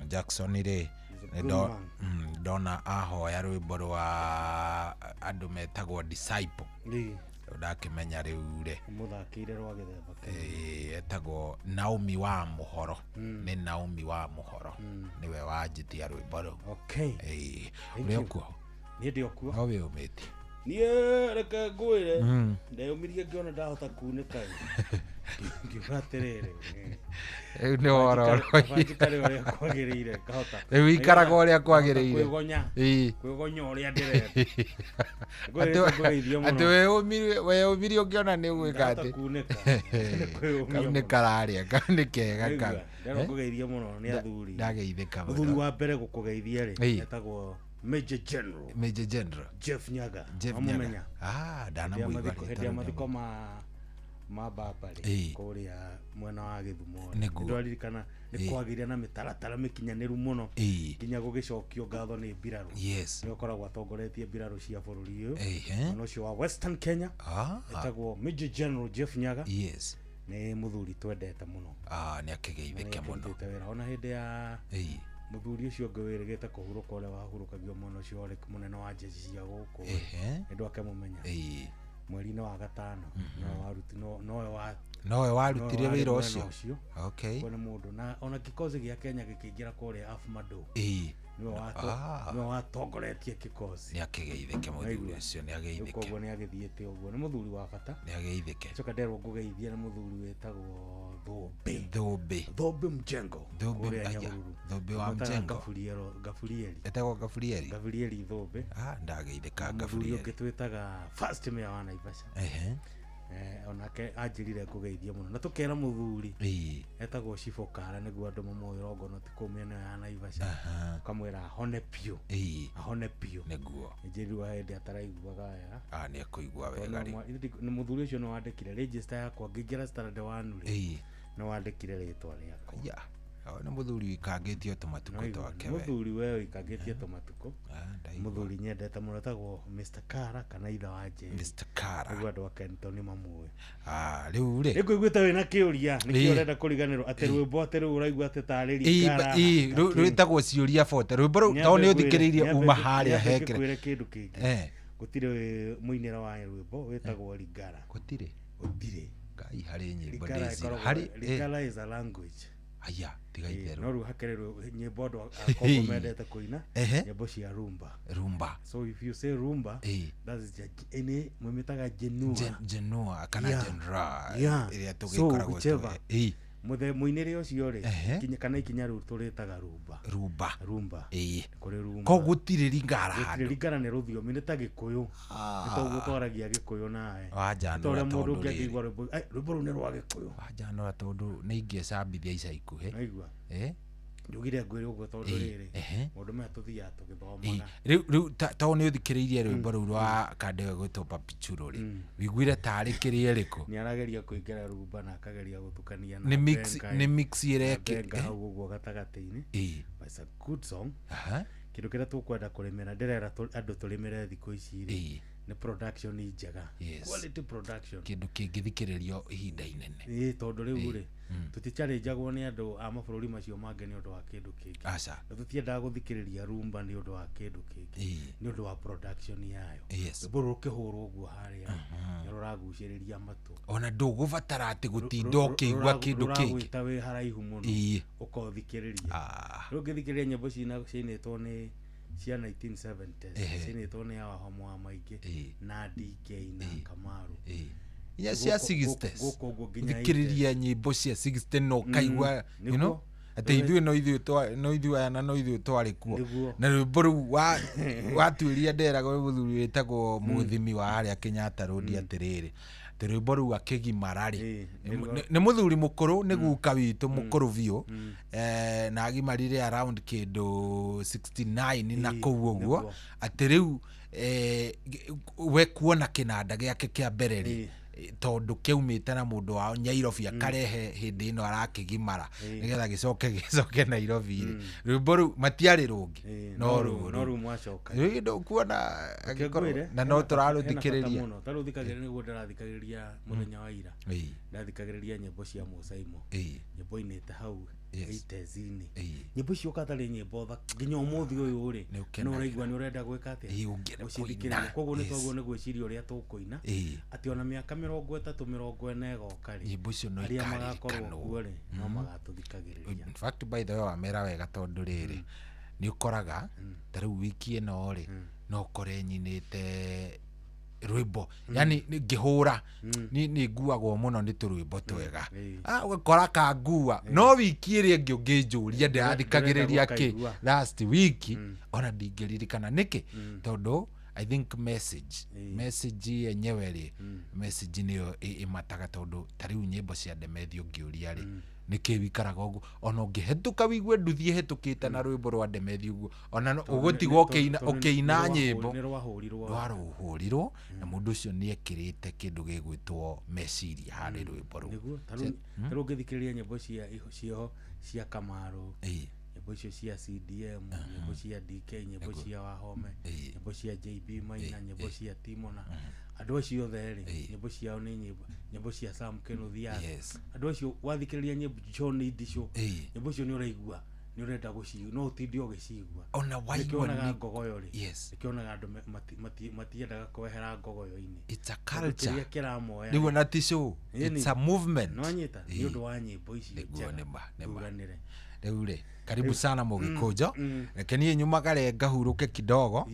Jackson rĩ ndona ahoya rwĩmbo rwa andũ metagwo Disciple ndakĩmenya rĩu rĩ mũthakĩire rwa gĩthemba etagwo Naomi wa Muhoro nĩ Naomi wa Muhoro nĩwe wanjitia rwĩmbo rũu ũrĩa kuo niĩ ndĩ okuo no wĩ ũmĩti niĩ reke ngwĩre ndeyũmirie ngĩona ndahota kunĩka ngiuga atĩrĩrĩ nĩ horo ũrĩa kwagĩrĩire kahota rĩu ikaraga ũrĩa kwagĩrĩire kwĩgonya ũrĩa ndĩrenda atĩ weyũmirie ũngĩona nĩ ũgwĩka atĩ kau nĩ kararĩa kau nĩ kega kau ndĩrakũgeithia mũno nĩ athuri ndageithĩka mũthuri wa mbere gũkũgeithia rĩ etagwo Major General Jeff Nyaga amumenya ndanamuigua hĩndĩ ya mathiko ma baba rĩ kũrĩa mwena wa Gĩthumo ndĩraririkana nĩ kwagĩria na mĩtaratara mĩkinyanĩru mũno nginya gũgĩcokio ngatho nĩ mbirarũ nĩ ũkoragwo atongoretie mbirarũ cia bũrũri ũyũ na ũcio wa Western Kenya etagwo Major General Jeff Nyaga nĩ mũthuri twendete mũno nĩ akĩgeithĩke mũno ona hĩndĩ ya mũthuri ũcio ũngĩ wĩrĩgĩte kũhurũka ũrĩa wahurũkagio mũno ũcio warĩ mũnene wa jeshi cia gũkũ nĩndũ akĩmũmenya mweri-inĩ wa gatano nowe warutire wĩra ũcio nĩ mũndũ na ona kikosi gĩa Kenya gĩkĩingĩra kũrĩa Afmado nĩwe watongoretie kikosi nĩ akĩgeithĩke mũthuri ũcio nĩ agĩithĩke koguo nĩ agĩthiĩte ũguo nĩ mũthuri wa bata nĩ agĩithĩke coka nderwo ngũgeithia nĩ mũthuri wĩtagwo Thũmbĩ Mjengo Thũmbĩ wa Mjengo etagwo Gafurieri Thũmbĩ ndageithĩka Gafurieri ũngĩ twĩtaga first mayor wa Naivasha onake anjĩrire ngũgeithia mũno na tũkera mũthuri etagwo Cibokara nĩguo andũ mamũĩ Rongono ti kũu mĩena ya Naivasha ũkamwĩra ahone piũ nĩguo njĩrirwa hĩndĩ ataraiguaga wega nĩ akũigua wega nĩ mũthuri ũcio nĩ wandĩkire register yakwa ngĩingĩra Standard 1 rĩ nĩ wandĩkire rĩtwa rĩakwa nĩ mũthuri wĩkangĩtie tũmatukũ twake mũthuri we wĩkangĩtie tũmatukũ mũthuri nyendete mũno etagwo Mr. Kara kana ithe wa James Mr. Kara nĩguo andũ a Kenton mamũĩ rĩu rĩ nĩkũiguĩte wĩna kĩũria nĩkĩo ũrenda kũriganĩrwo atĩ rwĩmbo atĩ rĩu ũraigua atĩ tarĩria Kara rwĩtagwo ciũria bote rũimbo rũu tondũ nĩ ũthikĩrĩirie uma harĩa hekere kwĩre kĩndũ kĩngĩ gũtirĩ mũinĩra wa rwĩmbo wĩtagwo Ligara gũtirĩ ngai harĩ nyĩmbo Ligara is a language tigaitherũ no rĩu hakererwo nyĩmbo andũ akombo mendete kũina nyĩmbo cia rumba so if you say rumba that is any mwĩmĩtaga genua kana genre ĩrĩa tũgĩkoragwo mũinĩre ũcio rĩ kana ikinya rĩu tũrĩtaga rumba kũrĩ rumba koguo gũtirĩ Lingara nĩ rũthiomi nĩ ta Gĩkũyũ nĩ toguo twaragia Gĩkũyũ nawe wanjanũra tondũ mũndũ ũngĩigua rwĩmbo rũu nĩ rwa Gĩkũyũ wanjanũra tondũ nĩ ingĩcambithia ica ikuhĩ naigua njugire ngwĩre ũguo tondũ rĩrĩ mũndũ maya tũthiaga tũgĩthomaga rĩu tondũ nĩ ũthikĩrĩirie rwĩmbo rũu rwa kandega gwĩtwo Papichulo rĩ wĩiguire tarĩ kĩrĩa rĩkũ nĩ arageria kũingĩra rumba na akageria gũtukania na nĩ mix ĩrekĩka hau ũguo gatagatĩ-inĩ it's a good song kĩndũ kĩrĩa tũkwenda kũrĩmĩra ndĩrera andũ tũrĩmĩre thikũ ici rĩ nĩ production njega quality production kĩndũ kĩngĩthikĩrĩrio ihinda inene tondũ rĩu rĩ tũticharĩnjagwo nĩ andũ a mabũrũri macio mangĩ nĩ ũndũ wa kĩndũ kĩngĩ na tũtiendaga gũthikĩrĩria rumba nĩ ũndũ wa kĩndũ kĩngĩ nĩ ũndũ wa production yayo rwĩmbo rũkĩhũrwo ũguo harĩa nĩ rũragucĩrĩria matũ ona ndũgũbatara atĩ gũtinda ũkĩigua kĩndũ kĩngĩ rũragwĩta wĩ haraihu mũno ũkaũthikĩrĩria rĩu ũngĩthikĩrĩria nyĩmbo ciinĩtwo nĩ cia 1970s ciinĩtwo nĩ Wahoma wa Maingĩ na DK na Kamaru cia 60s thikĩrĩria nyĩmbo cia 60 no kaigua ati ithuĩ no ithuĩ aya na no ithuĩ twarĩ kuo na rwĩmbo rũu watuĩria nderaga mũthuri wĩtagwo Mũthimi wa harĩa Kenyatta Road atĩrĩrĩ rwĩmbo rũu akĩgimara-rĩ nĩ mũthuri mũkũrũ nĩ guka witũ mũkũrũ biũ na agimarire around kĩndũ 69 na kũu ũguo atĩ rĩu we kuona kĩnanda gĩake kĩa mbere-rĩ tondu kiumite na mundu wao Nyairobi akarehe hindi ino arakigimara nigetha gicoke Nairobi ri rwimbo ru matiari rungi no ru mwacoka ndo kuona na no turaruthikiriria taruthikagiriria niguo ndarathikagiriria muthenya wa ira ndathikagiriria nyimbo cia Musaimo nyimbo inite hau itezini nyimbo icio katari nyimbo nginya umuthi uyu ri no uraigua ni urenda gwika atia ucithikiriria koguo ni twaguo ni gwiciria uria tukuina ati ona miaka 30 40 igoka ri nyimbo icio no ikarikorwo kuo ri no magatuthikagiriria. In fact by the way wamera wega tondu riri ni ukoraga tariu wiki ino ri no kore nyinite rwimbo yani ngihura ni nguagwo muno ni turwimbo twega ugakora ka ngua no wiki iri ngi unginjuria ndirathikagiriria ki last week ona ndingiririkana niki tondu I think message yenyewe ri message niyo imataga tondu tariu nyimbo cia Ndemethio ngiuria ri niki wikaraga uguo ona ungihetuka wigue nduthie hetukite na rwimbo rwa Ndemethio uguo ona ugutigwo ukiina nyimbo rwaruhurirwo na mundu ucio ni ekirite kindu gigwitwo meciria hari rwimbo ru taru ngithikiriria nyimbo cia Kamaru nyimbo icio cia CDM nyimbo cia DK nyimbo cia Wahome nyimbo cia JB Maina nyimbo cia Timona andu acio othe nyimbo ciao ni nyimbo cia Sam Kinuthia andu acio wathikiriria nyimbo John Idisho nyimbo icio ni uraigua ni urenda gucigua no utindi ugicigua ona waigua ngogoyo ri ikionaga andu matiendaga kwehera ngogoyo-ini it's a culture kiramoya nigo na tisho it's a movement no nyita ni undu wa nyimbo ici neburanire reure karibu sana Mugikujo reke nie nyumagare ngahuruke kidogo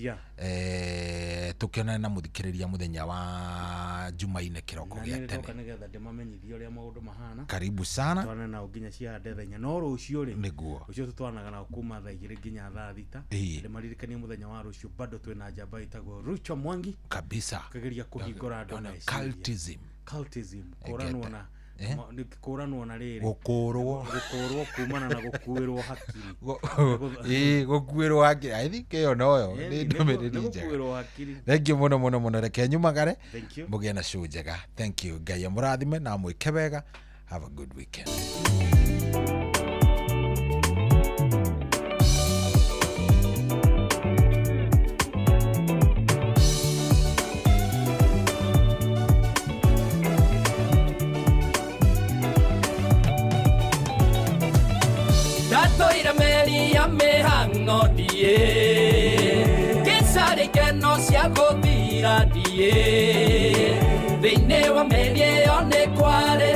tukionana na muthikiriria muthenya wa Jumaine kiroko gia tene nigetha ndimamenyithie uria maundu mahana karibu sana twana na nginya cia ndethenya no rucio ri niguo ucio tutwanaga na kuma thaa 2 nginya thaa 6 ndimaririkanie muthenya wa rucio bado twina njamba itagwo Rucho Mwangi kabisa kageria kuhingura andu na cultism koranwo na kuranwo na riri gukurwo kumana na gukuirwo hakiri gukuirwo hakiri I think yo noyo ni ndomereri gukuirwo hakiri thank you muno reke nyumagare mugie na show njega thank you Ngai amurathime na mwike wega have a good weekend. Mihango die Kisari keno cia guthira die Thĩinĩ wa meri ĩyo nĩ kwarĩ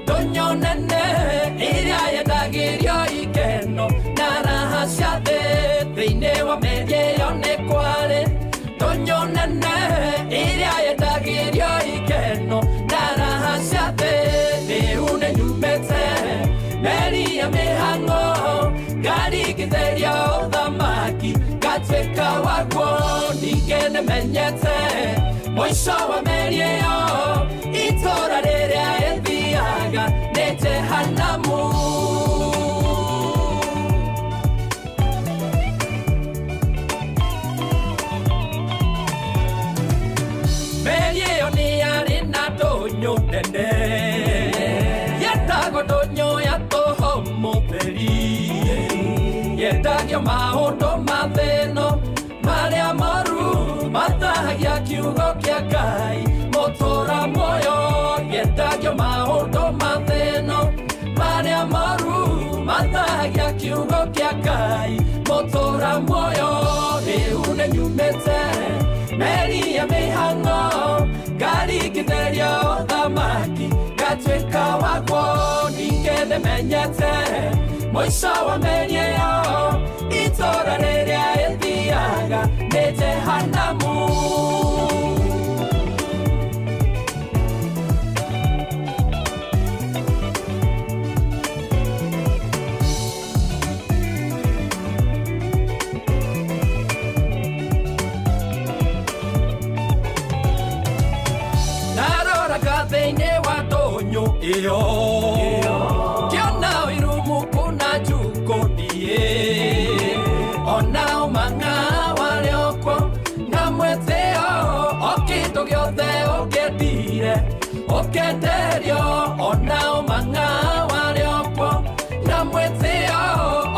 ndũnyũ nene ĩrĩa yendagĩrio ikeno na raha cia thĩ. Thĩinĩ wa meri ĩyo nĩ kwarĩ ndũnyũ nene ĩrĩa yendagĩrio ikeno na raha cia thĩ. Rĩu nĩ nyumĩte meri ya mĩhang'o ngarigithĩria ũthamaki ngatuĩka waguo ningĩ nĩmenyete mũico wa meri ĩyo itũũra rĩrĩa ĩthiaga nĩ Jehanamu. Meri ĩyo nĩ yarĩ na ndũnyũ nene yetagwo ndũnyũ ya tũhũ mũtheri yendagio maũndũ ma thĩno marĩa moru matahagia kiugo kĩa Ngai mũtũũra muoyo. Yendagio maũndũ ma thĩno marĩa moru matahagia kiugo kĩa Ngai mũtũũra muoyo. Rĩu nĩ nyumĩte meri ya mĩhang'o ngarigithĩria ũthamaki ngatuĩka waguo ningĩ nĩmenyete mũico wa meri ĩyo itũũra rĩrĩa ĩthiaga nĩ Jehanamu. Oraga thĩinĩ wa tũnyũ ĩyo kĩona irumu kuna njukũndie onao mang'a warĩokwo na mwĩtĩo o kĩndũ gĩothe ũkĩendire ũkenderio onao mang'a warĩokwo na mwĩtĩo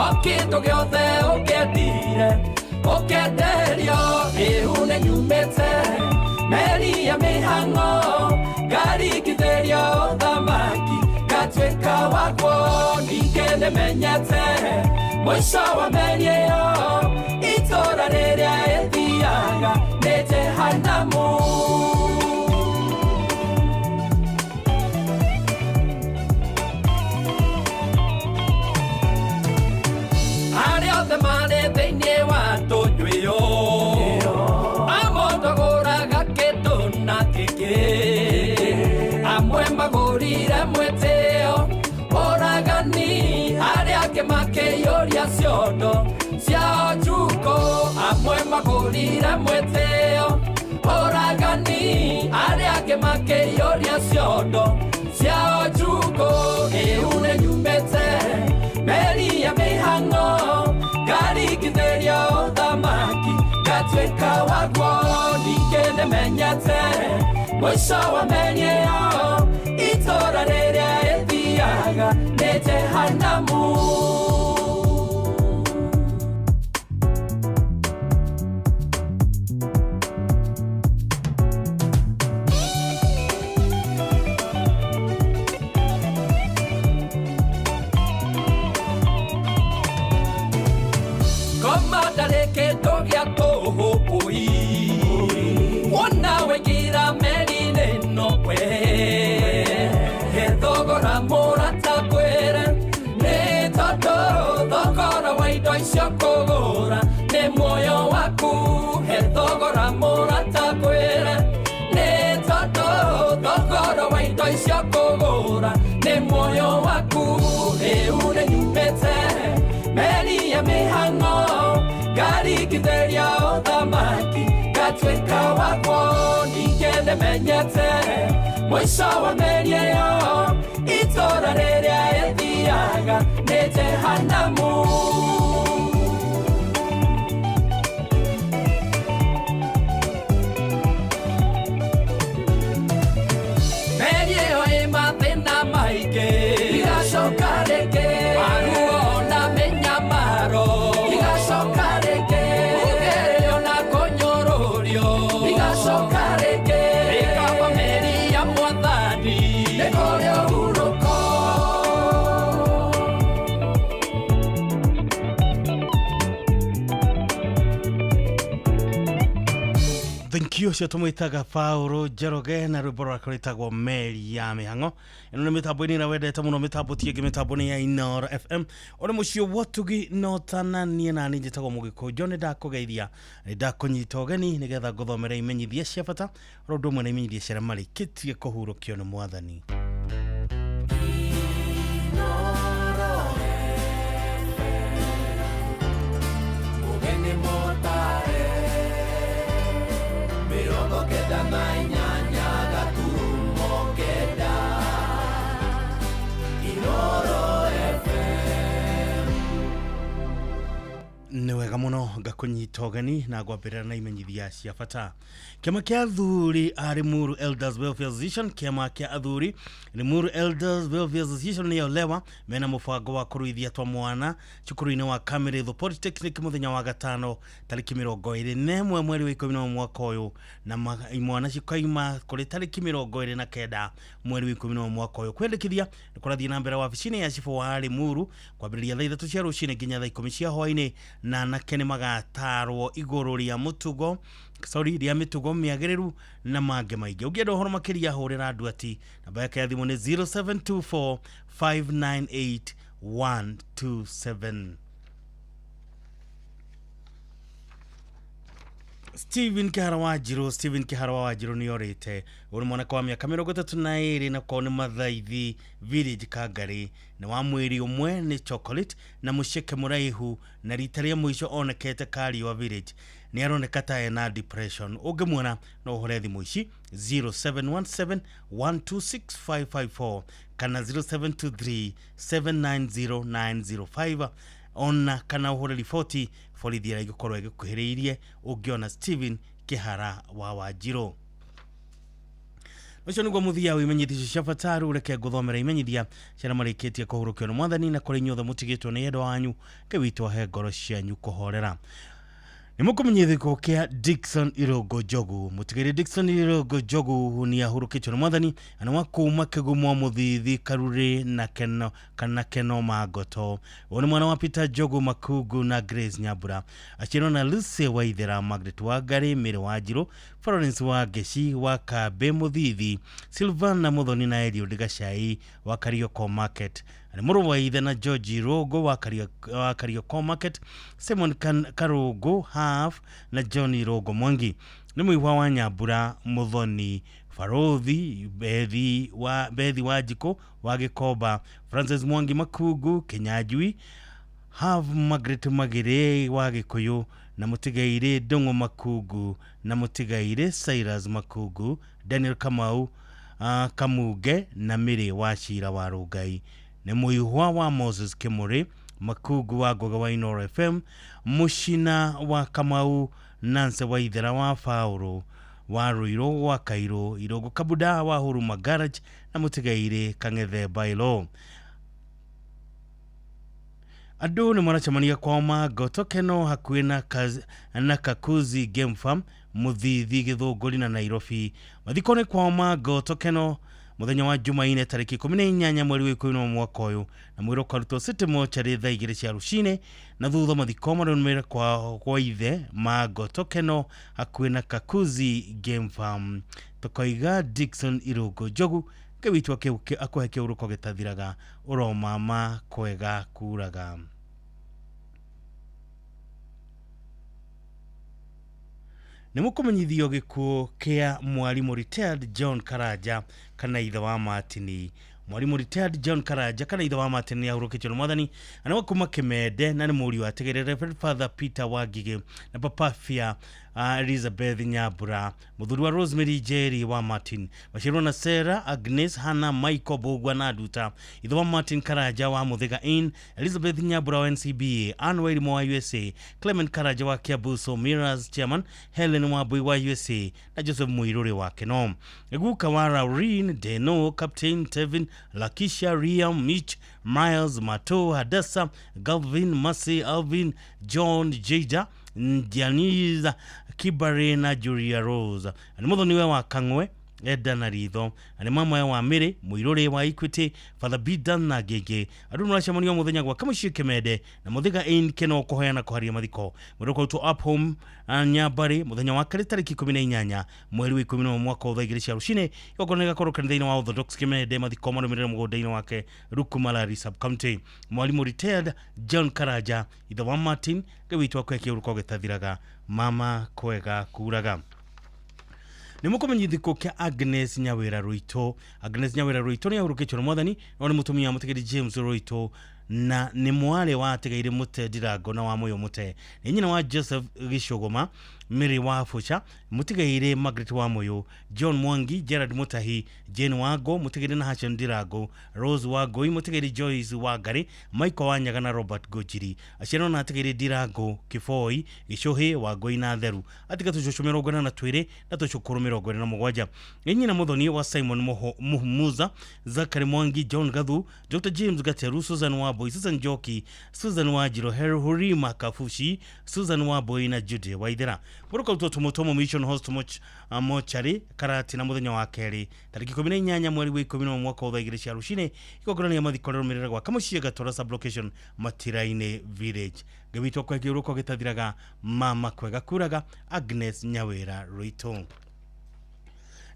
o kĩndũ gĩothe ũkĩendire ũkenderio rĩu nĩ nyumĩte meri ya mĩhang'o ngarigithĩrio thamaki ngatuĩka waguo ningĩ nĩmenyete mũico wa meri ĩyo itũũra rĩrĩa ĩthiaga nĩ Jehanamu. Arĩa othe marĩ thĩinĩ wa tũnyũ ĩyo amondogũraga kĩndũ na kĩngĩ amwe magũrire mwĩtĩo ũragani arĩa angĩ makĩiyũria ciondo ciao njuko amwe magũrire mwĩtĩo ũragani arĩa angĩ makĩiyũria ciondo ciao njuko rĩu nĩ nyumĩte meri ya mĩhang'o ngarigithĩrio thamaki ngatuĩka waguo ningĩ nĩmenyete mũico wa meri ĩyo itũũra rĩrĩa ĩthiaga nĩ Jehanamu. Kũgũra nĩ muoyo waku he thogora mũratakwĩre nĩ tondũ thogora wa indo icio kũgũra nĩ muoyo waku rĩu nĩ nyumĩte meri ya mĩhang'o ngarigithĩria thamaki ngatuĩka waguo ningĩ nĩmenyete mũico wa meri ĩyo itũũra rĩrĩa ĩthiaga nĩ Jehanamu. Kio cio tumwitaga Paulo Njoroge na rwĩmbo rwake rwĩtagwo meri ya mĩhang'o. Ĩno nĩ mĩtambo-inĩ na wendete mũno mĩtambo tiĩngĩ mĩtambo-inĩ ya Inooro FM. Ũrĩ mũciĩ wotugi no tananie na niĩ njĩtagwo Mũgĩkũnjũ nĩ ndakũgeithia nĩ ndakũnyita ũgeni nĩgetha ngũthomere imenyithia cia bata oro ũndũ ũmwe na imenyithia cia marĩkĩtie kũhurũkio nĩ Mwathani. Nĩ wega mũno ngakũnyita ũgeni na ngwambĩrĩra na imenyithia cia bata. Kĩama kĩa athuri a Limuru Elders Welfare Association, kĩama kĩa athuri Limuru Elders Welfare Association nĩyo lewa mena mũbango wa kũruithia twa mwana cukuru-inĩ wa Kamirithu Polytechnic mũthenya wa gatano tarĩki 21 mweri wa 11 mwaka ũyũ na imwana cikaima kũrĩ tarĩki 29 mweri wa 11 mwaka ũyũ. Kwendekithia nĩ kũrathiĩ na mbere wabici-inĩ ya cibũ wa Limuru kwambĩrĩria thaa 3 cia rũcinĩ nginya thaa 10 cia hwaĩ-inĩ na anake nĩ magatarwo igũrũ rĩa mũtugo rĩa mĩtugo mĩagĩrĩru na mangĩ maingĩ. Ũngĩenda ũhoro makĩria hũrĩra Nduati namba yake ya thimũ nĩ 0724 598 127. Steven Kihara wa Njirũ nĩ orĩte ũrĩ mwanake wa mĩaka 32 na kwa nĩ Mathaithi village Kangari na wa mweri ũmwe nĩ Chocolate na mũceke mũraihu na rita rĩa mũico onekete Kariwa village ni aroneka ta ena depression ungemwona no hore thimu ici 0717 126554 kana 0723 790905 ona kana hore ripoti borithi ira igikorwo igikuhiriirie ungiona Steven Kihara wa Wanjiru. Ucio niguo muthia wimenyithio cia bataru reke nguthomera imenyithia cia marikitie kuhurukio na mwathani na kuri nyothe mutigitwo ni endo wanyu kewitwo he ngoro cianyu kuhorera. Nimukumenyithiko kia Dickson Irogo Jogu mutigiri Dickson Irogo Jogu ni ahurukitwo na mwathani ana wakuma kigumo muthithi karure na keno kana keno magoto woni mwana wa Peter Jogu Makugu na Grace Nyabura achino na Lucy Waithera Margaret Wangari Mary Wanjiru Florence Wageshi wa Kabe muthithi Silvana Muthoni na Elio Digashai wa Karioko Market Muru Waithe na George Rogo wa Karioko Market Simon Karogo Half na Johnny Rogo Mwangi ni muiwa wa Nyabura Muthoni Farothi Bethi Wajiko wa Gikoba Francis Mwangi Makugu Kenyajui Have Margaret Magire wa Gikuyu na Mutigaire Dongo Makugu na Mutigaire Cyrus Makugu Daniel Kamau Kamuge na Mire Washira wa Rugai ni muiwa wa Moses Kimuri Makugu wa Goga wa Inoro FM Mushina wa Kamau Nanse Waithera wa Fauro wa Ruiro wa Kairo Irogo Kabuda wa Huruma Garage na Mutigaire Kangethe Bailo. Adu ni mwanachamania kwa Magoto Keno hakuina na Kakuzi Game Farm muthithi Githunguri na Nairobi mathikone kwa Magoto Keno muthenya wa Jumaine tariki 18 mweri wa 10 mwaka uyu na mwiro karuto City Mochari thaa 2 cia rucine na thutha mathiko marumira kwa ithe Magoto Keno hakuina Kakuzi Game Farm tukoiga Dickson Irogo Jogu kewitwa akuheke uruko gitathiraga uromama kwega kuraga. Nimukumenyithio gikuo kia mwalimu retired John Karaja kana ithe wa Martini. Mwalimu retired John Karaja kana ithe wa Martini ahurukitwo na mwathani ana wakuma Kimende na ni muri wa tegerere Father Peter Wagige na Papa Fia Elizabeth Nyabura muthuri wa Rosemary Jerry wa Martin bashirwo na Sarah Agnes Hannah Michael Bogwa na Duta ithe wa Martin Karaja wa Muthiga Inn Elizabeth Nyabura wa NCBA Anwar Mo wa USA Clement Karaja wa Kiabuso Mirrors Chairman Helen Wabui wa USA na Joseph Muiruri wa Keno Eguka wa Raurin Deno Captain Tevin Lakisha Riam Mitch Miles Mato Hadassa Galvin Masi Alvin John Jada Janiza Kibare na Julia Rose ani muthoni we wa Kangwe Eda na Ritho ani mama wa Mire Muiruri wa Equity Father Bidan na Gege andu muracemania muthenya gwa Kamushi Kimende na Muthiga Inn Keno kuhoyana kuharia mathiko muroko to up home Nyabari muthenya wa tariki 18 mweri wa 10 mwaka wa 2020 rucine yokonega koroka thina wa Orthodox Kimende mathiko marumirira mugondaini wake Rukumalari sub county mwalimu retired John Karaja ithe wa Martin gewitwa kweke uruko gitathiraga mama kwega kuraga. Nimukumenyithiko kia Agnes Nyawira Ruito. Agnes Nyawira Ruito ni ahurukitwo na mwathani no ni mutumia mutegeri James Ruito na ni mwale wa tegeire mute Dirago na wa Moyo mute ni nyina wa Joseph Gishogoma Mary wa Fucha mutigeire Margaret wa Moyo John Mwangi Gerard Mutahi Jane Wago mutigeire na Hachan Dirago Rose Wago mutigeire Joyce Wagari Michael Wanyaga na Robert Gojiri ashero na tegeire Dirago Kifoi Ishohe Wago ina theru atika tucochomero gona na twire na tucokoromero gona na mugwaja nyina muthoni wa Simon Muhumuza Zakari Mwangi John Gathu Dr James Gateru Susan Waboi Susan Joki Susan Wajiro Hurima Kafushi Susan Waboi na Jude Waithera Buruka utoto mutomo mission host mochari karati na muthenya wa keri tariki 18 mweri wa 10 mwaka wa 2020 rucine igogorana ya mathikorero mirira gwa Kamushi Gatora sub location Matiraine village gabitwa kwa kiuruko gitathiraga mama kwega kuraga Agnes Nyawira Ruito.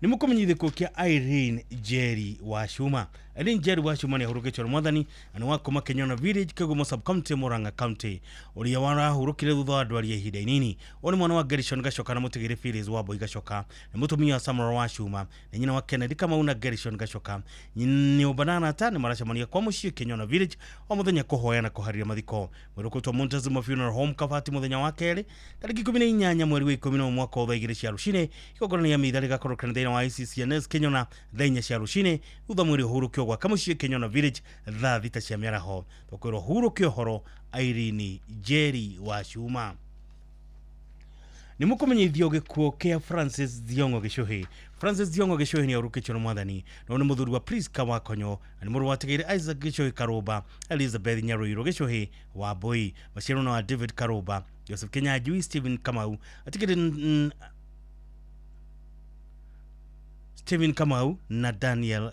Nimukumenyithiko kia Irene Jerry wa Shuma. Elin Jerry Wachumani ahurukitwe mwathani ani wako Makenyona Village Kegumo sub county Murang'a county uria wara hurukire thutha ndwari ihinda inini oni mwana wa Gershon Gacoka na mutigire Phyllis Wambui Gacoka ni mutumia wa Samora Wachuma na nyina wa Kennedy Kamau na Gershon Gacoka ni ubanana ta ni maracamania kwa muciĩ Kenyona Village o muthenya kuhoya na kuharia mathiko mwirukutwa Montezuma Funeral Home Kabati muthenya wa keri tariki 18 mweri wa 10 mwaka wa 2000 rucine igongona ya mitha rigakorokana thĩinĩ wa ICCNS Kenyona thenya cia rucine thutha mwiri hurukio gwa kamuciĩ Kenyona Village thaa thita cia mĩaraho tokwirwo hurukio horo Irene Jerry Wachuma ni mukumenyithio gikuo kia Francis Thiongo Gicuhi. Francis Thiongo Gicuhi ni arukitwe na mwathani na ni muthuri wa Priska Wakonyo ni muru watigire Isaac Gicuhi Karuba, Elizabeth Nyaruiro Gicuhi Wambui, Maciaro na David Karuba, Joseph Kinyanjui, Stephen Kamau atigire Stephen Kamau na Daniel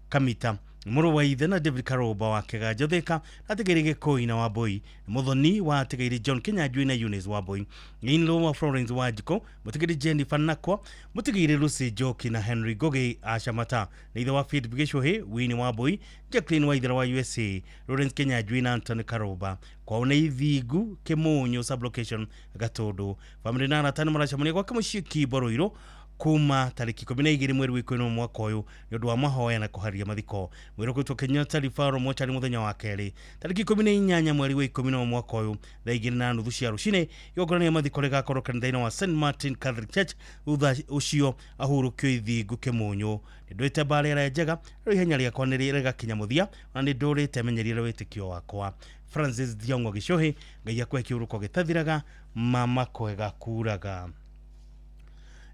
Kamita muru wa ithe na David Karuba wa Kĩganja Thika atigire Gĩkũi na Wambui muthoni wa atigire John Kinyanjui na Eunice Wambui inlo wa Florence Wajiko mutigire Jennifer Nakwa mutigire Lucy Joki na Henry Goge Ashamata na ithe wa Philip Gicuhi Winnie Wambui Jacqueline Waithera wa USA Lawrence Kinyanjui na Anthony Karuba kwa una Ithingu Kimunyu sublocation Gatundu family na aratani maracamania kwa kamuciĩ Kiboruiro kuma tariki 12 mweri wa 10 mwaka uyu ni undu wa mahoya na kuharia mathiko mwirukutwo Kenyatta Referral Mochari muthenya wa keri tariki 18 mweri wa 10 mwaka uyu thaa 2:30 cia rucine igongona ya mathiko rigakorokana thĩinĩ wa St Martin Catholic Church thutha ucio ahurukio Ithingu Kimunyu ni ndwite barera njega ihenya riakwa ni rigakinya muthia na ni ndurite menyerire witikio wakwa Francis Thiongo Gicuhi ngai akwe kiuruko gitathiraga mama kwega kuraga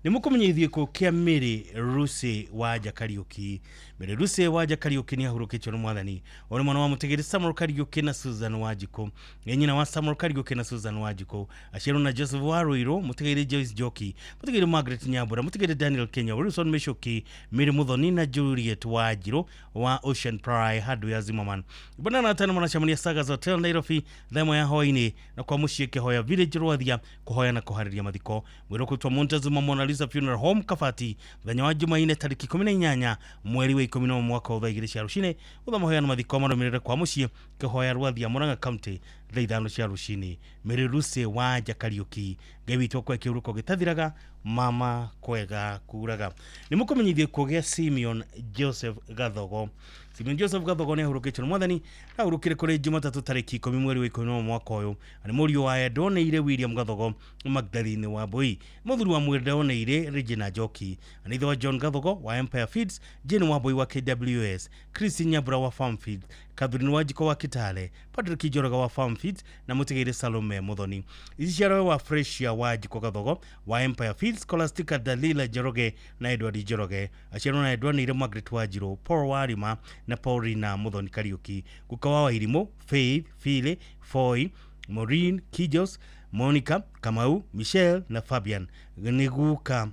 ni mukumenyithie ko kia Mary Rusi Waja Kariuki. Mary Rusi Waja Kariuki ni ahurukitwe na mwathani oni mwana wa mutigiri Samuel Kariuki na Susan Wajiko nyina wa Samuel Kariuki na Susan Wajiko aciarwo na Joseph Waruiro mutigiri Joyce Joki mutigiri Margaret Nyambura mutigiri Daniel Kenya Wilson Mishoki Mary Muthoni na Juliet Wajiro wa Ocean Pride hadu ya Zimmerman bana na tano maracamania Sagas Hotel Nairobi themo ya hoini na kwa muciĩ Kĩhoya Village Rwathia kuhoya na kuhariria mathiko mwirukutwa Montezuma Mona Funeral Home Kabati muthenya wa Jumaine tariki 18 mweri wa 10 mwaka wa 2000 rucine uthamohoya na mathiko marumirire kwa muciĩ Kĩhoya Rwathia Murang'a County thaa 5 cia rucine. Mary Rusi Waja Kariuki ngewitwo kwa kiuruko gitathiraga mama kwega kuraga ni mukumenyithie kugea Simeon Joseph Gathogo. Simeon Joseph Gathogo ni ahurukitwe na mwathani na ahurukire kuri Jumatatu tariki 10 mweri wa 10 mwaka uyu ani murio wa Edoneire William Gathogo Magdalene Wambui muthuri wa Mwedoneire Regina Joki anitho wa John Gathogo wa Empire Feeds Jane Wambui wa KWS Christine Nyabura wa Farm Feeds Catherine Wajiko wa Kitale Patrick Joroga wa Farm Feeds na mutigire Salome Muthoni iciaro wa Freshia Wajiko Gathogo wa Empire Feeds Scholastica Dalila Joroge na Edward Joroge aciarwo na Edoneire Margaret Wajiro Paul Warima na Paulina Muthoni Kariuki gukawa wa Irimo Faith Phile Foy Maureen Kijos Monica Kamau Michelle na Fabian niguka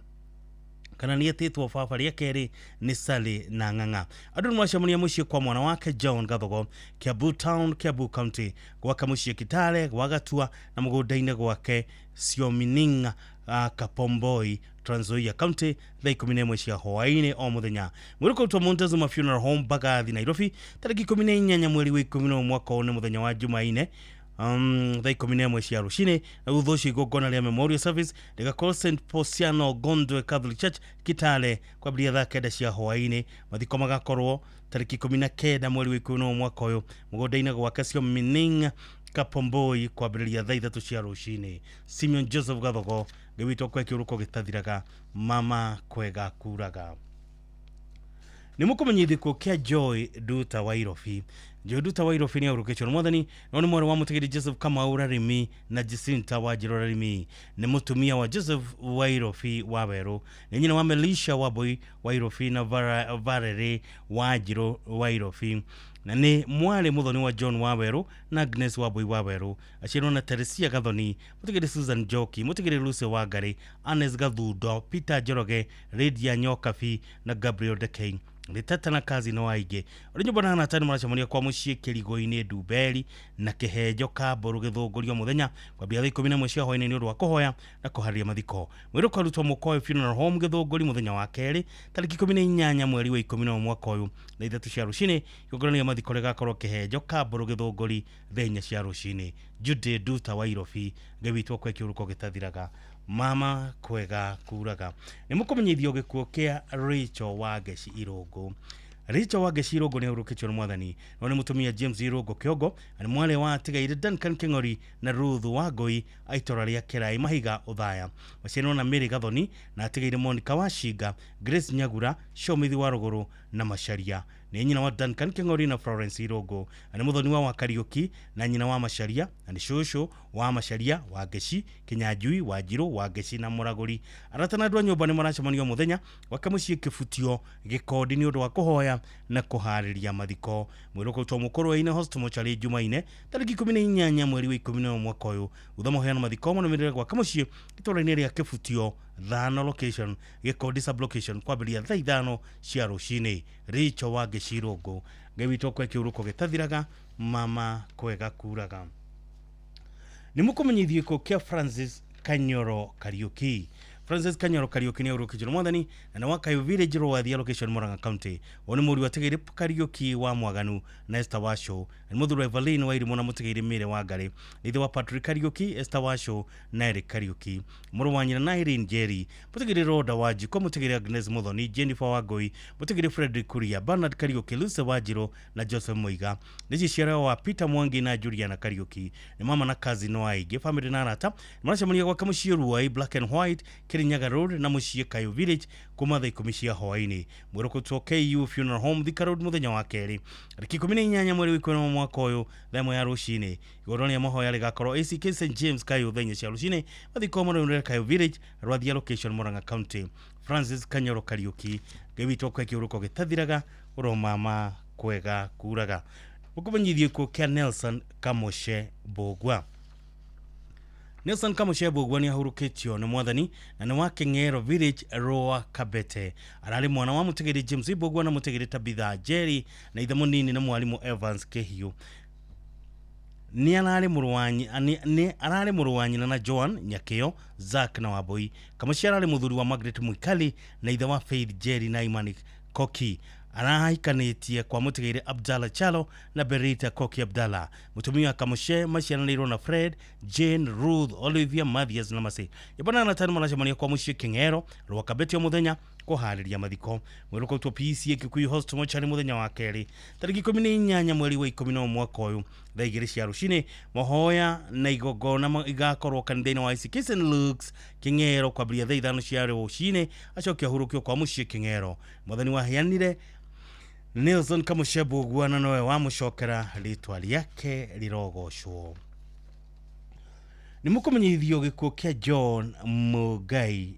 kana ni atetwo baba ria keri ni Sally na Ng'ang'a andu mwacamania muciĩ kwa mwana wake John Gathogo Kiambu Town Kiambu County gwaka muciĩ Kitale gwagatua na mugunda-inĩ gwake Siomininga Kapomboi Trans Nzoia County thaa 11 cia hwaĩ-inĩ o muthenya mwirukutwo Montezuma Funeral Home Bagathi Nairobi tariki 18 mweri wa 10 mwaka wa muthenya wa Jumaine thaa 11 cia rucine na thutha ucio igongona ria memorial service rigakorwo St Posiano Gondwe Catholic Church Kitale kwambĩrĩria thaa 9 cia hwaĩ-inĩ mathiko magakorwo tariki 19 mweri wa 10 mwaka uyu mugunda-inĩ gwake Siomininga Kapomboi kwambĩrĩria thaa 3 cia rucine. Simeon Joseph Gathogo ngewitwo kwa kiuruko gitathiraga mama kwega kuraga ni mukumenyithie ko kia Joy Duta Wairofi. Joy Duta Wairofi ni ahurukitwe na mwathani na ni mwana wa mutigiri Joseph Kamau Rarimi na Jacinta Wajiro Rarimi ni mutumia wa Joseph Wairofi Waweru ni nyina wa Melisha Wambui Wairofi na Varere Wajiro Wairofi na ni mwale muthoni wa John Waweru na Agnes Wambui Waweru aciarwo na Teresia Gathoni mutigiri Susan Joki mutigiri Lucy Wangari Anes Gathundo Peter Joroge Lydia Nyokafi na Gabriel Dekei Ritata na kazi no aige urinyo bona na tani maracamania kwa mucie kirigo-ini Nduberi na Kihenjo Kamboru githungurio muthenya kwa bia 11 cia hwaini ni undu wa kuhoya na kuharia mathiko mwiro karutwo Mukoyo Funeral Home githunguri muthenya wa keri tariki 18 mweri wa 11 mwaka uyu na 3 cia rucini igongona mathiko rigakorwo Kihenjo Kamboru githunguri thenya cia rucini Jude Duta wa Irobi ngewitwo kwa kiuruko gitathiraga mama kwega kuraga ni mukumenyithio gikuo kia Rachel Wageci Irungu. Rachel Wageci Irungu ni urukitio na mwathani no ni mutumia James Irungu Kiogo ni mwale wa tigaire Duncan King'ori na Ruth Wangui aitora ria Kirai Mahiga Uthaya maciano na Mary Gathoni na tigaire Monica Washinga Grace Nyagura Shomithi wa Ruguru na Macharia ni nyina wa Duncan King'ori na Florence Irungu ni muthoni wa Kariuki na nyina wa Macharia ni shosho wa Macharia Wageci Kinyanjui Wanjiru Wageci na Muraguri aratana andũ a nyũmba nĩ maracemanio muthenya wakamucie kĩbutio gĩkondi nĩ ũndũ wa kũhoya na kũharĩria mathiko mwĩroko twa mũkoro ine hospital chali Jumaine tariki 18 mweri wa 11 mwaka ũyũ utha mũheana mathiko mũnũmĩrĩre gwa kamucie itũra-inĩ rĩa kĩbutio Thano location gĩkondi sub location kwambĩrĩria thaa 5 cia rũcinĩ. Rachel Wageci Irungu ngewitwo kwa kiuruko gĩtathiraga mama kwega kuraga ni mukumenyithio ko kia Francis Kanyoro Kariuki. Francis Kanyoro Kariuki ni urukitio na mwathani na Wakayo Village Road location Murang'a County oni muri wategeire Kariuki wa Mwaganu na Esther Washo ni muthuri Evelyn wa Irimo na mutegeire Mire wa Ngare nithe wa Patrick Kariuki Esther Washo na Eric Kariuki muru wa nyina na Irene Jerry mutegeire Roda Waji ko mutegeire Agnes Muthoni Jennifer Wangui mutegeire Frederick Kuria Bernard Kariuki Luce Wajiro na Joseph Moiga niji ciara wa Peter Mwangi na Juliana Kariuki ni mama na kazi no aige family na arata maracemania kwa kamucie Ruai Black and White Kirinyaga Road na mucie Kayo Village kuma thaa 10 cia hwaini mwiroko twa KU Funeral Home Thika Road muthenya wa keri tariki 18 mweri wa 11 mwaka uyu thaa 1 ya rucini igoroni ya mahoya rigakorwo ACK St James Kayo thenya cia rucini mathiko marunire Kayo Village Rwathia location Murang'a County. Francis Kanyoro Kariuki gewitwo kwa kiuruko gitathiraga uro mama kwega kuraga mukumenyithio ko kia Nelson Kamoshe Bogwa. Nelson Kamoshe Bogwa ni ahurukitio na mwathani na ni wa King'ero Village Roa Kabete arari mwana wa mutegeri James Bogwa na mutegeri Tabitha Jerry na ithe munini na mwalimu Evans Kehiu ni arari muruwanyi na Joan Nyakeo Zack na Waboi Kamoshe arari muthuri wa Margaret Mwikali na ithe wa Faith Jerry na Imani Koki arahaikanĩtie kwa mutegeire Abdalla Chalo na Berita Koki Abdalla mutumia Kamoshe maciaranĩirwo na Fred Jane Ruth Olivia Mathias na Masi yabana na tani maracemania kwa muciĩ King'ero Rwa Kabete o muthenya kuharĩria mathiko mwĩroko twa PCA Kikuyu Hospital chari muthenya wa keri tariki 18 mweri wa 11 mwaka ũyũ thaa 2 cia rucini mahoya na igongona igakorwo kanitha-inĩ wa ACK St Luke's King'ero kwambĩrĩria thaa 5 cia rucini acokia hurũkio kwa muciĩ King'ero mwathani waheanire Nelson Kamoshe Bogwa na nowe wa mucokera ritwa riake rirogocwo. Ni mukumenyithio gikuo kia John Mugai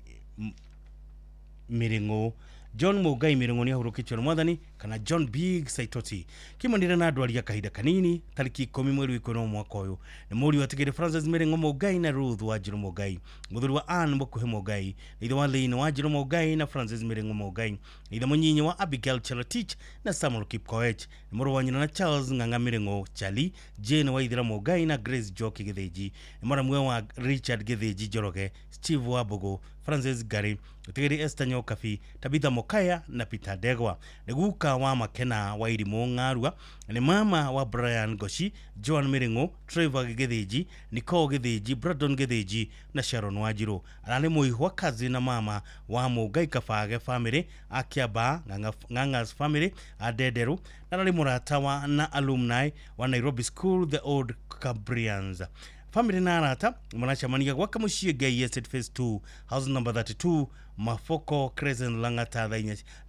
Miringo. John Mugai Miringo ni ahurukitio na mwathani kana John Big Saitoti kimanire na andũ aria kahinda kanini tariki 10 mweri wa 11 mwaka ũyũ ni muri watigire Francis Miringo Mugai na Ruth Wanjiru Mugai muthuri wa Anne Mukuhe Mugai ithe wa Lane Wanjiru Mugai na Francis Miringo Mugai ithe munyinyi wa Abigail Chelatich na Samuel Kipkoech ni muri wa nyina na Charles Ng'ang'a Miringo Chali Jane wa Ithira Mugai na Grace Joki Githĩnji ni mwaramwe wa Richard Githĩnji Njoroge Steve Wabogo Francis Gari utigiri Esther Nyokabi Tabitha Mokaya na Peter Degwa ni guka wa Makena wa Irimo Ng'arua ni mama wa Brian Goshi Joan Miringo Trevor Githĩnji Nicole Githĩnji Brandon Githĩnji na Sharon Wanjiru arani muihwa kazi na mama wa Mugai Kabage family Akiaba Ng'ang'a's family Adederu na arani muratawa na alumni wa Nairobi School the Old Cambrians family na arata mwanachamania kwa kamucie Gai Estate Phase 2 house number 32 Mafoko Crescent Lang'ata thaa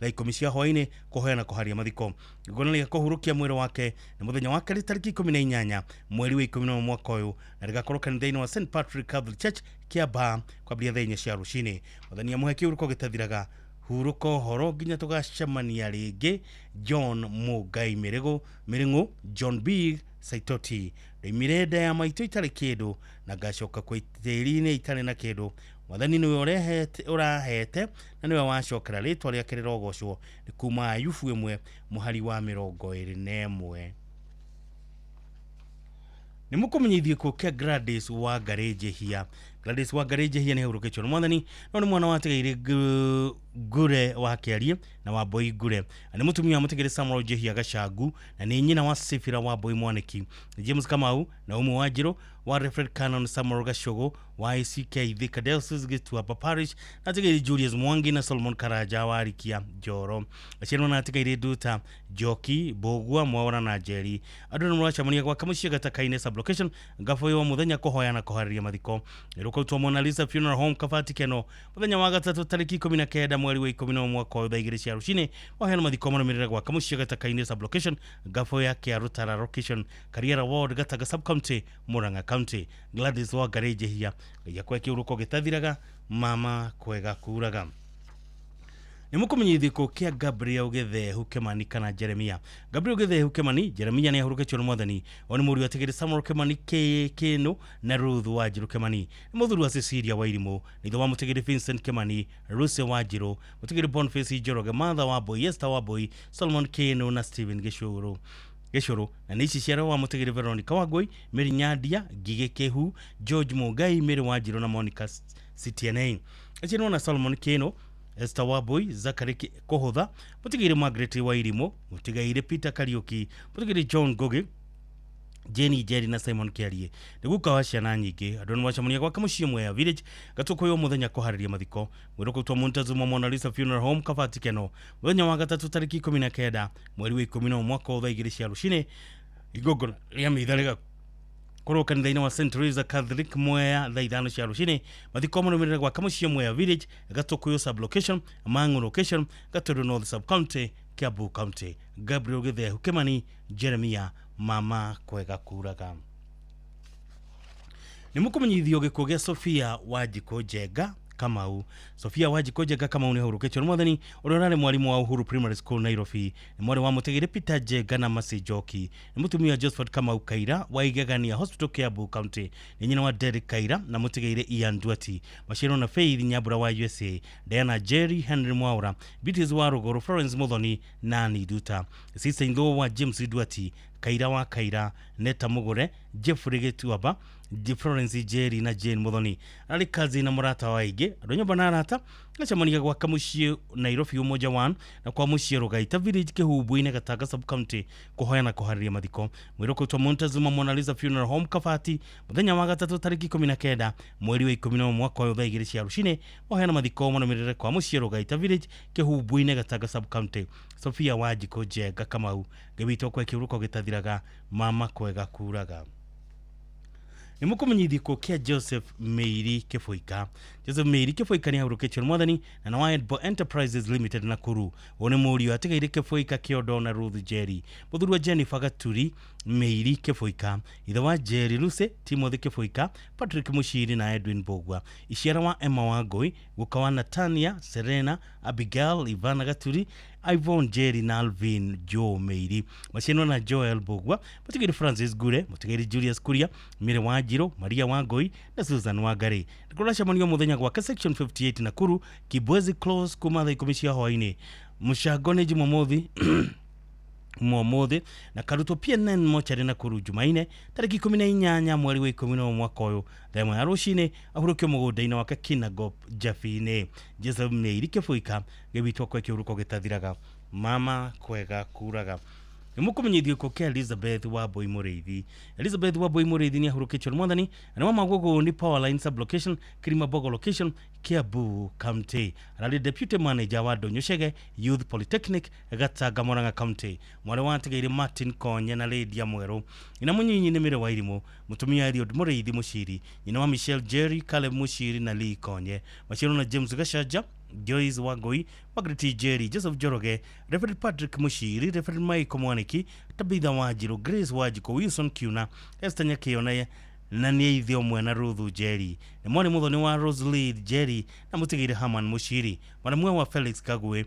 10 cia hwaini kuhoyana kuharia mathiko igona ria kuhurukia mwiri wake ni muthenya wa keri tariki 18 mweri wa 11 mwaka uyu na rigakorwo kanitha-inĩ wa St Patrick Catholic Church Kiambaa kwambĩrĩria thaa 4 cia rucini muthenya muheki uruko gitathiraga huruko horo nginya tugacemania ringi John Mugai Miringo John Big Saitoti ndoimire nda ya maitũ itarĩ kĩndũ na ngacoka kwa tĩri-inĩ itarĩ na kĩndũ mwathani niwe urahete na niwe wacokera ritwa ria kerero gocwo ni kuma Ayubu 1 muhari wa 21. Ni mukumenyithie ko kia Gladys wa Gareje hia. Gladys wa Gareje hia ni hurukechwo mwathani no ni mwana wategeire Gure wa Kiarie na wa Boy Gure. Ni mutumia mutegere Samuel Jehia Gacangu na ni nyina wa Sifira wa Boy Mwaniki. James Kamau na umu wajiro wa Reverend Canon Samuel Gashogo wa ICK Thika Diocese Gituaba Parish na tegere Julius Mwangi na Solomon Karaja wa Arikia Joro. Acheno na tegere Duta Joki Bogua Mwaura na Jerry. Adu na mwacha mania kwa kamushia gatakaine sublocation ngafoyo wa muthenya kohoya na koharia mathiko. Iruko twa Mona Lisa Funeral Home Kafati Keno muthenya wa gatatu tariki 19 mweri wa 11 mwaka wa 2020 rucini wahena mathiko marumirira gwa kamushia gatakaine sublocation ngafoyo ya kia Rutara location Kariera Ward Gataga Sub County Murang'a County. Gladys wa Gareje hia ya kwa kiuruko gitathiraga mama kwega kuraga. Ni mukumenyithie ko kia Gabriel Gethehu Kimani kana Jeremia. Gabriel Gethehu Kimani Jeremia ni ahurukechwo ni mwathani oni muri ategere Samuel Kimani Keno na Ruth Wanjiru Kimani. Ni muthuru wa Cecilia Wairimu ni tho wa mutegere Vincent Kimani Ruse Wanjiru mutegere Boniface Joroge Martha wa Boy Esther wa Boy Solomon Keno na Steven Geshuru na nici ciara wa mutegere Veronica Wagoi Mary Nyadia Gige Kehu George Mugai Mary Wanjiru na Monica CTNA. Achino na Solomon Keno Esther Waboy Zakari Kohotha mutegere Margaret Wairimo mutegere Peter Kariuki mutegere John Goge Jenny Jerry na Simon Kiarie niguka wa ciana nyingi andu ni wacamunia kwa kamucie Mwea Village gatukoyo muthenya kuhariria mathiko mwiroko twa Montezuma Mona Lisa Funeral Home Kafati Keno muthenya wa gatatu tariki 19 mweri wa 10 mwaka wa 2020 rucini igogora ria mitharega koro kanitha-ini wa St. Teresa Catholic Mwea thaa 5 cia rucini mathiko marumirira gwa kamucie Mwea Village gatukoyo sub location Mang'u location Gaturu North Sub County Kiambu County. Gabriel Gethehu Kimani Jeremia mama kwega kuraga. Ni mukumenyithio gikuo gia Sofia Wanjiku Njenga Kamau. Sofia Wanjiku Njenga Kamau ni hurukechwo mwathani urorare mwalimu wa Uhuru Primary School Nairobi. Ni mwari wa mutegere Peter Njenga na Masi Joki. Ni mutumia Josephat Kamau Kaira wa Igegania Hospital Kiambu County. Ni nyina wa Derek Kaira na mutegere Ian Duati. Mashiro na Faith Nyabura wa USA. Diana Jerry Henry Mwaura. Beatrice wa Ruguru Florence Muthoni na Niduta. Sisa Indho wa James Duati. Kaira wa Kaira Neta Mugure Jeffrey Getuaba Florence Jerry na Jane Muthoni ali kazi na murata wa ige andu nyumba na arata acamaniga gwa kamucie Nairobi umoja 1 na kwa mucie Rugaita Village Kihubu-ine Gataga Sub County kuhoya na kuhariria mathiko mwiroko twa Montezuma Mona Lisa Funeral Home Kafati muthenya wa gatatu tariki 19 mweri wa 10 mwaka wa 2020 rucini wahoya na mathiko marumirire kwa mucie Rugaita Village Kihubu-ine Gataga Sub County. Sofia Wanjiku Njenga Kamau gebitwo kwa kiuruko gitathiraga mama kwega kuraga. Ni mukumenyithie ko kia Joseph Meiri Kifoika. Joseph Meiri Kifoika ni hurukechwo mwathani na Nawayedbo Enterprises Limited Nakuru. One murio ategeire Kifoika Kiodo na Ruth Jerry. Muthuru wa Jennifer Gaturi Meiri Kifoika. Ithe wa Jerry Luce Timothy Kifoika Patrick Mushiri na Edwin Bogwa. Ishiara wa Emma Wangoi gukawa Natania Serena Abigail Ivana Gaturi Ivon Jerry na Alvin Joe Meiri. Mashino na Joel Bogwa mutegere Francis Gure mutegere Julius Kuria Mire Wanjiru Maria Wangoi na Susan Wangari. Nikurasha manio muthenya gwa section 58 Nakuru Kibwezi Close kuma thaa 10 cia hwaini mushagone Jumamothi Mwomothi na karuto PNN mochari Nakuru Jumaine tariki 18 mweri wa 10 mwaka uyu thema ya rucini ahurukio mugunda-ini wake Kinangop Jafine. Joseph Meiri Kifoika gebitwo kwa kiuruko gitathiraga mama kwega kuraga. Ni mukumenyithio ko kia Elizabeth wa Boy Mureithi. Elizabeth wa Boy Mureithi ni ahurukechwo mwathani na mama gogo ni Power Line Sub Location Kirima Bogo Location Kiambu County. Arali Deputy Manager wa Donyoshege Youth Polytechnic Gataga Murang'a County. Mwale wa tegeire Martin Konye na Lydia Mweru. Ina munyinyi ni Mire Wairimu mutumia Eliud Mureithi Mushiri. Ina wa Michelle Jerry Caleb Mushiri na Lee Konye. Mashiro na James Gashaja Joyce Wangoi, Margaret Jerry, Joseph Joroge, Reverend Patrick Mushiri, Reverend Mike Mwaniki, Tabitha Wanjiru, Grace Wajiko, Wilson Kiuna, Esther Nyakiona na Neithio Mwena Ruth Jerry. Ni mwani muthoni wa Rosalie Jerry na mutegire Haman Mushiri. Mwana mwe wa Felix Kagwe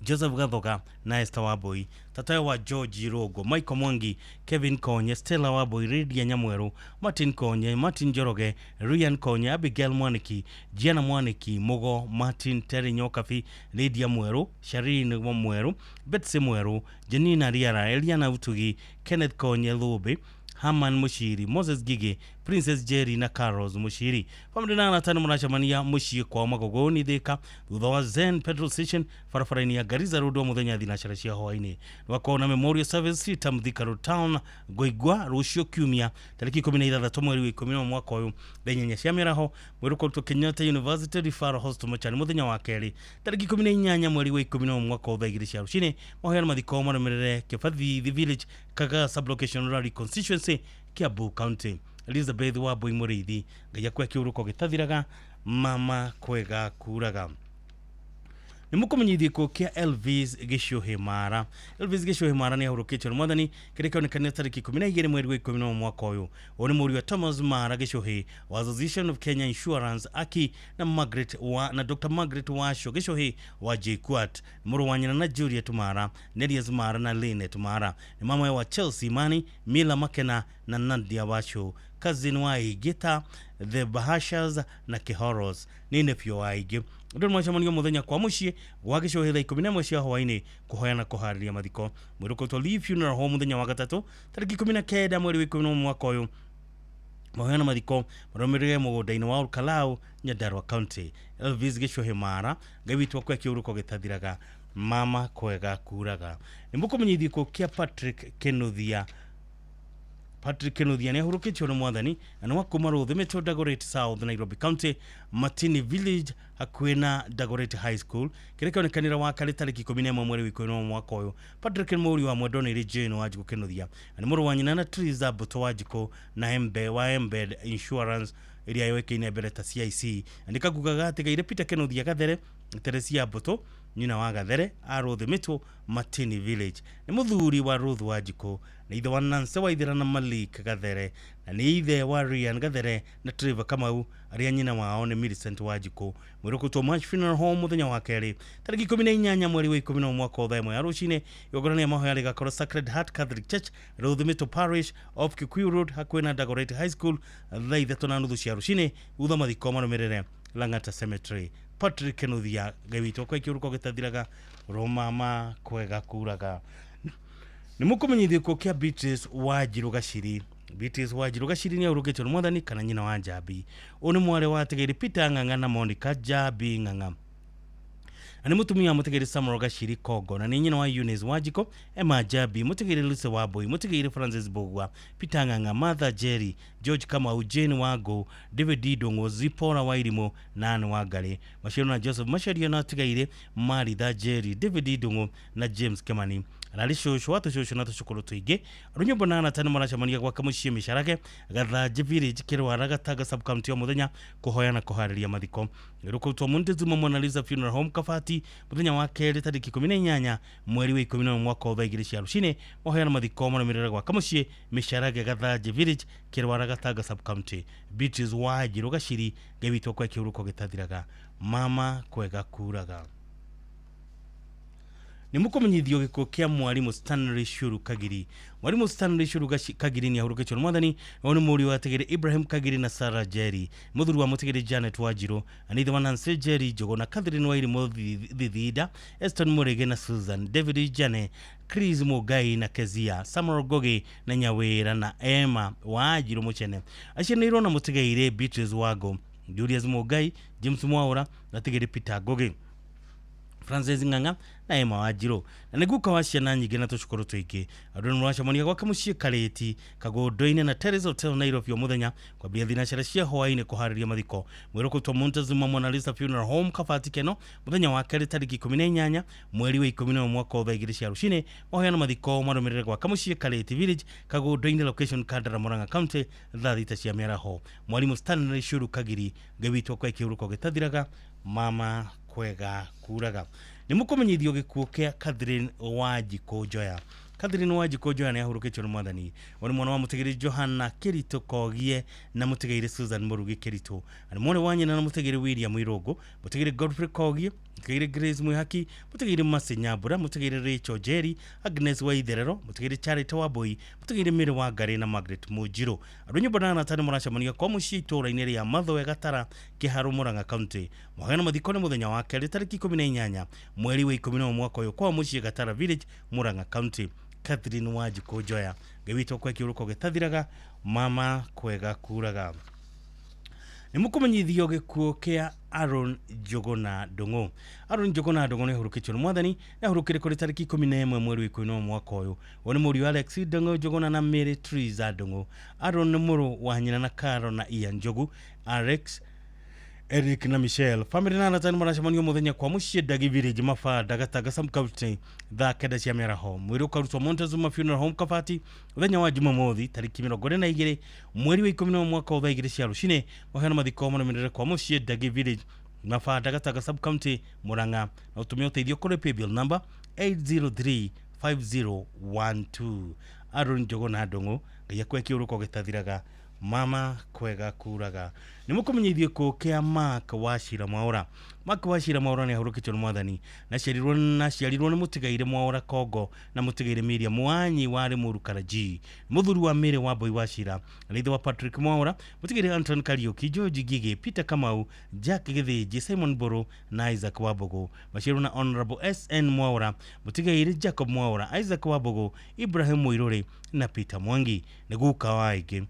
Joseph Gathoga na Esther Waboi, tatawe wa George Rogo, Michael Mwangi, Kevin Konye, Stella Waboi, Lydia Nyamweru, Martin Konye, Martin Joroge, Ryan Konye, Abigail Mwaniki, Gianna Mwaniki, Mogo, Martin Terry Nyokafi, Lydia Mweru, Sharin Mweru, Betsy Mweru, Janina Riara, Eliana Utugi, Kenneth Konye Lube, Haman Mushiri, Moses Gige, Princess Jerry na Carlos Mushiri. Pamoja na tano mnachamania Mushiri kwa magogoni theka thutha wa Zen Petrol Station farafaraini ya Gariza Road muthenya thinacaracia hoaini. Wakona Memorial Service Tamthika Road Town Goigwa Rucio Kiumia tariki 16 mweri wa 10 mwaka uyu benyenya cia miraho mwiruko to Kenyatta University Referral Hospital machani muthenya wa keri tariki 18 mweri wa 10 mwaka uyu thaigiria cia rucini mahoya mathiko maremerere Kifathi the Village Kaga Sublocation Rally Constituency Kiambu County. Elizabeth Waboi Murithi ngaya kwa kiuruko gitathiraga mama kwega kuraga. Nimukumenyithie ko kia Elvis Gishuhe Mara. Elvis Gishuhe Mara ni ahurukitwe mwathani kireka onekana tariki 12 mweri wa 10 mwaka uyu. Oni muri wa Thomas Mara Gishuhe wa Association of Kenya Insurance aki na Margaret wa na Dr. Margaret Washo Gishuhe wa JKUAT. Muru wanyina na Juliet Mara, Nelias Mara na Lynette Mara. Ni mama wa Chelsea Mani, Mila Makena na Nadia Washo. Cousin wa Igita, The Bahashas na Kihoros. Ni nephew wa Igi. Ndio mwachamani muthenya kwa mushie wa Gishuhe thaa 11 cia hwaini kuhoyana kuhariria mathiko. Mwiruko to Leave Funeral Home muthenya wa gatatu tariki 19 mweri wa 10 mwaka uyu. Mahoyana mathiko maromerere mugundaini wa Olkalau Nyandarua County. Elvis Gishuhe Mara gawitwa kwa kiuruko gitathiraga mama kwega kuraga. Nimukumenyithie ko kia Patrick Kenuthia ni ahurukitio na mwathani na wakuma Ruthu Metro Dagoretti South Nairobi County Matini Village hakwena Dagoretti High School kireka onekanira wa kale tariki 11 mweri wa 10 mwaka uyu. Patrick Muri wa Mwendoni Region wajiko Kenuthia ni muru wanyina na Triza Buto wajiko na Embed Insurance iria yowekaine mbere ta CIC andika kugaga atiga ire Peter Kenuthia Gathere Teresia Buto nyina wa Gathere a Ruthu Metro Matini Village ni muthuri wa Ruthu wajiko na ithe wa Nancy Waithira na Malik Gathere na ni ithe wa Ryan Gathere na Trevor Kamau aria nyina wao ni Millicent Wajiko. Mwiruko to March Funeral Home muthenya wa keri tariki 18 mweri wa 10 mwaka wa themo ya rucine yogorania mahoya ligakora Sacred Heart Catholic Church Ruthu Metro Parish of Kikuyu Road hakwena Dagoretti High School thaa 3:30 cia rucine utha mathiko maromerere Lang'ata Cemetery. Patrick Kenuthia gawitwo kwa kiuruko gitathiraga romama kwega kuraga. Nimukumenyithie ko kia Beatrice Wanjiru Gashiri. Beatrice Wanjiru Gashiri ni ahurukitwe ni mwathani kana nyina wa Njabi. Oni mware wa Tegeri Peter Ng'ang'a na Monica Njabi Ng'ang'a. Ani mutumia Mutegeri Samuel Gashiri Kogo na ni nyina wa Eunice Wanjiko, Emma Njabi, Mutegeri Lucy Waboi, Mutegeri Francis Bogwa, Peter Ng'ang'a, Martha Jerry, George Kamau, Jane Wago, David Didongo, Zipora Wairimo na Anne Wangari. Mashiro na Joseph Masharia na Tigaire, Maritha Jerry, David Didongo na James Kemani. Alishosho watu shosho na tushukuru tuige. Runyombo na tani marachamania kwa kamushie misharake Gathaje Village kirwa Gataga sub county muthenya kuhoyana kuhariria mathiko. Ruko to Montezuma Mona Lisa Funeral Home Kafati muthenya wa keri tariki 18 mweri wa 10 mwaka wa thaigiria cia rucine mahoyana mathiko maremerera kwa kamushie misharake Gathaje Village kirwa Gataga sub county. Beaches Wanjiru Gashiri gawitwo kwa kiuruko gitathiraga mama kwega kuraga. Nimukumenyithio giko kia mwalimu Stanley Shuru Kagiri. Mwalimu Stanley Shuru Kagiri ni ahurukitwe ni mwathani oni muri wa Tegere Ibrahim Kagiri na Sarah Jerry. Muthuri wa Mutegere Janet Wanjiru anithe wa Nancy Jerry Jogo na Catherine Wairimu Thithida, Eston Murege na Susan, David Jane, Chris Mugai na Kezia, Samuel Goge na Nyawera na Emma Wanjiru Muchene. Ashenero na Mutegere Beatrice Wago, Julius Mugai, James Mwaura na Tegere Peter Goge, Francis Ng'ang'a na Emma Wanjiru. Na niguka washia na nyige na tushukuru tuike. Adonu washamania kwa kamushie Kaleti Kagodoine na Terrace Hotel Nairobi muthenya kwa bia thina cia hwaine kuhariria mathiko. Mwiruko to Montezuma Mona Lisa Funeral Home Kafati keno muthenya wa keri tariki 18 mweri wa 10 mwaka wa thaigiria cia rucine mahoyana mathiko maromerere kwa kamushie Kaleti Village Kagodoine location Kandara Murang'a County thaa 3 cia mĩaraho. Mwalimu Stanley Shuru Kagiri gawitwo kwa kiuruko gitathiraga mama kwega kuraga. Nimukumenyithio gikuo kia Catherine Wanjiko Joya. Catherine Wanjiko Joya ni ahurukitio ni mwathani wani mwana wa mutegeri Johanna Kirito Kogie na mutegeri Susan Murugi Kirito ani mwana wa nyina na mutegeri William Irogo mutegeri Godfrey Kogie mutegeri Grace Muhaki mutegeri Masi Nyambura mutegeri Rachel Jerry Agnes Waitherero mutegeri Charity Waboi mutegeri Mary Wangari na Margaret Mujiro arunyo banana tani muracamania kwa mushito raineri ya Mathoe Gatara Kiharu Murang'a County mwagana mathikone muthenya wa keri tariki 18 mweri wa 10 mwaka uyu kwa mushie Gatara Village Murang'a County. Catherine Wanjiko Joya gewito kwa kiuruko getathiraga mama kwega kuraga nimukumenyithio gikuo kia Aaron Njuguna Ndung'u. Aaron Njuguna Ndung'u ni hurukitio ni mwathani na hurukire kuri tariki 11 mweri wa 10 mwaka uyu woni muri Alex Ndung'u Njuguna na Mary Triza Ndung'u. Aaron ni muru wa nyina na Karo na Ian Njogu. Alex Eric na Michelle family na natani marashamanio muthenya kwa mushie Dagi Village Mafada Gataga Sam County tha kenda cia mera home mwiri ukarutwa Montezuma Funeral Home Kabati muthenya wa Jumamothi tariki 22 mweri wa 10 mwaka wa 2 cia rucine mahana mathiko monemerere kwa mushie Dagi Village Mafada Gataga Sam County Murang'a na utumia uteithio kuri paybill number 8035012. Aaron Njuguna Ndung'u ngai akwe kiuruko gitathiraga mama kwega kuraga nimukumenyithio ko kia Mark Wachira Mwaura. Mark Wachira Mwaura ni ahurukitio ni mwathani na ciarirwo ni mutigaire Mwaura Kongo na mutigaire Miriam Mwanyi wari murukara G muthuri wa Mary Wambui Wachira na wa Patrick Mwaura mutigaire Anton Kariuki George Gige Peter Kamau Jack Githiji Simon Boro na Isaac Wabogo Bashiru na Honorable SN Mwaura mutigaire Jacob Mwaura Isaac Wabogo Ibrahim Muirore na Peter Mwangi neguka waige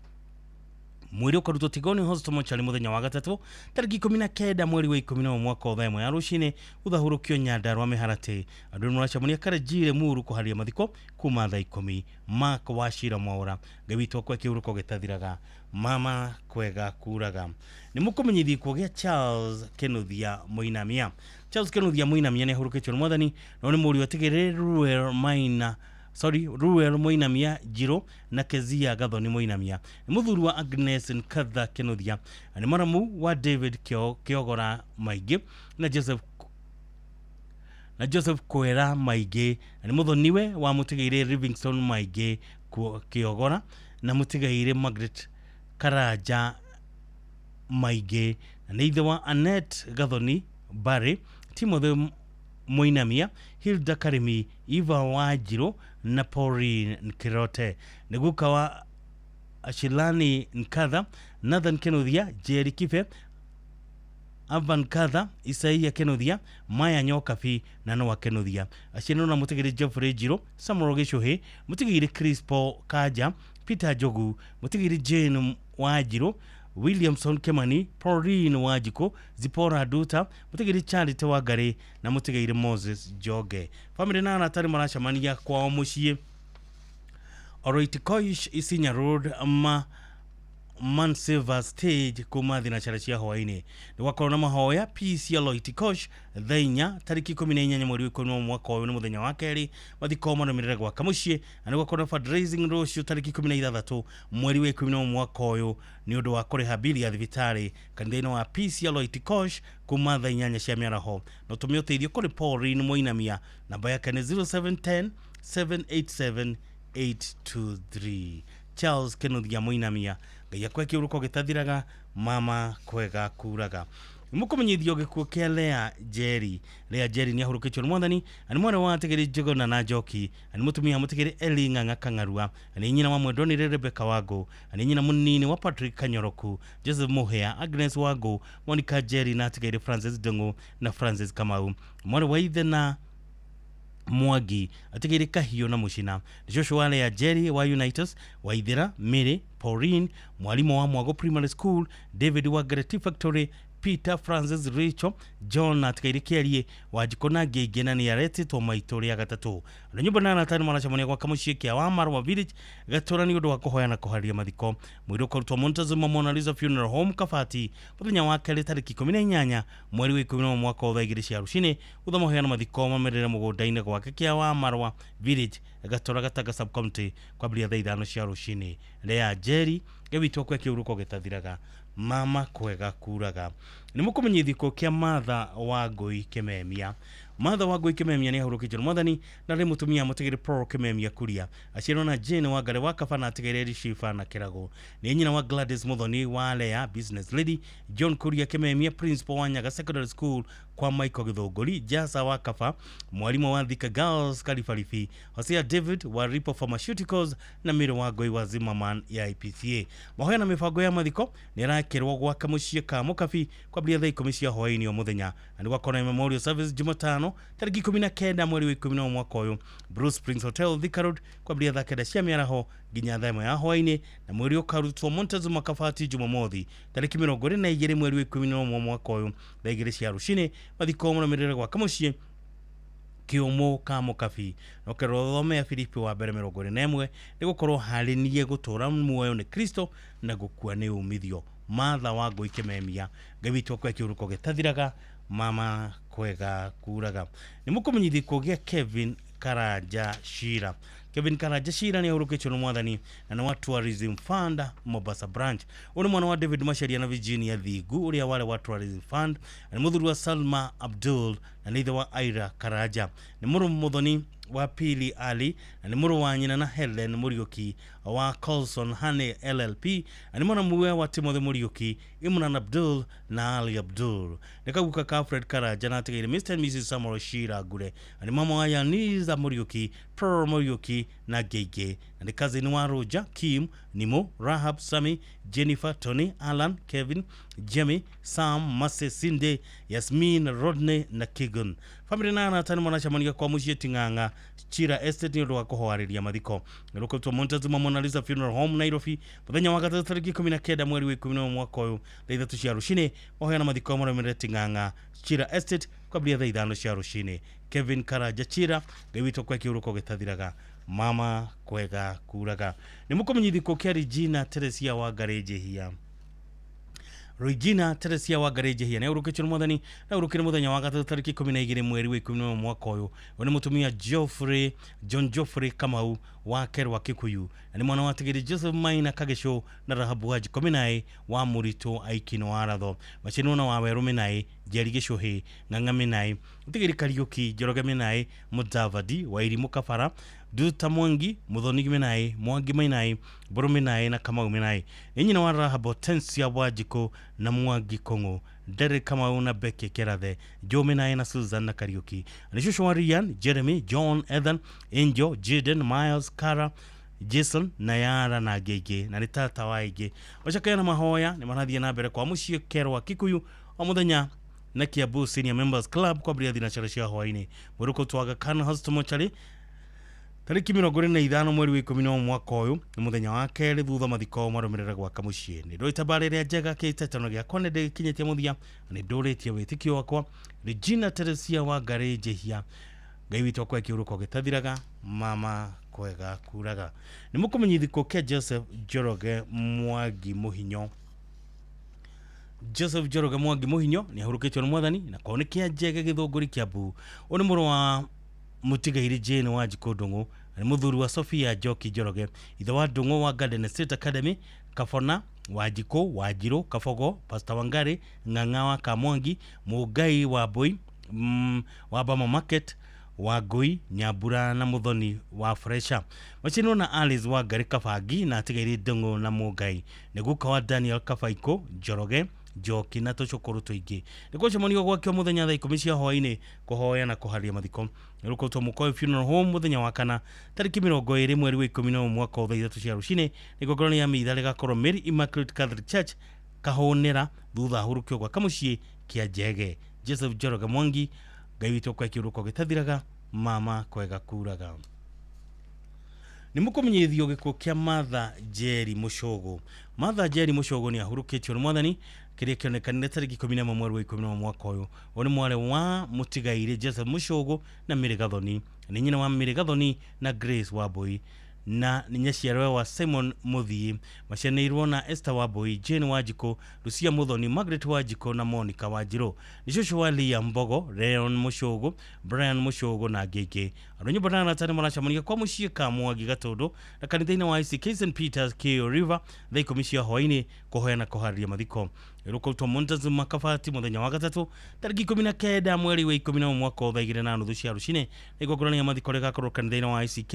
mwiri ukarutwo Tigoni Hospital mochari muthenya wa gatatu tariki 19 mweri wa 10 mwaka wa 1 ya rucine uthahurukio Nyandarua Miharate andu muracamunia Karajire muru kuharia mathiko kuma thaa 10. Mark Wachira Mwaura gewitwo kwa kiuruko getathiraga mama kwega kuraga nimukumenyithia kugia Charles Kenuthia Muinamia. Charles Kenuthia Muinamia ni ahurukitio ni mwathani no ni muri watigere Ruel Muinamia Jiro na Kezia Gathoni Muinamia ni muthuri wa Agnes Nkatha Kenuthia ni maramu wa David Kiogora Maige na Joseph Kwera Maige ni muthoniwe wa mutigaire Livingstone Maige Kiogora na mutigaire Margaret Karaja Maige na ithe wa Annette Gathoni Barry Timothy Muinamia Hilda Karimi Eva Wajiro na Pauline Nkirote neguka wa Ashilani Nkatha Nathan Kenuthia Jerry Kife Avan Nkatha Isaia Kenuthia Maya Nyokafi na Noah Kenuthia ashino na mutigiri Geoffrey Jiro Samuel Gishuhe mutigiri Crispo Kaja Peter Jogu mutigiri Jane Wajiro Williamson Kemani Pauline Wajiko Zipora Duta mutigiri Charity Wangari na mutigiri Moses Joge family na natari maracamania kwa mushie Oroitikoish Isinya Road Manseva Stage kuma thina charachia hoaini ni wakoro na mahoya peace ya Oroitikoish thainya tariki 14 mweri wa 10 mwaka wa muthenya wa keri mathiko monemerere gwa kamushie ani wakoro fundraising rosho tariki 16 mweri wa 10 mwaka uyu ni undu wa kuriha bili ya thibitari kanitha wa peace ya Oroitikoish kuma thainya cia miaraho no tumio teithio kuri Pauline Muinamia namba yake ni 0710 787 823. Charles Kenuthia Muinamia ngai akwe kiuruko gitathiraga mama kwega kuraga mukumenyithio gikuo kia Lea Jerry ni ahurukitio ni mwathani ani mwana wa Tigiri Njuguna na Njoki ani mutumia mutigiri Eli Ng'ang'a Kang'arua ani nyina wa Mwendoni Rebecca Wangu ani nyina munini wa Patrick Kanyoroku Joseph Muhea Agnes Wangu Monica Jerry na Tigiri Francis Ndung'u na Francis Kamau mwana wa ithe na Mwagi atigiri Kahio na Mushina Joshua Lea Jerry wa Unitas Waithira Mary Pauline mwalimu wa Mwago Primary School David wa Great Factory Peter Francis Richo John atikaire Kiarie Wajikona Geigena ni arete to maitoria gatatu na nyumba na natani maracamania kwa kamushie kia wa Marwa Village gatora ni undu wa kuhoya na kuharia mathiko mwiri ukarutwa Montezuma Mona Lisa Funeral Home Kabati muthenya wa keri tariki 18 mweri wa 10 mwaka wa 2 cia rucine uthamohoya na mathiko mamerere mugunda-ini gwake kia wa Marwa Village gatora Gataga Sub County kwambia thaa 5 cia rucine Lea Jerry gewitwo kwa kiuruko gitathiraga mama kwega kuraga nimukumenyithiko kia Martha Wangui Kimemia Martha Wangui Kimemia ni ahurukitio mwathani na ri mutumia mutigiri Paul Kimemia kuria aciarwo na Jane Wangari wa Kaba na atigiri Shifa na Kirago ni nyina wa Gladys Muthoni wa Lea business lady John Kuria Kimemia principal wa Nyaga Secondary School kwa Michael Githogori Jasa wa Kaba mwalimu wa Thika Girls Kalifalifi Hosea David wa Ripo Pharmaceuticals na Miro Wangui wa Zimmerman ya IPCA mahoya na mifango ya mathiko ni rakirwo gwaka muciĩ ka Mukabi kwa bia thaa 10 cia hwaĩ-inĩ o muthenya ni gwakona memorial service Jumatano tariki 19 mweri wa 10 mwaka uyu Bruce Springs Hotel Thika Road kwa bia thaa 9 cia mĩaraho nginya thaa 1 ya hwaĩ-inĩ na mweri ukarutwo Montezuma Kafati Jumamothi tariki 22 mweri wa 11 mwaka uyu thaa 2 cia rucinĩ mathiko mũrũmĩrĩre gwaka muciĩ Kiomo ka Mukabi no kerotho ya Filipi wa mbere 21 ni gukorwo harĩnie gutura muoyo ni Kristo na gukua ni umithio Martha Wangui Kimemia ngavitwo kwa kiuruko gitathiraga mama kwega kuraga ni mukumenyithi kugia Kevin Karanja Shira Kevin Karanja Shira ni ahurukitio ni mwathani na ni wa Tourism Fund Mombasa branch uri mwana wa David Masharia na Virginia Thigu uria wale wa Tourism Fund ni muthuri wa Salma Abdul na nithe wa Aira Karanja ni muru muthoni wa Pili Ali na ni muru wa nyina na Helen Muriuki wa Colson Hane LLP ni mwana muwe wa Timothy Muriuki Imran Abdul na Ali Abdul nikaguka ka Fred Karanja na tigire Mr and Mrs Samoro Shira gure ni mama wa Yaniza Muriuki Pearl Muriuki na Gege na ni cousin wa Roja Kim Nimo Rahab Sami Jennifer Tony Alan Kevin Jimmy Sam Mase Sinde Yasmin Rodney na Kigun family na tani mwana chamania kwa muciĩ Ting'ang'a Chira Estate ni ndo kuhoariria mathiko nirukutwo Montezuma Mona Lisa Funeral Home Nairobi muthenya wa gatatu tariki 19 mweri wa 10 mwaka uyu thaa 3 cia rucinĩ mahoya na mathiko marũmĩrĩre Ting'ang'a Chira Estate kwa bia thaa 5 cia rucinĩ Kevin Karanja Chira ngawitwo kwa kiuruko gitathiraga mama kwega kuraga ni mukumenyithi kukia Regina Teresia wa Garejehia Regina Teresia wa Garejehia na urukitio mwathani na urukire muthenya wa gatatu tariki 12 mweri wa 10 mwaka uyu ni mutumia John Geoffrey Kamau wa Kerwa Kikuyu ni mwana wa tigiri Joseph Maina Kagesho na Rahabu Haji Kominae wa Murito Aikino Aratho machinona wa Weruminae Jeri Geshohe Ng'ang'aminae tigiri Kariuki Joroge Minae Mudavadi wa Irimu Kafara Duta Mwangi Muthoni Minae Mwangi Minae Boruminae na Kamau Minae nyina wa Rahabu Tensia Wajiko na Mwangi Kongo Derek Kamau na Becky Kerathe Jo Minae na Susan na Kariuki ni shushu wa Ryan Jeremy John Ethan Angel Jaden Miles Kara Jason na Yara na Gege na ni tata waige wachakaya na mahoya ni marathia na mbere kwa muciĩ Kerwa Kikuyu o muthenya na Kiambu Senior Members Club kwa bria thina cia hwaĩ-inĩ muruko twaga Khan Hospital Mochari tariki 25 mweri wa 10 mwaka uyu ni muthenya wa keri thutha mathiko marũmĩrĩre gwaka muciĩ ni ndo itabarĩre njega kĩtetano gĩa kone ndĩkinyĩtie muthia ni ndũrĩtie wĩtĩkio wakwa Regina Teresia wa Garejehia ngaiwitwo kwa kiuruko gĩtathiraga mama kwega kuraga ni mukumenyithi kukia Joseph Joroge Mwangi Muhinyo Joseph Joroge Mwangi Muhinyo ni ahurukitio ni mwathani na kwaonikia njega Githũngũri Kiambu uni mũrũ wa Mutigairi Jane wa Ndung'u ni muthuri wa Sophia Joki Joroge ithe wa Ndung'u wa Garden State Academy Kafona Wajiko Wajiro Kafogo Pastor Wangari Ng'ang'a wa Kamwangi Mugai wa Boy wa Bama Market wa Gui Nyambura na Muthoni wa Fresha machinwo na Alice wa Gari Kabangi na Tigairi Ndung'u na Mugai niguka wa Daniel Kafaiko Joroge Joki na tucukuru tuingi nikucemanio gwakio muthenya thaa 10 cia hwaĩ-inĩ kuhoya na kuharia mathiko nirukutwo Mukoyo Funeral Home muthenya wa kana tariki 20 mweri wa 10 mwaka wa 3 cia rucinĩ nigogoro ya mitha ligakorwo Mary Immaculate Catholic Church kahonera thutha hurukio gwa kamuciĩ kia Njege Joseph Joroge Mwangi ngaiwitwo kwa kiuruko gĩtathiraga mama kwega kuraga ni mukumenyithio gĩkuũ kia Martha Njeri Mũcogo Martha Njeri Mũcogo ni ahurukitio ni mwathani kiria kionekanire tariki 11 mweri wa 10 mwaka uyu oni mware wa Mutigaire Joseph Mũcogo na Mary Gathoni ni nyina wa Mary Gathoni na Grace Wambui na ninyaciarwe wa Simon Muthii macianĩirwo na Esther Wambui Jane Wajiko Lucia Muthoni Margaret Wajiko na Monica Wajiro ni shushu wa Lia Mbogo Leon Mũcogo Brian Mũcogo na Gege aronyo badana tani maracamania kwa muciĩ ka Mwangi Gatundu na kanitha-inĩ wa ICK St Peters Keyo River thaa 10 cia hwaĩ-inĩ kuhoya na kuharĩria mathiko iruko Montazu Makafati muthenya wa gatatu tariki 19 mweri wa 11 mwaka wa 2009 cia rucine igogorania mathiko rigakorwo kanitha-ini wa ICK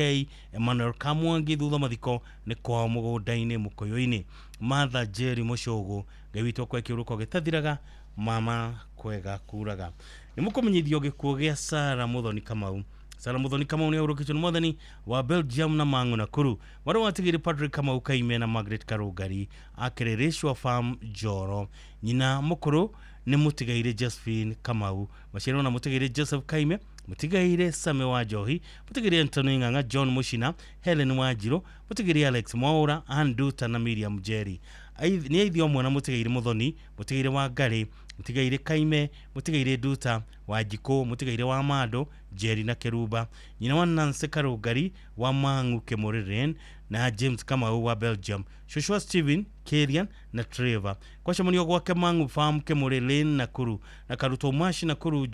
Emmanuel Kamwangi thutha mathiko ni kwa mugunda-ini mukoyo-ini Martha Jerry Mushogo gawitwo kwa kiuruko gitathiraga mama kwega kuraga ni mukumenyithio gikuo gia Sara Muthoni Kamau. Sara Muthoni Kamau ni urukitwo mwathani wa Belgium na Mangu Nakuru wari watigire Patrick Kamau Kaime na Margaret Karugari akirereshwa farm Joro nyina mukuru ni mutigaire Josephine Kamau mashiro na mutigaire Joseph Kaime mutigaire Same wa Johi mutigaire Anthony Nganga John Mushina Helen Wajiro mutigaire Alex Mwaura Anduta na Miriam Jerry ni aithio mwana mutigaire Muthoni mutigaire wa Ngari mutigaire Kaime mutigaire Duta Wajiko mutigaire wa Mado Jerry na Keruba nyina wa Nancy Karugari wa Mangu Kemoriren na James Kamau wa Belgium Joshua Steven Kerian na Trevor kwa shamonio gwake Mangu farm Kemoriren na Kuru na Karuto Mashi na Kuru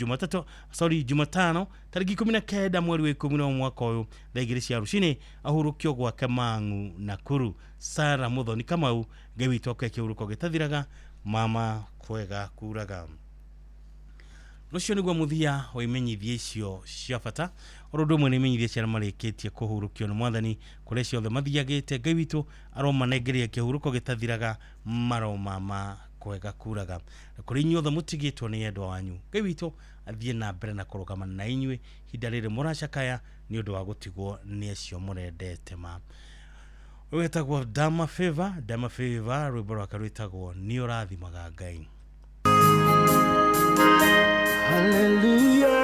Jumatano tariki 19 mweri wa 10 mwaka uyu thaigiri cia rucini ahurukio gwake Mangu na Kuru. Sara Muthoni Kamau gawitwo kwa kiuruko gitathiraga mama kwega kuraga. Nucio niguo muthia wa imenyithia icio cia bata orodo mwe imenyithia cia mareketie kuhurukio na mwathani kure ciothe mathiagite Ngai witu aromanengeria kihuruko gitathiraga maro mama kwega kuraga kuri inyuothe mutigitwo ni endwa wanyu Ngai witu athie na mbere na kurugama na inywe hinda riri muracakaya ni undu wa gutigwo ni acio murendete ma wetagwo Dama Favor rwimbo rwaka rwitagwo ni urathimaga Ngai. Hallelujah.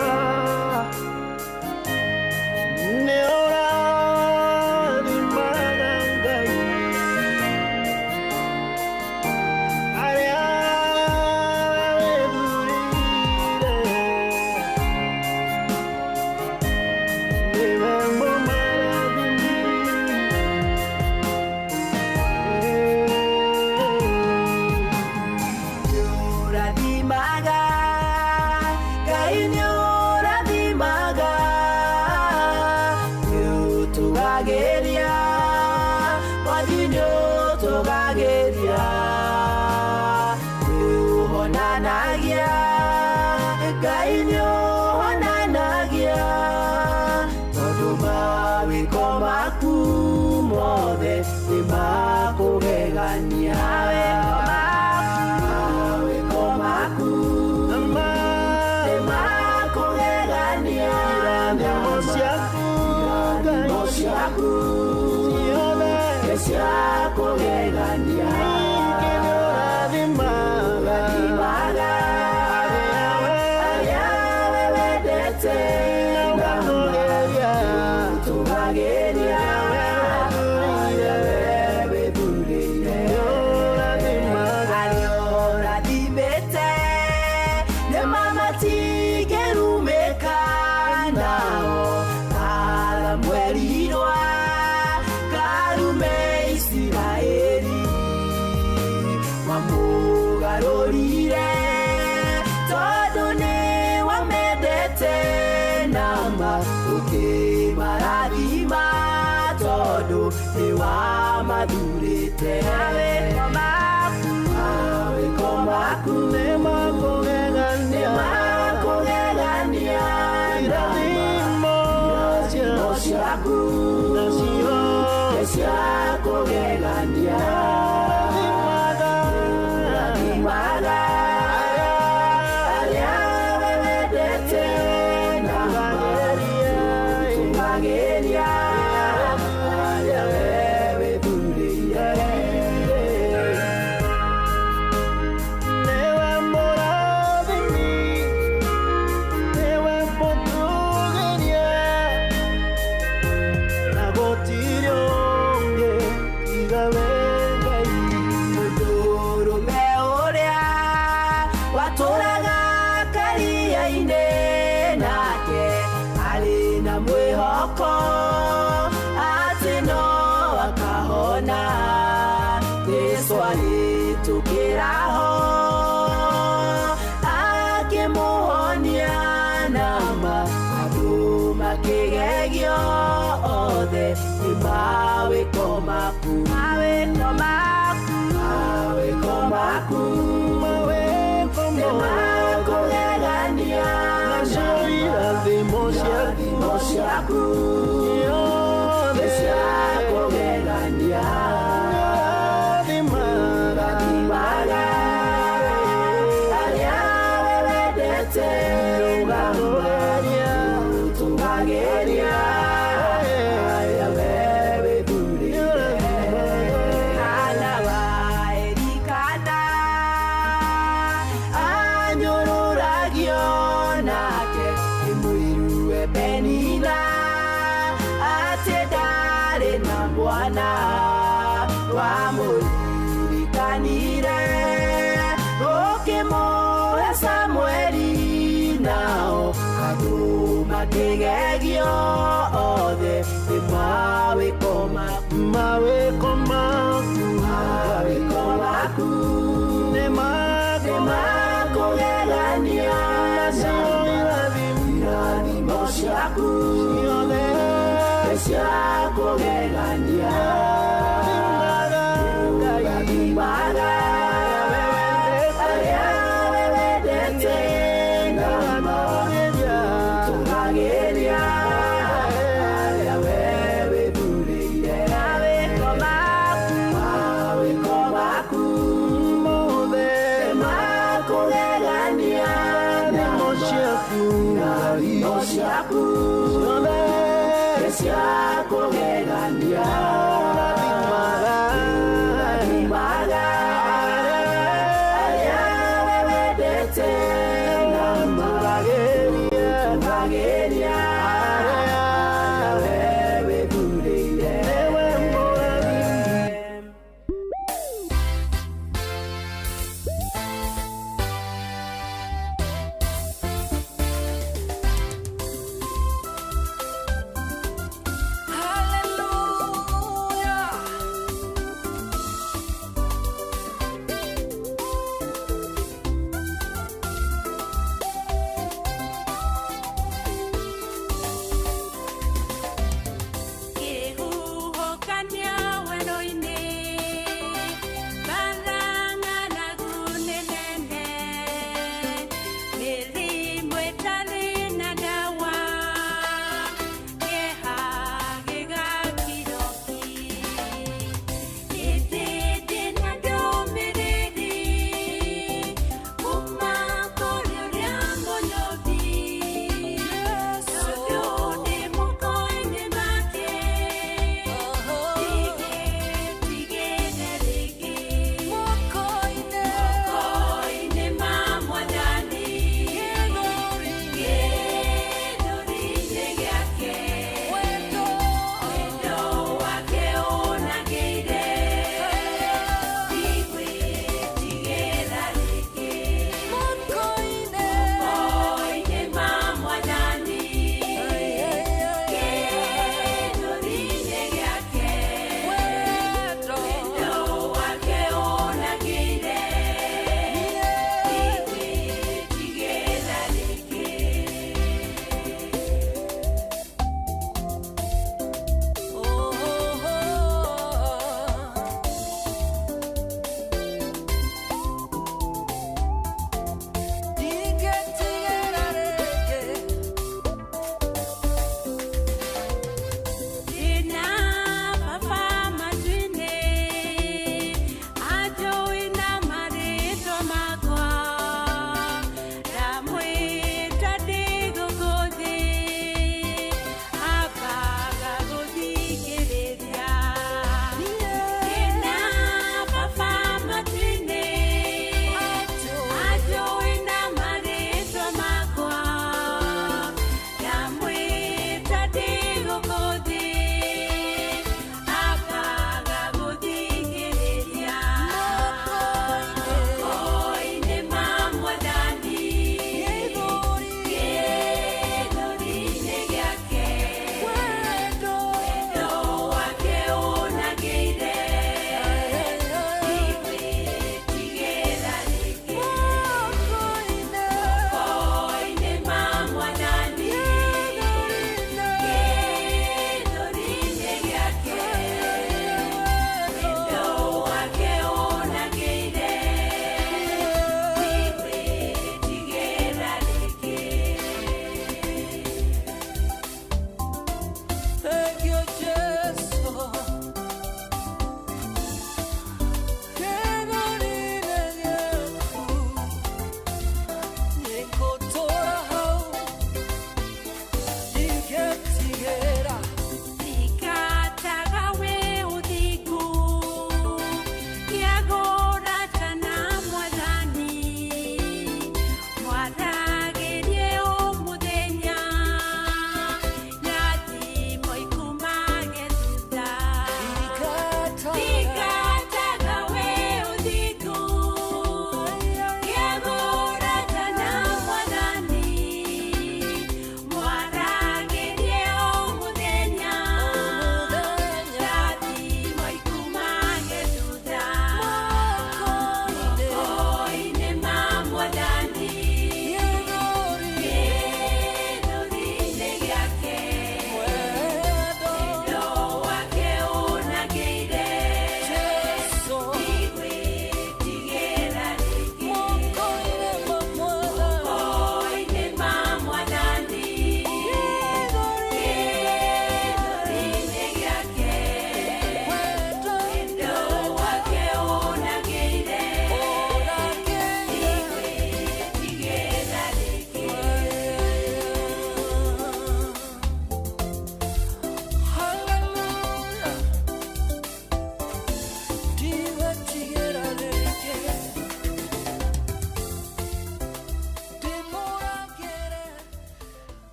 Mawe komaku irathimo ciaku ciothe cia kũgegania thimaga arĩa we wendete ũtũmagĩria arĩa we wĩthurĩire Hana wa Elikana anyũrũragio nake nĩ mũiru we Penina atĩ ndarĩ na mwana wamũririkanire ũkĩmũhe Samũeli nao andũ makĩgegio othe nĩ mawĩko maku nĩ makũgegania irathimo ciaku ciothe nĩ cia kũgegania thimaga arĩa we wendete ũtũmagĩria arĩa we wĩthurĩire mawĩko maku mothe makũgegania irathimo ciaku ciothe nĩ cia kũgegania thimaga arĩa we wendete ũtũmagĩria arĩa we wĩthurĩire Hallelujah.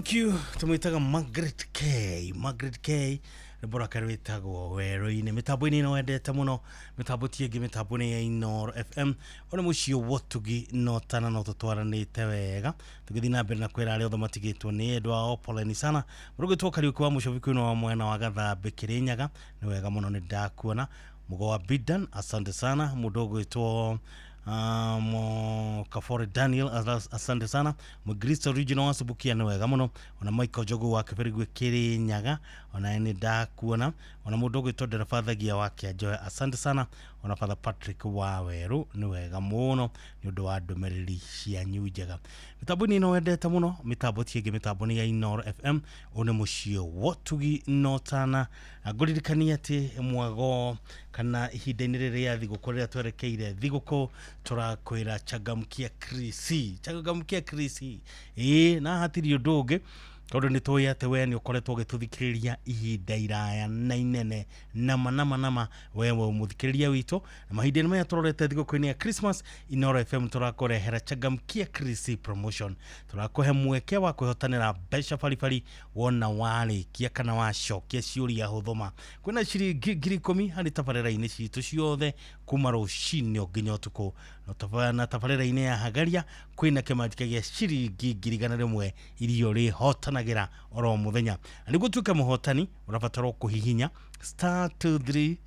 Thank you. Tumwitaga Margaret K. Nebora karwitagwo wero-ini mitambo-ini no wendete muno mitambo tiengi mitambo-ini ya Inooro FM ona mucio wotugi no tana no tutwaranite wega tugithi na mbere na kwira ari othe matigitwo ni endu ao poleni sana murugitwo Kariuki wa Mucobi no wa mwena wa Gathambe Kirinyaga ni wega muno ni ndakuona mugo wa Bidan asante sana mudogo itwo Kafore Daniel asante sana Mugristo Regional wasubukia ni wega muno ona Michael Jogo wa Kiberigwe Kirinyaga ona ene da kuona ona mudogo ito nderefathagia wake ajoe asante sana ona Father Patrick wa Weru ni wega muno ni undu wa ndumiriri cia njega mitambo ni no wendete muno mitambo tienge mitambo ni ya Inooro FM one mucio wotugi notana aguririkania ati mwago kana ihinda-ini riria thiguku riria twerekeire thiguku turakwira Changamkia Krisi na hatiri undu ungi tondu ni tuya te we ni ukoretwo gituthikiriria ihinda iraya na inene nama wewe muthikiriria wito na mahinda ni maya turorete thiguku-ini ya Christmas Inooro FM turakorehera Changamkia Krisi promotion turakohe mweke wa kwihotanira mbeca baribari wona warikia kana wacokia ciuria huthoma kwina ciringi 10,000 hari tabarĩra-inĩ citu ciothe kuma rucinĩ nginya utuku no tabarĩra-inĩ ya Hagaria kwina kimanjika gĩa ciringi 100,000 irio ri hotanagira oro muthenya niguo tuke muhotani urabatara kuhihinya *236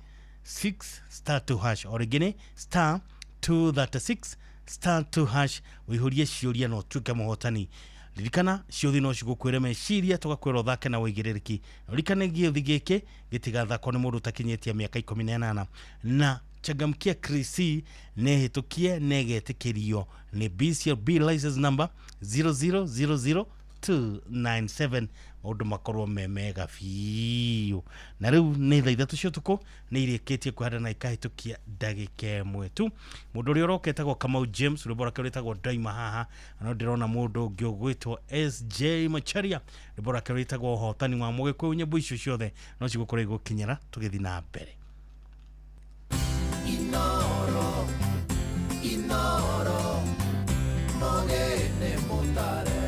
*2# origine *236 *2# wihurie ciuria no tuke muhotani ririkana ciuthi no cigukwire meciria tugakwira uthake na wigiriki ririkana giuthi giki gitigathako ni mundu takinyetia miaka 18 na Changamkia Krisi nehitukie negetikirio ni BCLB license number 0000297 maundu makorwo memega fiu na riu ni thaa 3 cia utuku ni irikitie kwenda na ikahitukia ndagika imwe tu mundu uri uroketagwo Kamau James uri bora keretagwo Daima haha no ndirona mundu ungi ugwitwo SJ Macharia uri bora keretagwo hotani wa mugikwe nyimbo icio ciothe no cigukore gukinyira tugithi na mbere Inooro Mogene Motare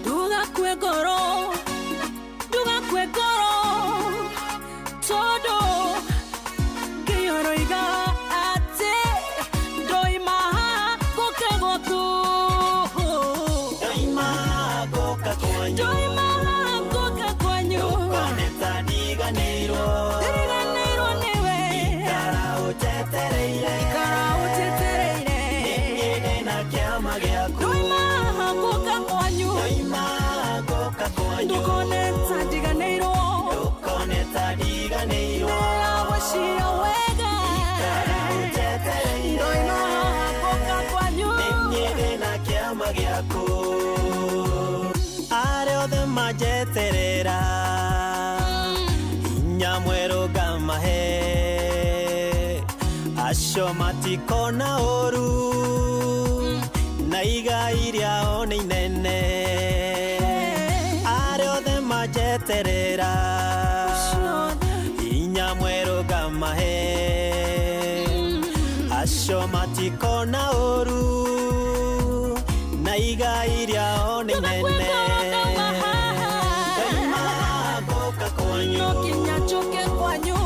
Duga kwegoro todo kioroiga ate doima kokegotu doima kokakwanyu koneta diganeiro niwe ikara utetereire ningine na kiama giaku doima kokakwanyu ndukoneta diganeiro awashia wega doima kokakwanyu ningine na kiama giaku are othe majeterera inyamweru gamahe acio matikona oru na igai riao nĩ inene are othe majeterera inyamweru gamahe acio matikona oru na igai riao nĩ inene doima kokakwanyu no kinya choke kwanyu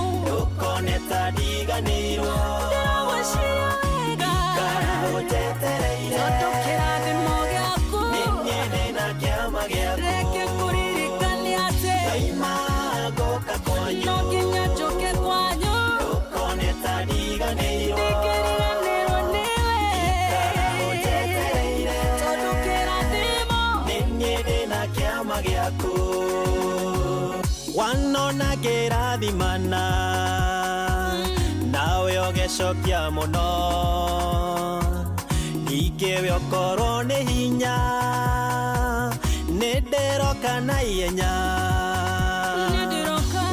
ukoneta diganirwo ndawashia wega utetereire totokera thimo giaku ningine na kiama giaku reke kuririkania ate doima kokakwanyu no kinya choke kwanyu ukoneta diganirwo ndikiriganirwo niwe utetereire totokera thimo ningine na kiama giaku wanona kirathimana nawe ogecokia muno ningĩ okorwo nĩ hinya nĩ nderoka na ihenya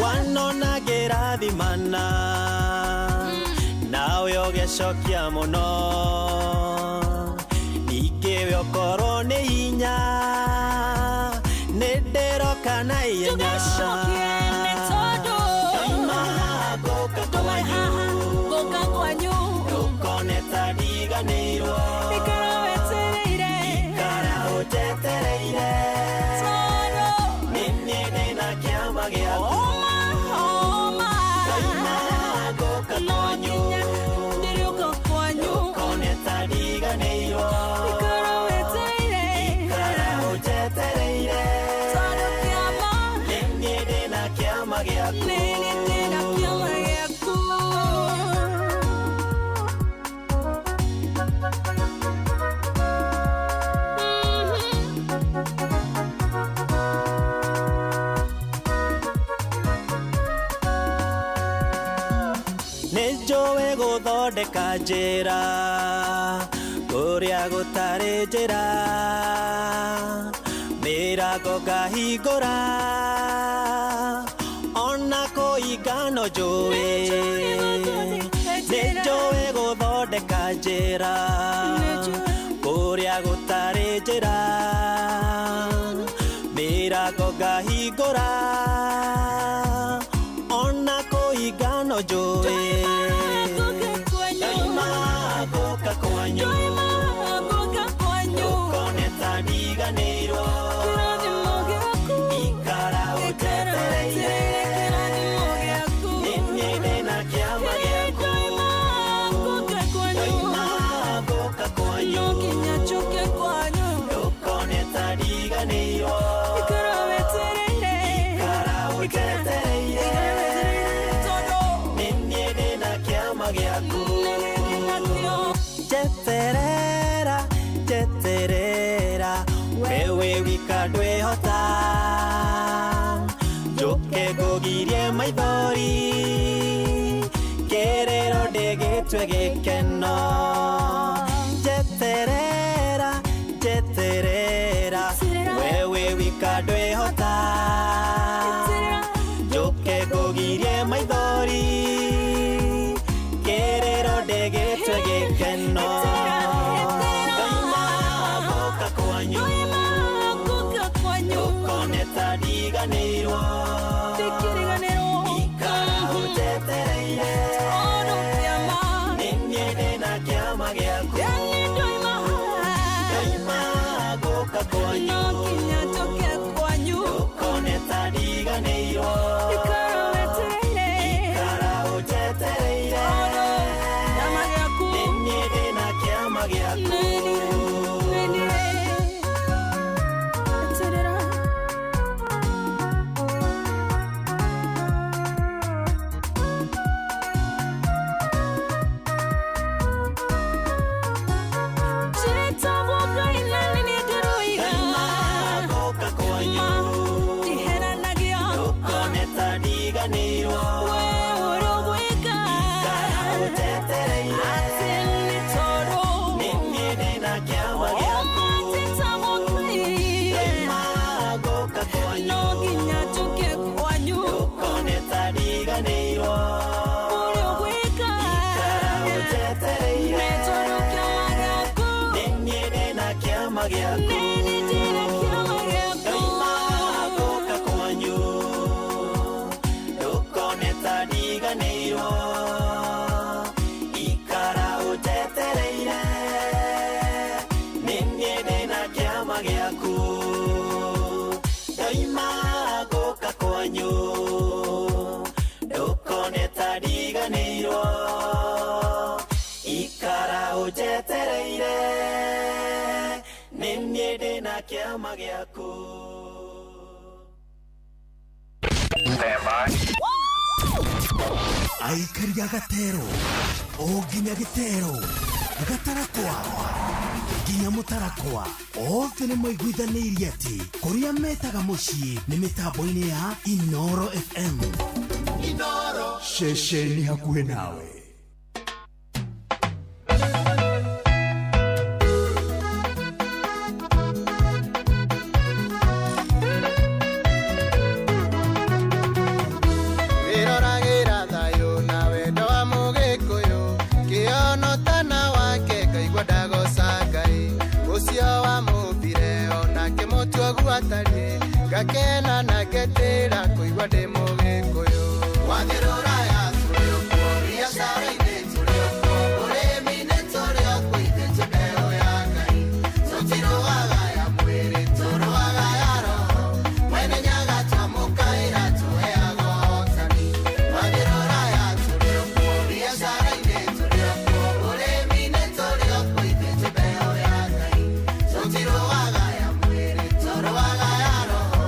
wanona kirathimana nawe ogecokia muno ningĩ yokoro ni inya nederoka na inya goka kwanyu ukoneta diganirwo ikara ujetereire nini na kiama gyaku goka kwanyu ukoneta diganirwo ikara ujetereire nini na kiama gyaku Nejowe guthondeka njĩra kũrĩa gũtarĩ njĩra mĩrango ngahingũra ona kũingano njũĩ nĩnjũĩ gũthondeka njĩra kũrĩa gũtarĩ njĩra mĩrango ngahingũra ona kũingano njũĩ goka kwanyu ukoneta diganirwo ikara ujetereire nini na kiama gyaku goka kwanyu ukoneta diganirwo ikara ujetereire nini na kiama gyaku jeterera wewe wika ndwihota njuke ngugirie maithori kĩrĩro ndĩgĩtue gĩkeno jeterera wewe wika ndwihota njuke ngugirie maithori kĩrĩro ndĩgĩtue gĩkeno ukoneta diganirwo ikara ujetereire nini na kiama gyaku goka kwanyu ukoneta diganirwo ikara ujetereire nini na kiama gyaku ikara ujetereire nini ndina kiama gyaku aikari agatero oginya gitero gatarakwa nginya mutarakwa othe nĩ maiguithanĩirie atĩ kũrĩa metaga mũciĩ nĩ mĩtambo-inĩ ya Inoro FM. Inoro ceceni hakuhĩ nawe. Ucio wa ngwatarie ngakena na ngetĩra kũigua ndĩ mũgĩkũyũ wathĩrũra ya tũrĩ okuo biacara-inĩ tũrĩ okuo ũrĩmi-inĩ tũrĩ okuo ithĩnjĩ mbeũ ya Ngai tũtirũaga ya mwĩrĩ tũrũaga ya roho mwene nyaga twamũkaĩra tũheaga ũhotani wathĩrũra ya tũrĩ okuo biacara-inĩ tũrĩ okuo ũrĩmi-inĩ tũrĩ okuo ithĩnjĩ mbeũ ya Ngai tũtirũaga ya mwĩrĩ tũrũaga ya roho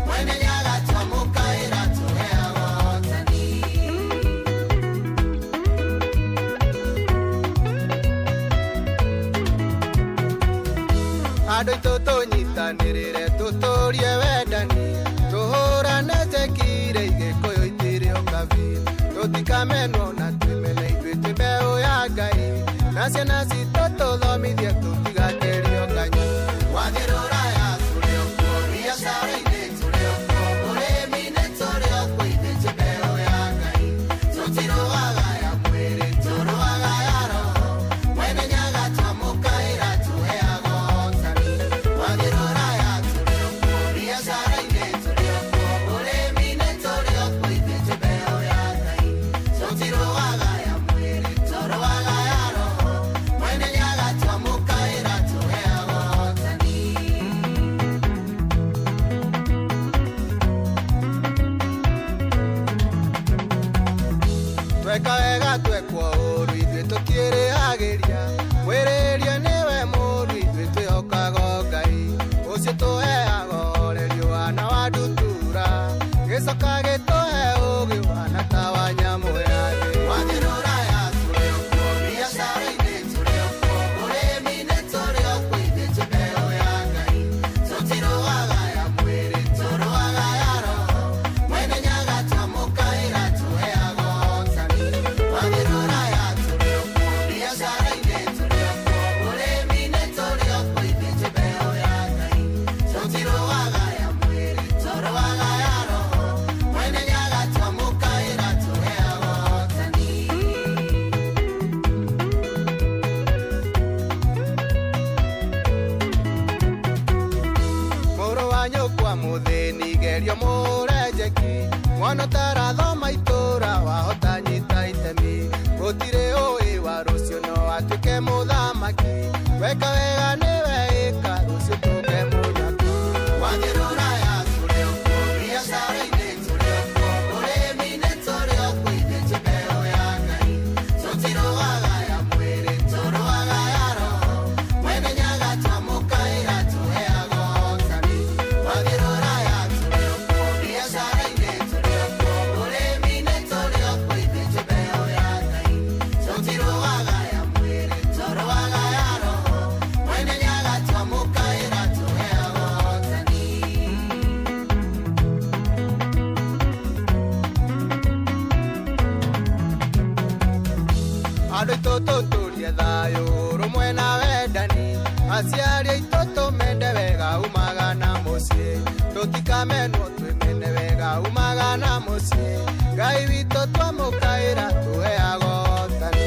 mwene nyaga twamũkaĩra tũheaga ũhotani andũ aitũ tũnyitanĩrĩre tũtũrie wendani tũhũrane tekire igĩkũyũ itirĩ ũkabi tũtikamenwo na twĩmene ithuĩ twĩ mbeũ ya Ngai na ciana citũ tũthomithie tũtigatĩrio kanyi wathĩrũra ya tũrĩ okuo biacara-inĩ tũrĩ okuo ũrĩmi-inĩ tũrĩ okuo ithĩnjĩ mbeũ ya Ngai tũtirũaga ya mwĩrĩ tũrũaga ya roho mwene nyaga twamũkaĩra tũheaga ũhotani wathĩrũra ya tũrĩ okuo biacara-inĩ tũrĩ okuo ũrĩmi-inĩ tũrĩ okuo ithĩnjĩ mbeũ ya Ngai tũtirũaga ya mwĩrĩ tũrũaga ya roho mwene nyaga twamũkaĩra tũheaga ũhotani tweka wega twekwo ũru ithuĩ tũtiĩrĩhagĩria mwĩrĩria nĩwe mũru ithuĩ twĩhokaga Ngai ũcio tũheaga ũreri wana wa ndutura gĩcoka gĩtũhe ũgĩ wana ta wa nyamũ ya thĩ wathĩrũra ya tũrĩ okuo biacara-inĩ tũrĩ okuo ũrĩmi-inĩ tũrĩ okuo ithĩnjĩ mbeũ ya Ngai tũtirũaga ya mwĩrĩ tũrũaga ya roho mwene nyaga twamũkaĩra tũheaga ũhotani wathĩrũra ya tũrĩ okuo biacara-inĩ tũrĩ okuo ũrĩmi-inĩ tũrĩ okuo ithĩnjĩ mbeũ ya Ngai tũtirũaga ya mwĩrĩ tũrũaga ya roho mwene nyaga twamũkaĩra tũheaga ũhotani mũrũ wa nyũkwa mũthĩni gerio mũrenjeki mwana tarathoma itũra wahota nyita itemi gũtirĩ ũĩ wa rũciũ no atuĩke mũthamaki weka wega nĩwe ĩka rũciũ tũke mũnyaka wathĩrũra ya tũrĩ okuo biacara-inĩ tũrĩ okuo ũrĩmi-inĩ tũrĩ okuo ithĩnjĩ mbeũ ya Ngai tũtirũaga ya mwĩrĩ tũrũaga ya roho mwene nyaga twamũkaĩra tũheaga ũhotani wathĩrũra ya tũrĩ okuo biacara-inĩ tũrĩ okuo ũrĩmi-inĩ tũrĩ okuo ithĩnjĩ mbeũ ya Ngai tũtirũaga ya mwĩrĩ tũrũaga ya roho mwene nyaga twamũkaĩra tũheaga ũhotani andũ aitũ tũtũrie thayũ ũrũmwe na wendani aciari aitũ tũmende wega umaga na mũciĩ tũtikamenwo twĩmene wega umaga na mũciĩ Ngai witũ twamũkaĩra tũheaga ũhotani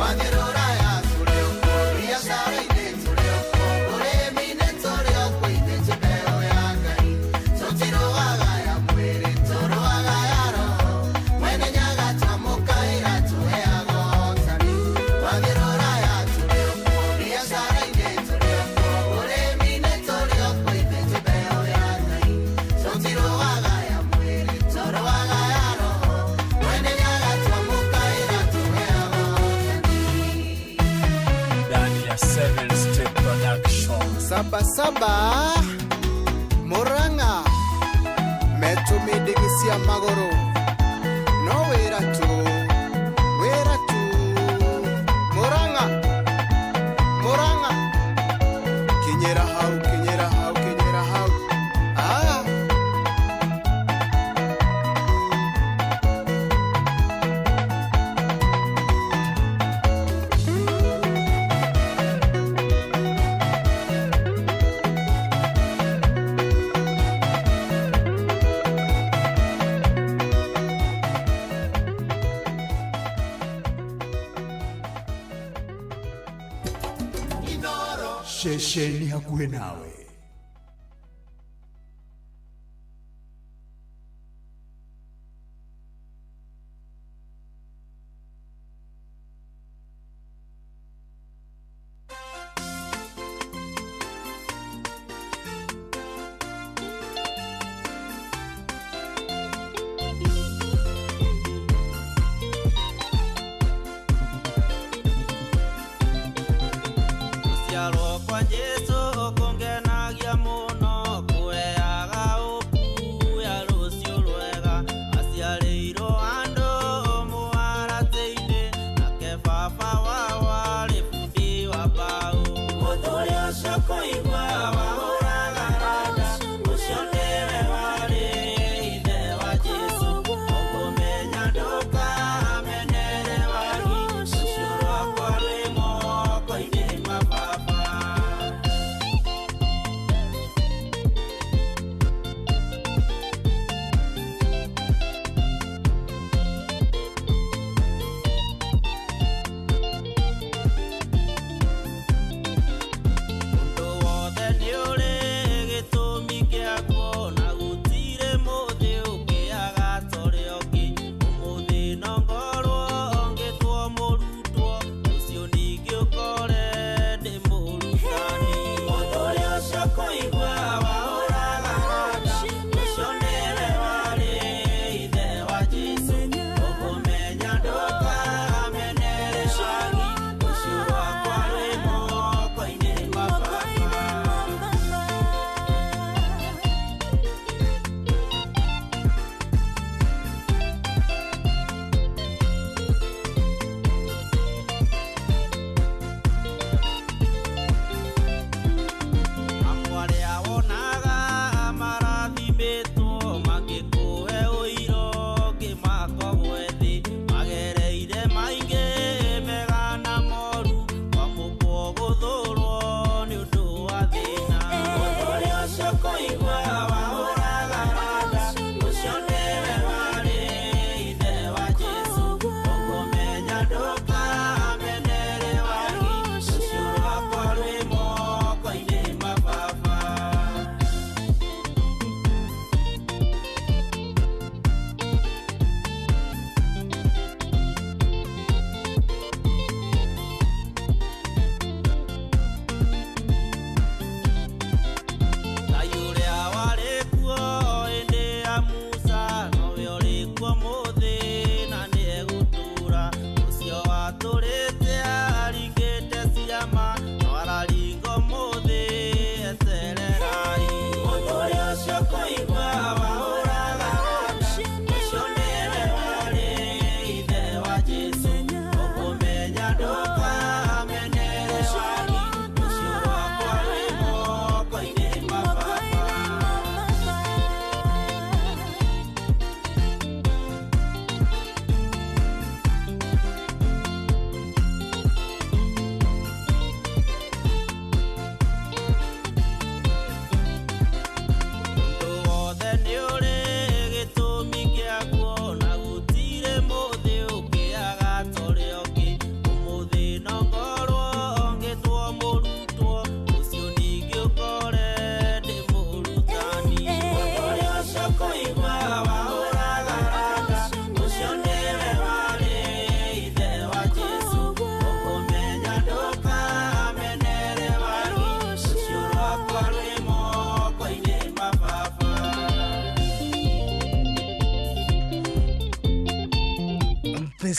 wathĩrũra ya tũrĩ okuo biacara-inĩ tũrĩ okuo ũrĩmi-inĩ tũrĩ okuo ithĩnjĩ mbeũ ya Ngai tũtirũaga ya mwĩrĩ tũrũaga ya roho mwene nyaga twamũkaĩra tũheaga ũhotani wathĩrũra ya tũrĩ okuo biacara-inĩ tũrĩ okuo ũrĩmi-inĩ tũrĩ okuo ithĩnjĩ mbeũ ya Ngai tũtirũaga ya mwĩrĩ tũrũaga ya roho mwene nyaga twamũkaĩra tũheaga ũhotani ndani ya 7 Step Production sabasaba Murang'a metumidigisia magũrũ no wĩra tu Murang'a kinyĩra hau Shesheni hakuwe nawe.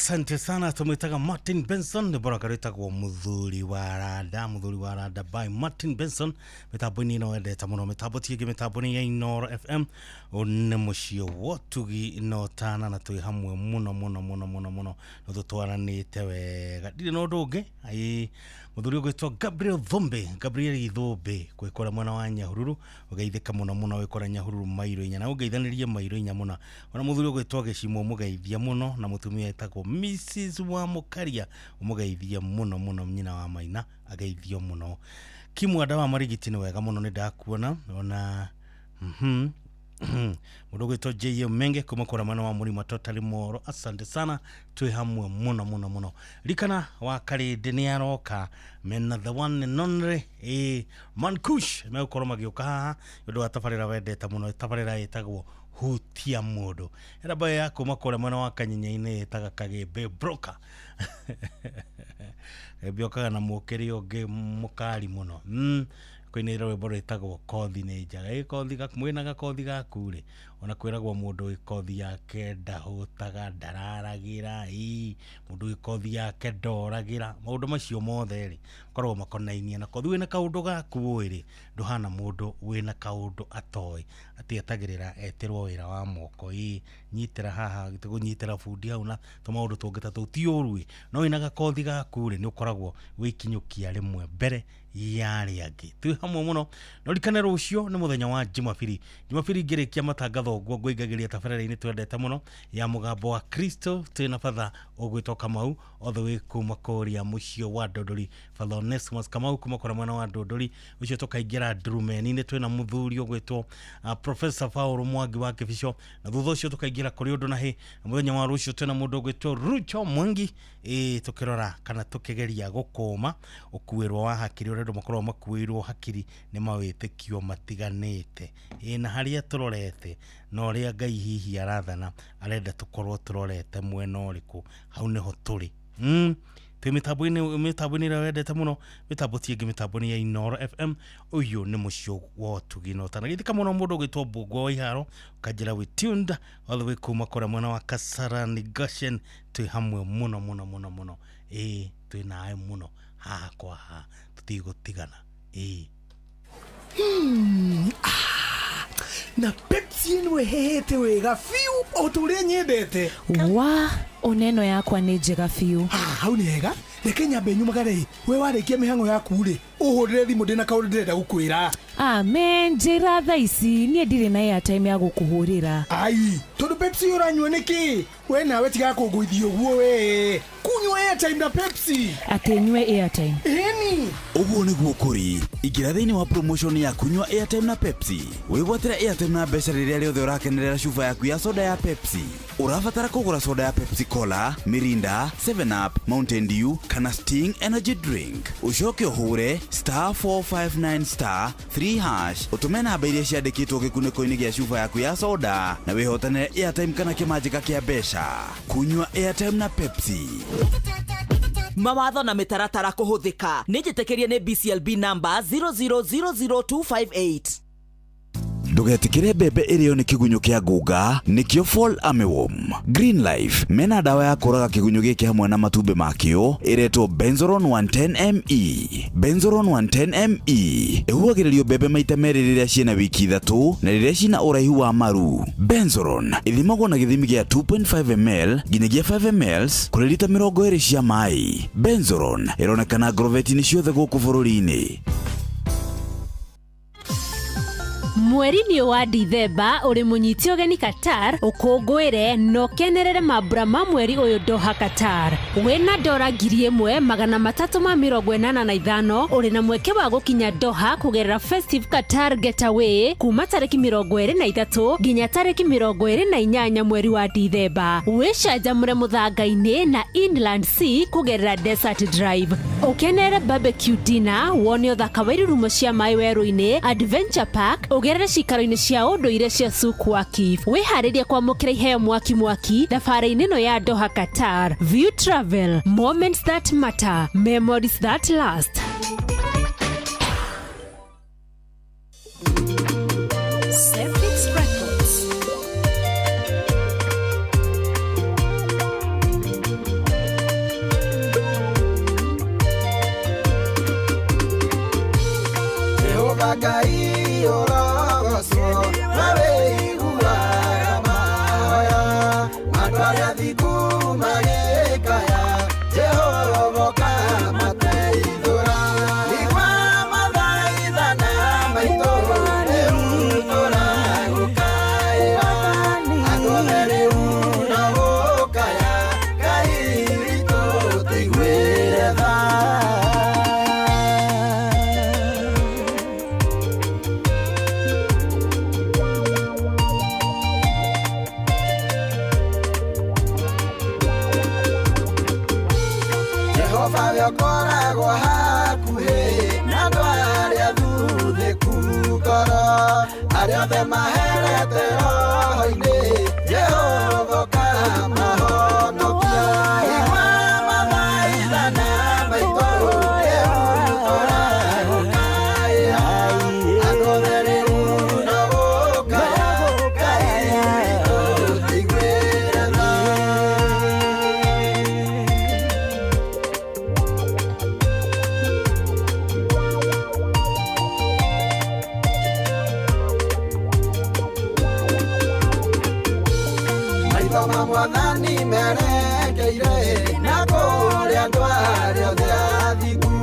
Asante sana, tumetaga Martin Benson ni bora karita kwa muthuri wa rada by Martin Benson. Metaboni no edeta muno metaboti metaboni ya Inoro FM one mushio wotugi no tana na tui hamwe muno no tutwaranite wega ndire no ndoge ai muthuri gwitwa Gabriel Dhombe kwikora mwana wa Nyahururu ugeithika muno wikora Nyahururu Mairo inya na ugeithanirie Mairo inya muno ona muthuri gwitwa Geshimo mugeithia muno na mutumia etagwo Mrs. wa Mukaria umugeithia muno mnyina wa Maina ageithio muno Kimwada wa Marigiti ni wega muno ni ndakuona ona mudogo ito J.M. Menge kumakora mwana wa Murima Totally Moro. Asante sana, tui hamwe muno likana wa Karede ni aroka mena the one and only Mankush meukora magioka haha yodo atafarira wedeta muno tafarira etagwo hutia modo era baya kumakora mwana wa Kanyinya-ine etaga Kagebe broker ebioka na mukeri oge mukari muno kwine rwe bore etagwo kothi ne njaga kothi gakumwena gakothi gakure ona kwiragwo mundu ikothi yake ndahutaga ndararagira mundu ikothi yake ndoragira maundu macio mothe ri korwo makonainie na kothi wina kaundu gaku ri nduhana mundu wina kaundu atoi ati atagirira etirwo wira wa moko nyitira haha gitugunyitira fundi hauna tumaundu tungita tutiuru no wina gakothi gaku ri ni ukoragwo wikinyukia rimwe mbere yari agi tu hamwe muno no likana rucio ni muthenya wa Jumapili ngirikia matangatho gwo ngwigagiria tafarira-ini twendete muno ya mugambo wa Kristo twina fatha ogwitwa Kamau othe we kuma koria mucio wa Ndondori Father Onesimus Kamau kuma kora mwana wa Ndondori ucio tukaingira Drumeni-ini twina muthuri ogwitwa Professor Paul Mwangi wa Kibisho na thutha ucio tukaingira kuri undu na he muthenya wa rucio twina mundu ogwitwa Rucho Mwangi tukirora kana tukigeria gukoma ukuwirwo wa hakiri uredo makorwo makuwirwo hakiri ni mawitikio matiganite na haria turorete no ria Ngai hihi arathana arenda tukorwo turorete mwena uriku hau niho turi mitambo-ini ra wendete muno mitambo tiengi mitambo-ini ya Inoro FM uyu ni mucio wa tugino tana githika muno mundu gwitwa Mbugwa wa Iharo kajira we tuned all the way kuma kora mwana wa Kasarani Goshen tui hamwe muno tui nae muno haha kwa haha tutigotigana na Pepsi ino hehete wega fiu oturia nyendete wa oneno yakwa ni njega fiu hau ni hega reke nyambe nyumagare we warekia mihango yaku ri uhurire thimu ndina kaundu ndirenda gukwira amen njira tha ici nie ndire na airtime ya gukuhurira ai tondu Pepsi uranywa niki we nawe tiga kunguithio guo we kunywa airtime na Pepsi atenywe airtime eni uguo niguo kuri igira thiini wa promotion ya kunywa airtime na Pepsi wigwatira airtime na mbeca riria riothe urakenerera cuba yaku ya soda ya Pepsi urabatara kugura soda ya Pepsi Cola, Mirinda, 7up, Mountain Dew kana Sting energy drink ucoke uhure *459*3# utume namba iria ciandikitwo gikuniko-ini gia cuba yaku ya soda na wihotane airtime kana kimanjika kia mbeca kunywa airtime na Pepsi mawatho na mitaratara kuhuthika ni njitekerie ni BCLB number 0000258 Ndugetikire mbembe irio ni kigunyo kia ngunga nikio fall armyworm. Green Life mena dawa ya kuraga kigunyo giki hamwe na matumbe makio iretwo Benzoron 110ME. Benzoron 110ME ihuagiririo mbembe maita meri riria ciena wiki 3 na riria cina uraihu wa maru. Benzoron ithimagwo na githimi gia 2.5 ml nginyagia 5 ml kuri lita 20 cia mai. Benzoron ironekana groveti-ini ciothe guku bururi-ini. Mweri-inĩ wa Dithemba uri munyiti ogeni Qatar ukungwire no kenerere mambura ma mweri uyu Doha Qatar. Wena dora 1,385 uri na mweke wa gukinya Doha kugerera Festive Qatar Getaway kuma tariki 23 nginya tariki 28 mweri wa Dithemba. Wicanjamure muthanga-ini na Inland Sea kugerera Desert Drive. Ukenere barbecue dinner, wone uthaka wa irurumo cia mai weru-ini, Adventure Park, ugerere cikaro-ini cia unduire cia Souq Waqif. Wiharirie kwamukira iheo mwaki thabari-ini no ya Doha Qatar. View Travel, moments that matter, memories that last. Sefix Records. Jehovah Gai orogoso nawe iguaga maya matwara thiku magikaya Jehovah kamateithura igwa mathaithana maito eutora gukaira agomere una gukaya Gai witũ tũiguĩre tha. Koragwo hakuhĩ na andũ arĩa thuthĩku ngoro arĩa othe maherete roho-inĩ Jehova kamahonokia igua mathaithana maitũ eutora gũkaĩra agotheri una gũkaya Ngai witũ tũiguĩre tha. Mwathani merekeire na kũrĩa andũ arĩa othe athingu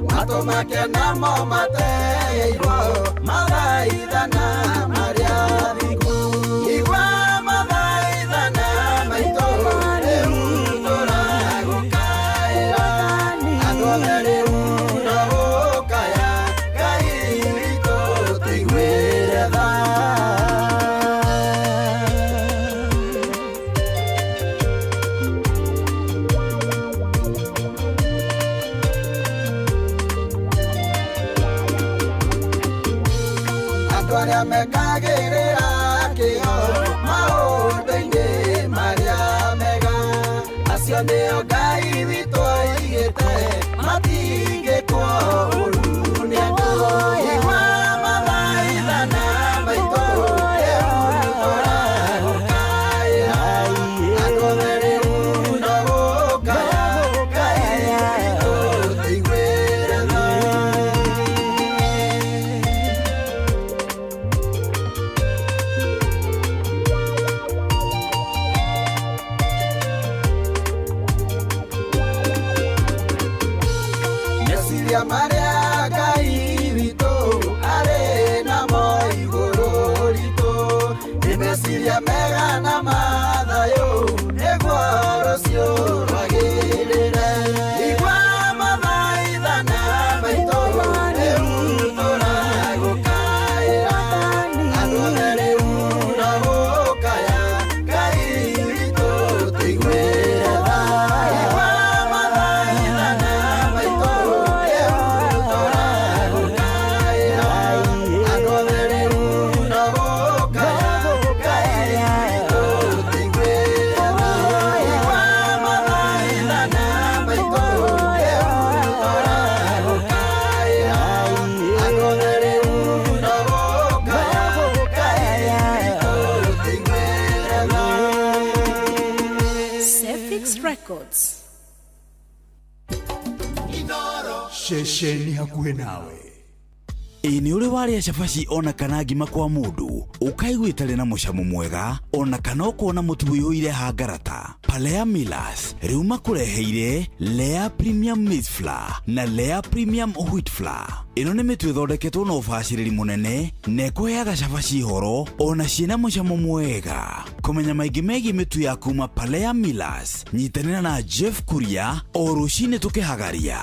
matũ make namo mateirwo mathaithana marĩa athingu igua mathaithana maitũ rĩu tũragũkaĩra andũ othe rĩu no gũkaya Ngai witũ tũiguĩre tha. Arĩa mekagĩrĩra kĩo maũndũ-inĩ marĩa mega acio nĩo Ngai witũ oigĩte matingĩkwo ũru nĩ andũ igua mathaithana maitũ eutora gũkaĩra agotheri una gũkaya Ngai witũ tũiguĩre tha. Maria Ngai witũ arĩ namo igũrũ ritũ nĩ meciria mega na mathayũ nĩguo rũciũ rwagĩrĩre igua mathaithana maitũ rĩu tũragũkaĩra andũ othe rĩu no gũkaya Ngai witũ tũiguĩre tha. Igua mathaithana maitũ Records. Shesheni hakuhe nawe. Ini uri waria cabaci ona kana ngima kwa mundu ukaigua itari na mucamo mwega ona kana ukona mutu uyuire hangarata. Palea Millers riu makureheire Lea Premium Maize Flour na Lea Premium Wheat Flour. Ino ni mitu ithondeketwo na ubaciriri munene na ikuheaga cabaci horo ona ciina mucamo mwega. Kumenya maingi megi mitu ya kuma Palea Millers, nyitanira na Jeff Kuria o rucini tukihagaria.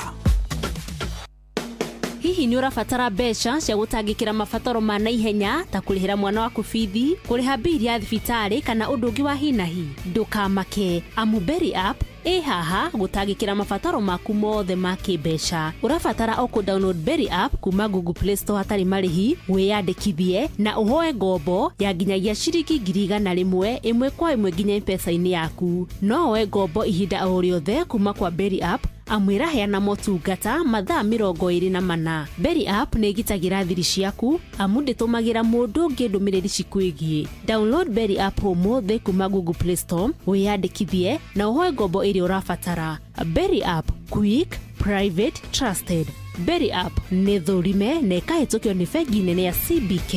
Hihi ni urabatara mbeca cia gutangikira mabataro ma naihenya ta kurihira mwana waku bithi, kuriha bili ya thibitari kana undu ungi wa hinahi? Ndukamake, amu Berry App haha gutangikira mabataro maku mothe ma kimbeca. Urabatara o ku download Berry App kuma Google Play Store hatari marihi, wiyandikithie na uhoe ngombo ya nginyagia ciringi 100 imwe kwa imwe nginya M-Pesa-ini yaku. No oe ngombo ihinda o riothe kuma kwa Berry App, amwira heana motungata mathaa 24. Berry App nĩ igitagira thiri ciaku, amu ndĩtũmagira mũndũ ũngĩ ndũmĩrĩri cikwigie. Download Berry App ũmũthĩ kuma Google Play Store, wiyandikithie na uhoe ngombo ĩrĩa ũrabatara. Berry App, quick, private, trusted. Berry App nĩ thũrime na ĩkahĩtũkio nĩ bengi nene ya CBK.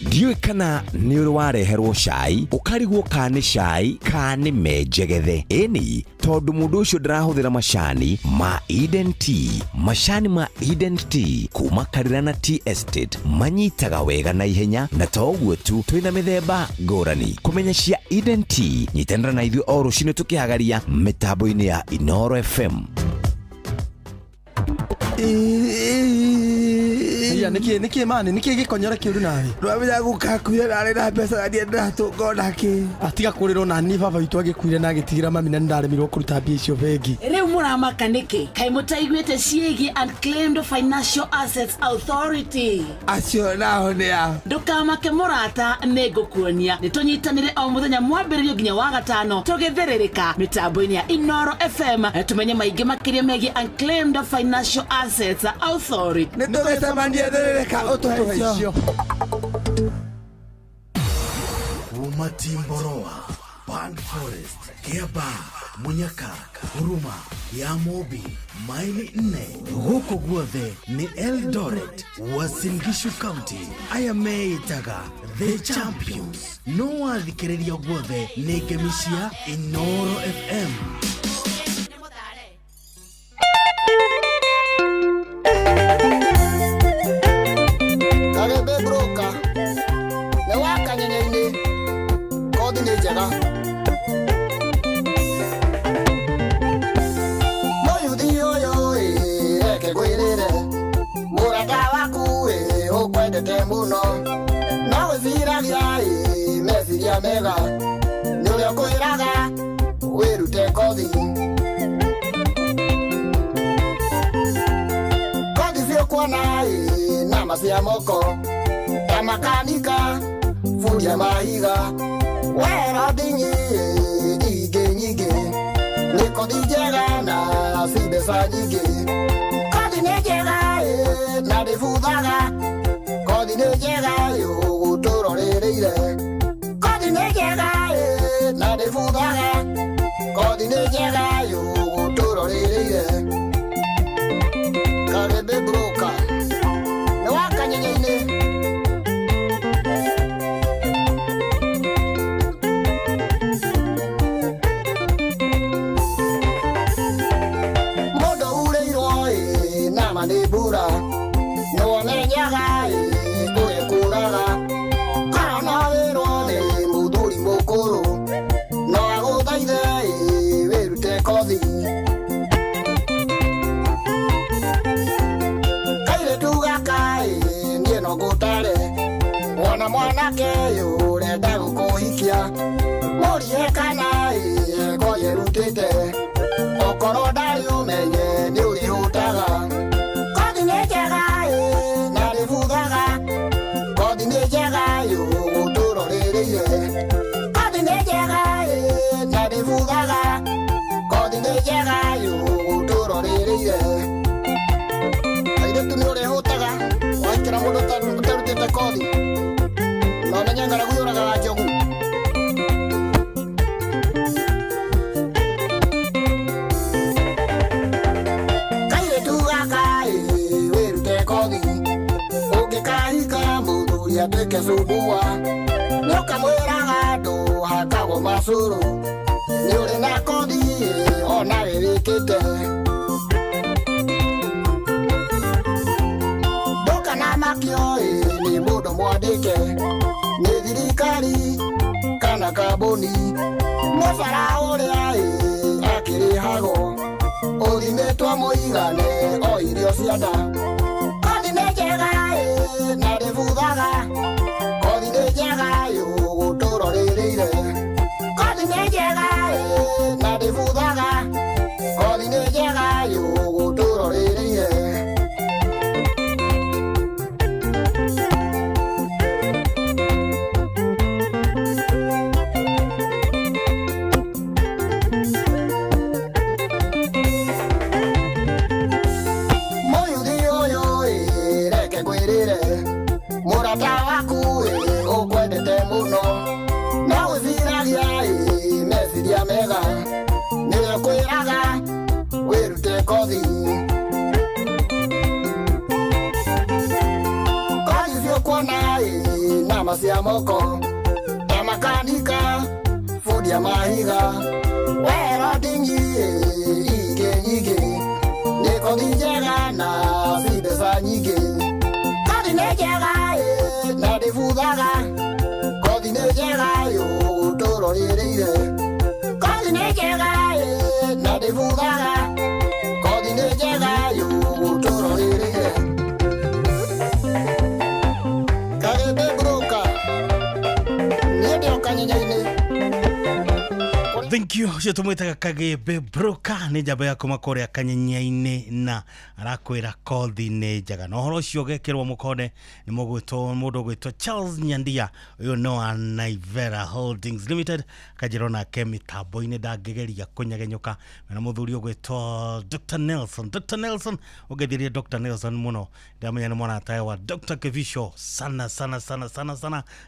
Ndiwe kana ni uri wareherwo cai ukarigwo kani cai kani menjegethe. Eni tondu mundu ucio ndirahuthira macani ma Eden Tea. Macani ma Eden Tea kuma Karirana Tea Estate manyitaga wega na ihenya na toguo tu twina mithemba ngurani. Kumenya cia Eden Tea nyitanira na ithuĩ o rucini tukihagaria mitambo-ini ya Inoro FM. Niki mani niki gikonyora kiuru nawe rwabira gukakuya nare na pesa ndie ndatungo nake atiga kuriro na ni baba itu agikuire na gitigira mami na ndaremirwo kuruta mbia icio bengi riu muramaka niki kai mutaiguite ciegi Unclaimed Financial Assets Authority acio naho ni a ndukamake murata nigukuonia nitunyitanire o muthenya mwambiririo nginya wa gatano tugithiririka mitambo-ini ya Inoro FM tumenye maingi makiria megi Unclaimed Financial Assets Authority nitugetamania dereka utuhecio Umatimboroa, Band Forest, Kiaba, Munyaka, Huruma, Yamobi, Maili 4, huko guothe ni Eldoret, Uasin Gishu County, ayameitaga The Champions. No wathikiriria guothe ni gemisia Inoro FM. Karebe broka ne waka nyenyeine kodi ne jaga moyudi yoyo eke gwirire muraga waku ukwendete muno nawe ziragia mesiria mega nuri okwiraga wirute kodi sio kuona nama cia moko ya makanika fundi ya mahiga wera dingi nyingi niko dijega na sibesa nyingi kodi nejega na difuthaga kodi nejega uturorereire kodi nejega na difuthaga kodi nejega uturorereire Karebe broka ne waka nyenyeine modo ureiro na manebura no nenyaga kurekuraga kana wero ne muduri mokoro no agothaithe wirute kothi gutare wana mwanake urenda gukuhikia murie kana koyerutite okoro ndari umenye ni urihutaga kodi ni njega na ributhaga kodi ni njega guturorereire kodi ni njega na ributhaga kodi ni njega guturorereire airetu ni urihutaga wakira mundu utarutite kodi no menya ngaragu uraga njogu ndikesubua nukamwiraga ndu hakagwo macuru ni uri na kothi ona wikite ndukana makio ni mundu mwandike ni thirikari kana kaboni mũcara ũrĩa akĩrĩhagwo ũthimĩtwo mũigane o irio cia nda kothi nĩ njega na ndĩbuthaga kothi nĩ njega gũtũrorĩrĩire kothi nĩ njega na ndĩbuthaga kothi nĩ njega gũtũrorĩrĩire murata waku ukwendete muno na wĩciragia meciria mega nĩwe kwĩraga wĩrute kothi kothi ciũkuona nama cia moko ta makanika fundi ya mahiga werodingi ingĩ nyingĩ nĩ kothi njega na mbeca nyingĩ kothi nĩ njega na ndĩbuthaga kothi nĩ njega gũtũrorĩrĩire kothi nĩ njega na ndĩbuthaga kothi nĩ njega gũtũrorĩrĩire Kagebe broker nĩ ndĩoka nyenyainĩ. Thank you. Tumwitaga Kagebe broker ni njamba ya kuma korea kanyenyaine na arakwira kothi ni njaga no horo cio gekirwo mukone ni mugwitwo mundu gwitwo Charles Nyandia uyu no Naivera Holdings Limited kajirona kemitambo-ini ndangegeria kunyagenyuka na muthuri ugwitwo Dr. Nelson ugethirie Dr. Nelson muno ndamenya ni mwana tae wa Dr. Kevisho sana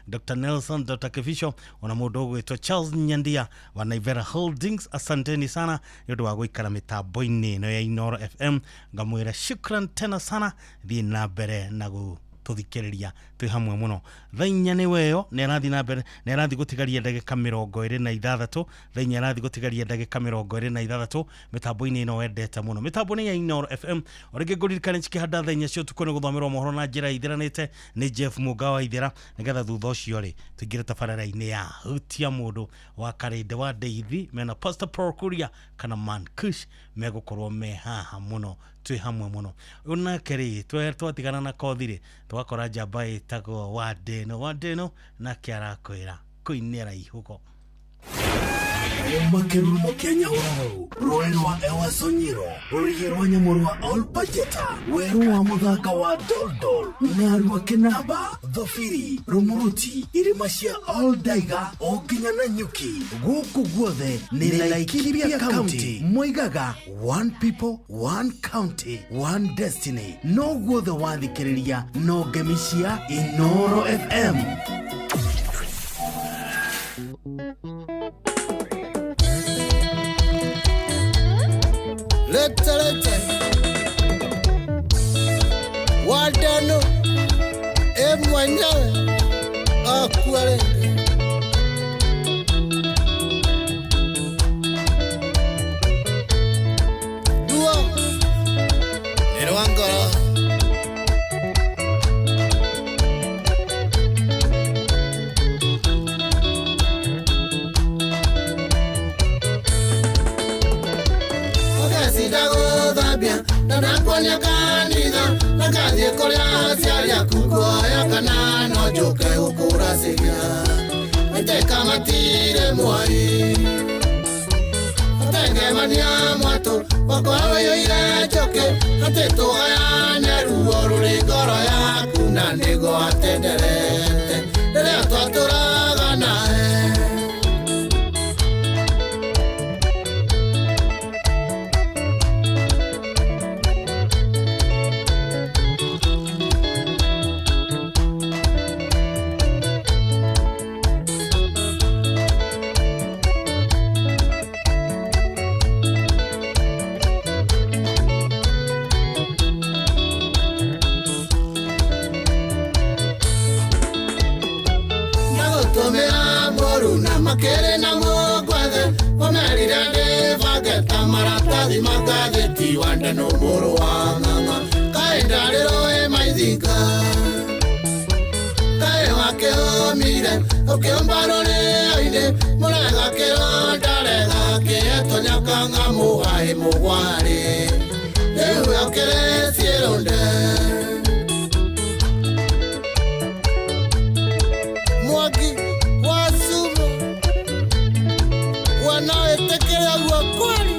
Dr. Nelson Dr. Kevisho ona mundu gwitwo Charles Nyandia wa Naivera Holdings. Asanteni sana yodo wa gwikara mitambo-ini no ya Inoro FM ngamwira shukran tena sana thi na mbere na tuthikiriria twi hamwe muno thainya ni weyo ne rathi na mbere ne rathi gutigaria ndagika 26 thainya rathi gutigaria ndagika 26 mitambo-ini no wendete muno mitambo-ini ya Inoro FM orege guririkana cikihanda thainya cio tukone guthomerwo mohoro na njira ithiranite ni Jeff Mugawa ithira nigetha thutha ucio ri tuingire tabarara-ini ya hutia mundu wa karinde wa Deithi mena Pastor Prokuria kana Man Kush megukorwo me haha muno twi hamwe muno una keri twatigana na kothire twakora njamba itagwo Wadeno na kiarakwira kuinira ihuko makerumo Kenya wao roerwa ewa sonyiro rorigirwa nyamurwa all budgeta weru wa muthaka wa Doldol narwa Kinaba Thofiri Rumuruti Irimashia all daiga okinya na nyuki guku guothe ni Laikipia County moigaga one people one county one destiny no guothe wathikiriria no gemishia Inoro FM. Lete Wadeno mwenyewe akwere dua nerwangara Nanakonya kanitha nakathie kuria aciari aku kuoya kana no njuke gukuraciria iteka matire mwari atengemania mwatu wakoyoire njuke ati tugayane ruo ruri ngoro yaku na nigo atenderete riria twatũraga nawe. Matomea moru na makere na mogwethe Omerire ndivageta maratathi magatheti Wande no muru wa ng'ang'a Kaendarĩro maithinga Kae wake omire Ũkĩũmbarwo nĩ aine Mũrega kĩronda rega Kĩetonya kang'amu waĩ mũgwarĩ Rĩu okĩrĩ ciĩrũnde Mwangi wa sumo Wanaoetekelea gwa kweli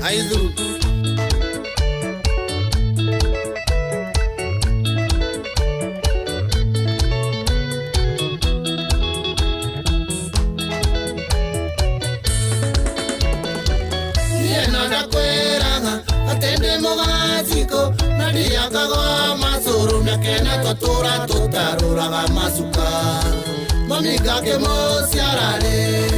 Aidhu Atende mogatiko Nadiakagwa masuru Mekena totura tutaruraga masuka Mamigake mosiarare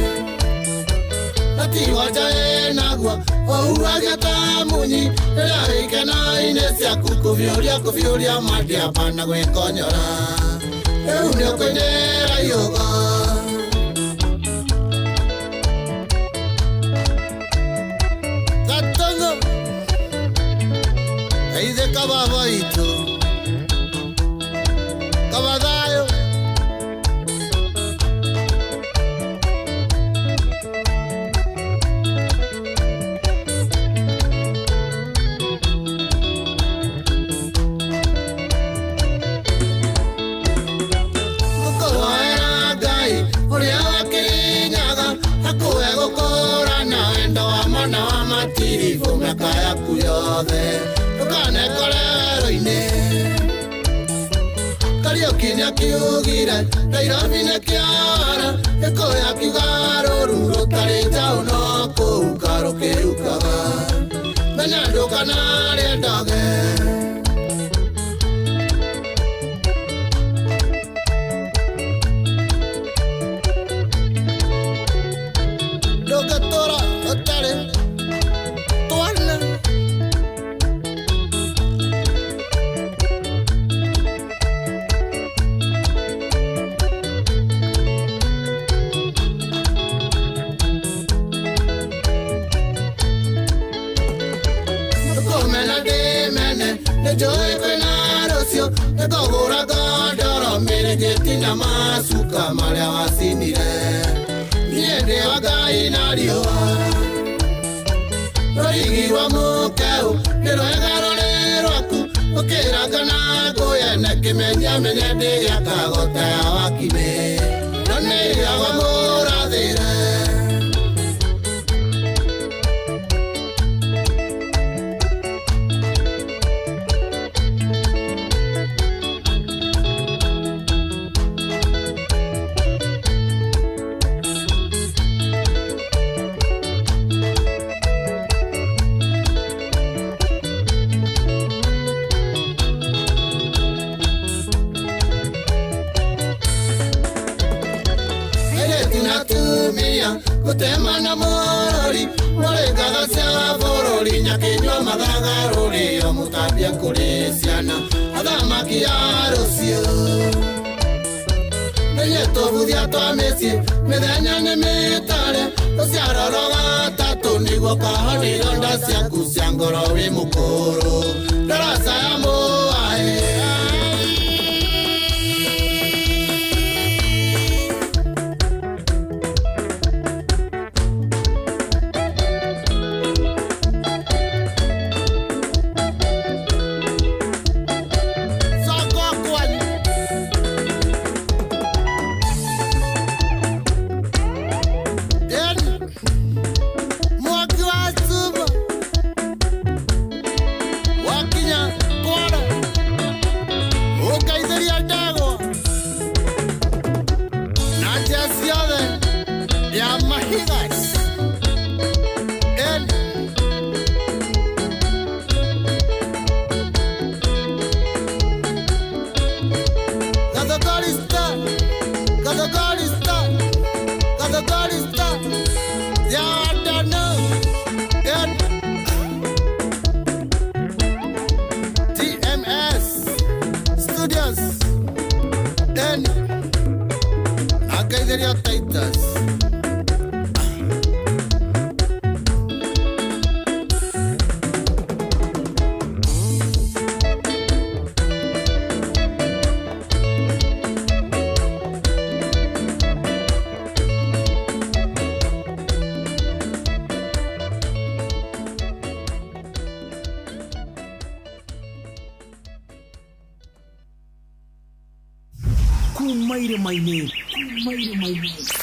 Natiwaja enagwa Ouagia tamunyi Elaikena inesia kukuvioria Madia pana gwe konyora Eunio kwenera yoga Aize kababa ito Kabadayo Mukowaera gai Uria wakirinyaga Hakuwe gukora na wendo wa mwana wa matirifu Miaka yaku yothe Tukane kolero-ine Kariokinya kiugire Nairobi-ne kiara Ekoya kigaruru Rotari jau no kuukaro kiukaga Menya ndukana riendage Ndugatora Rotari Tuana Joy kwena rosio Negogura gondoro Mirigeti na masuka Maria wasinire Niende wagai na rioa Roigi wa mukeu Niroegaro nerwaku Ukiraga na goya Nekimenya menyende ya kagota ya wakime None ya wa muradhire Kutema na morori Moregaga cia borori Nyakinywa magagarori Omutabia kuri ciana Athamaki a rũcio Menye tũbuthia twa mĩciĩ Mĩthenya nĩ mĩtare Rũciaro gatatũ Nĩguo kahonio nda ciaku cia ngoro wĩ mũkũrũ Ndaraca ya mũaĩ Wakinya, Kwara Serio Titus. kumaire maine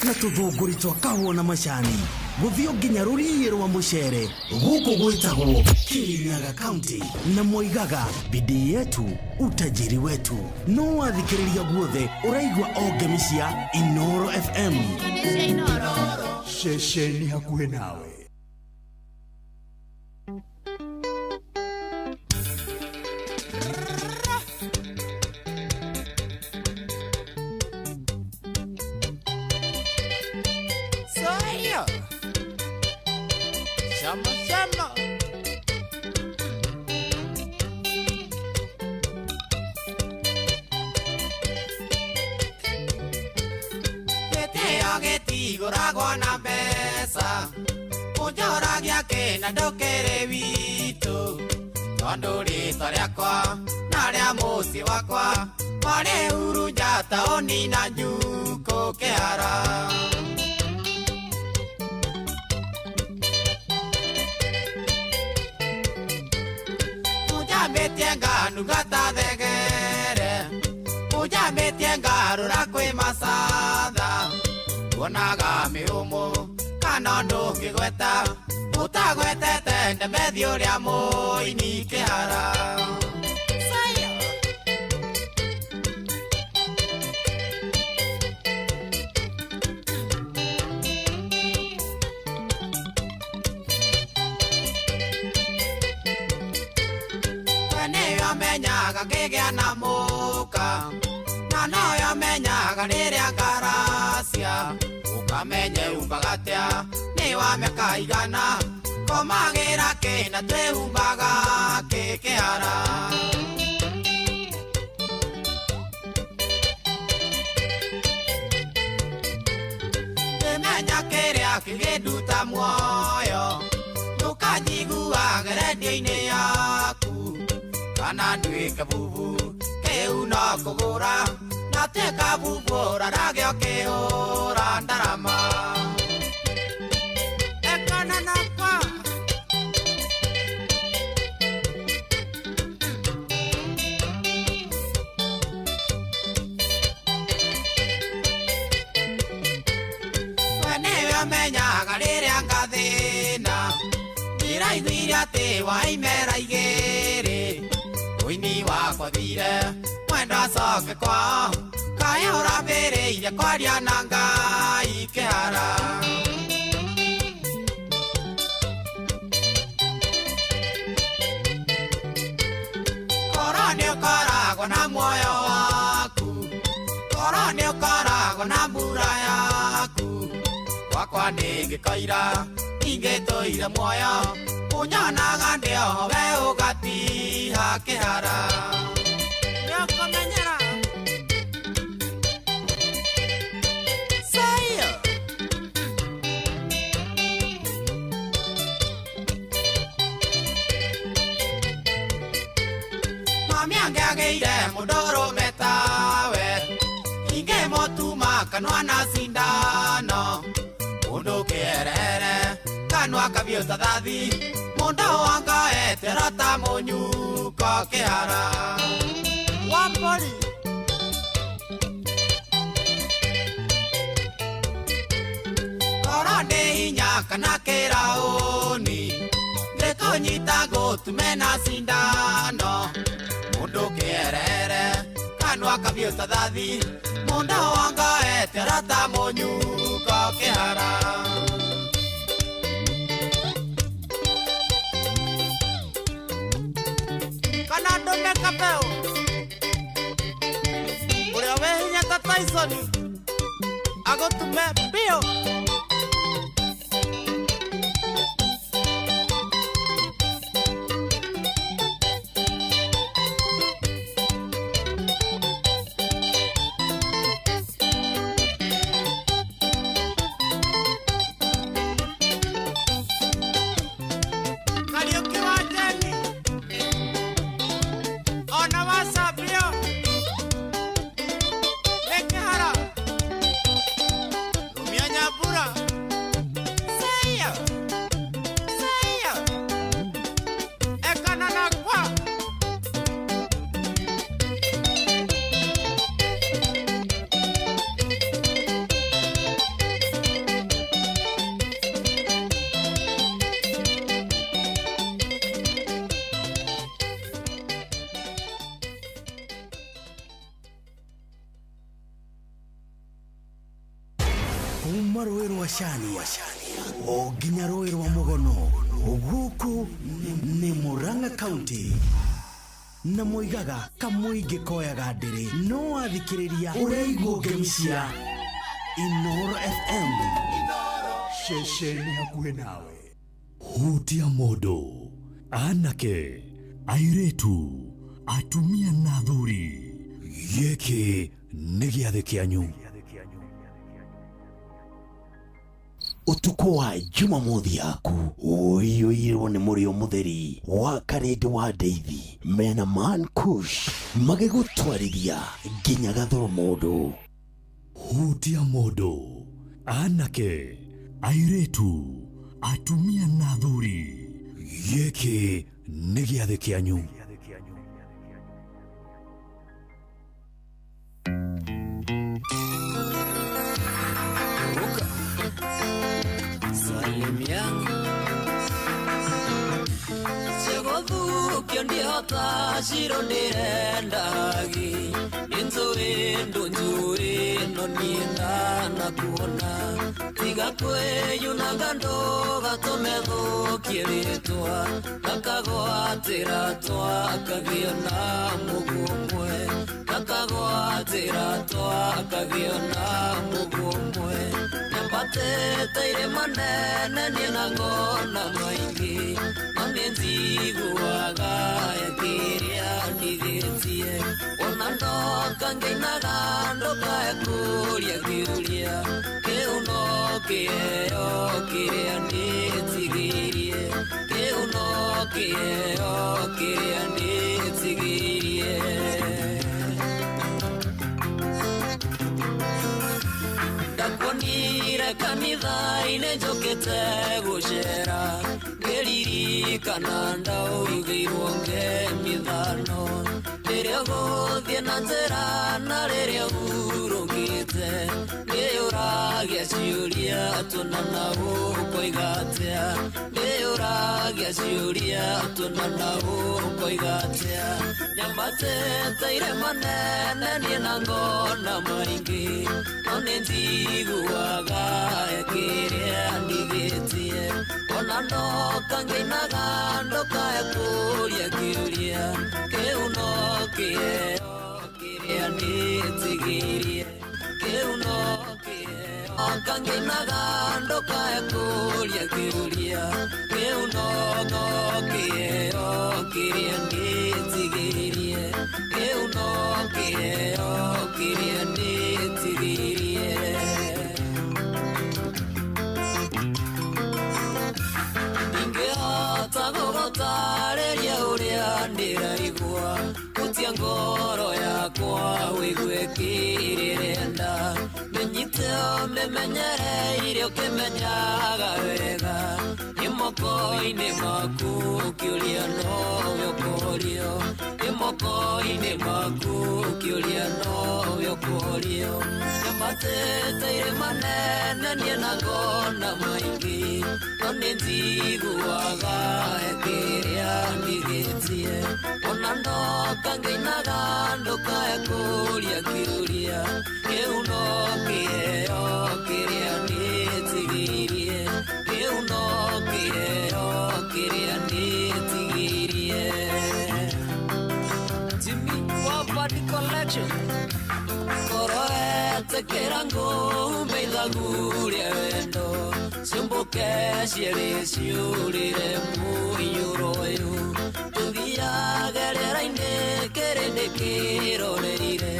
na tuthunguri twa kahũa na macani guthio nginya rũriĩ rwa mũcere gũkũ gwĩtagwo Kirinyaga County na moigaga bidii yetu utajiri wetu no wathikĩrĩria guothe ũraigua o ngemi cia Inoro FM ceceni hakuhĩ nawe. Gũragwo mbeca ũnjoragia kĩna ndũkĩrĩ witũ tondũ rĩtwa rĩakwa na rĩa mũciĩ wakwa marĩ huru njata ũnina njukũ kĩhara ũnjambĩtie nganugata thegere ũnjambĩtie ngarũra kwĩ macatha Wonaga mĩũmũ kana ndũngĩgweta ũtagwetete ndemethi ũrĩa mũini kĩhara we nĩyo menyaga ngĩgĩa na mũka na noyo menyaga rĩrĩa ngaracia ukamenye umbagatia ni wameka igana komagira kina twehumbaga kĩkĩhara nimenya kĩrĩa kĩgĩnduta muoyo ndũkanyiguaga redio-inĩ yaku kana nduĩke bubu kĩu no kũgũra nateka bubora ragio kĩhũra ndarama ekana nakwa we nĩwe menyaga rĩrĩa ngathĩna ndĩraiguire atĩ waimera igĩrĩ ũini wakwa thire mwenda coke kwao kaya ũrambĩrĩire kwaria na Ngai kĩhara koro nĩũkoragwo na muoyo waku koro nĩũkoragwo na mbura yaku wakwa nĩngĩkoira ingĩtũire muoyo ũnyonaga ndĩoho we ũgatiha kĩhara nĩũkũmenyera Ngeagĩire mũndũrũme tawe ingĩmũtuma kanua na sindano mũndũ kĩerere kanua kabiũ ta thathi mũndũ wanga etera ta mũnyuko kĩhara Wambori korwo ndĩ hinya kana kĩraũni ndĩkũnyita ngũtume na sindano Mundu kĩerere kanua kabiũ ta thathi mũndũ wanga etera ta mũnyuko kĩhara kana ndũme kapeo ũrĩa wĩ hinya ta Tyson agũtume mbio kuma rũĩ rwa Cania o nginya rũĩ rwa Mũgono gũkũ nĩ Murang'a County na moigaga kamũingĩ koyaga ndĩrĩ no athikĩrĩria ũreigwo ngemi cia Inoro FM ceceni hakuhĩ nawe hutia mũndũ anake airĩtu atumia na athuri gĩkĩ nĩ gĩathĩ kĩanyu Utuko wa Jumamothi yaku ũiyũirwo nĩ mũrĩo mũtheri wa Karĩndĩ wa Ndeithi mena Man Kush magĩgũtwarithia nginya Gathoro mũndũ hutia mũndũ anake airĩtu atumia na athuri gĩkĩ nĩ gĩathĩ kĩanyu Segothu ndiota shiro ndirendagi inzoe ndonjoe nonienda na kuona tiga kweyunanga ndo gatomego kieritwa kakagwatira twa kagiona mugumwe kakagwatira twa kagiona mugumwe Nyambatete manene nina ngona maingi Nziiguaga yakiria ndigĩtie ona ndoka ngĩinaga ndoka yakũria kĩũria kĩu no kĩheo kĩrĩa ndĩtigĩrie kĩu no kĩheo kĩrĩa ndĩtigĩrie ndakuonire kanitha-inĩ njũkĩte gũcera ngĩririkana ndaũigĩirwo ngemithano rĩrĩa gũthiĩ na njĩra na rĩrĩa hurũkĩte ndĩyũragia ciũria tũna na ũkoiga atĩa ndĩyũragia ciũria tũna na ũkoiga atĩa nyambatĩte irĩma nene niĩ na ngona maingĩ no nĩnjiguaga kĩrĩa ndigĩtie ona ndoka ngĩinaga ndoka yakũria kĩũria kĩu no kĩheo kĩrĩa ndĩtigĩrie kĩu no kĩheo ngĩinaga ndoka yakũria kĩũria kĩu no kĩheo kĩrĩa ndĩtigĩrie kĩu no kĩheo kĩrĩa ndĩtigĩrie Tagogotarĩria ũrĩa ndĩraigua gũtia ngoro yakwa wĩigue kĩrĩrenda mĩnyite ũmĩmenyereire ũkĩmenyaga wega nĩ moko-inĩ maku kĩũria nowe ũkũrio nĩ moko-inĩ maku kĩũria nowe ũkũrio nyambatĩte irĩma nene niĩ na ngona maingĩ no nĩnjiguaga kĩrĩa ndigĩtie ona ndoka ngĩinaga ndoka yakũria kĩũria kĩu no kĩheo kĩrĩa ndĩtigĩrie kĩu no kĩheo kĩrĩa ndĩtigĩrie Jimmy Wapati Collection Koroete ngũmbe ithaguria wendo ciũmbũke cierĩ ciũrĩre mũiyũro ũyũ tũthiage rĩera-inĩ kĩrĩndĩ kĩroreire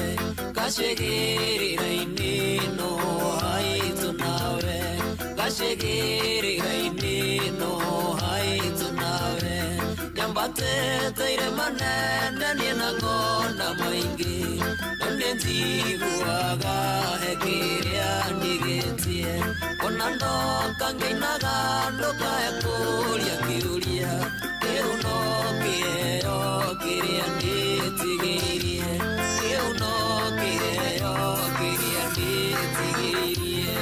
gacĩgĩrĩra-inĩ no haitũ nawe gacĩgĩrĩra-inĩ no haitũ nawe nyambatĩte irĩma nene niĩ na ngona maingĩ no nĩnjiguaga he kĩrĩa ndigĩtie ona ndoka ngĩinaga ndoka yakũria kĩũria kĩu no kĩheo kĩrĩa ndĩtigĩrie kĩu no kĩheo kĩrĩa ndĩtigĩrie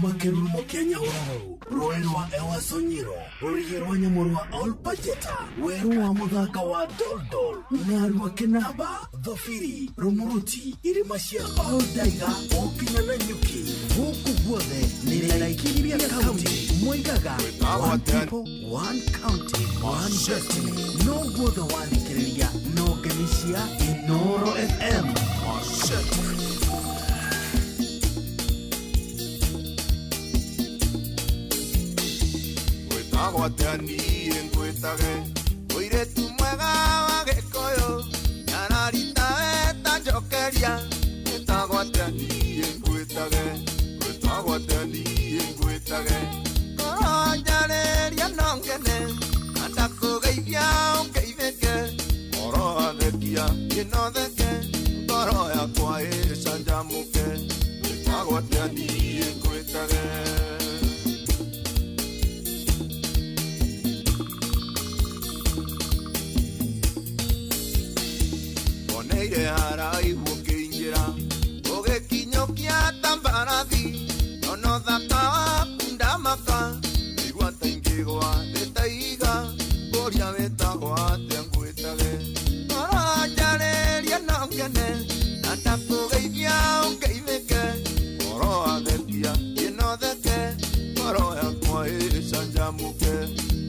kuma Kerumo Kenya wao Rwero wa Ewa Sonyiro Rugero Nyamuru wa Olpajeta Weru wa Muthaka wa Doldol Naru wa Kenaba Dhofiri Rumuruti Irimashia Oldaiga Okinya na Nyuki Huku guothe Nilaikiria County Muigaga One people, one county, one destiny No guothe wathikiriria No gemisia Inoro FM Agwatani engwetage oiretu mwega wa Gikuyu nararita eta njokeria etagwatani engwetage korojareria nongene andakugeithia ũngeithĩke ngoro athekia inotheke ngoro yakwa ĩcanjamũke etagwatani engwetage Neire haraihu ũkĩingĩra ũgĩkinyũkia tambarathi nono thaka waku ndamaka igua ta ingĩgwa thĩ ta ihiga ngũria wĩtagwo atĩa ngwĩtage ngoro njarĩria no ngene na ndakũgeithia ũngeithĩke ngoro athekia ĩnotheke ngoro yakwa ĩcanjamũke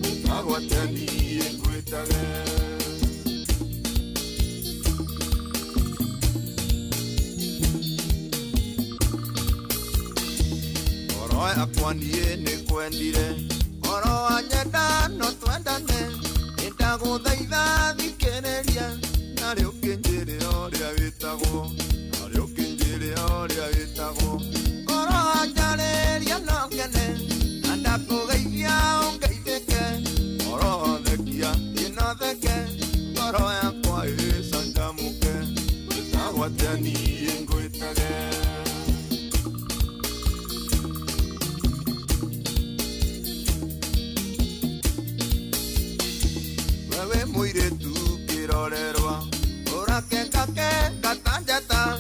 wĩtagwo atĩa niĩ ngwĩtage akwaniye ni kwendire oro anyenda no twendane ndaguthaitha thikĩrĩria narĩ ũkĩnjĩre ũrĩa wĩtagwo ngoro njarĩria no ngene na ndakũgeithia ũngeithĩke ngoro thekia ĩnotheke ngoro yakwa ĩcanjamũke wĩtagwo atĩa niĩ ngwĩtage muiretu kirorerwa urakekake gatanjata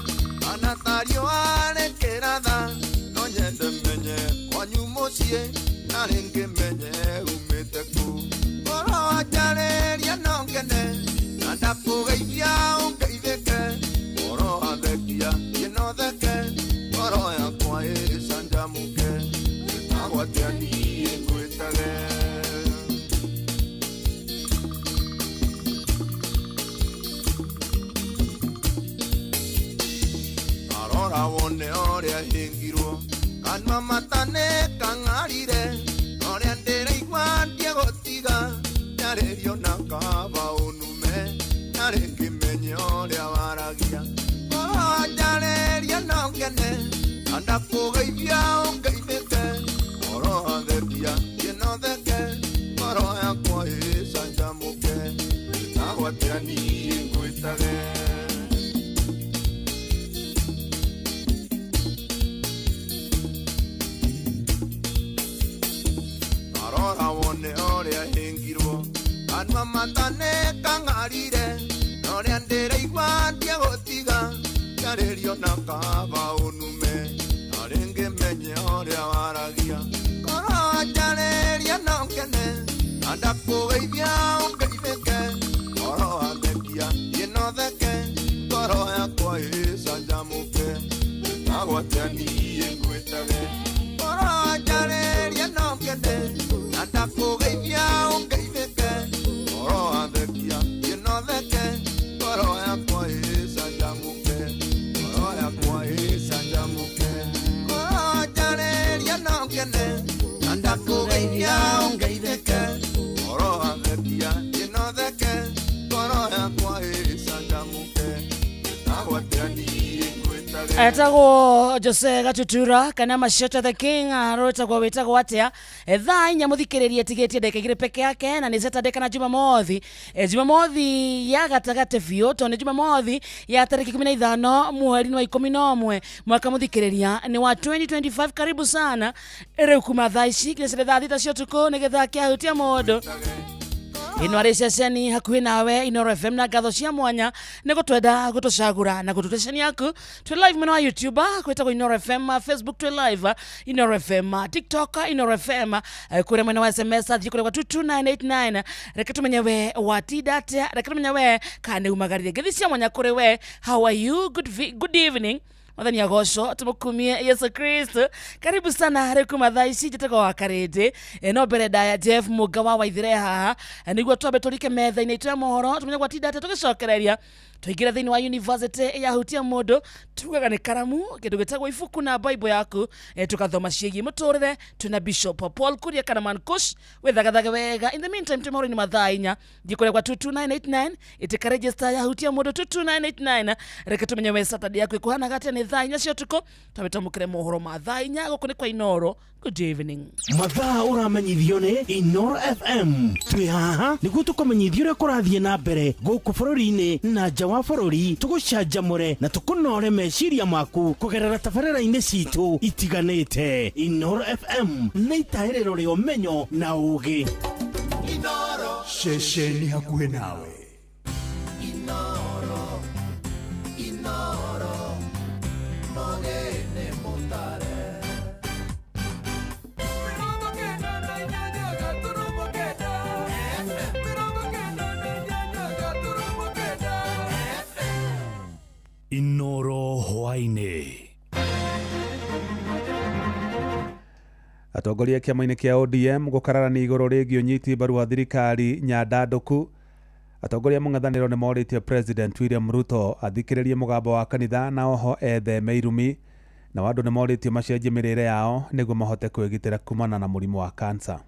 anatario arekeratha no nyende menye kwanyu mucie naringi menye umite ku ngoro njarĩria no ngene na ndakugeithia ũngeithĩke ngoro athekia ĩnotheke ngoro yakwa ĩcanjamũke wĩtagwo atĩa niĩ ngwĩtage wone oria hingirwo kanwa matane kangarire oria ndĩraigua ndiegũtiga njarĩrio na kaba ũnume narĩ ngĩmenye ũrĩa waragia ngoro njarĩria no ngene na ndakũgeithia ũngeithĩke ngoro athekia ĩnotheke ngoro yakwa ĩcanjamũke wĩtagwo atĩa niĩ ngwĩtage wone oria hingirwo kanwa matane kangarire oria ndĩraigua ndiegũtiga njarĩrio na kaba ũnume narĩ ngĩmenye ũrĩa waragia ngoro njarĩria no ngene na ndakũgeithia ũngeithĩke ngoro athekia ĩnotheke ngoro yakwa ĩcanjamũke wĩtagwo atĩa niĩ ngwĩtage ngoro njarĩria no ngene na ndakũgeithia ũngeithĩke ngoro athekia ĩnotheke ngoro yakwa ĩcanjamũke ngoro yakwa ĩcanjamũke ngoro njarĩria no ngene na ndakũgeithia ũngeithĩke ngoro athekia ĩnotheke ngoro yakwa ĩcanjamũke wĩtagwo atĩa niĩ ngwĩtage etagwo Jose Gatutura kana Mashota the King arotagwo wetagwo atia thaa inya muthikiririe tigetie ndeka igire peke yake na ni Saturday kana Jumamothi ya gatagate biũ to ni Jumamothi ya tariki 15 mweri wa 11 mwaka muthikiriria ni wa 2025 karibu sana ere kuma thaa ici kile thaa thita cio tuko ni getha kia hutia modo Inore ceceni hakuhi nawe Inoro FM na ngatho cia mwanya nĩ gũtwenda gũtũcagũra na gũtũte ceceni yaku. Twĩ live mwena wa YouTube kwĩtagwo Inoro FM, Facebook twĩ live Inoro FM, TikTok Inoro FM, kũrĩa mwena wa SMS thiĩ kũrĩa kwa 22989. Reke tumenye we watidate, reke tumenye we kana umagarire ngethi cia mwanya kũrĩ we. How are you? Good evening. Mwathani agocwo tumukumie Yesu Kristo. Karibu sana hari kuma thaa ici njitego wa karindi no mbere ndaya Jeff Muga wa Waithire haha niguo twambe turike metha-inĩ itu ya mohoro tumenye gwatindate tugicokereria tuingire thĩinĩ wa university ya hutia mundu tugaga nĩ karamu kindu gitagwo ibuku na Bible yaku tukathoma ciĩgiĩ mũtũrĩre. Tuna Bishop Paul Kuria kana Mankush wethagathage wega. In the meantime tumahoro-inĩ mathaa 4 ngikore kwa 22989 itika register ya hutia mundu 22989. Reke tumenye we Saturday yaku ikuhana gate nĩ thaa 4 cia ũtukũ twabetamũkĩre mohoro ma thaa 4 gũkũ nĩ kwa Inoro. Good evening. Mathaa ũramenyithio nĩ Inoro FM. Twĩ haha nĩguo tũkũmenyithio ũrĩa kũrathiĩ na mbere gũkũ bũrũri-inĩ na nja wa bũrũri, tũgũcanjamũre na tũkũnore meciria maku kũgerera tabarĩra-inĩ citũ itiganĩte. Inoro FM nĩ itaĩrĩro rĩa ũmenyo na ũũgĩ. Inoro ceceni hakuhĩ nawe. Inoro Mogene Mutare. Inoro hwainĩ. Atongoria kĩama-inĩ kĩa ODM gũkararania igũrũ rĩgiĩ ũnyiti mbaru wa thirikari nyandandũku. Atongoria mũng'ethanĩro nĩ morĩtie President William Ruto athikĩrĩrie mũgambo wa kanitha na oho etheme irumi, na andũ nĩ morĩtio macenjie mĩrĩre yao nĩguo mahote kwĩgitĩra kumana na mũrimũ wa cancer.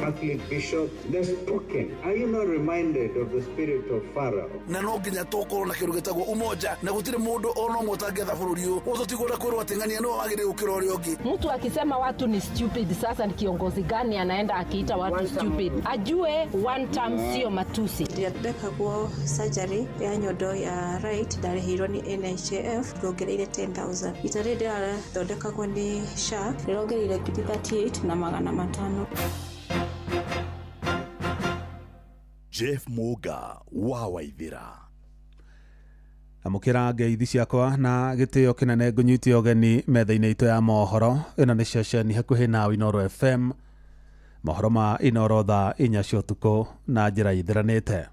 Catholic bishop, they've spoken. Are you not reminded of the spirit of Pharaoh? Na no nginya tũkorwo na kĩndũ gĩtagwo umoja, na gũtirĩ mũndũ ona ũmwe ũtangĩetha bũrũri ũyũ ũtũtigwo na kwĩrwo ateng'ania no wagĩrĩire gũkĩra ũrĩa ũngĩ. Mtu akisema watu ni stupid, sasa ni kiongozi gani anaenda akiita watu stupid? Ajue one term sio matusi. Ndekagwo surgery ya nyondo ya right ndarĩhirwo ni NHIF rongereire 10,000. Itarĩ ndĩrathondekagwo ni SHA rongereire 38 na 500. Jeff Muga wa Waithira. Amũkĩra ngeithi ciakwa na gĩtĩo kĩnene ngũnyitie ũgeni metha-inĩ itũ ya mohoro. Ĩno nĩ ceceni hakuhĩ na Inoro FM, mohoro ma Inoro thaa 4 cia ũtukũ na njĩra ithiranĩte.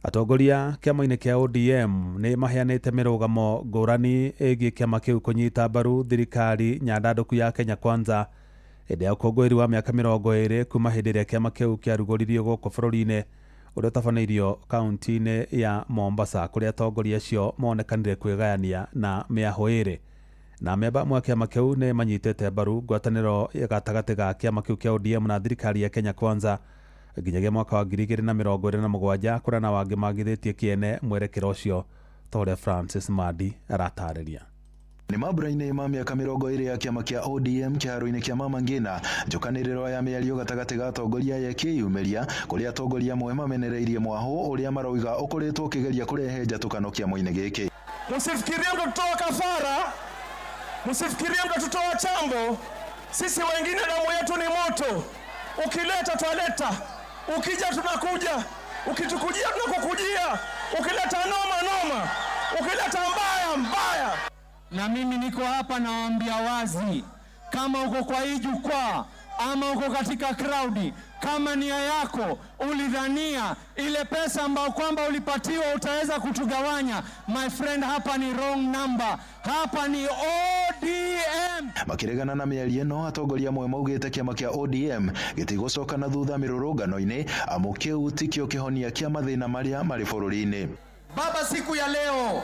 Atongoria kĩama-inĩ kĩa ODM nĩ maheanĩte mĩrũgamo ngũrani ĩgiĩ kĩama kĩu kũnyita mbaru thirikari nyandandũku ya Kenya Kwanza hĩndĩ ya ũkũngũĩri wa mĩaka 20 kuma hĩndĩ ĩrĩa kĩama kĩu kĩarugũririo gũkũ bũrũri-inĩ ũrĩa ũtabanĩirio kaunti-inĩ ya Mombasa, kũrĩa atongoria acio monekanire kwĩgayania na mĩahũ ĩrĩ. Na memba mwa kĩama kĩu nĩ manyitĩte mbaru ngwatanĩro gatagatĩ ga kĩama kĩu kĩa ODM na thirikari ya Kenya Kwanza nginyagia mwaka wa 2027 kũrĩa na wangĩ magithĩtie kĩene mwerekero ũcio ta ũrĩa Francis Madi aratarĩria. Nĩ mambura-inĩ ma mĩaka 20 ya kĩama kĩa ODM kĩharo-inĩ kĩa Mama Ngina, njokanĩrĩro ya mĩario gatagatĩ ga atongoria yakĩyumĩria kũrĩa atongoria amwe mamenereirie mwahũ ũrĩa marauga ũkoretwo ũkĩgeria kũrehe njatũkano kĩama-inĩ gĩkĩ. Msifikirie mtatoa kafara, msifikirie mtatoa chambo. Sisi wengine damu yetu ni moto. Ukileta twaleta, ukija tunakuja, ukitukujia tunakukujia, ukileta noma, ukileta mbaya. Na mimi niko hapa nawaambia wazi, kama uko kwa hii jukwaa ama uko katika crowd, kama nia yako ulidhania ile pesa ambayo kwamba ulipatiwa utaweza kutugawanya, my friend, hapa ni wrong number. Hapa ni ODM. Makiregana na mĩario ĩno, atongoria amwe maugĩte kĩama kĩa ODM gĩtigũcoka na thutha mĩrũrũngano-inĩ amu kĩu tikĩo kĩhonia kĩa mathĩna marĩa marĩ bũrũri-inĩ. Baba, siku ya leo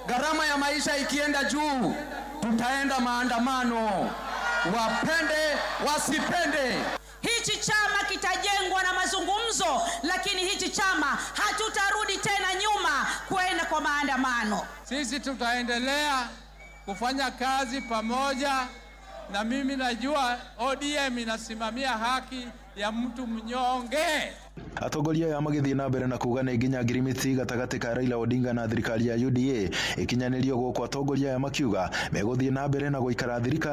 gharama ya maisha ikienda juu, tutaenda maandamano, wapende wasipende. Hichi chama kitajengwa na mazungumzo, lakini hichi chama hatutarudi tena nyuma kwenda kwa maandamano. Sisi tutaendelea kufanya kazi pamoja, na mimi najua ODM inasimamia haki ya mtu mnyonge. Atongoria ya magithii na mbere na kuga nĩ nginya ngirimiti gatagati ka Raila Odinga na thirikari ya UDA ikinyanĩrio gũkũ atongoria ya makiuga megũthiĩ na mbere na gũikara thirikari